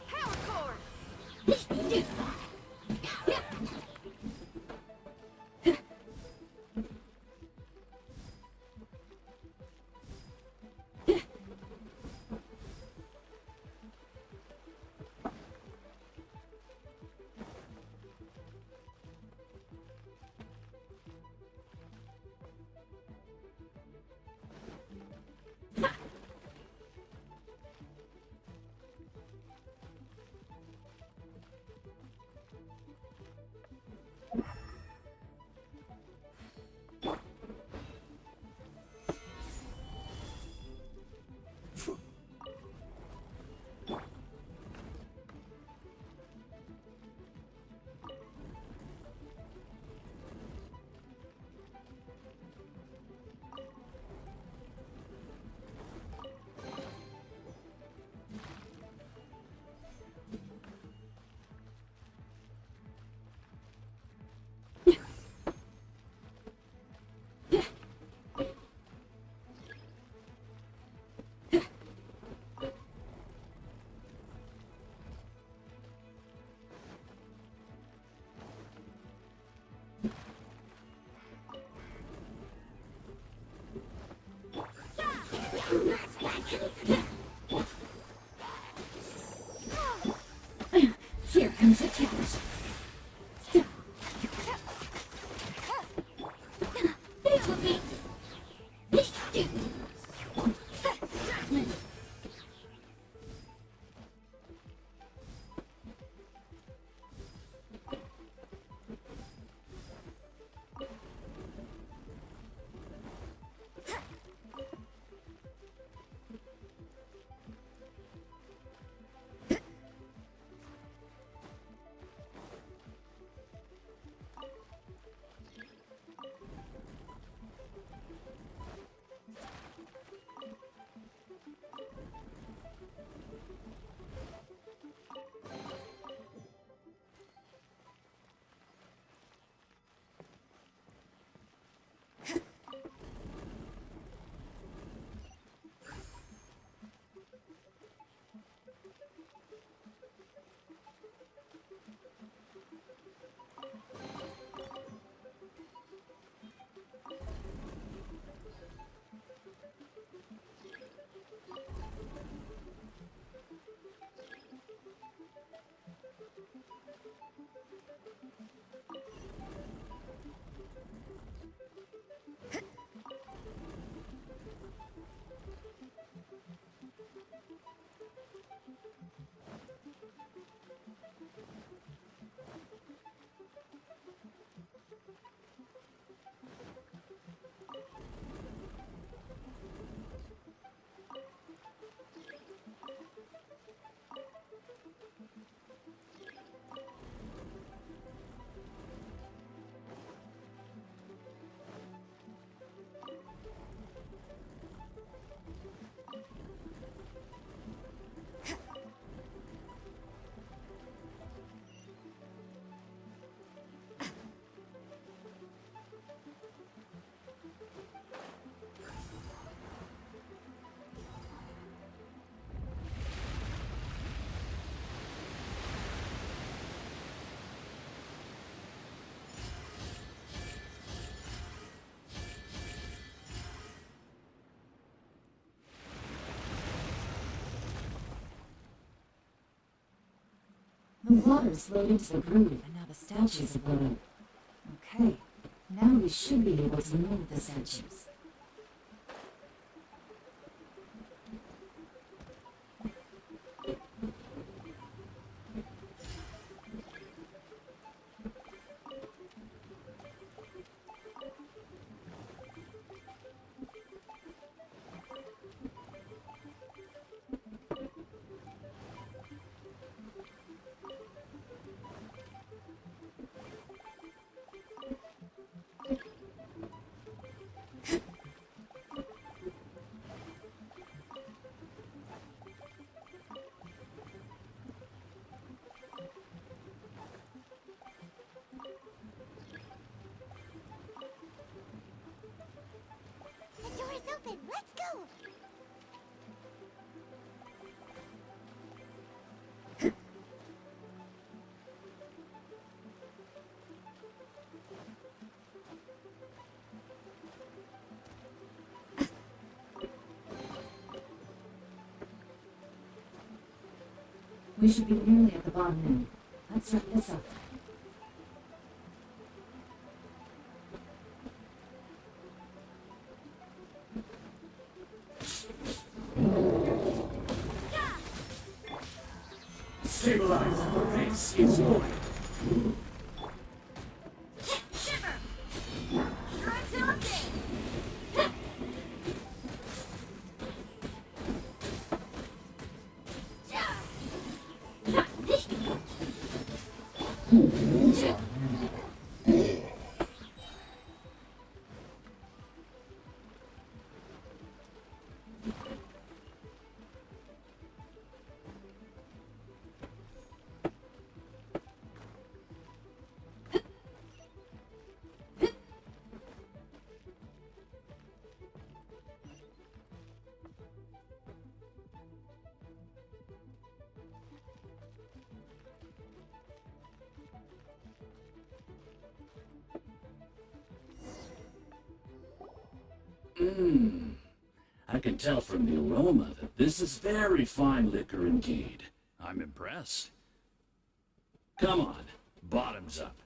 Power cord! Here comes the challenge. The water's flowed into the groove, and now the statues are loading. Okay, now we should be able to move the statues. The door is open. Let's go. We should be nearly at the bottom now. Let's wrap this up. Stabilize. This is going. I can tell from the aroma that this is very fine liquor indeed. I'm impressed. Come on, bottoms up.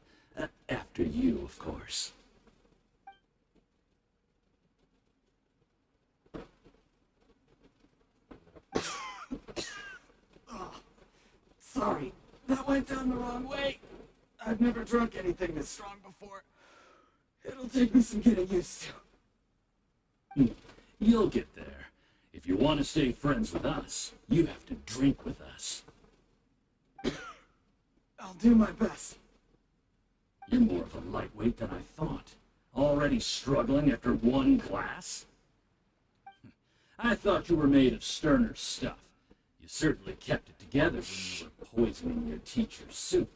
After you, of course. Sorry, that went down the wrong way. I've never drunk anything this strong before. It'll take me some getting used to. You'll get there. If you want to stay friends with us, you have to drink with us. I'll do my best. You're more of a lightweight than I thought. Already struggling after one glass? I thought you were made of sterner stuff. You certainly kept it together when you were poisoning your teacher's soup.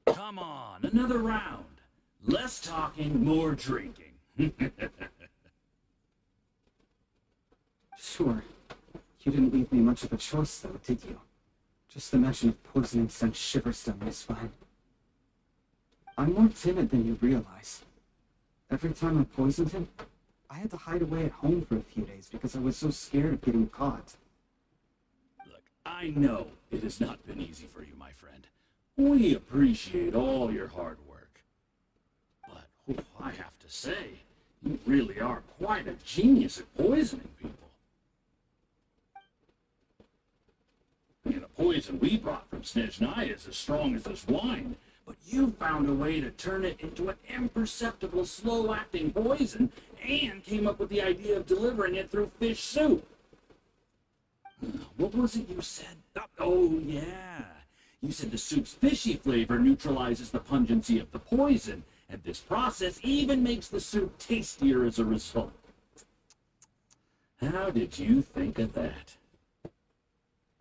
Come on, another round. Less talking, more drinking. Sure. You didn't leave me much of a choice, though, did you? Just the mention of poisoning sent shivers down my spine. I'm more timid than you realize. Every time I poisoned him, I had to hide away at home for a few days because I was so scared of getting caught. Look, I know it has not been easy for you, my friend. We appreciate all your hard work. But I have to say, you really are quite a genius at poisoning people. And the poison we brought from Snezhnaya is as strong as this wine, but you found a way to turn it into an imperceptible, slow-acting poison, and came up with the idea of delivering it through fish soup. What was it you said? Oh, yeah. You said the soup's fishy flavor neutralizes the pungency of the poison, and this process even makes the soup tastier as a result. How did you think of that?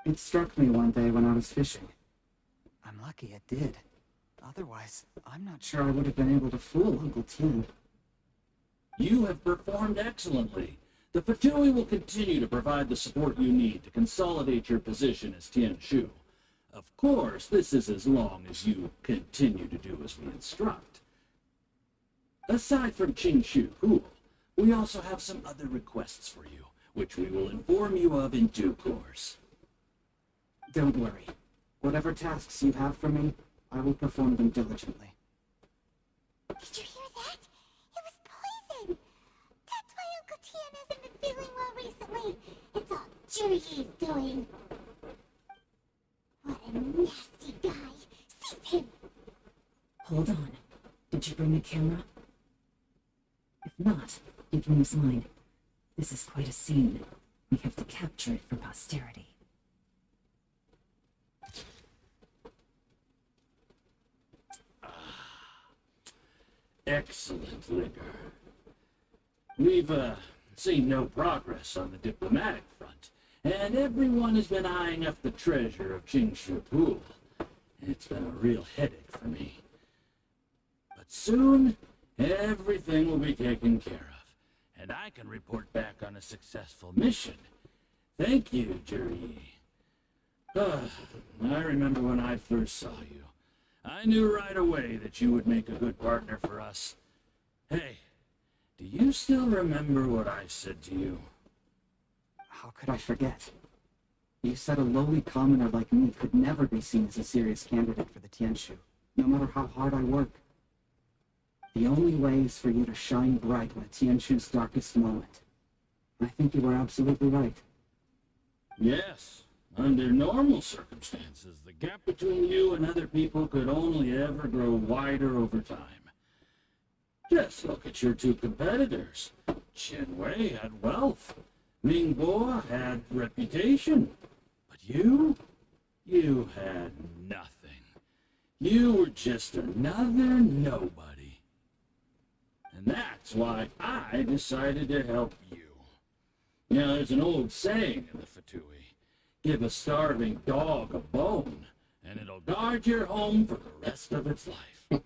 It struck me one day when I was fishing. I'm lucky it did. Otherwise, I'm not sure I would have been able to fool Uncle Tien. You have performed excellently. The Fatui will continue to provide the support you need to consolidate your position as Tien Shu. Of course, this is as long as you continue to do as we instruct. Aside from Qing Shu Hu, we also have some other requests for you. which we will inform you of in due course. Don't worry. Whatever tasks you have for me, I will perform them diligently. Did you hear that? It was poison! That's why Uncle Tian hasn't been feeling well recently. It's all Jury's doing. What a nasty guy. Seize him! Hold on. Did you bring a camera? If not, you can use mine. This is quite a scene. We have to capture it for posterity. Excellent liquor. We've, seen no progress on the diplomatic front, and everyone has been eyeing up the treasure of Jingshu Pool. It's been a real headache for me. But soon, everything will be taken care of, and I can report back on a successful mission. Thank you, Juri. I remember when I first saw you. I knew right away that you would make a good partner for us. Hey, do you still remember what I said to you? How could I forget? You said a lowly commoner like me could never be seen as a serious candidate for the Tianshu, no matter how hard I work. The only way is for you to shine bright in the Tianshu's darkest moment. I think you were absolutely right. Yes. Under normal circumstances, the gap between you and other people could only ever grow wider over time. Just look at your two competitors. Chen Wei had wealth. Ming Bo had reputation. But you had nothing. You were just another nobody. And that's why I decided to help you. You know, there's an old saying in the Fatui. Give a starving dog a bone, and it'll guard your home for the rest of its life.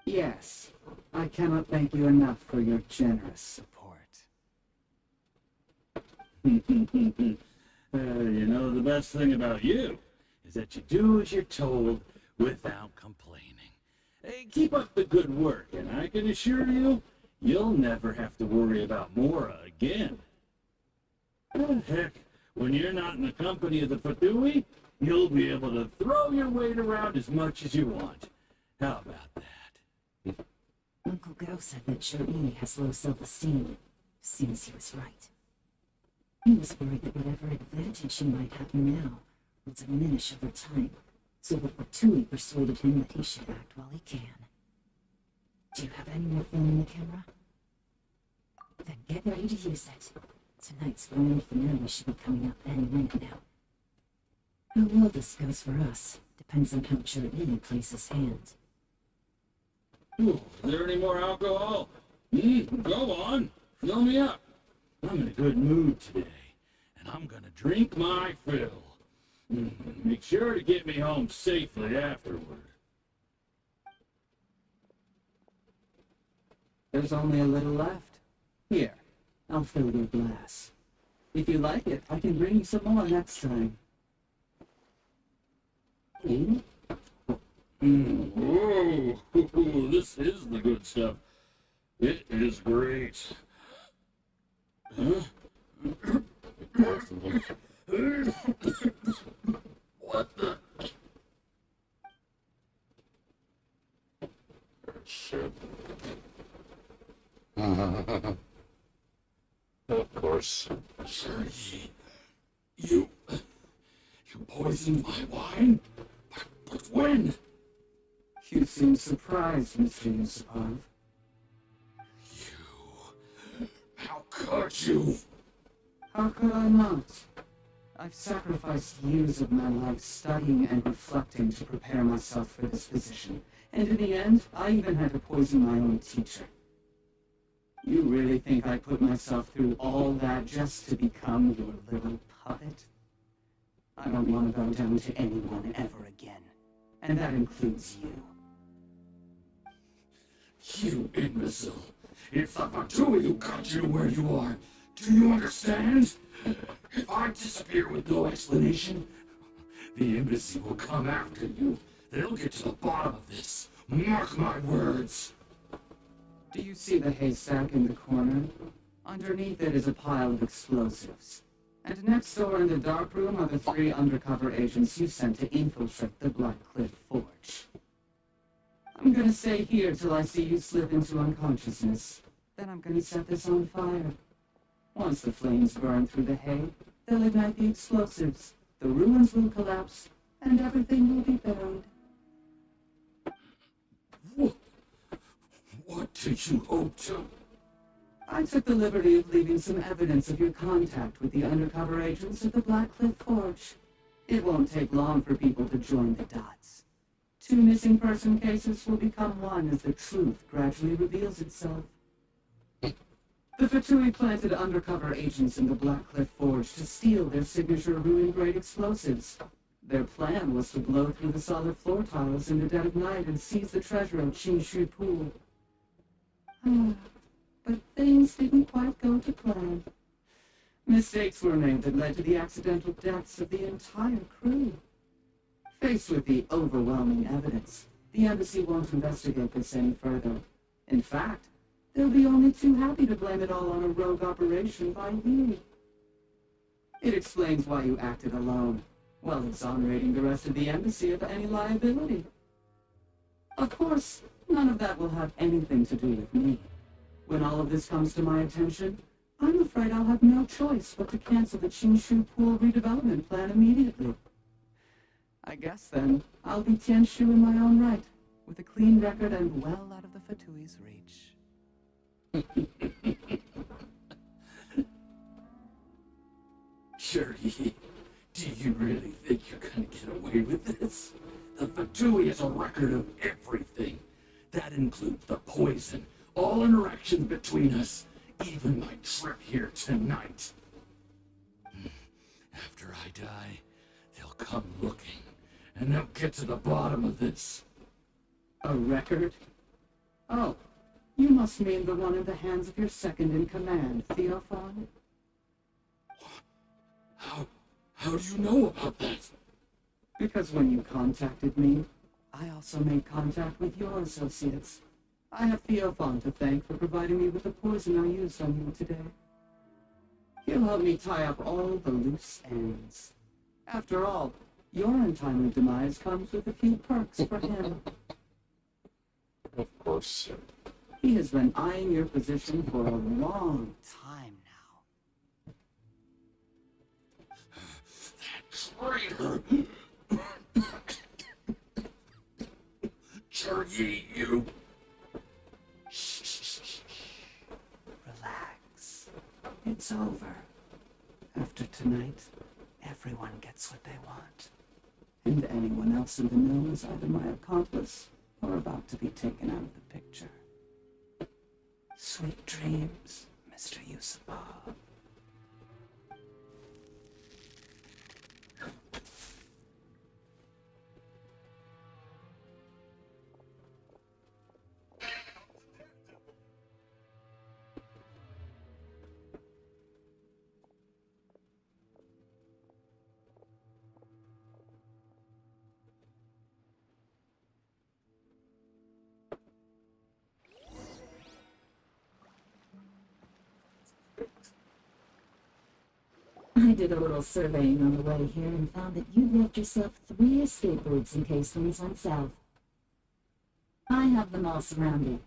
Yes, I cannot thank you enough for your generous support. You know, the best thing about you is that you do as you're told without complaining. Hey, keep up the good work, and I can assure you, you'll never have to worry about Mora again. Heck, when you're not in the company of the Fatui, you'll be able to throw your weight around as much as you want. How about that? Uncle Gao said that Zhou has low self-esteem. Seems he was right. He was worried that whatever advantage he might have now will diminish over time, so the Fatui persuaded him that he should act while he can. Do you have any more film in the camera? Then get ready to use it. Tonight's grand finale should be coming up any minute now. How well this goes for us depends on how Zhou plays his hand. Ooh, is there any more alcohol? Go on, fill me up. I'm in a good mood today, and I'm gonna drink my fill. Make sure to get me home safely afterward. There's only a little left. Here, I'll fill your glass. If you like it, I can bring you some more next time. Whoa, this is the good stuff. It is great. Huh? What the? Shit. Of course. Sergei, you poisoned my wine? But when? You seem surprised, Mr. Yusupov. How could you? How could I not? I've sacrificed years of my life studying and reflecting to prepare myself for this position, and in the end, I even had to poison my own teacher. You really think I put myself through all that just to become your little puppet? I don't want to bow down to anyone ever again, and that includes you. You imbecile! It's the Fatui who got you where you are. Do you understand? If I disappear with no explanation, the embassy will come after you. They'll get to the bottom of this. Mark my words. Do you see the haystack in the corner? Underneath it is a pile of explosives. And next door in the dark room are the 3 undercover agents you sent to infiltrate the Black Cliff Forge. I'm gonna stay here till I see you slip into unconsciousness. Then I'm gonna set this on fire. Once the flames burn through the hay, they'll ignite the explosives, the ruins will collapse, and everything will be buried. What did you hope to? I took the liberty of leaving some evidence of your contact with the undercover agents at the Black Cliff Forge. It won't take long for people to join the dots. 2 missing person cases will become one as the truth gradually reveals itself. The Fatui planted undercover agents in the Black Cliff Forge to steal their signature ruin-grade explosives. Their plan was to blow through the solid floor tiles in the dead of night and seize the treasure of Qinshu Pool. But things didn't quite go to plan. Mistakes were made that led to the accidental deaths of the entire crew. Faced with the overwhelming evidence, the embassy won't investigate this any further. In fact, they'll be only too happy to blame it all on a rogue operation by you. It explains why you acted alone, while exonerating the rest of the embassy of any liability. Of course, none of that will have anything to do with me. When all of this comes to my attention, I'm afraid I'll have no choice but to cancel the Qinshu Pool redevelopment plan immediately. I guess then, I'll be Tianshu in my own right, with a clean record and well out of the Fatui's reach. Cherry, do you really think you're gonna get away with this? The Fatui has a record of everything. That includes the poison, all interactions between us, even my trip here tonight. After I die, they'll come looking, and they'll get to the bottom of this. A record? Oh, you must mean the one in the hands of your second-in-command, Theophan? How do you know about that? Because when you contacted me, I also made contact with your associates. I have Theophan to thank for providing me with the poison I used on you today. He'll help me tie up all the loose ends. After all, your untimely demise comes with a few perks for him. Of course. He has been eyeing your position for a long time Traitor! Cherry, you! Relax. It's over. After tonight, everyone gets what they want. And anyone else in the know is either my accomplice or about to be taken out of the picture. Sweet dreams, Mr. Yusupov. I did a little surveying on the way here and found that you'd left yourself 3 escape routes in case things went south. I have them all surrounded.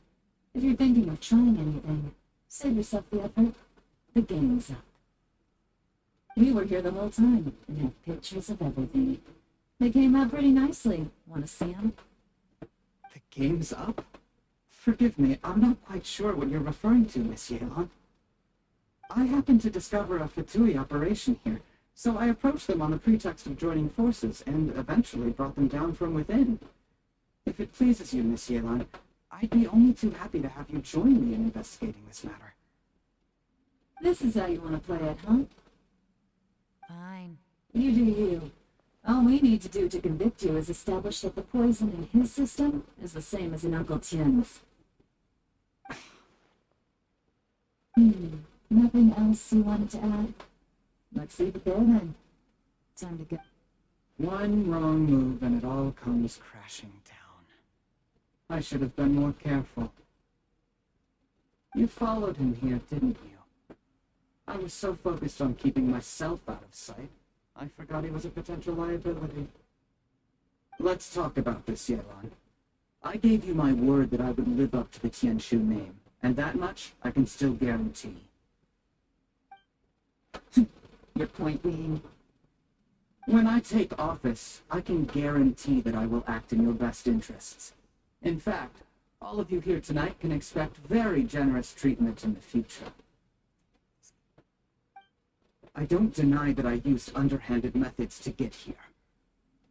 If you're thinking of trying anything, save yourself the effort. The game's up. We were here the whole time and have pictures of everything. They came out pretty nicely. Want to see them? The game's up? Forgive me, I'm not quite sure what you're referring to, Miss Yalon. I happened to discover a Fatui operation here, so I approached them on the pretext of joining forces and eventually brought them down from within. If it pleases you, Miss Yalon, I'd be only too happy to have you join me in investigating this matter. This is how you want to play it, huh? Fine. You do you. All we need to do to convict you is establish that the poison in his system is the same as in Uncle Tien's. Nothing else you wanted to add? Let's leave it there then. Time to go. One wrong move and it all comes crashing down. I should have been more careful. You followed him here, didn't you? I was so focused on keeping myself out of sight, I forgot he was a potential liability. Let's talk about this, Yelan. I gave you my word that I would live up to the Tianshu name, and that much I can still guarantee. Your point being? When I take office, I can guarantee that I will act in your best interests. In fact, all of you here tonight can expect very generous treatment in the future. I don't deny that I used underhanded methods to get here.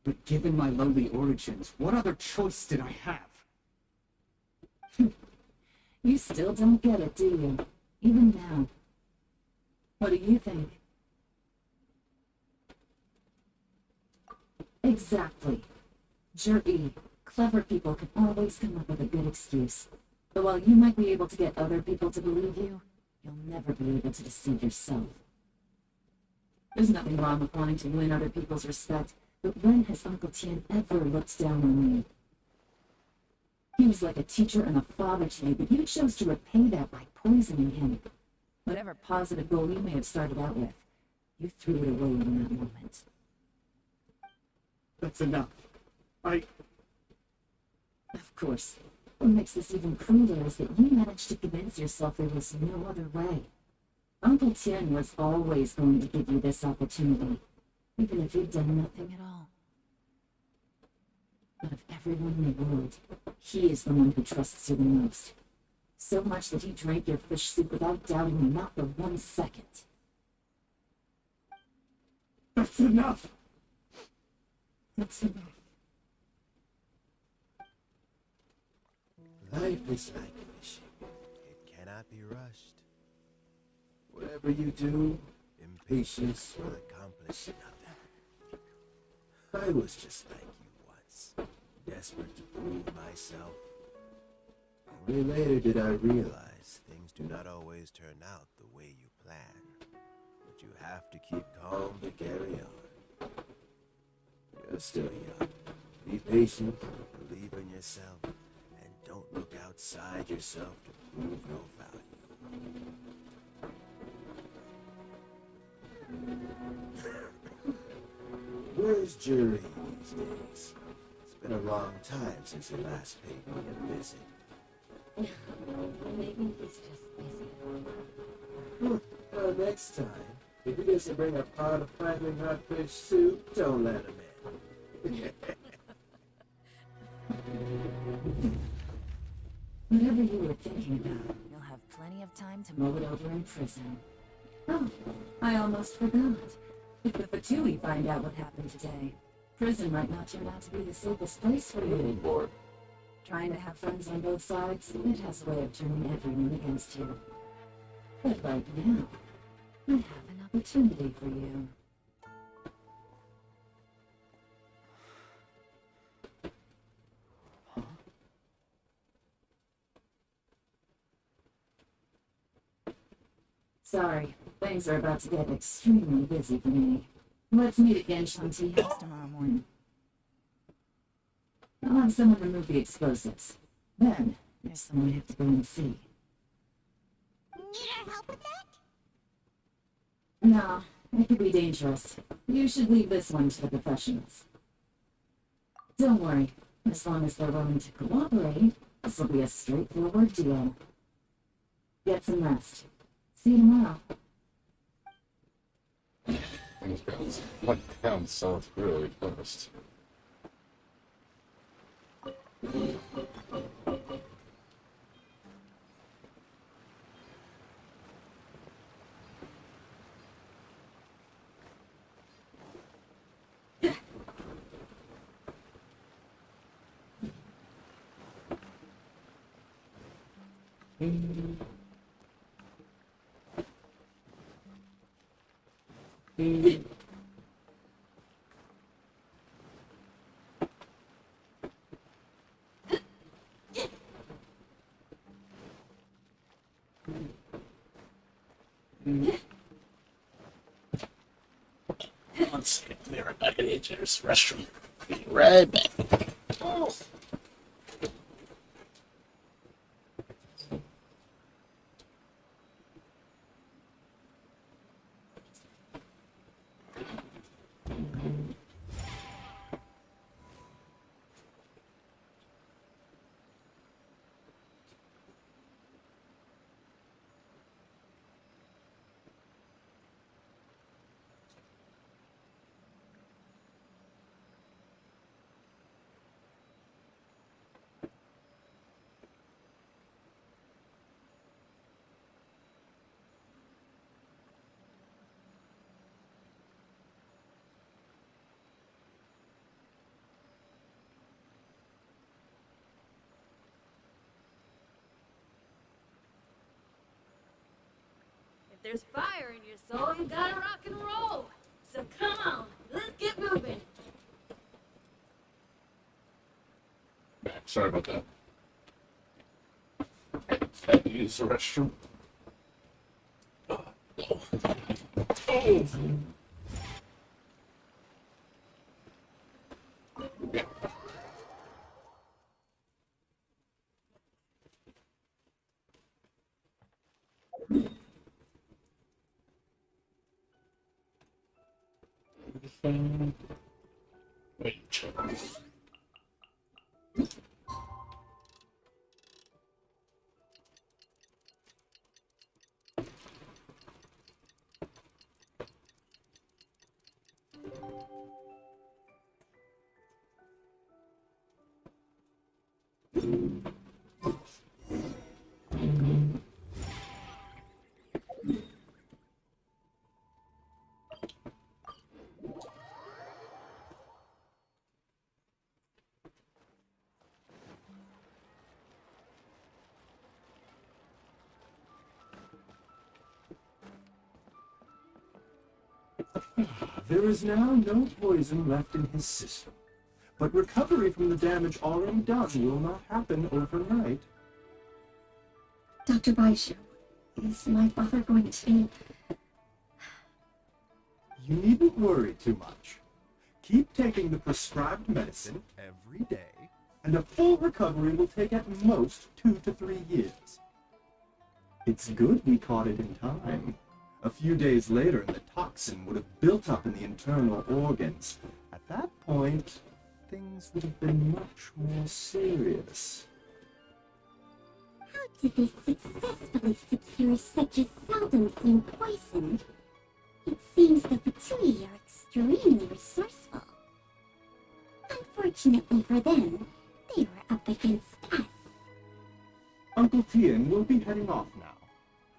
But given my lowly origins, what other choice did I have? You still don't get it, do you? Even now. What do you think? Exactly. Jur-E, clever people can always come up with a good excuse. But while you might be able to get other people to believe you, you'll never be able to deceive yourself. There's nothing wrong with wanting to win other people's respect, but when has Uncle Tien ever looked down on you? He was like a teacher and a father to you, but you chose to repay that by poisoning him. Whatever positive goal you may have started out with, you threw it away in that moment. That's enough. Of course. What makes this even crueler is that you managed to convince yourself there was no other way. Uncle Tien was always going to give you this opportunity, even if you'd done nothing at all. But of everyone in the world, he is the one who trusts you the most. So much that he drank your fish soup without doubting you not for 1 second. That's enough! That's enough. Life is like fishing. It cannot be rushed. Whatever you do, impatience will accomplish nothing. I was just like you once, desperate to prove myself. Only later did I realize things do not always turn out the way you plan. But you have to keep calm to carry on. You're still young. Be patient, believe in yourself, and don't look outside yourself to prove no value. Where's Jury these days? It's been a long time since he last paid me a visit. Maybe he's just busy. Next time, if he doesn't bring a pot of piping hot fish soup, don't let him in. Whatever you were thinking about, you'll have plenty of time to mull it over in prison. Oh, I almost forgot. If the Fatui find out what happened today, prison might not turn out to be the safest place for you. Lord. Trying to have friends on both sides, it has a way of turning everyone against you. But right now, I have an opportunity for you. Sorry, things are about to get extremely busy for me. Let's meet at Genshin Tea House tomorrow morning. I'll have someone remove the explosives. Then, there's someone I have to go and see. Need our help with that? No, it could be dangerous. You should leave this one to the professionals. Don't worry, as long as they're willing to cooperate, this will be a straightforward deal. Get some rest. See you tomorrow. Things went down south really fast. One second, I'll be right back at the restroom. Be right back. Oh. If there's fire in your soul, you gotta rock and roll. So come on, let's get moving. Sorry about that. I had to use the restroom. Wait. There is now no poison left in his system, but recovery from the damage already done will not happen overnight. Dr. Baishu, is my father going to be... You needn't worry too much. Keep taking the prescribed medicine every day, and a full recovery will take at most 2 to 3 years. It's good we caught it in time. A few days later, the toxin would have built up in the internal organs. At that point, things would have been much more serious. How did they successfully secure such a seldom seen poison? It seems the Fatui are extremely resourceful. Unfortunately for them, they were up against us. Uncle Tien will be heading off now.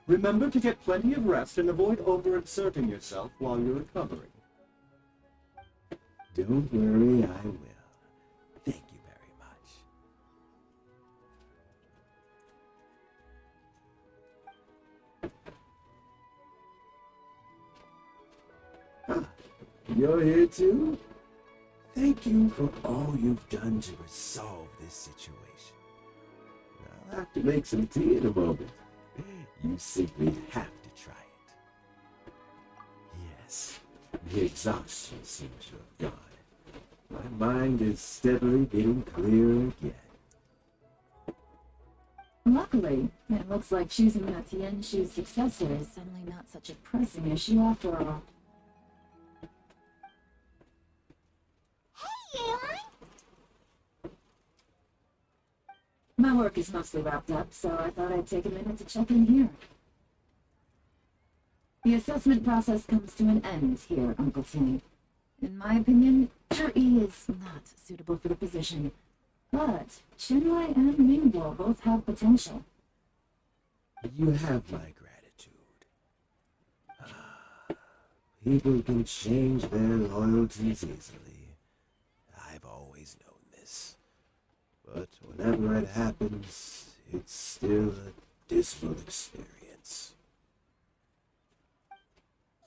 Remember to get plenty of rest and avoid overexerting yourself while you're recovering. Don't worry, I will. Thank you very much. You're here too? Thank you for all you've done to resolve this situation. I'll have to make some tea in a moment. You simply have to try it. Yes, the exhaustion seems to have gone. My mind is steadily getting clearer again. Luckily, it looks like choosing that Tianshu's successor is suddenly not such a pressing issue after all. Hey, Aelon! My work is mostly wrapped up, so I thought I'd take a minute to check in here. The assessment process comes to an end here, Uncle Tien. In my opinion, Zhi is not suitable for the position, but Chenwei and Mingguo both have potential. You have my gratitude. People can change their loyalties easily. I've always known this. But whenever it happens, it's still a dismal experience.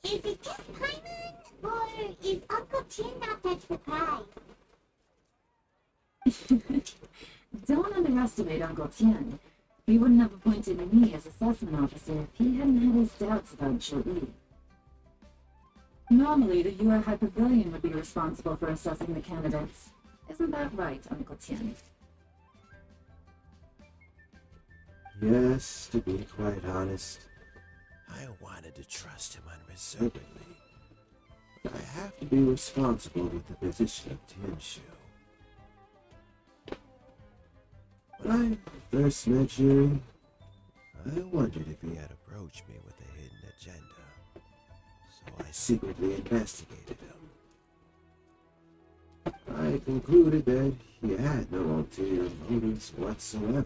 Is it just Paimon, or is Uncle Tien not that surprised? Don't underestimate Uncle Tien. He wouldn't have appointed me as assessment officer if he hadn't had his doubts about Zhi. Normally, the UR High Pavilion would be responsible for assessing the candidates. Isn't that right, Uncle Tien? Yes, to be quite honest, I wanted to trust him unreservedly. But I have to be responsible with the position of Tianshu. When I first met Jiri, I wondered if he had approached me with a hidden agenda. So I secretly investigated him. I concluded that he had no ulterior motives whatsoever.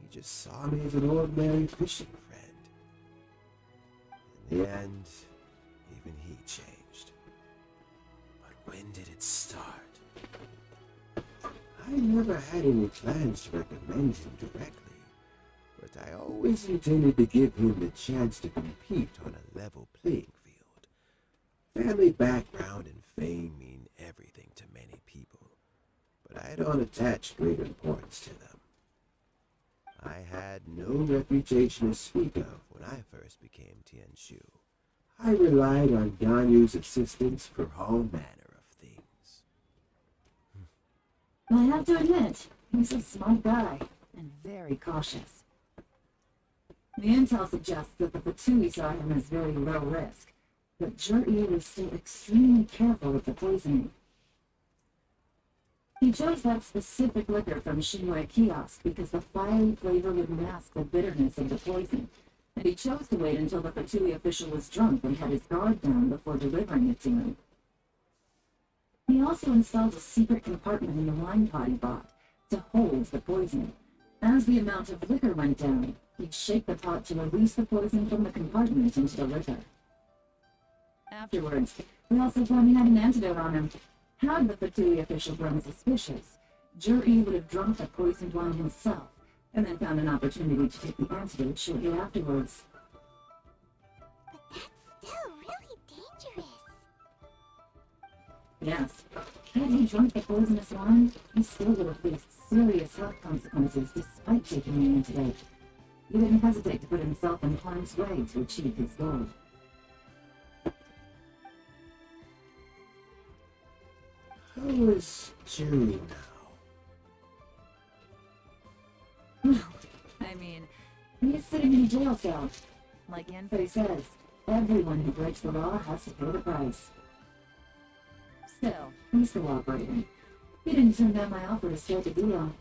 He just saw me as an ordinary fishing friend. In the end, even he changed. But when did it start? I never had any plans to recommend him directly, but but I always intended to give him the chance to compete on a level playing field. Family background and fame mean everything to many people, but I don't attach great importance to them. I had no reputation to speak of when I first became Tianshu. I relied on Ganyu's assistance for all manner of things. I have to admit, he's a smart guy, and very cautious. The intel suggests that the Fatui saw him as very low risk, but Jur-E was still extremely careful with the poisoning. He chose that specific liquor from Shinwei Kiosk because the fiery flavor would mask the bitterness of the poison, and he chose to wait until the Fatui official was drunk and had his guard down before delivering it to him. He also installed a secret compartment in the wine pot he bought to hold the poison. As the amount of liquor went down, he'd shake the pot to release the poison from the compartment into the liquor. Afterwards, we also found he had an antidote on him. Had the Fatui official grown suspicious, Jur-E would have drunk the poisoned wine himself, and then found an opportunity to take the antidote shortly afterwards. But that's still really dangerous. Yes, had he drunk the poisonous wine, he still would have faced serious health consequences despite taking the antidote. He didn't hesitate to put himself in harm's way to achieve his goal. How is Jerry now? I mean, he's sitting in a jail cell. Like Yanfei says, everyone who breaks the law has to pay the price. Still, he's cooperating. He didn't turn down my offer to strike a deal.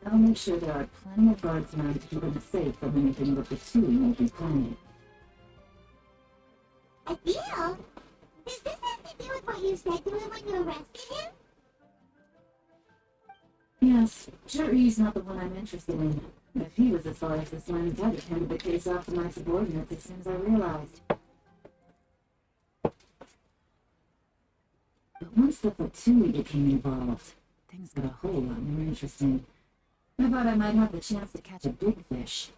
I'll make sure there are plenty of guards around to keep him safe from anything that the two may be planning. A deal? Does this have to do with what you said to him when you arrested him? Yes, Jur-E's not the one I'm interested in. If he was as far as this went, I'd have handed the case off to my subordinates as soon as I realized. But once the Fatui became involved, things got a whole lot more interesting. I thought I might have the chance to catch a big fish.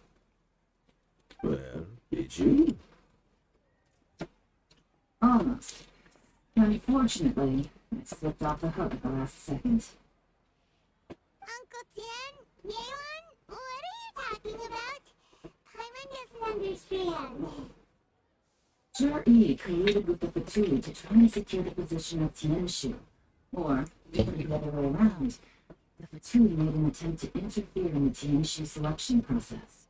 Well, did you? Almost. Unfortunately, it slipped off the hook at the last second. Uncle Tian? Yeon? What are you talking about? Paimon doesn't understand. Jur-E colluded with the Fatui to try and secure the position of Tianshu. Or, to put it the other way around, the Fatui made an attempt to interfere in the Tianshu selection process.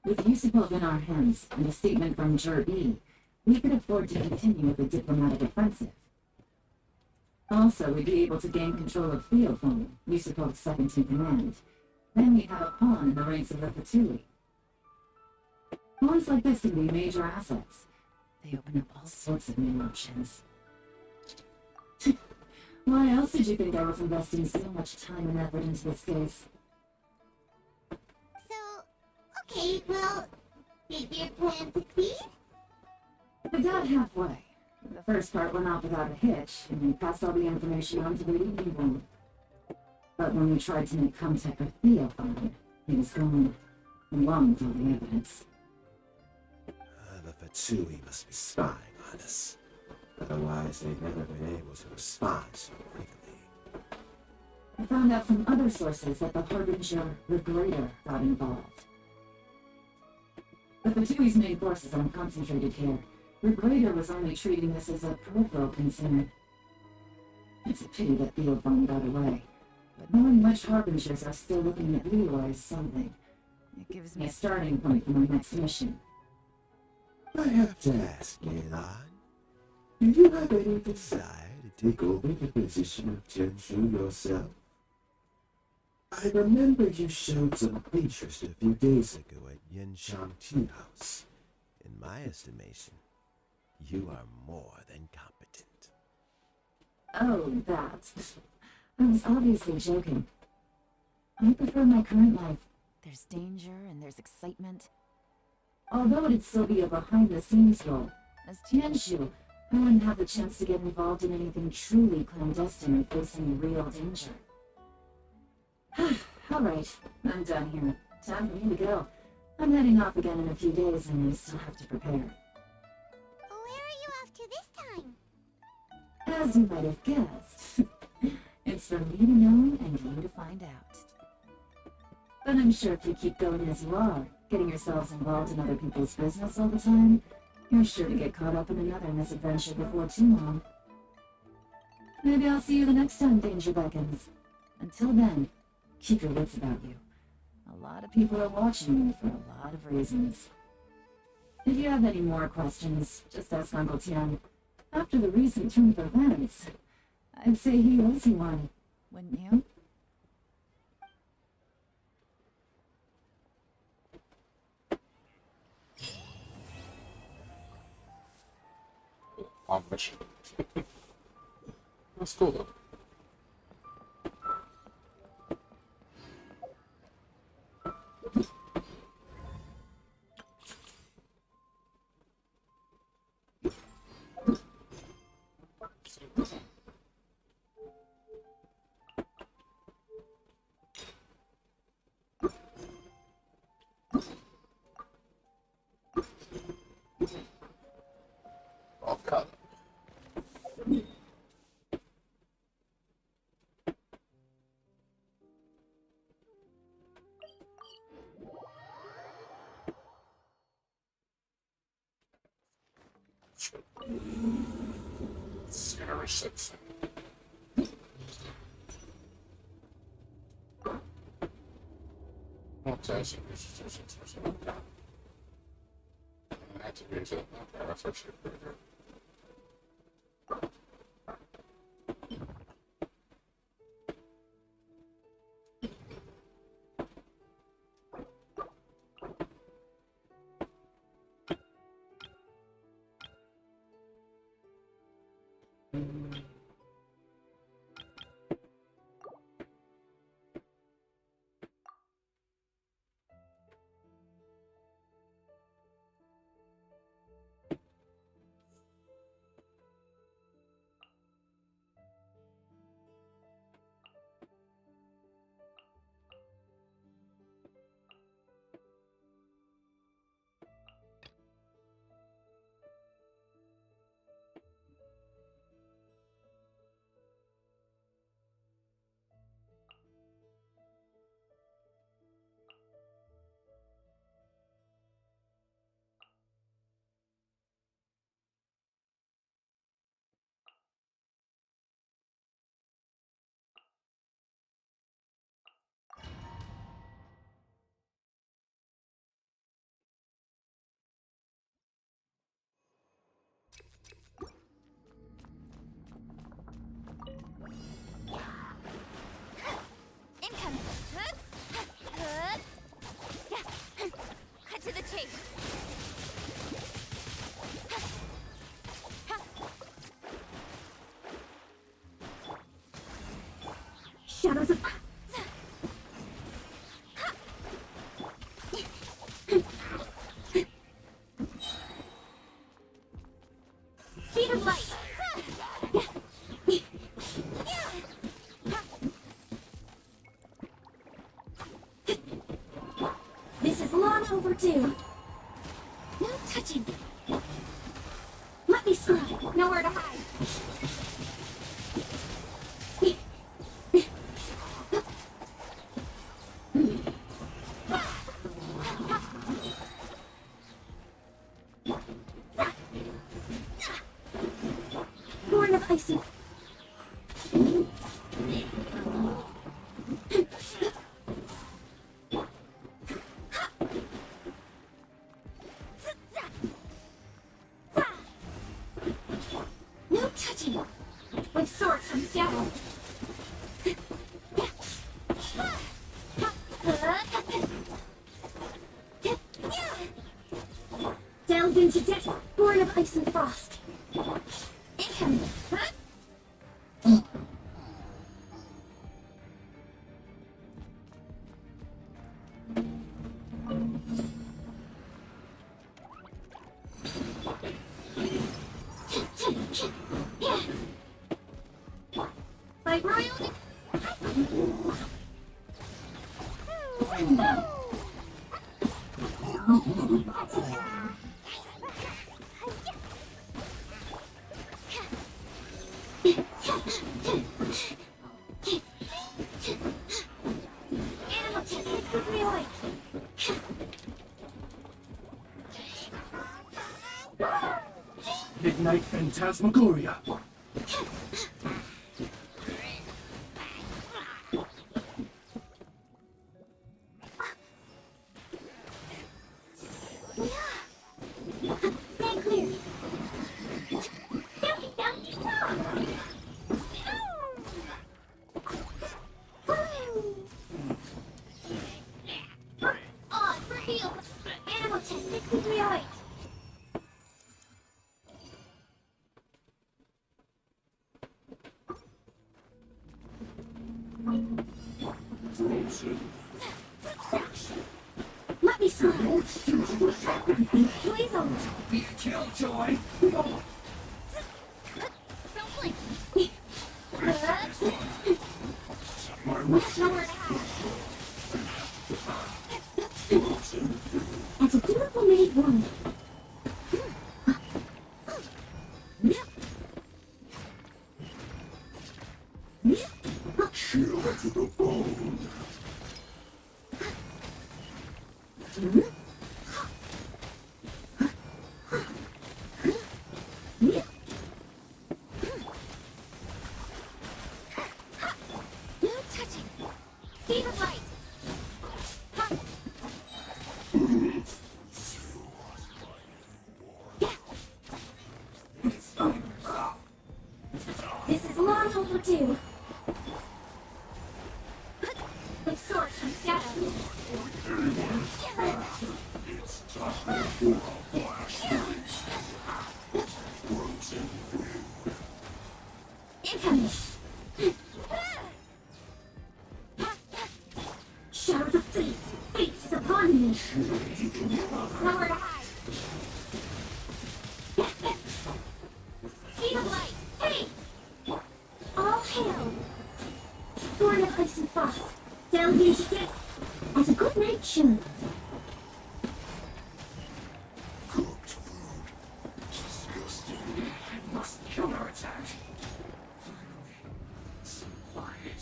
With Yusupov in our hands and a statement from Jur-E, we could afford to continue with a diplomatic offensive. Also, we'd be able to gain control of Theophone, Yusupov's second in command. Then we'd have a pawn in the ranks of the Fatui. Pawns like this can be major assets. They open up all sorts of new options. Why else did you think I was investing so much time and effort into this case? So, okay, well, did your plan succeed? We got halfway. The first part went off without a hitch, and we passed all the information on to the evening room. But when we tried to make contact with Theophone, he was gone, along with all the evidence. The Fatui must be spying on us. Otherwise, they've never been able to respond so quickly. I found out from other sources that the Harbinger Regrader got involved. The Fatui's main forces aren't concentrated here. Regrader was only treating this as a peripheral concern. It's a pity that Theophone got away, but knowing which Harbingers are still looking at Leroy is something. It gives me a starting point for my next mission. I have to ask, Yelan, do you have any desire to take over the position of Genshin yourself? I remember you showed some interest a few days ago at Yenshang Tea House. In my estimation, you are more than competent. Oh, that. I was obviously joking. I prefer my current life. There's danger and there's excitement. Although it'd still be a behind-the-scenes role, as Tianshu, I wouldn't have the chance to get involved in anything truly clandestine or facing real danger. Alright, I'm done here. time for me to go. I'm heading off again in a few days and I still have to prepare. Where are you off to this time? As you might have guessed, it's for me to know and you to find out. But I'm sure if you keep going as you are, getting yourselves involved in other people's business all the time, you're sure to get caught up in another misadventure before too long. Maybe I'll see you the next time danger beckons. Until then, keep your wits about you. A lot of people are watching you for a lot of reasons. If you have any more questions, just ask Uncle Tian. After the recent turn of events, I'd say he owes you one, wouldn't you? On mission. That's cool though. All cut. Scary six. Activate it. Okay, that's actually pretty good. Incoming. Cut to the chase. Shadows of... Speed of light. This is long overdue. No touching. Let me scry. Nowhere to hide. Born of icy. No touching. With swords from shadow. Delved into depths, born of ice and frost. Incoming. By royal... Animal test 638. Midnight Phantasmagoria. Stay clear. Downey, downey, stop! On for heel. Animal test 6308. Let me see. Please don't Be a killjoy. Don't blink. Nowhere to hide. That's a beautiful made one. Chill to the bone. No touching. Speed of light. This is long overdue. The sword from shadow. It's time for a flash freeze. Frozen Incoming. Shadows of fate. Fate is upon me. Nowhere to hide. Speed of light. Hey! All hail. Born of ice and frost. Deluge death. As a good night should. cooked food. Disgusting. I must counterattack. Finally, some quiet.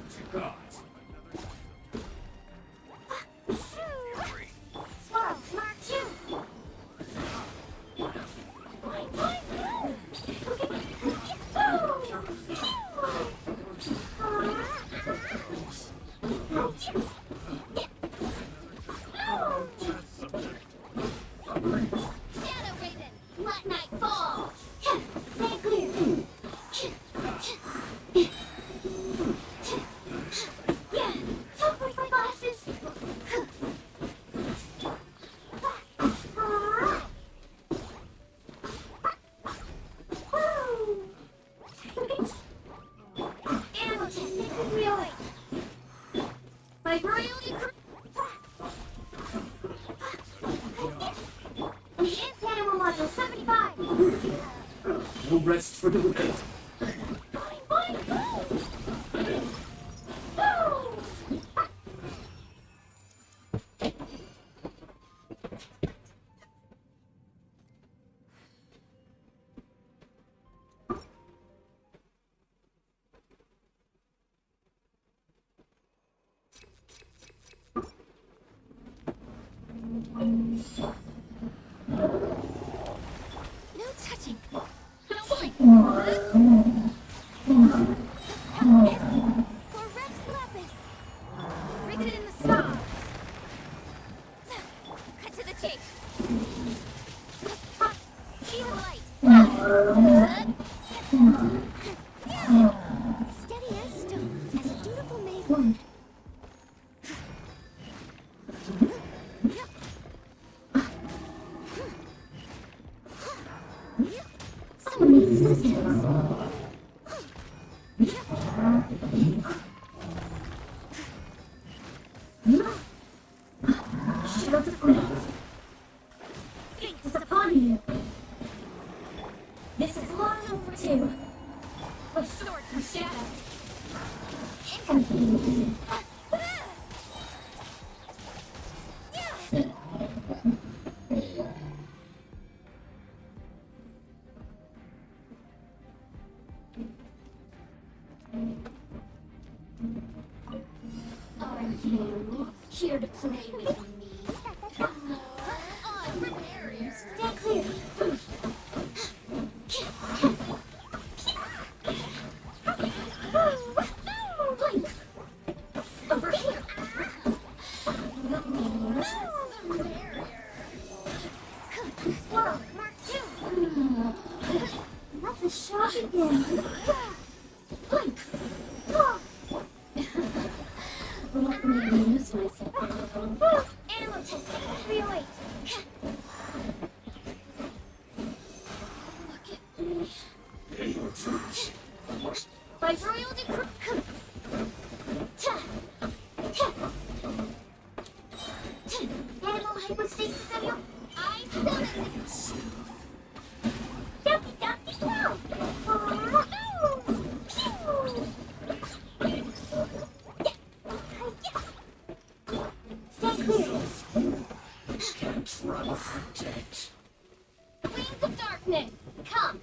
To God. Swirl, mark two. Boing, boing. Shadow Raven, let night fall. Stay clear. Yeah, don't break my glasses. Animal test 6308. By Royal Enhanced Animal Module 75. No rest for the wicked. Boing, boing, boing. Boom. No touching. Don't blink. For Rex Lapis. Written in the stars. Cut to the chase. Speed of light. Steady as stone, as a dutiful maid would. Someone needs assistance. Shadows of fate. Fate is upon you. This is long overdue. A sword from shadow. Are you here to play with me? Stay clear. Blink. Over here. Whoa, Mark 2. Let the show begin. Blink. Whoa. Let me amuse myself. Animal test 308. Look at me. By royal decree. Animal hypostasis of your eyes. Dumpy, dumpy, go. Stay clear. Can't run from debt. Wings of darkness, come.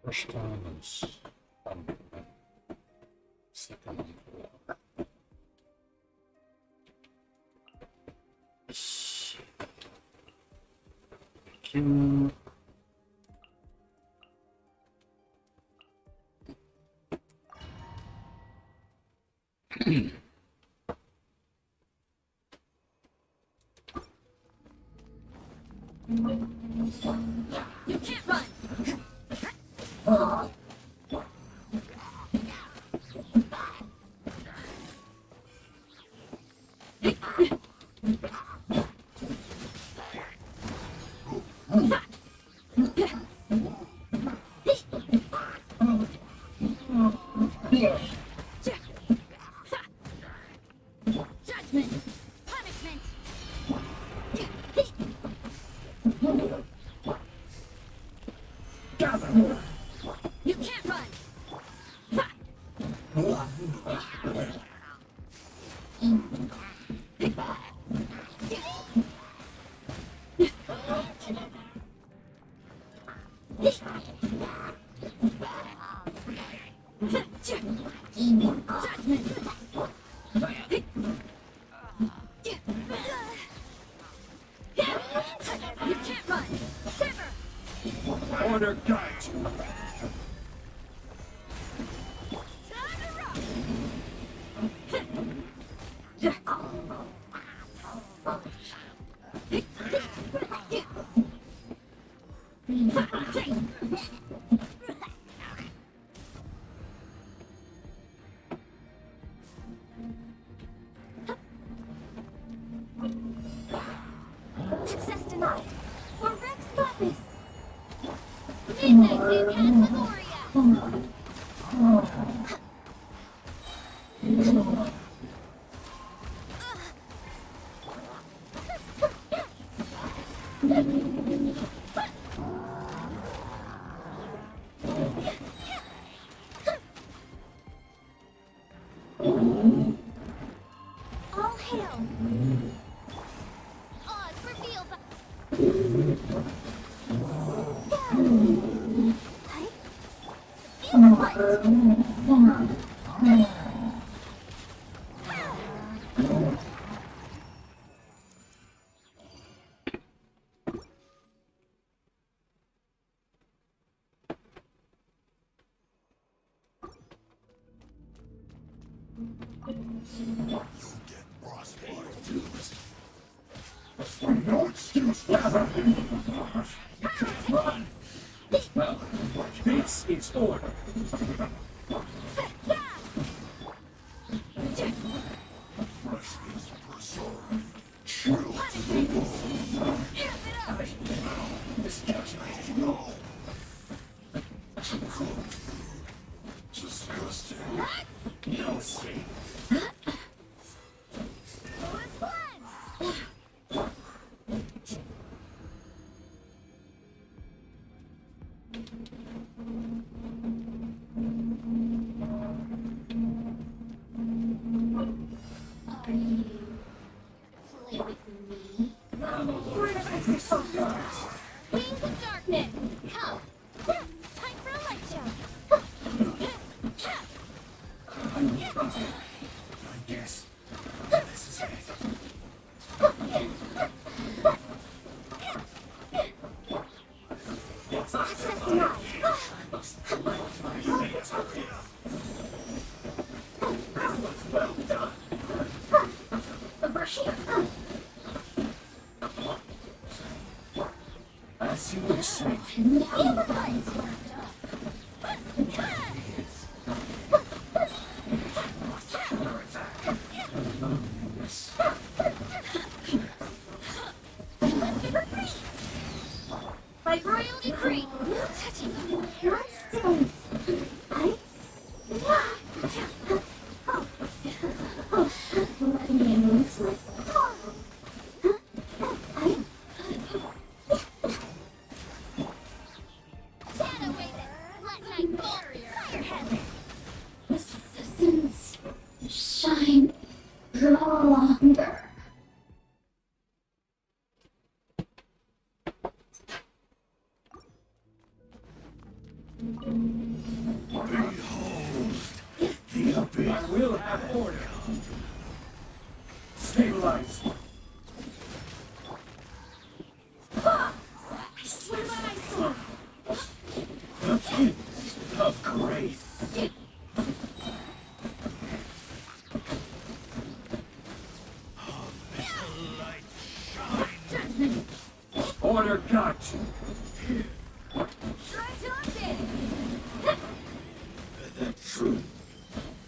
First time is second on four. Q. You can't run. Judgment. Punishment. You can't run. You can't run. Sever. Order guides you. Access denied. For Rex Lapis. Midnight Phantasmagoria. All hail. Oz revealed by... No excuse, Gather! You can't run! Well, this is order. Freshness preserved. Chill to the bone. Miscalculated. Cooked food. Disgusting. No escape. Wings of darkness, come! Time for a light show! I guess this is it. Access denied. Well done. Over here. As you wish, sweet. By royal decree, no touching them. Nonsense. Let me amuse myself. Shadow wave it. Let night barrier. Fire hazard. Assassins shine longer. The abyss. I will have order. Stabilize. I swear by my sword. The kiss of grace. Order got you. Try to undead. The truth.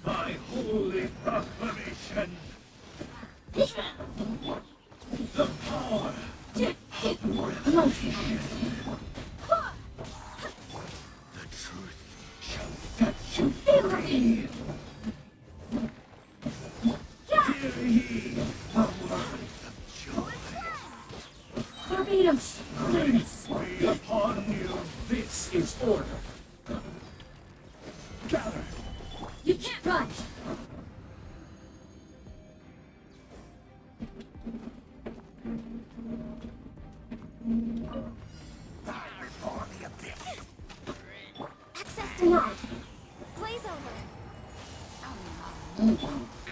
My holy proclamation. The power of revelation. The truth shall set you free. Hear ye the words of joy. Barbados. Clearness. Be upon you. This is order. Gather. You can't run. Access denied. Blaze over.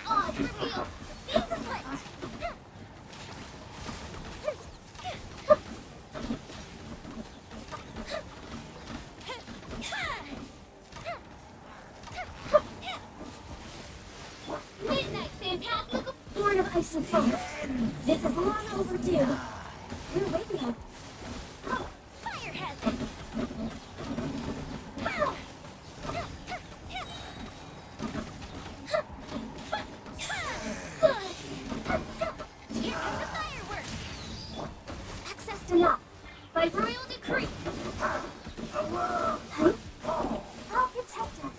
Oh, it's revealed. Fuse is lit. Midnight fantastical. Born of ice and frost. This is long overdue. We're waiting up. Oh, fire hazard. Here come the fireworks. Access denied. By royal decree. I'll protect us.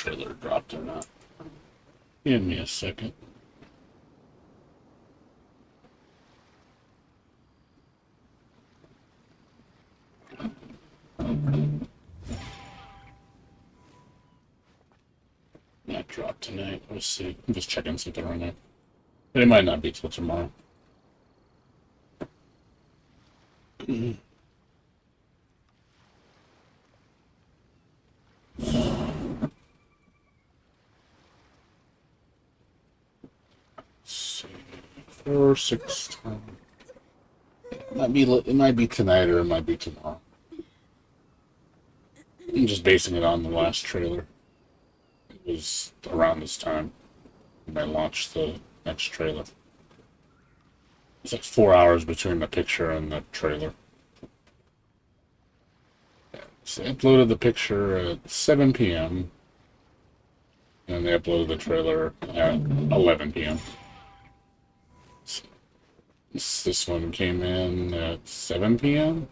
trailer dropped or not. Give me a second. Not drop tonight. Let's see. I'm just checking something right now. It might not be till tomorrow. See. 4, 6, 10. It might be tonight or it might be tomorrow. I'm just basing it on the last trailer. It was around this time when I launched the next trailer. It's like 4 hours between the picture and the trailer. So they uploaded the picture at 7 p.m. and they uploaded the trailer at 11 p.m. So this one came in at 7 p.m.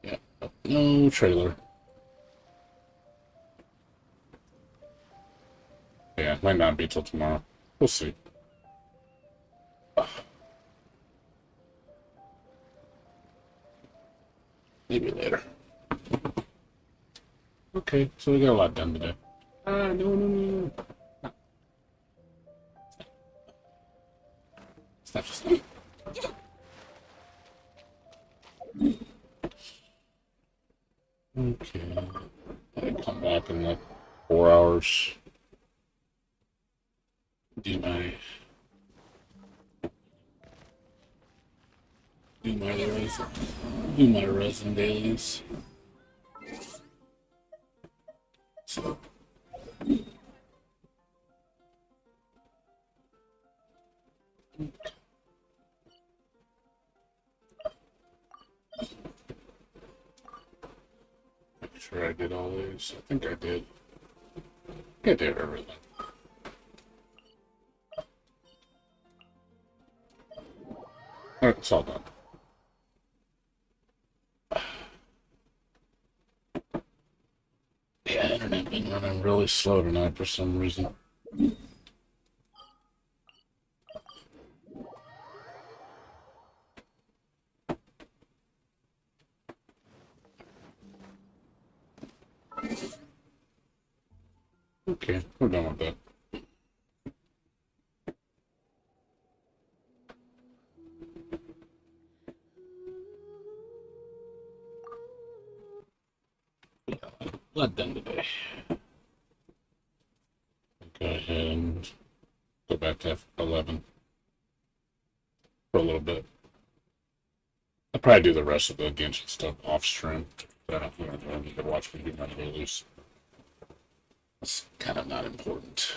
Yeah, no trailer. Yeah, it might not be till tomorrow. We'll see. Maybe later. Okay, so we got a lot done today. No. Stop just not. Okay. I come back in like 4 hours. Do my resin dailies. So make sure I did all these. I think I did. I did everything. Alright, it's all done. Yeah, internet been running really slow tonight for some reason. Okay, we're done with that. A lot done today. Go ahead and go back to F11 for a little bit. I'll probably do the rest of the Genshin stuff off stream. I don't need to watch me do my dailies. It's kind of not important.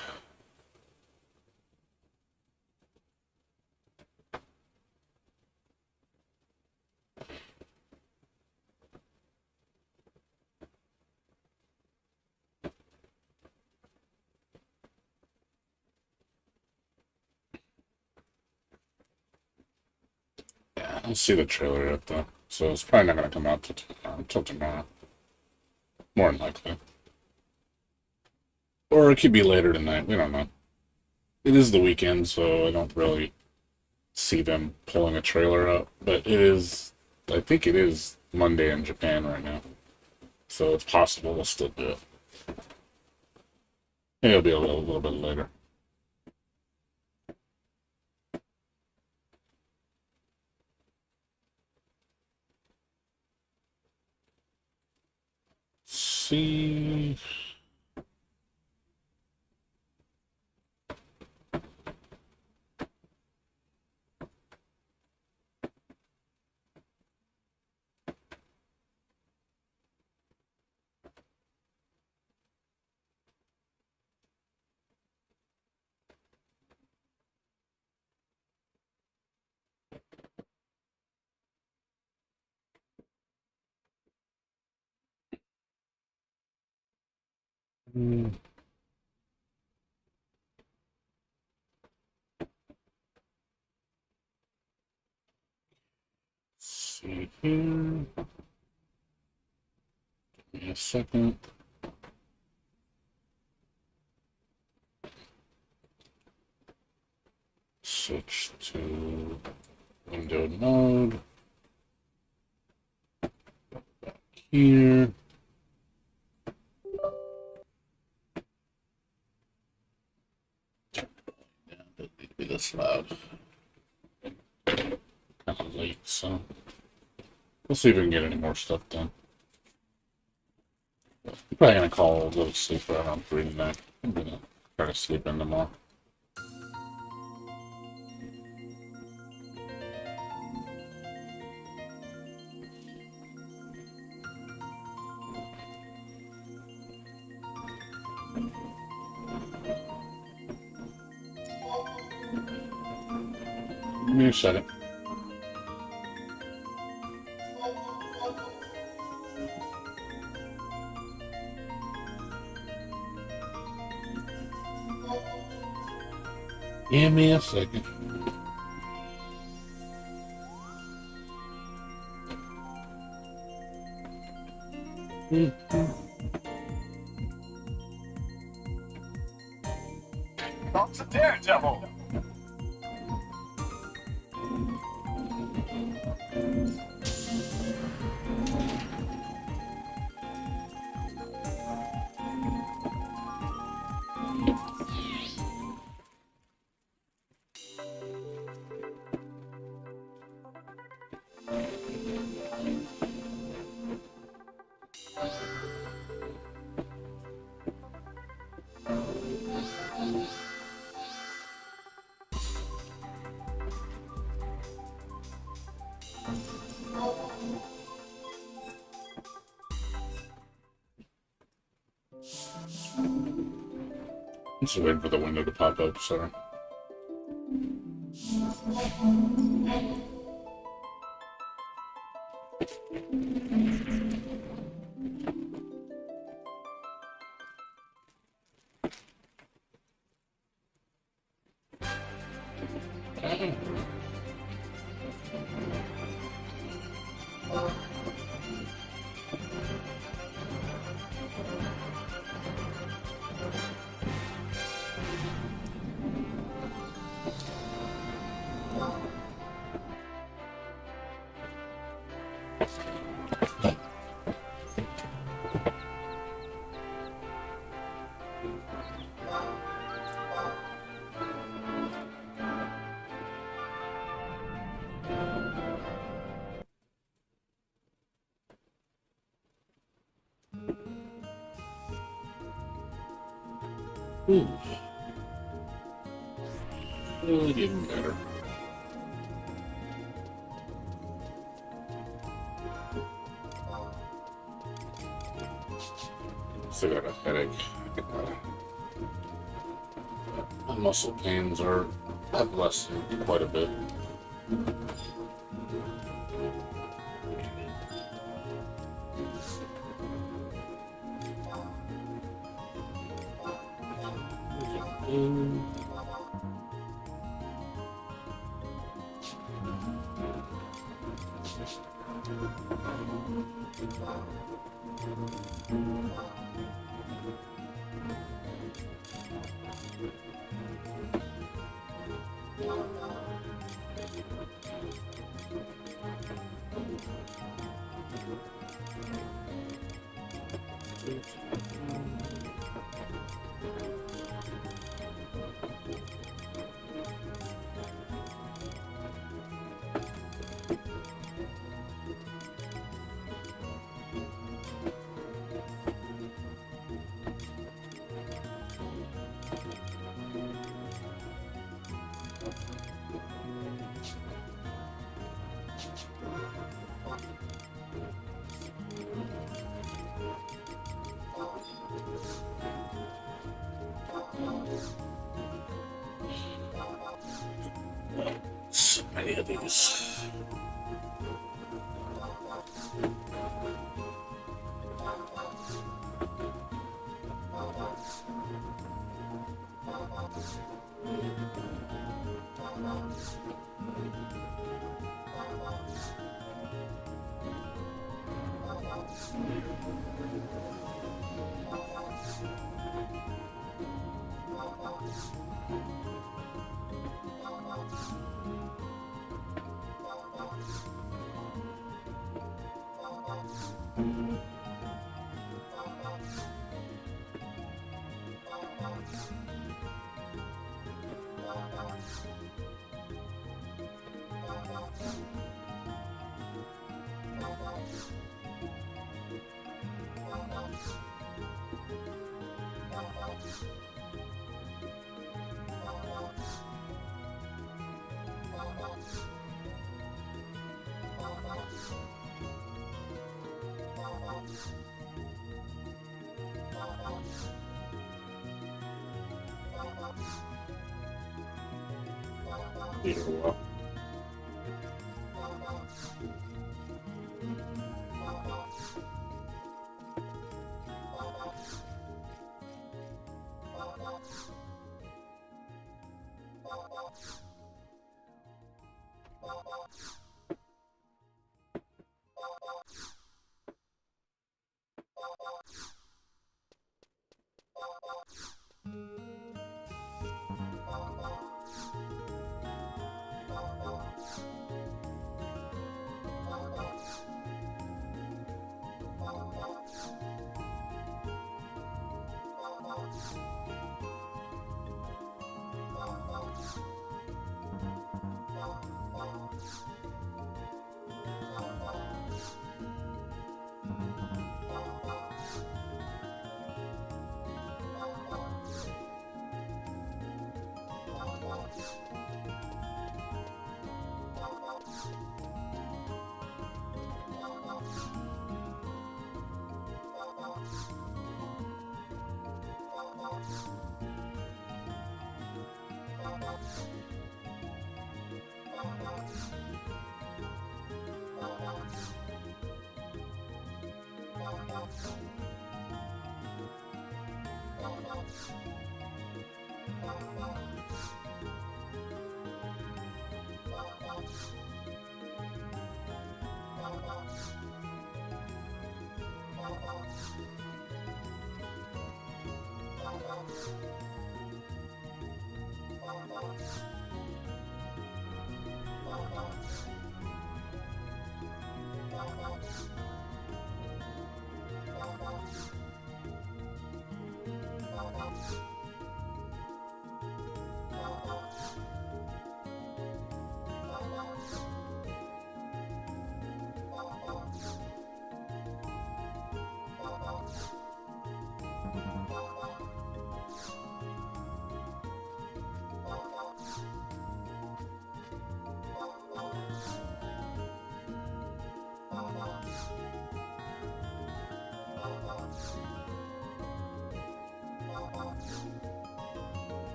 Yeah, I'll see the trailer yet though, so it's probably not going to come out until tomorrow. More than likely. Or it could be later tonight. We don't know. It is the weekend, so I don't really see them pulling a trailer out. But it is, I think it is Monday in Japan right now. So it's possible they'll still do it. Maybe it'll be a little bit later. See. Hmm. See here. Give me a second. switch to windowed mode. Back here. Doesn't need to be this loud. Kind of late, so we'll see if we can get any more stuff done. I'm probably gonna call a little sleep around 3 tonight. I'm gonna try to sleep in tomorrow. Give me a second. Give me a second. Tom's a daredevil. Just waiting for the window to pop up, sorry. Really getting better. Still got a headache. My muscle pains have lessened quite a bit. So many of these. Be here a while.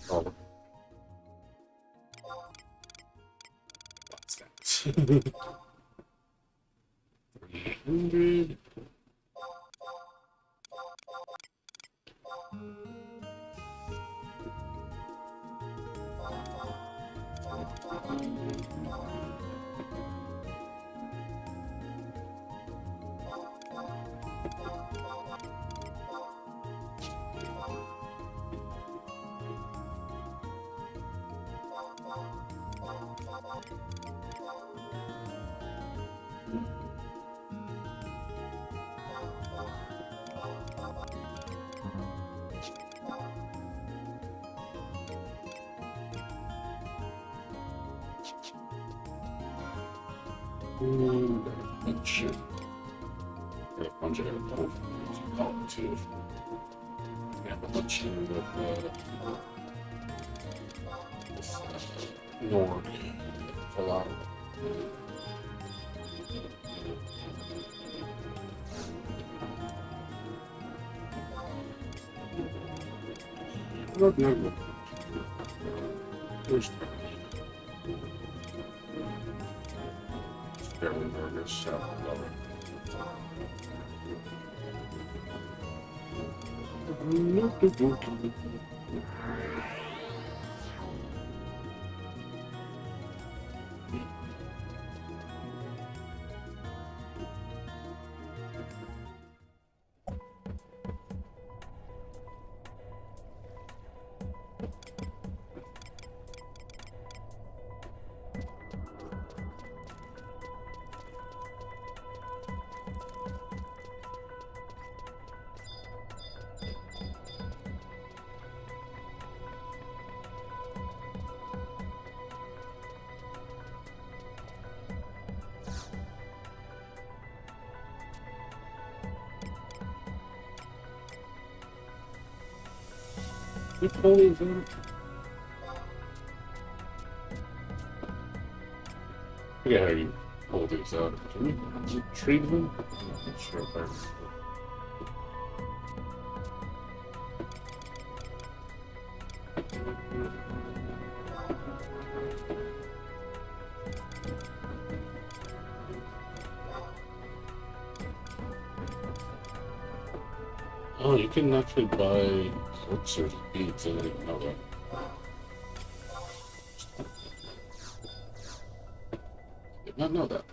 Oh. What's that? 300. Genshin. Got a bunch of call it too. Got a bunch of this Nord fell out. There's Fairly burgers, so love it. Which one is that? I forget how you pull these out. Can you retrieve them? I'm not sure if I remember. Oh, you can actually buy elixirs and beads. I didn't even know that. Did not know that.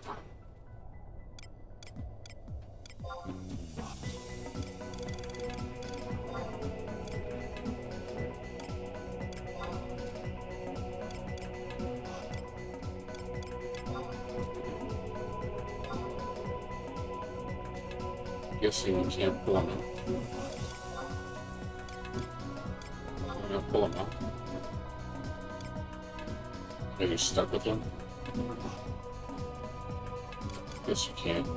Guessing you can't pull them out. You not pull them out. Are you stuck with them? Guess you can't.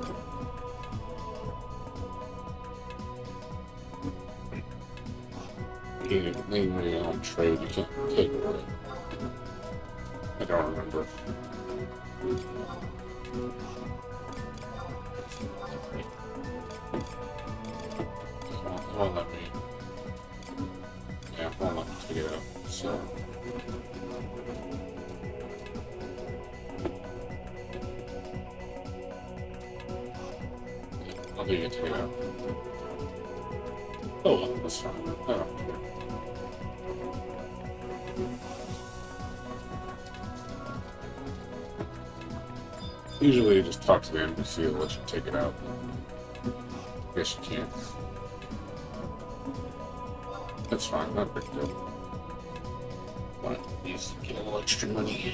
When you're on trade, you can't take it away. I don't remember. It won't let me. Yeah, it won't let me take it out. So. I'll leave it to take it out. Oh, well, that's fine. I don't care. Usually you just talk to the NPC, they'll let you take it out. I guess you can't. That's fine, not a big deal. But needs to get a little extra money.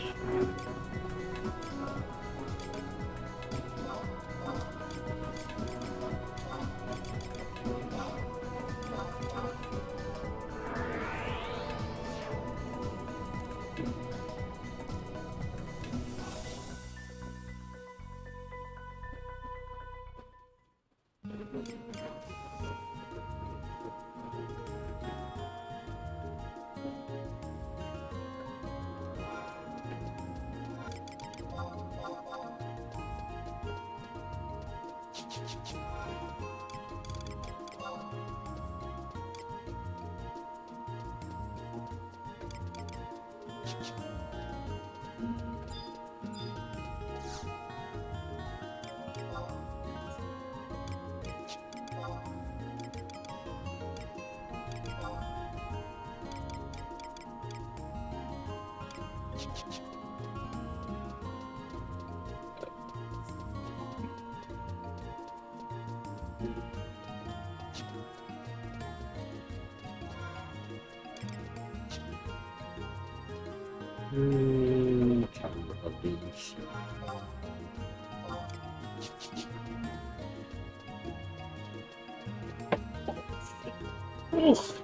Calendar of these. Oof.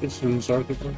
tickets to Antarctica?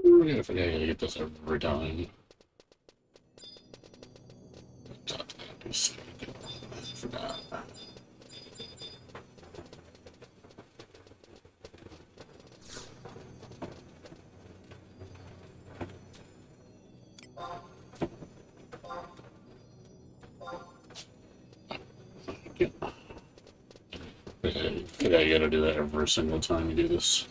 Yeah, I forget I gotta get this every time. I forgot. Yeah, you gotta do that every single time you do this.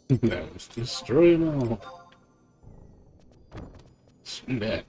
That was destroy them all. That.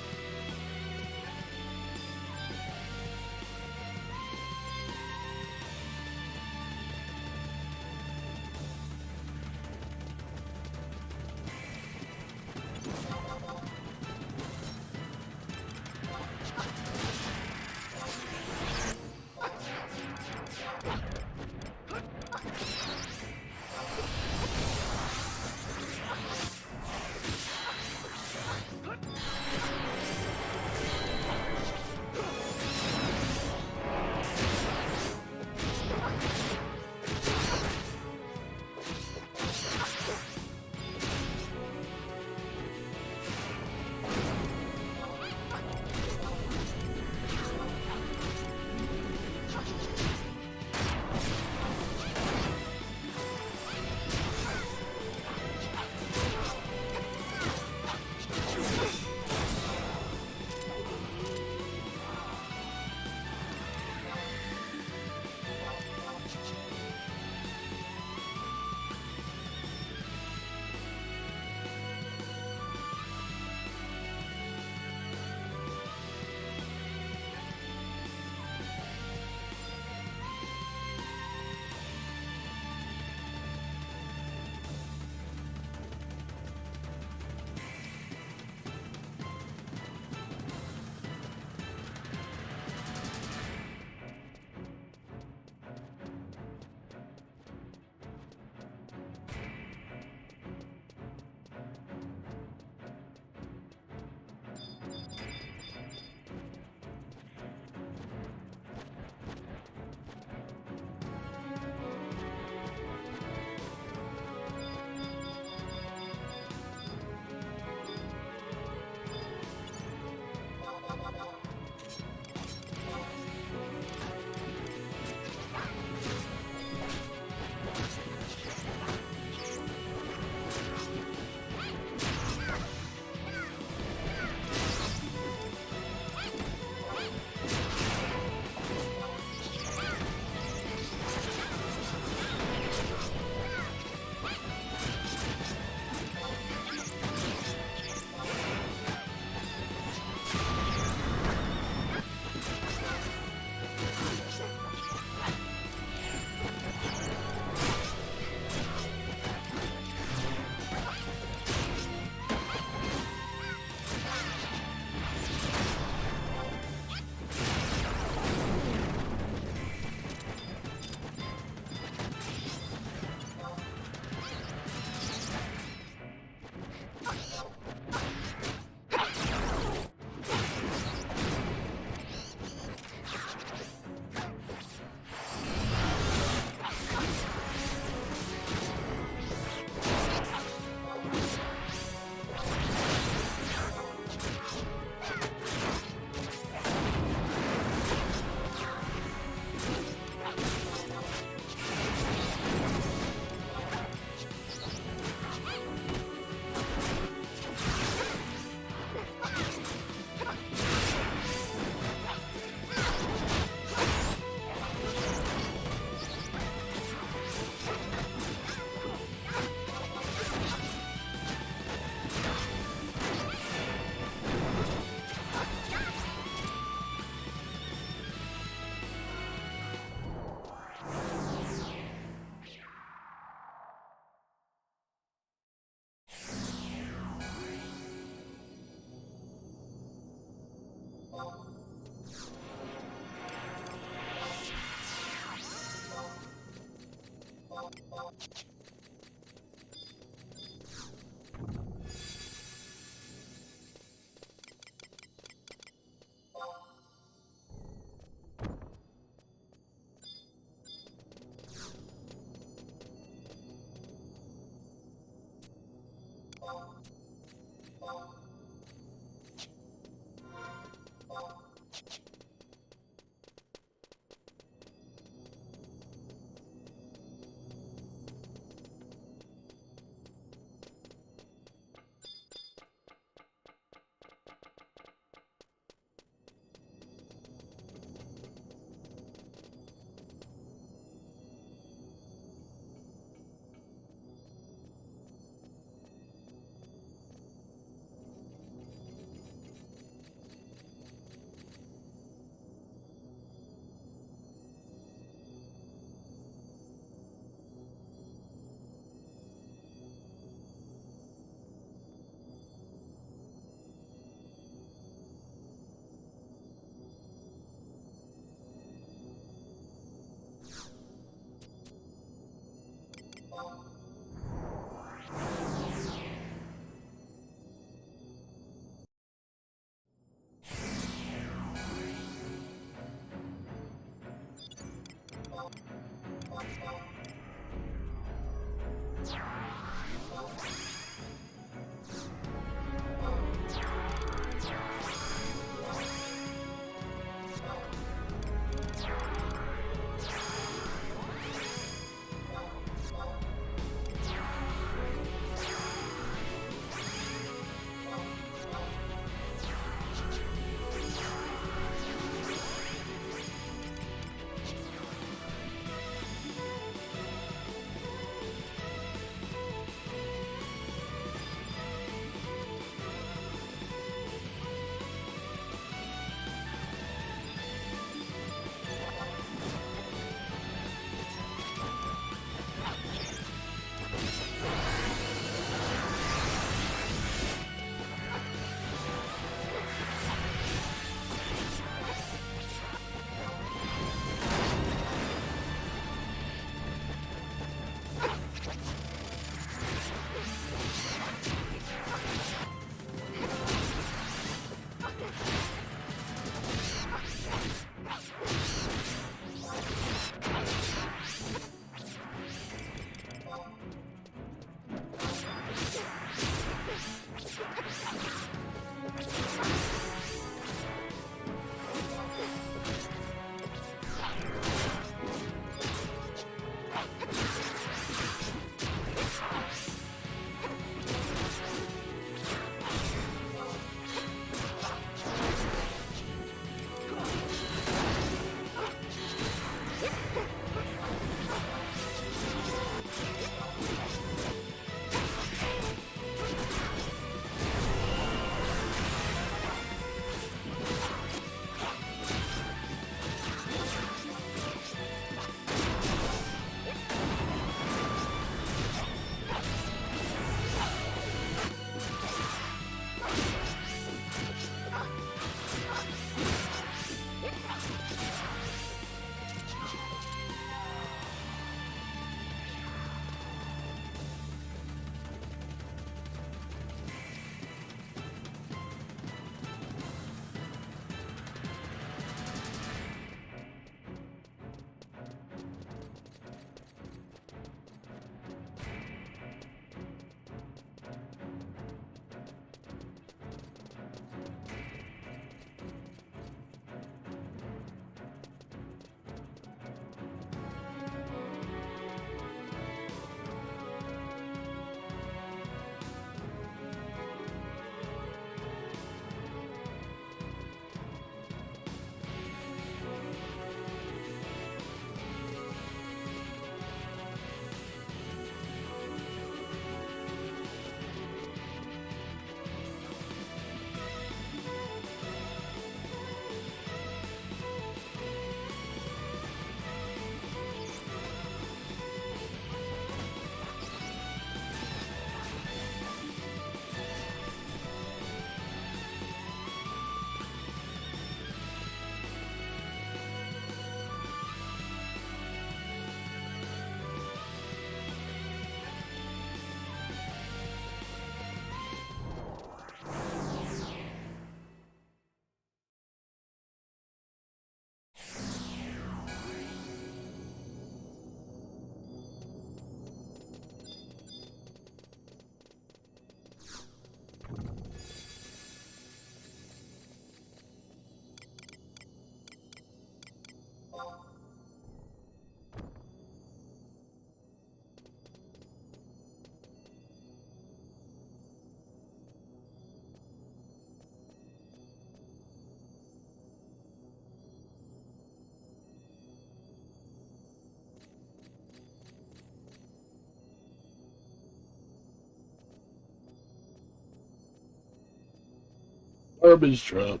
Garbage truck.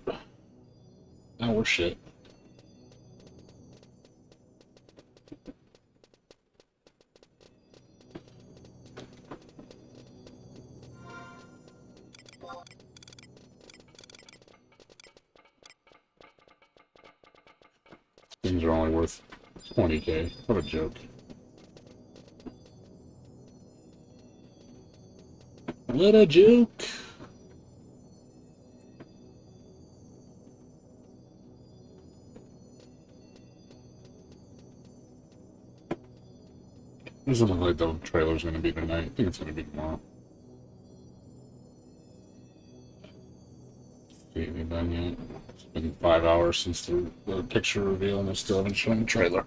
Now we're shit. Things are only worth 20K. What a joke. What a joke. Doesn't look like the trailer's going to be tonight. I think it's going to be tomorrow. See anything done yet? It's been 5 hours since the picture reveal and they still haven't shown the trailer.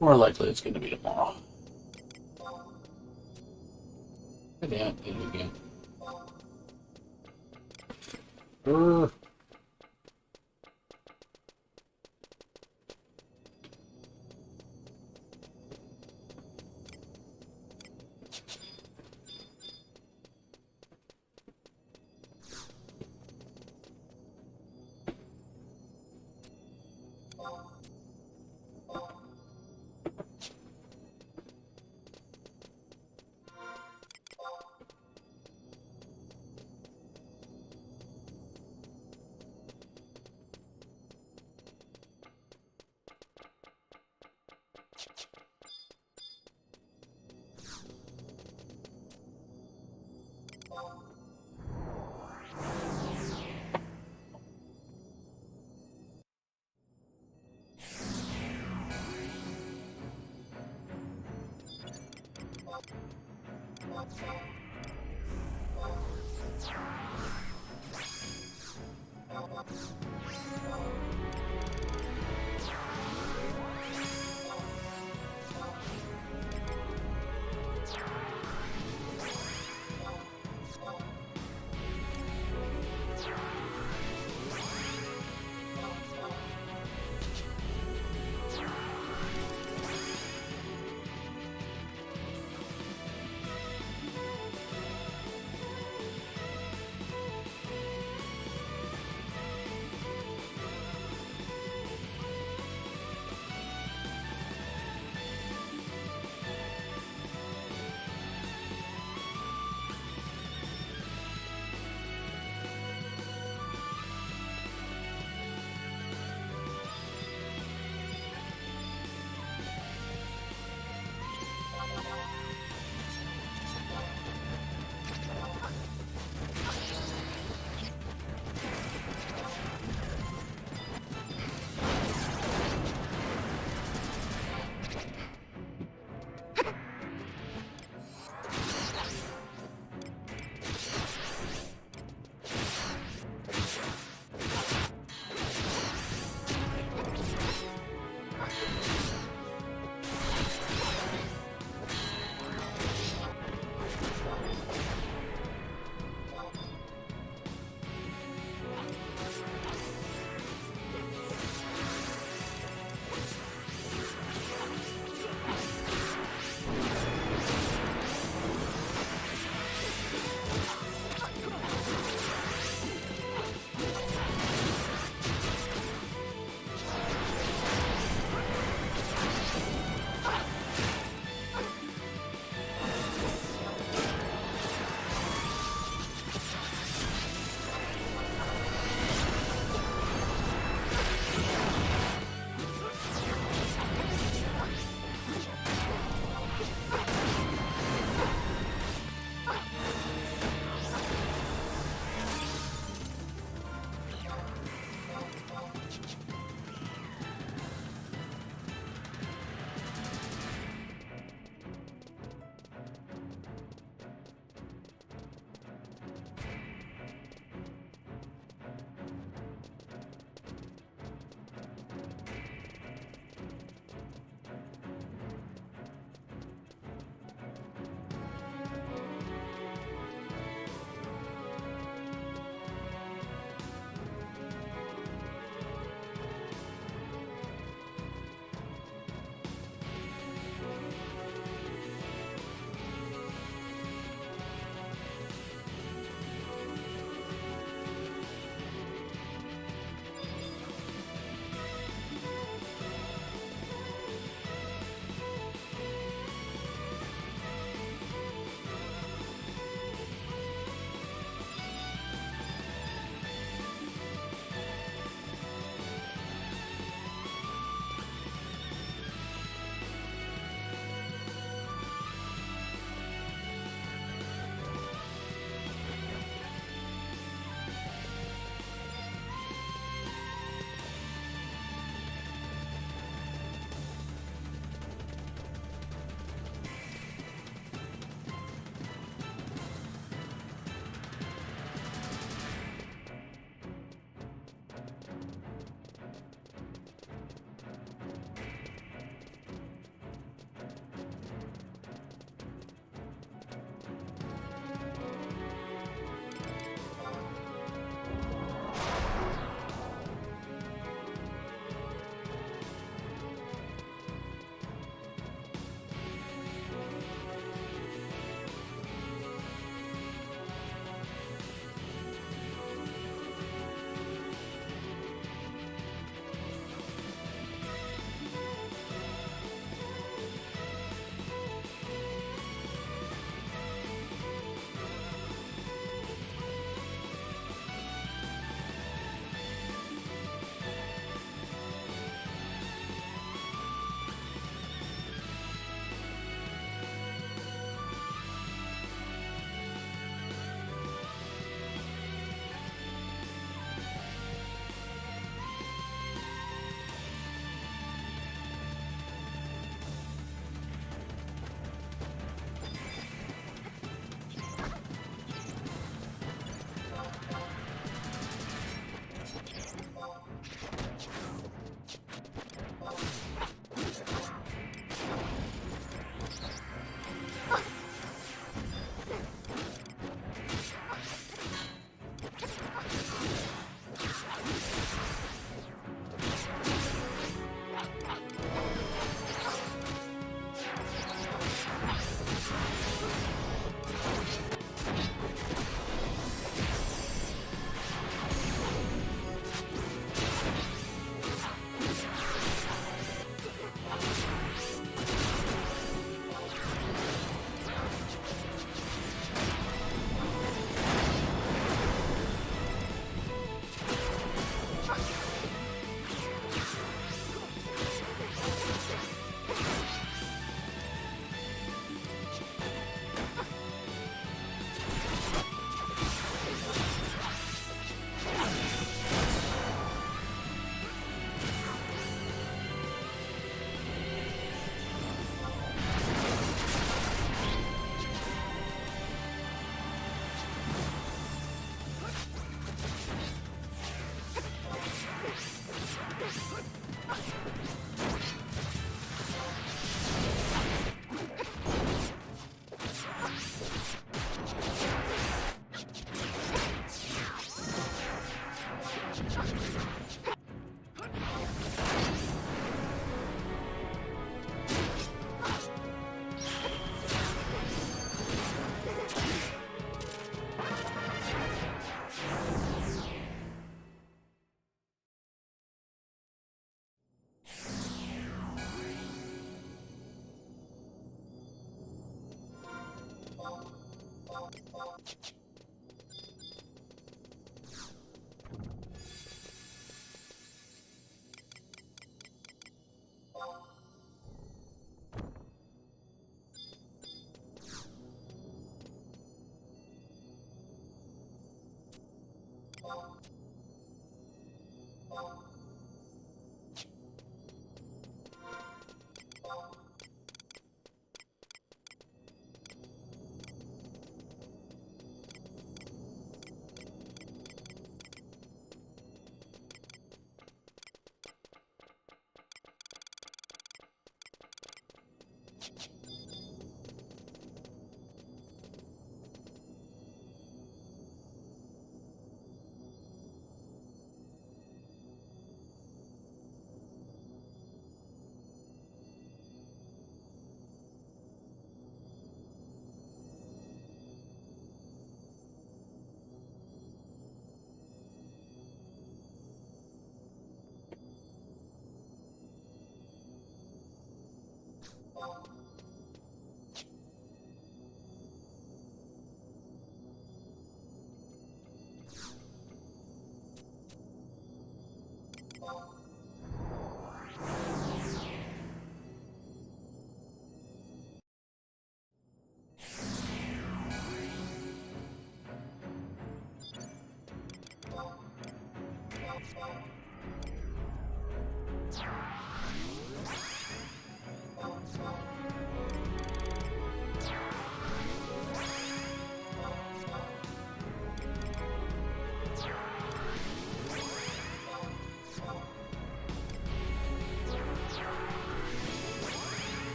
More likely it's going to be tomorrow. Yeah, did it again.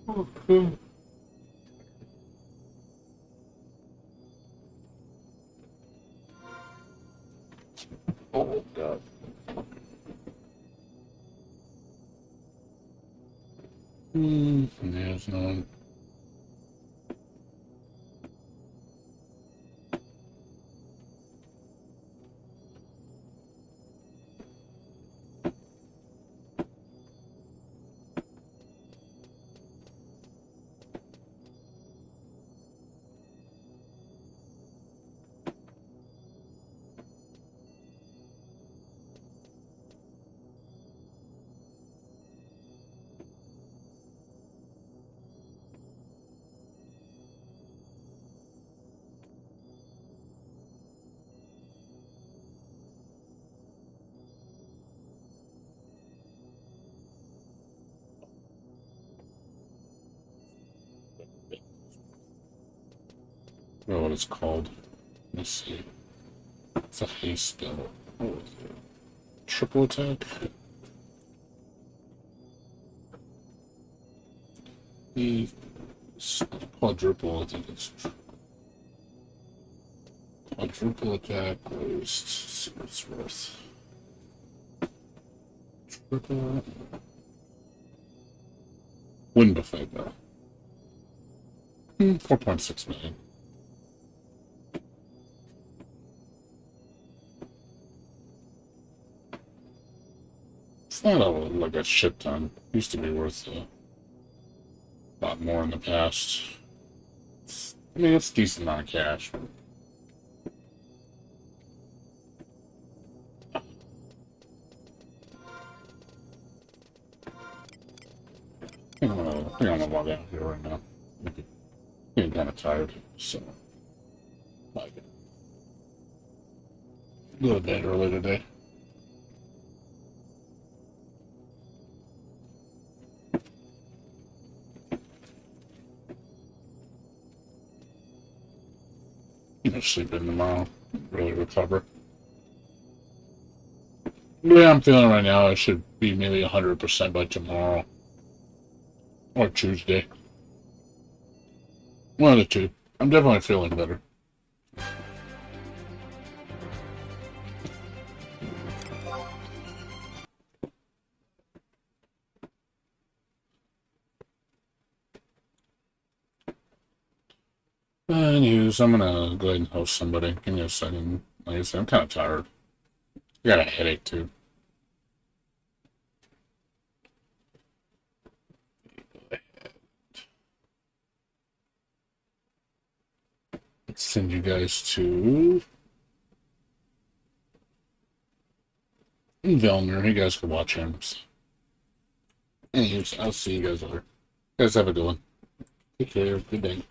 Okay. Oh god. There's no one. I don't know what it's called. Let's see. It's a haste spell. What was it? Triple attack? The quadruple, I think it's quadruple attack was, see what it's worth. Triple wind effect though. 4.6 million. It's not like a shit ton. Used to be worth a lot more in the past. I mean, it's a decent amount of cash. I think I'm gonna log out here right now. I'm getting kind of tired, so like a little bit early today. Sleep in tomorrow, really recover. The way I'm feeling right now, I should be maybe 100% by tomorrow or Tuesday. One of the two. I'm definitely feeling better. Anyways, I'm gonna go ahead and host somebody. Give me a second. Like I said, I'm kind of tired. I got a headache too. Let's send you guys to Velner. You guys can watch him. Anyways, I'll see you guys later. You guys have a good one. Take care. Good day.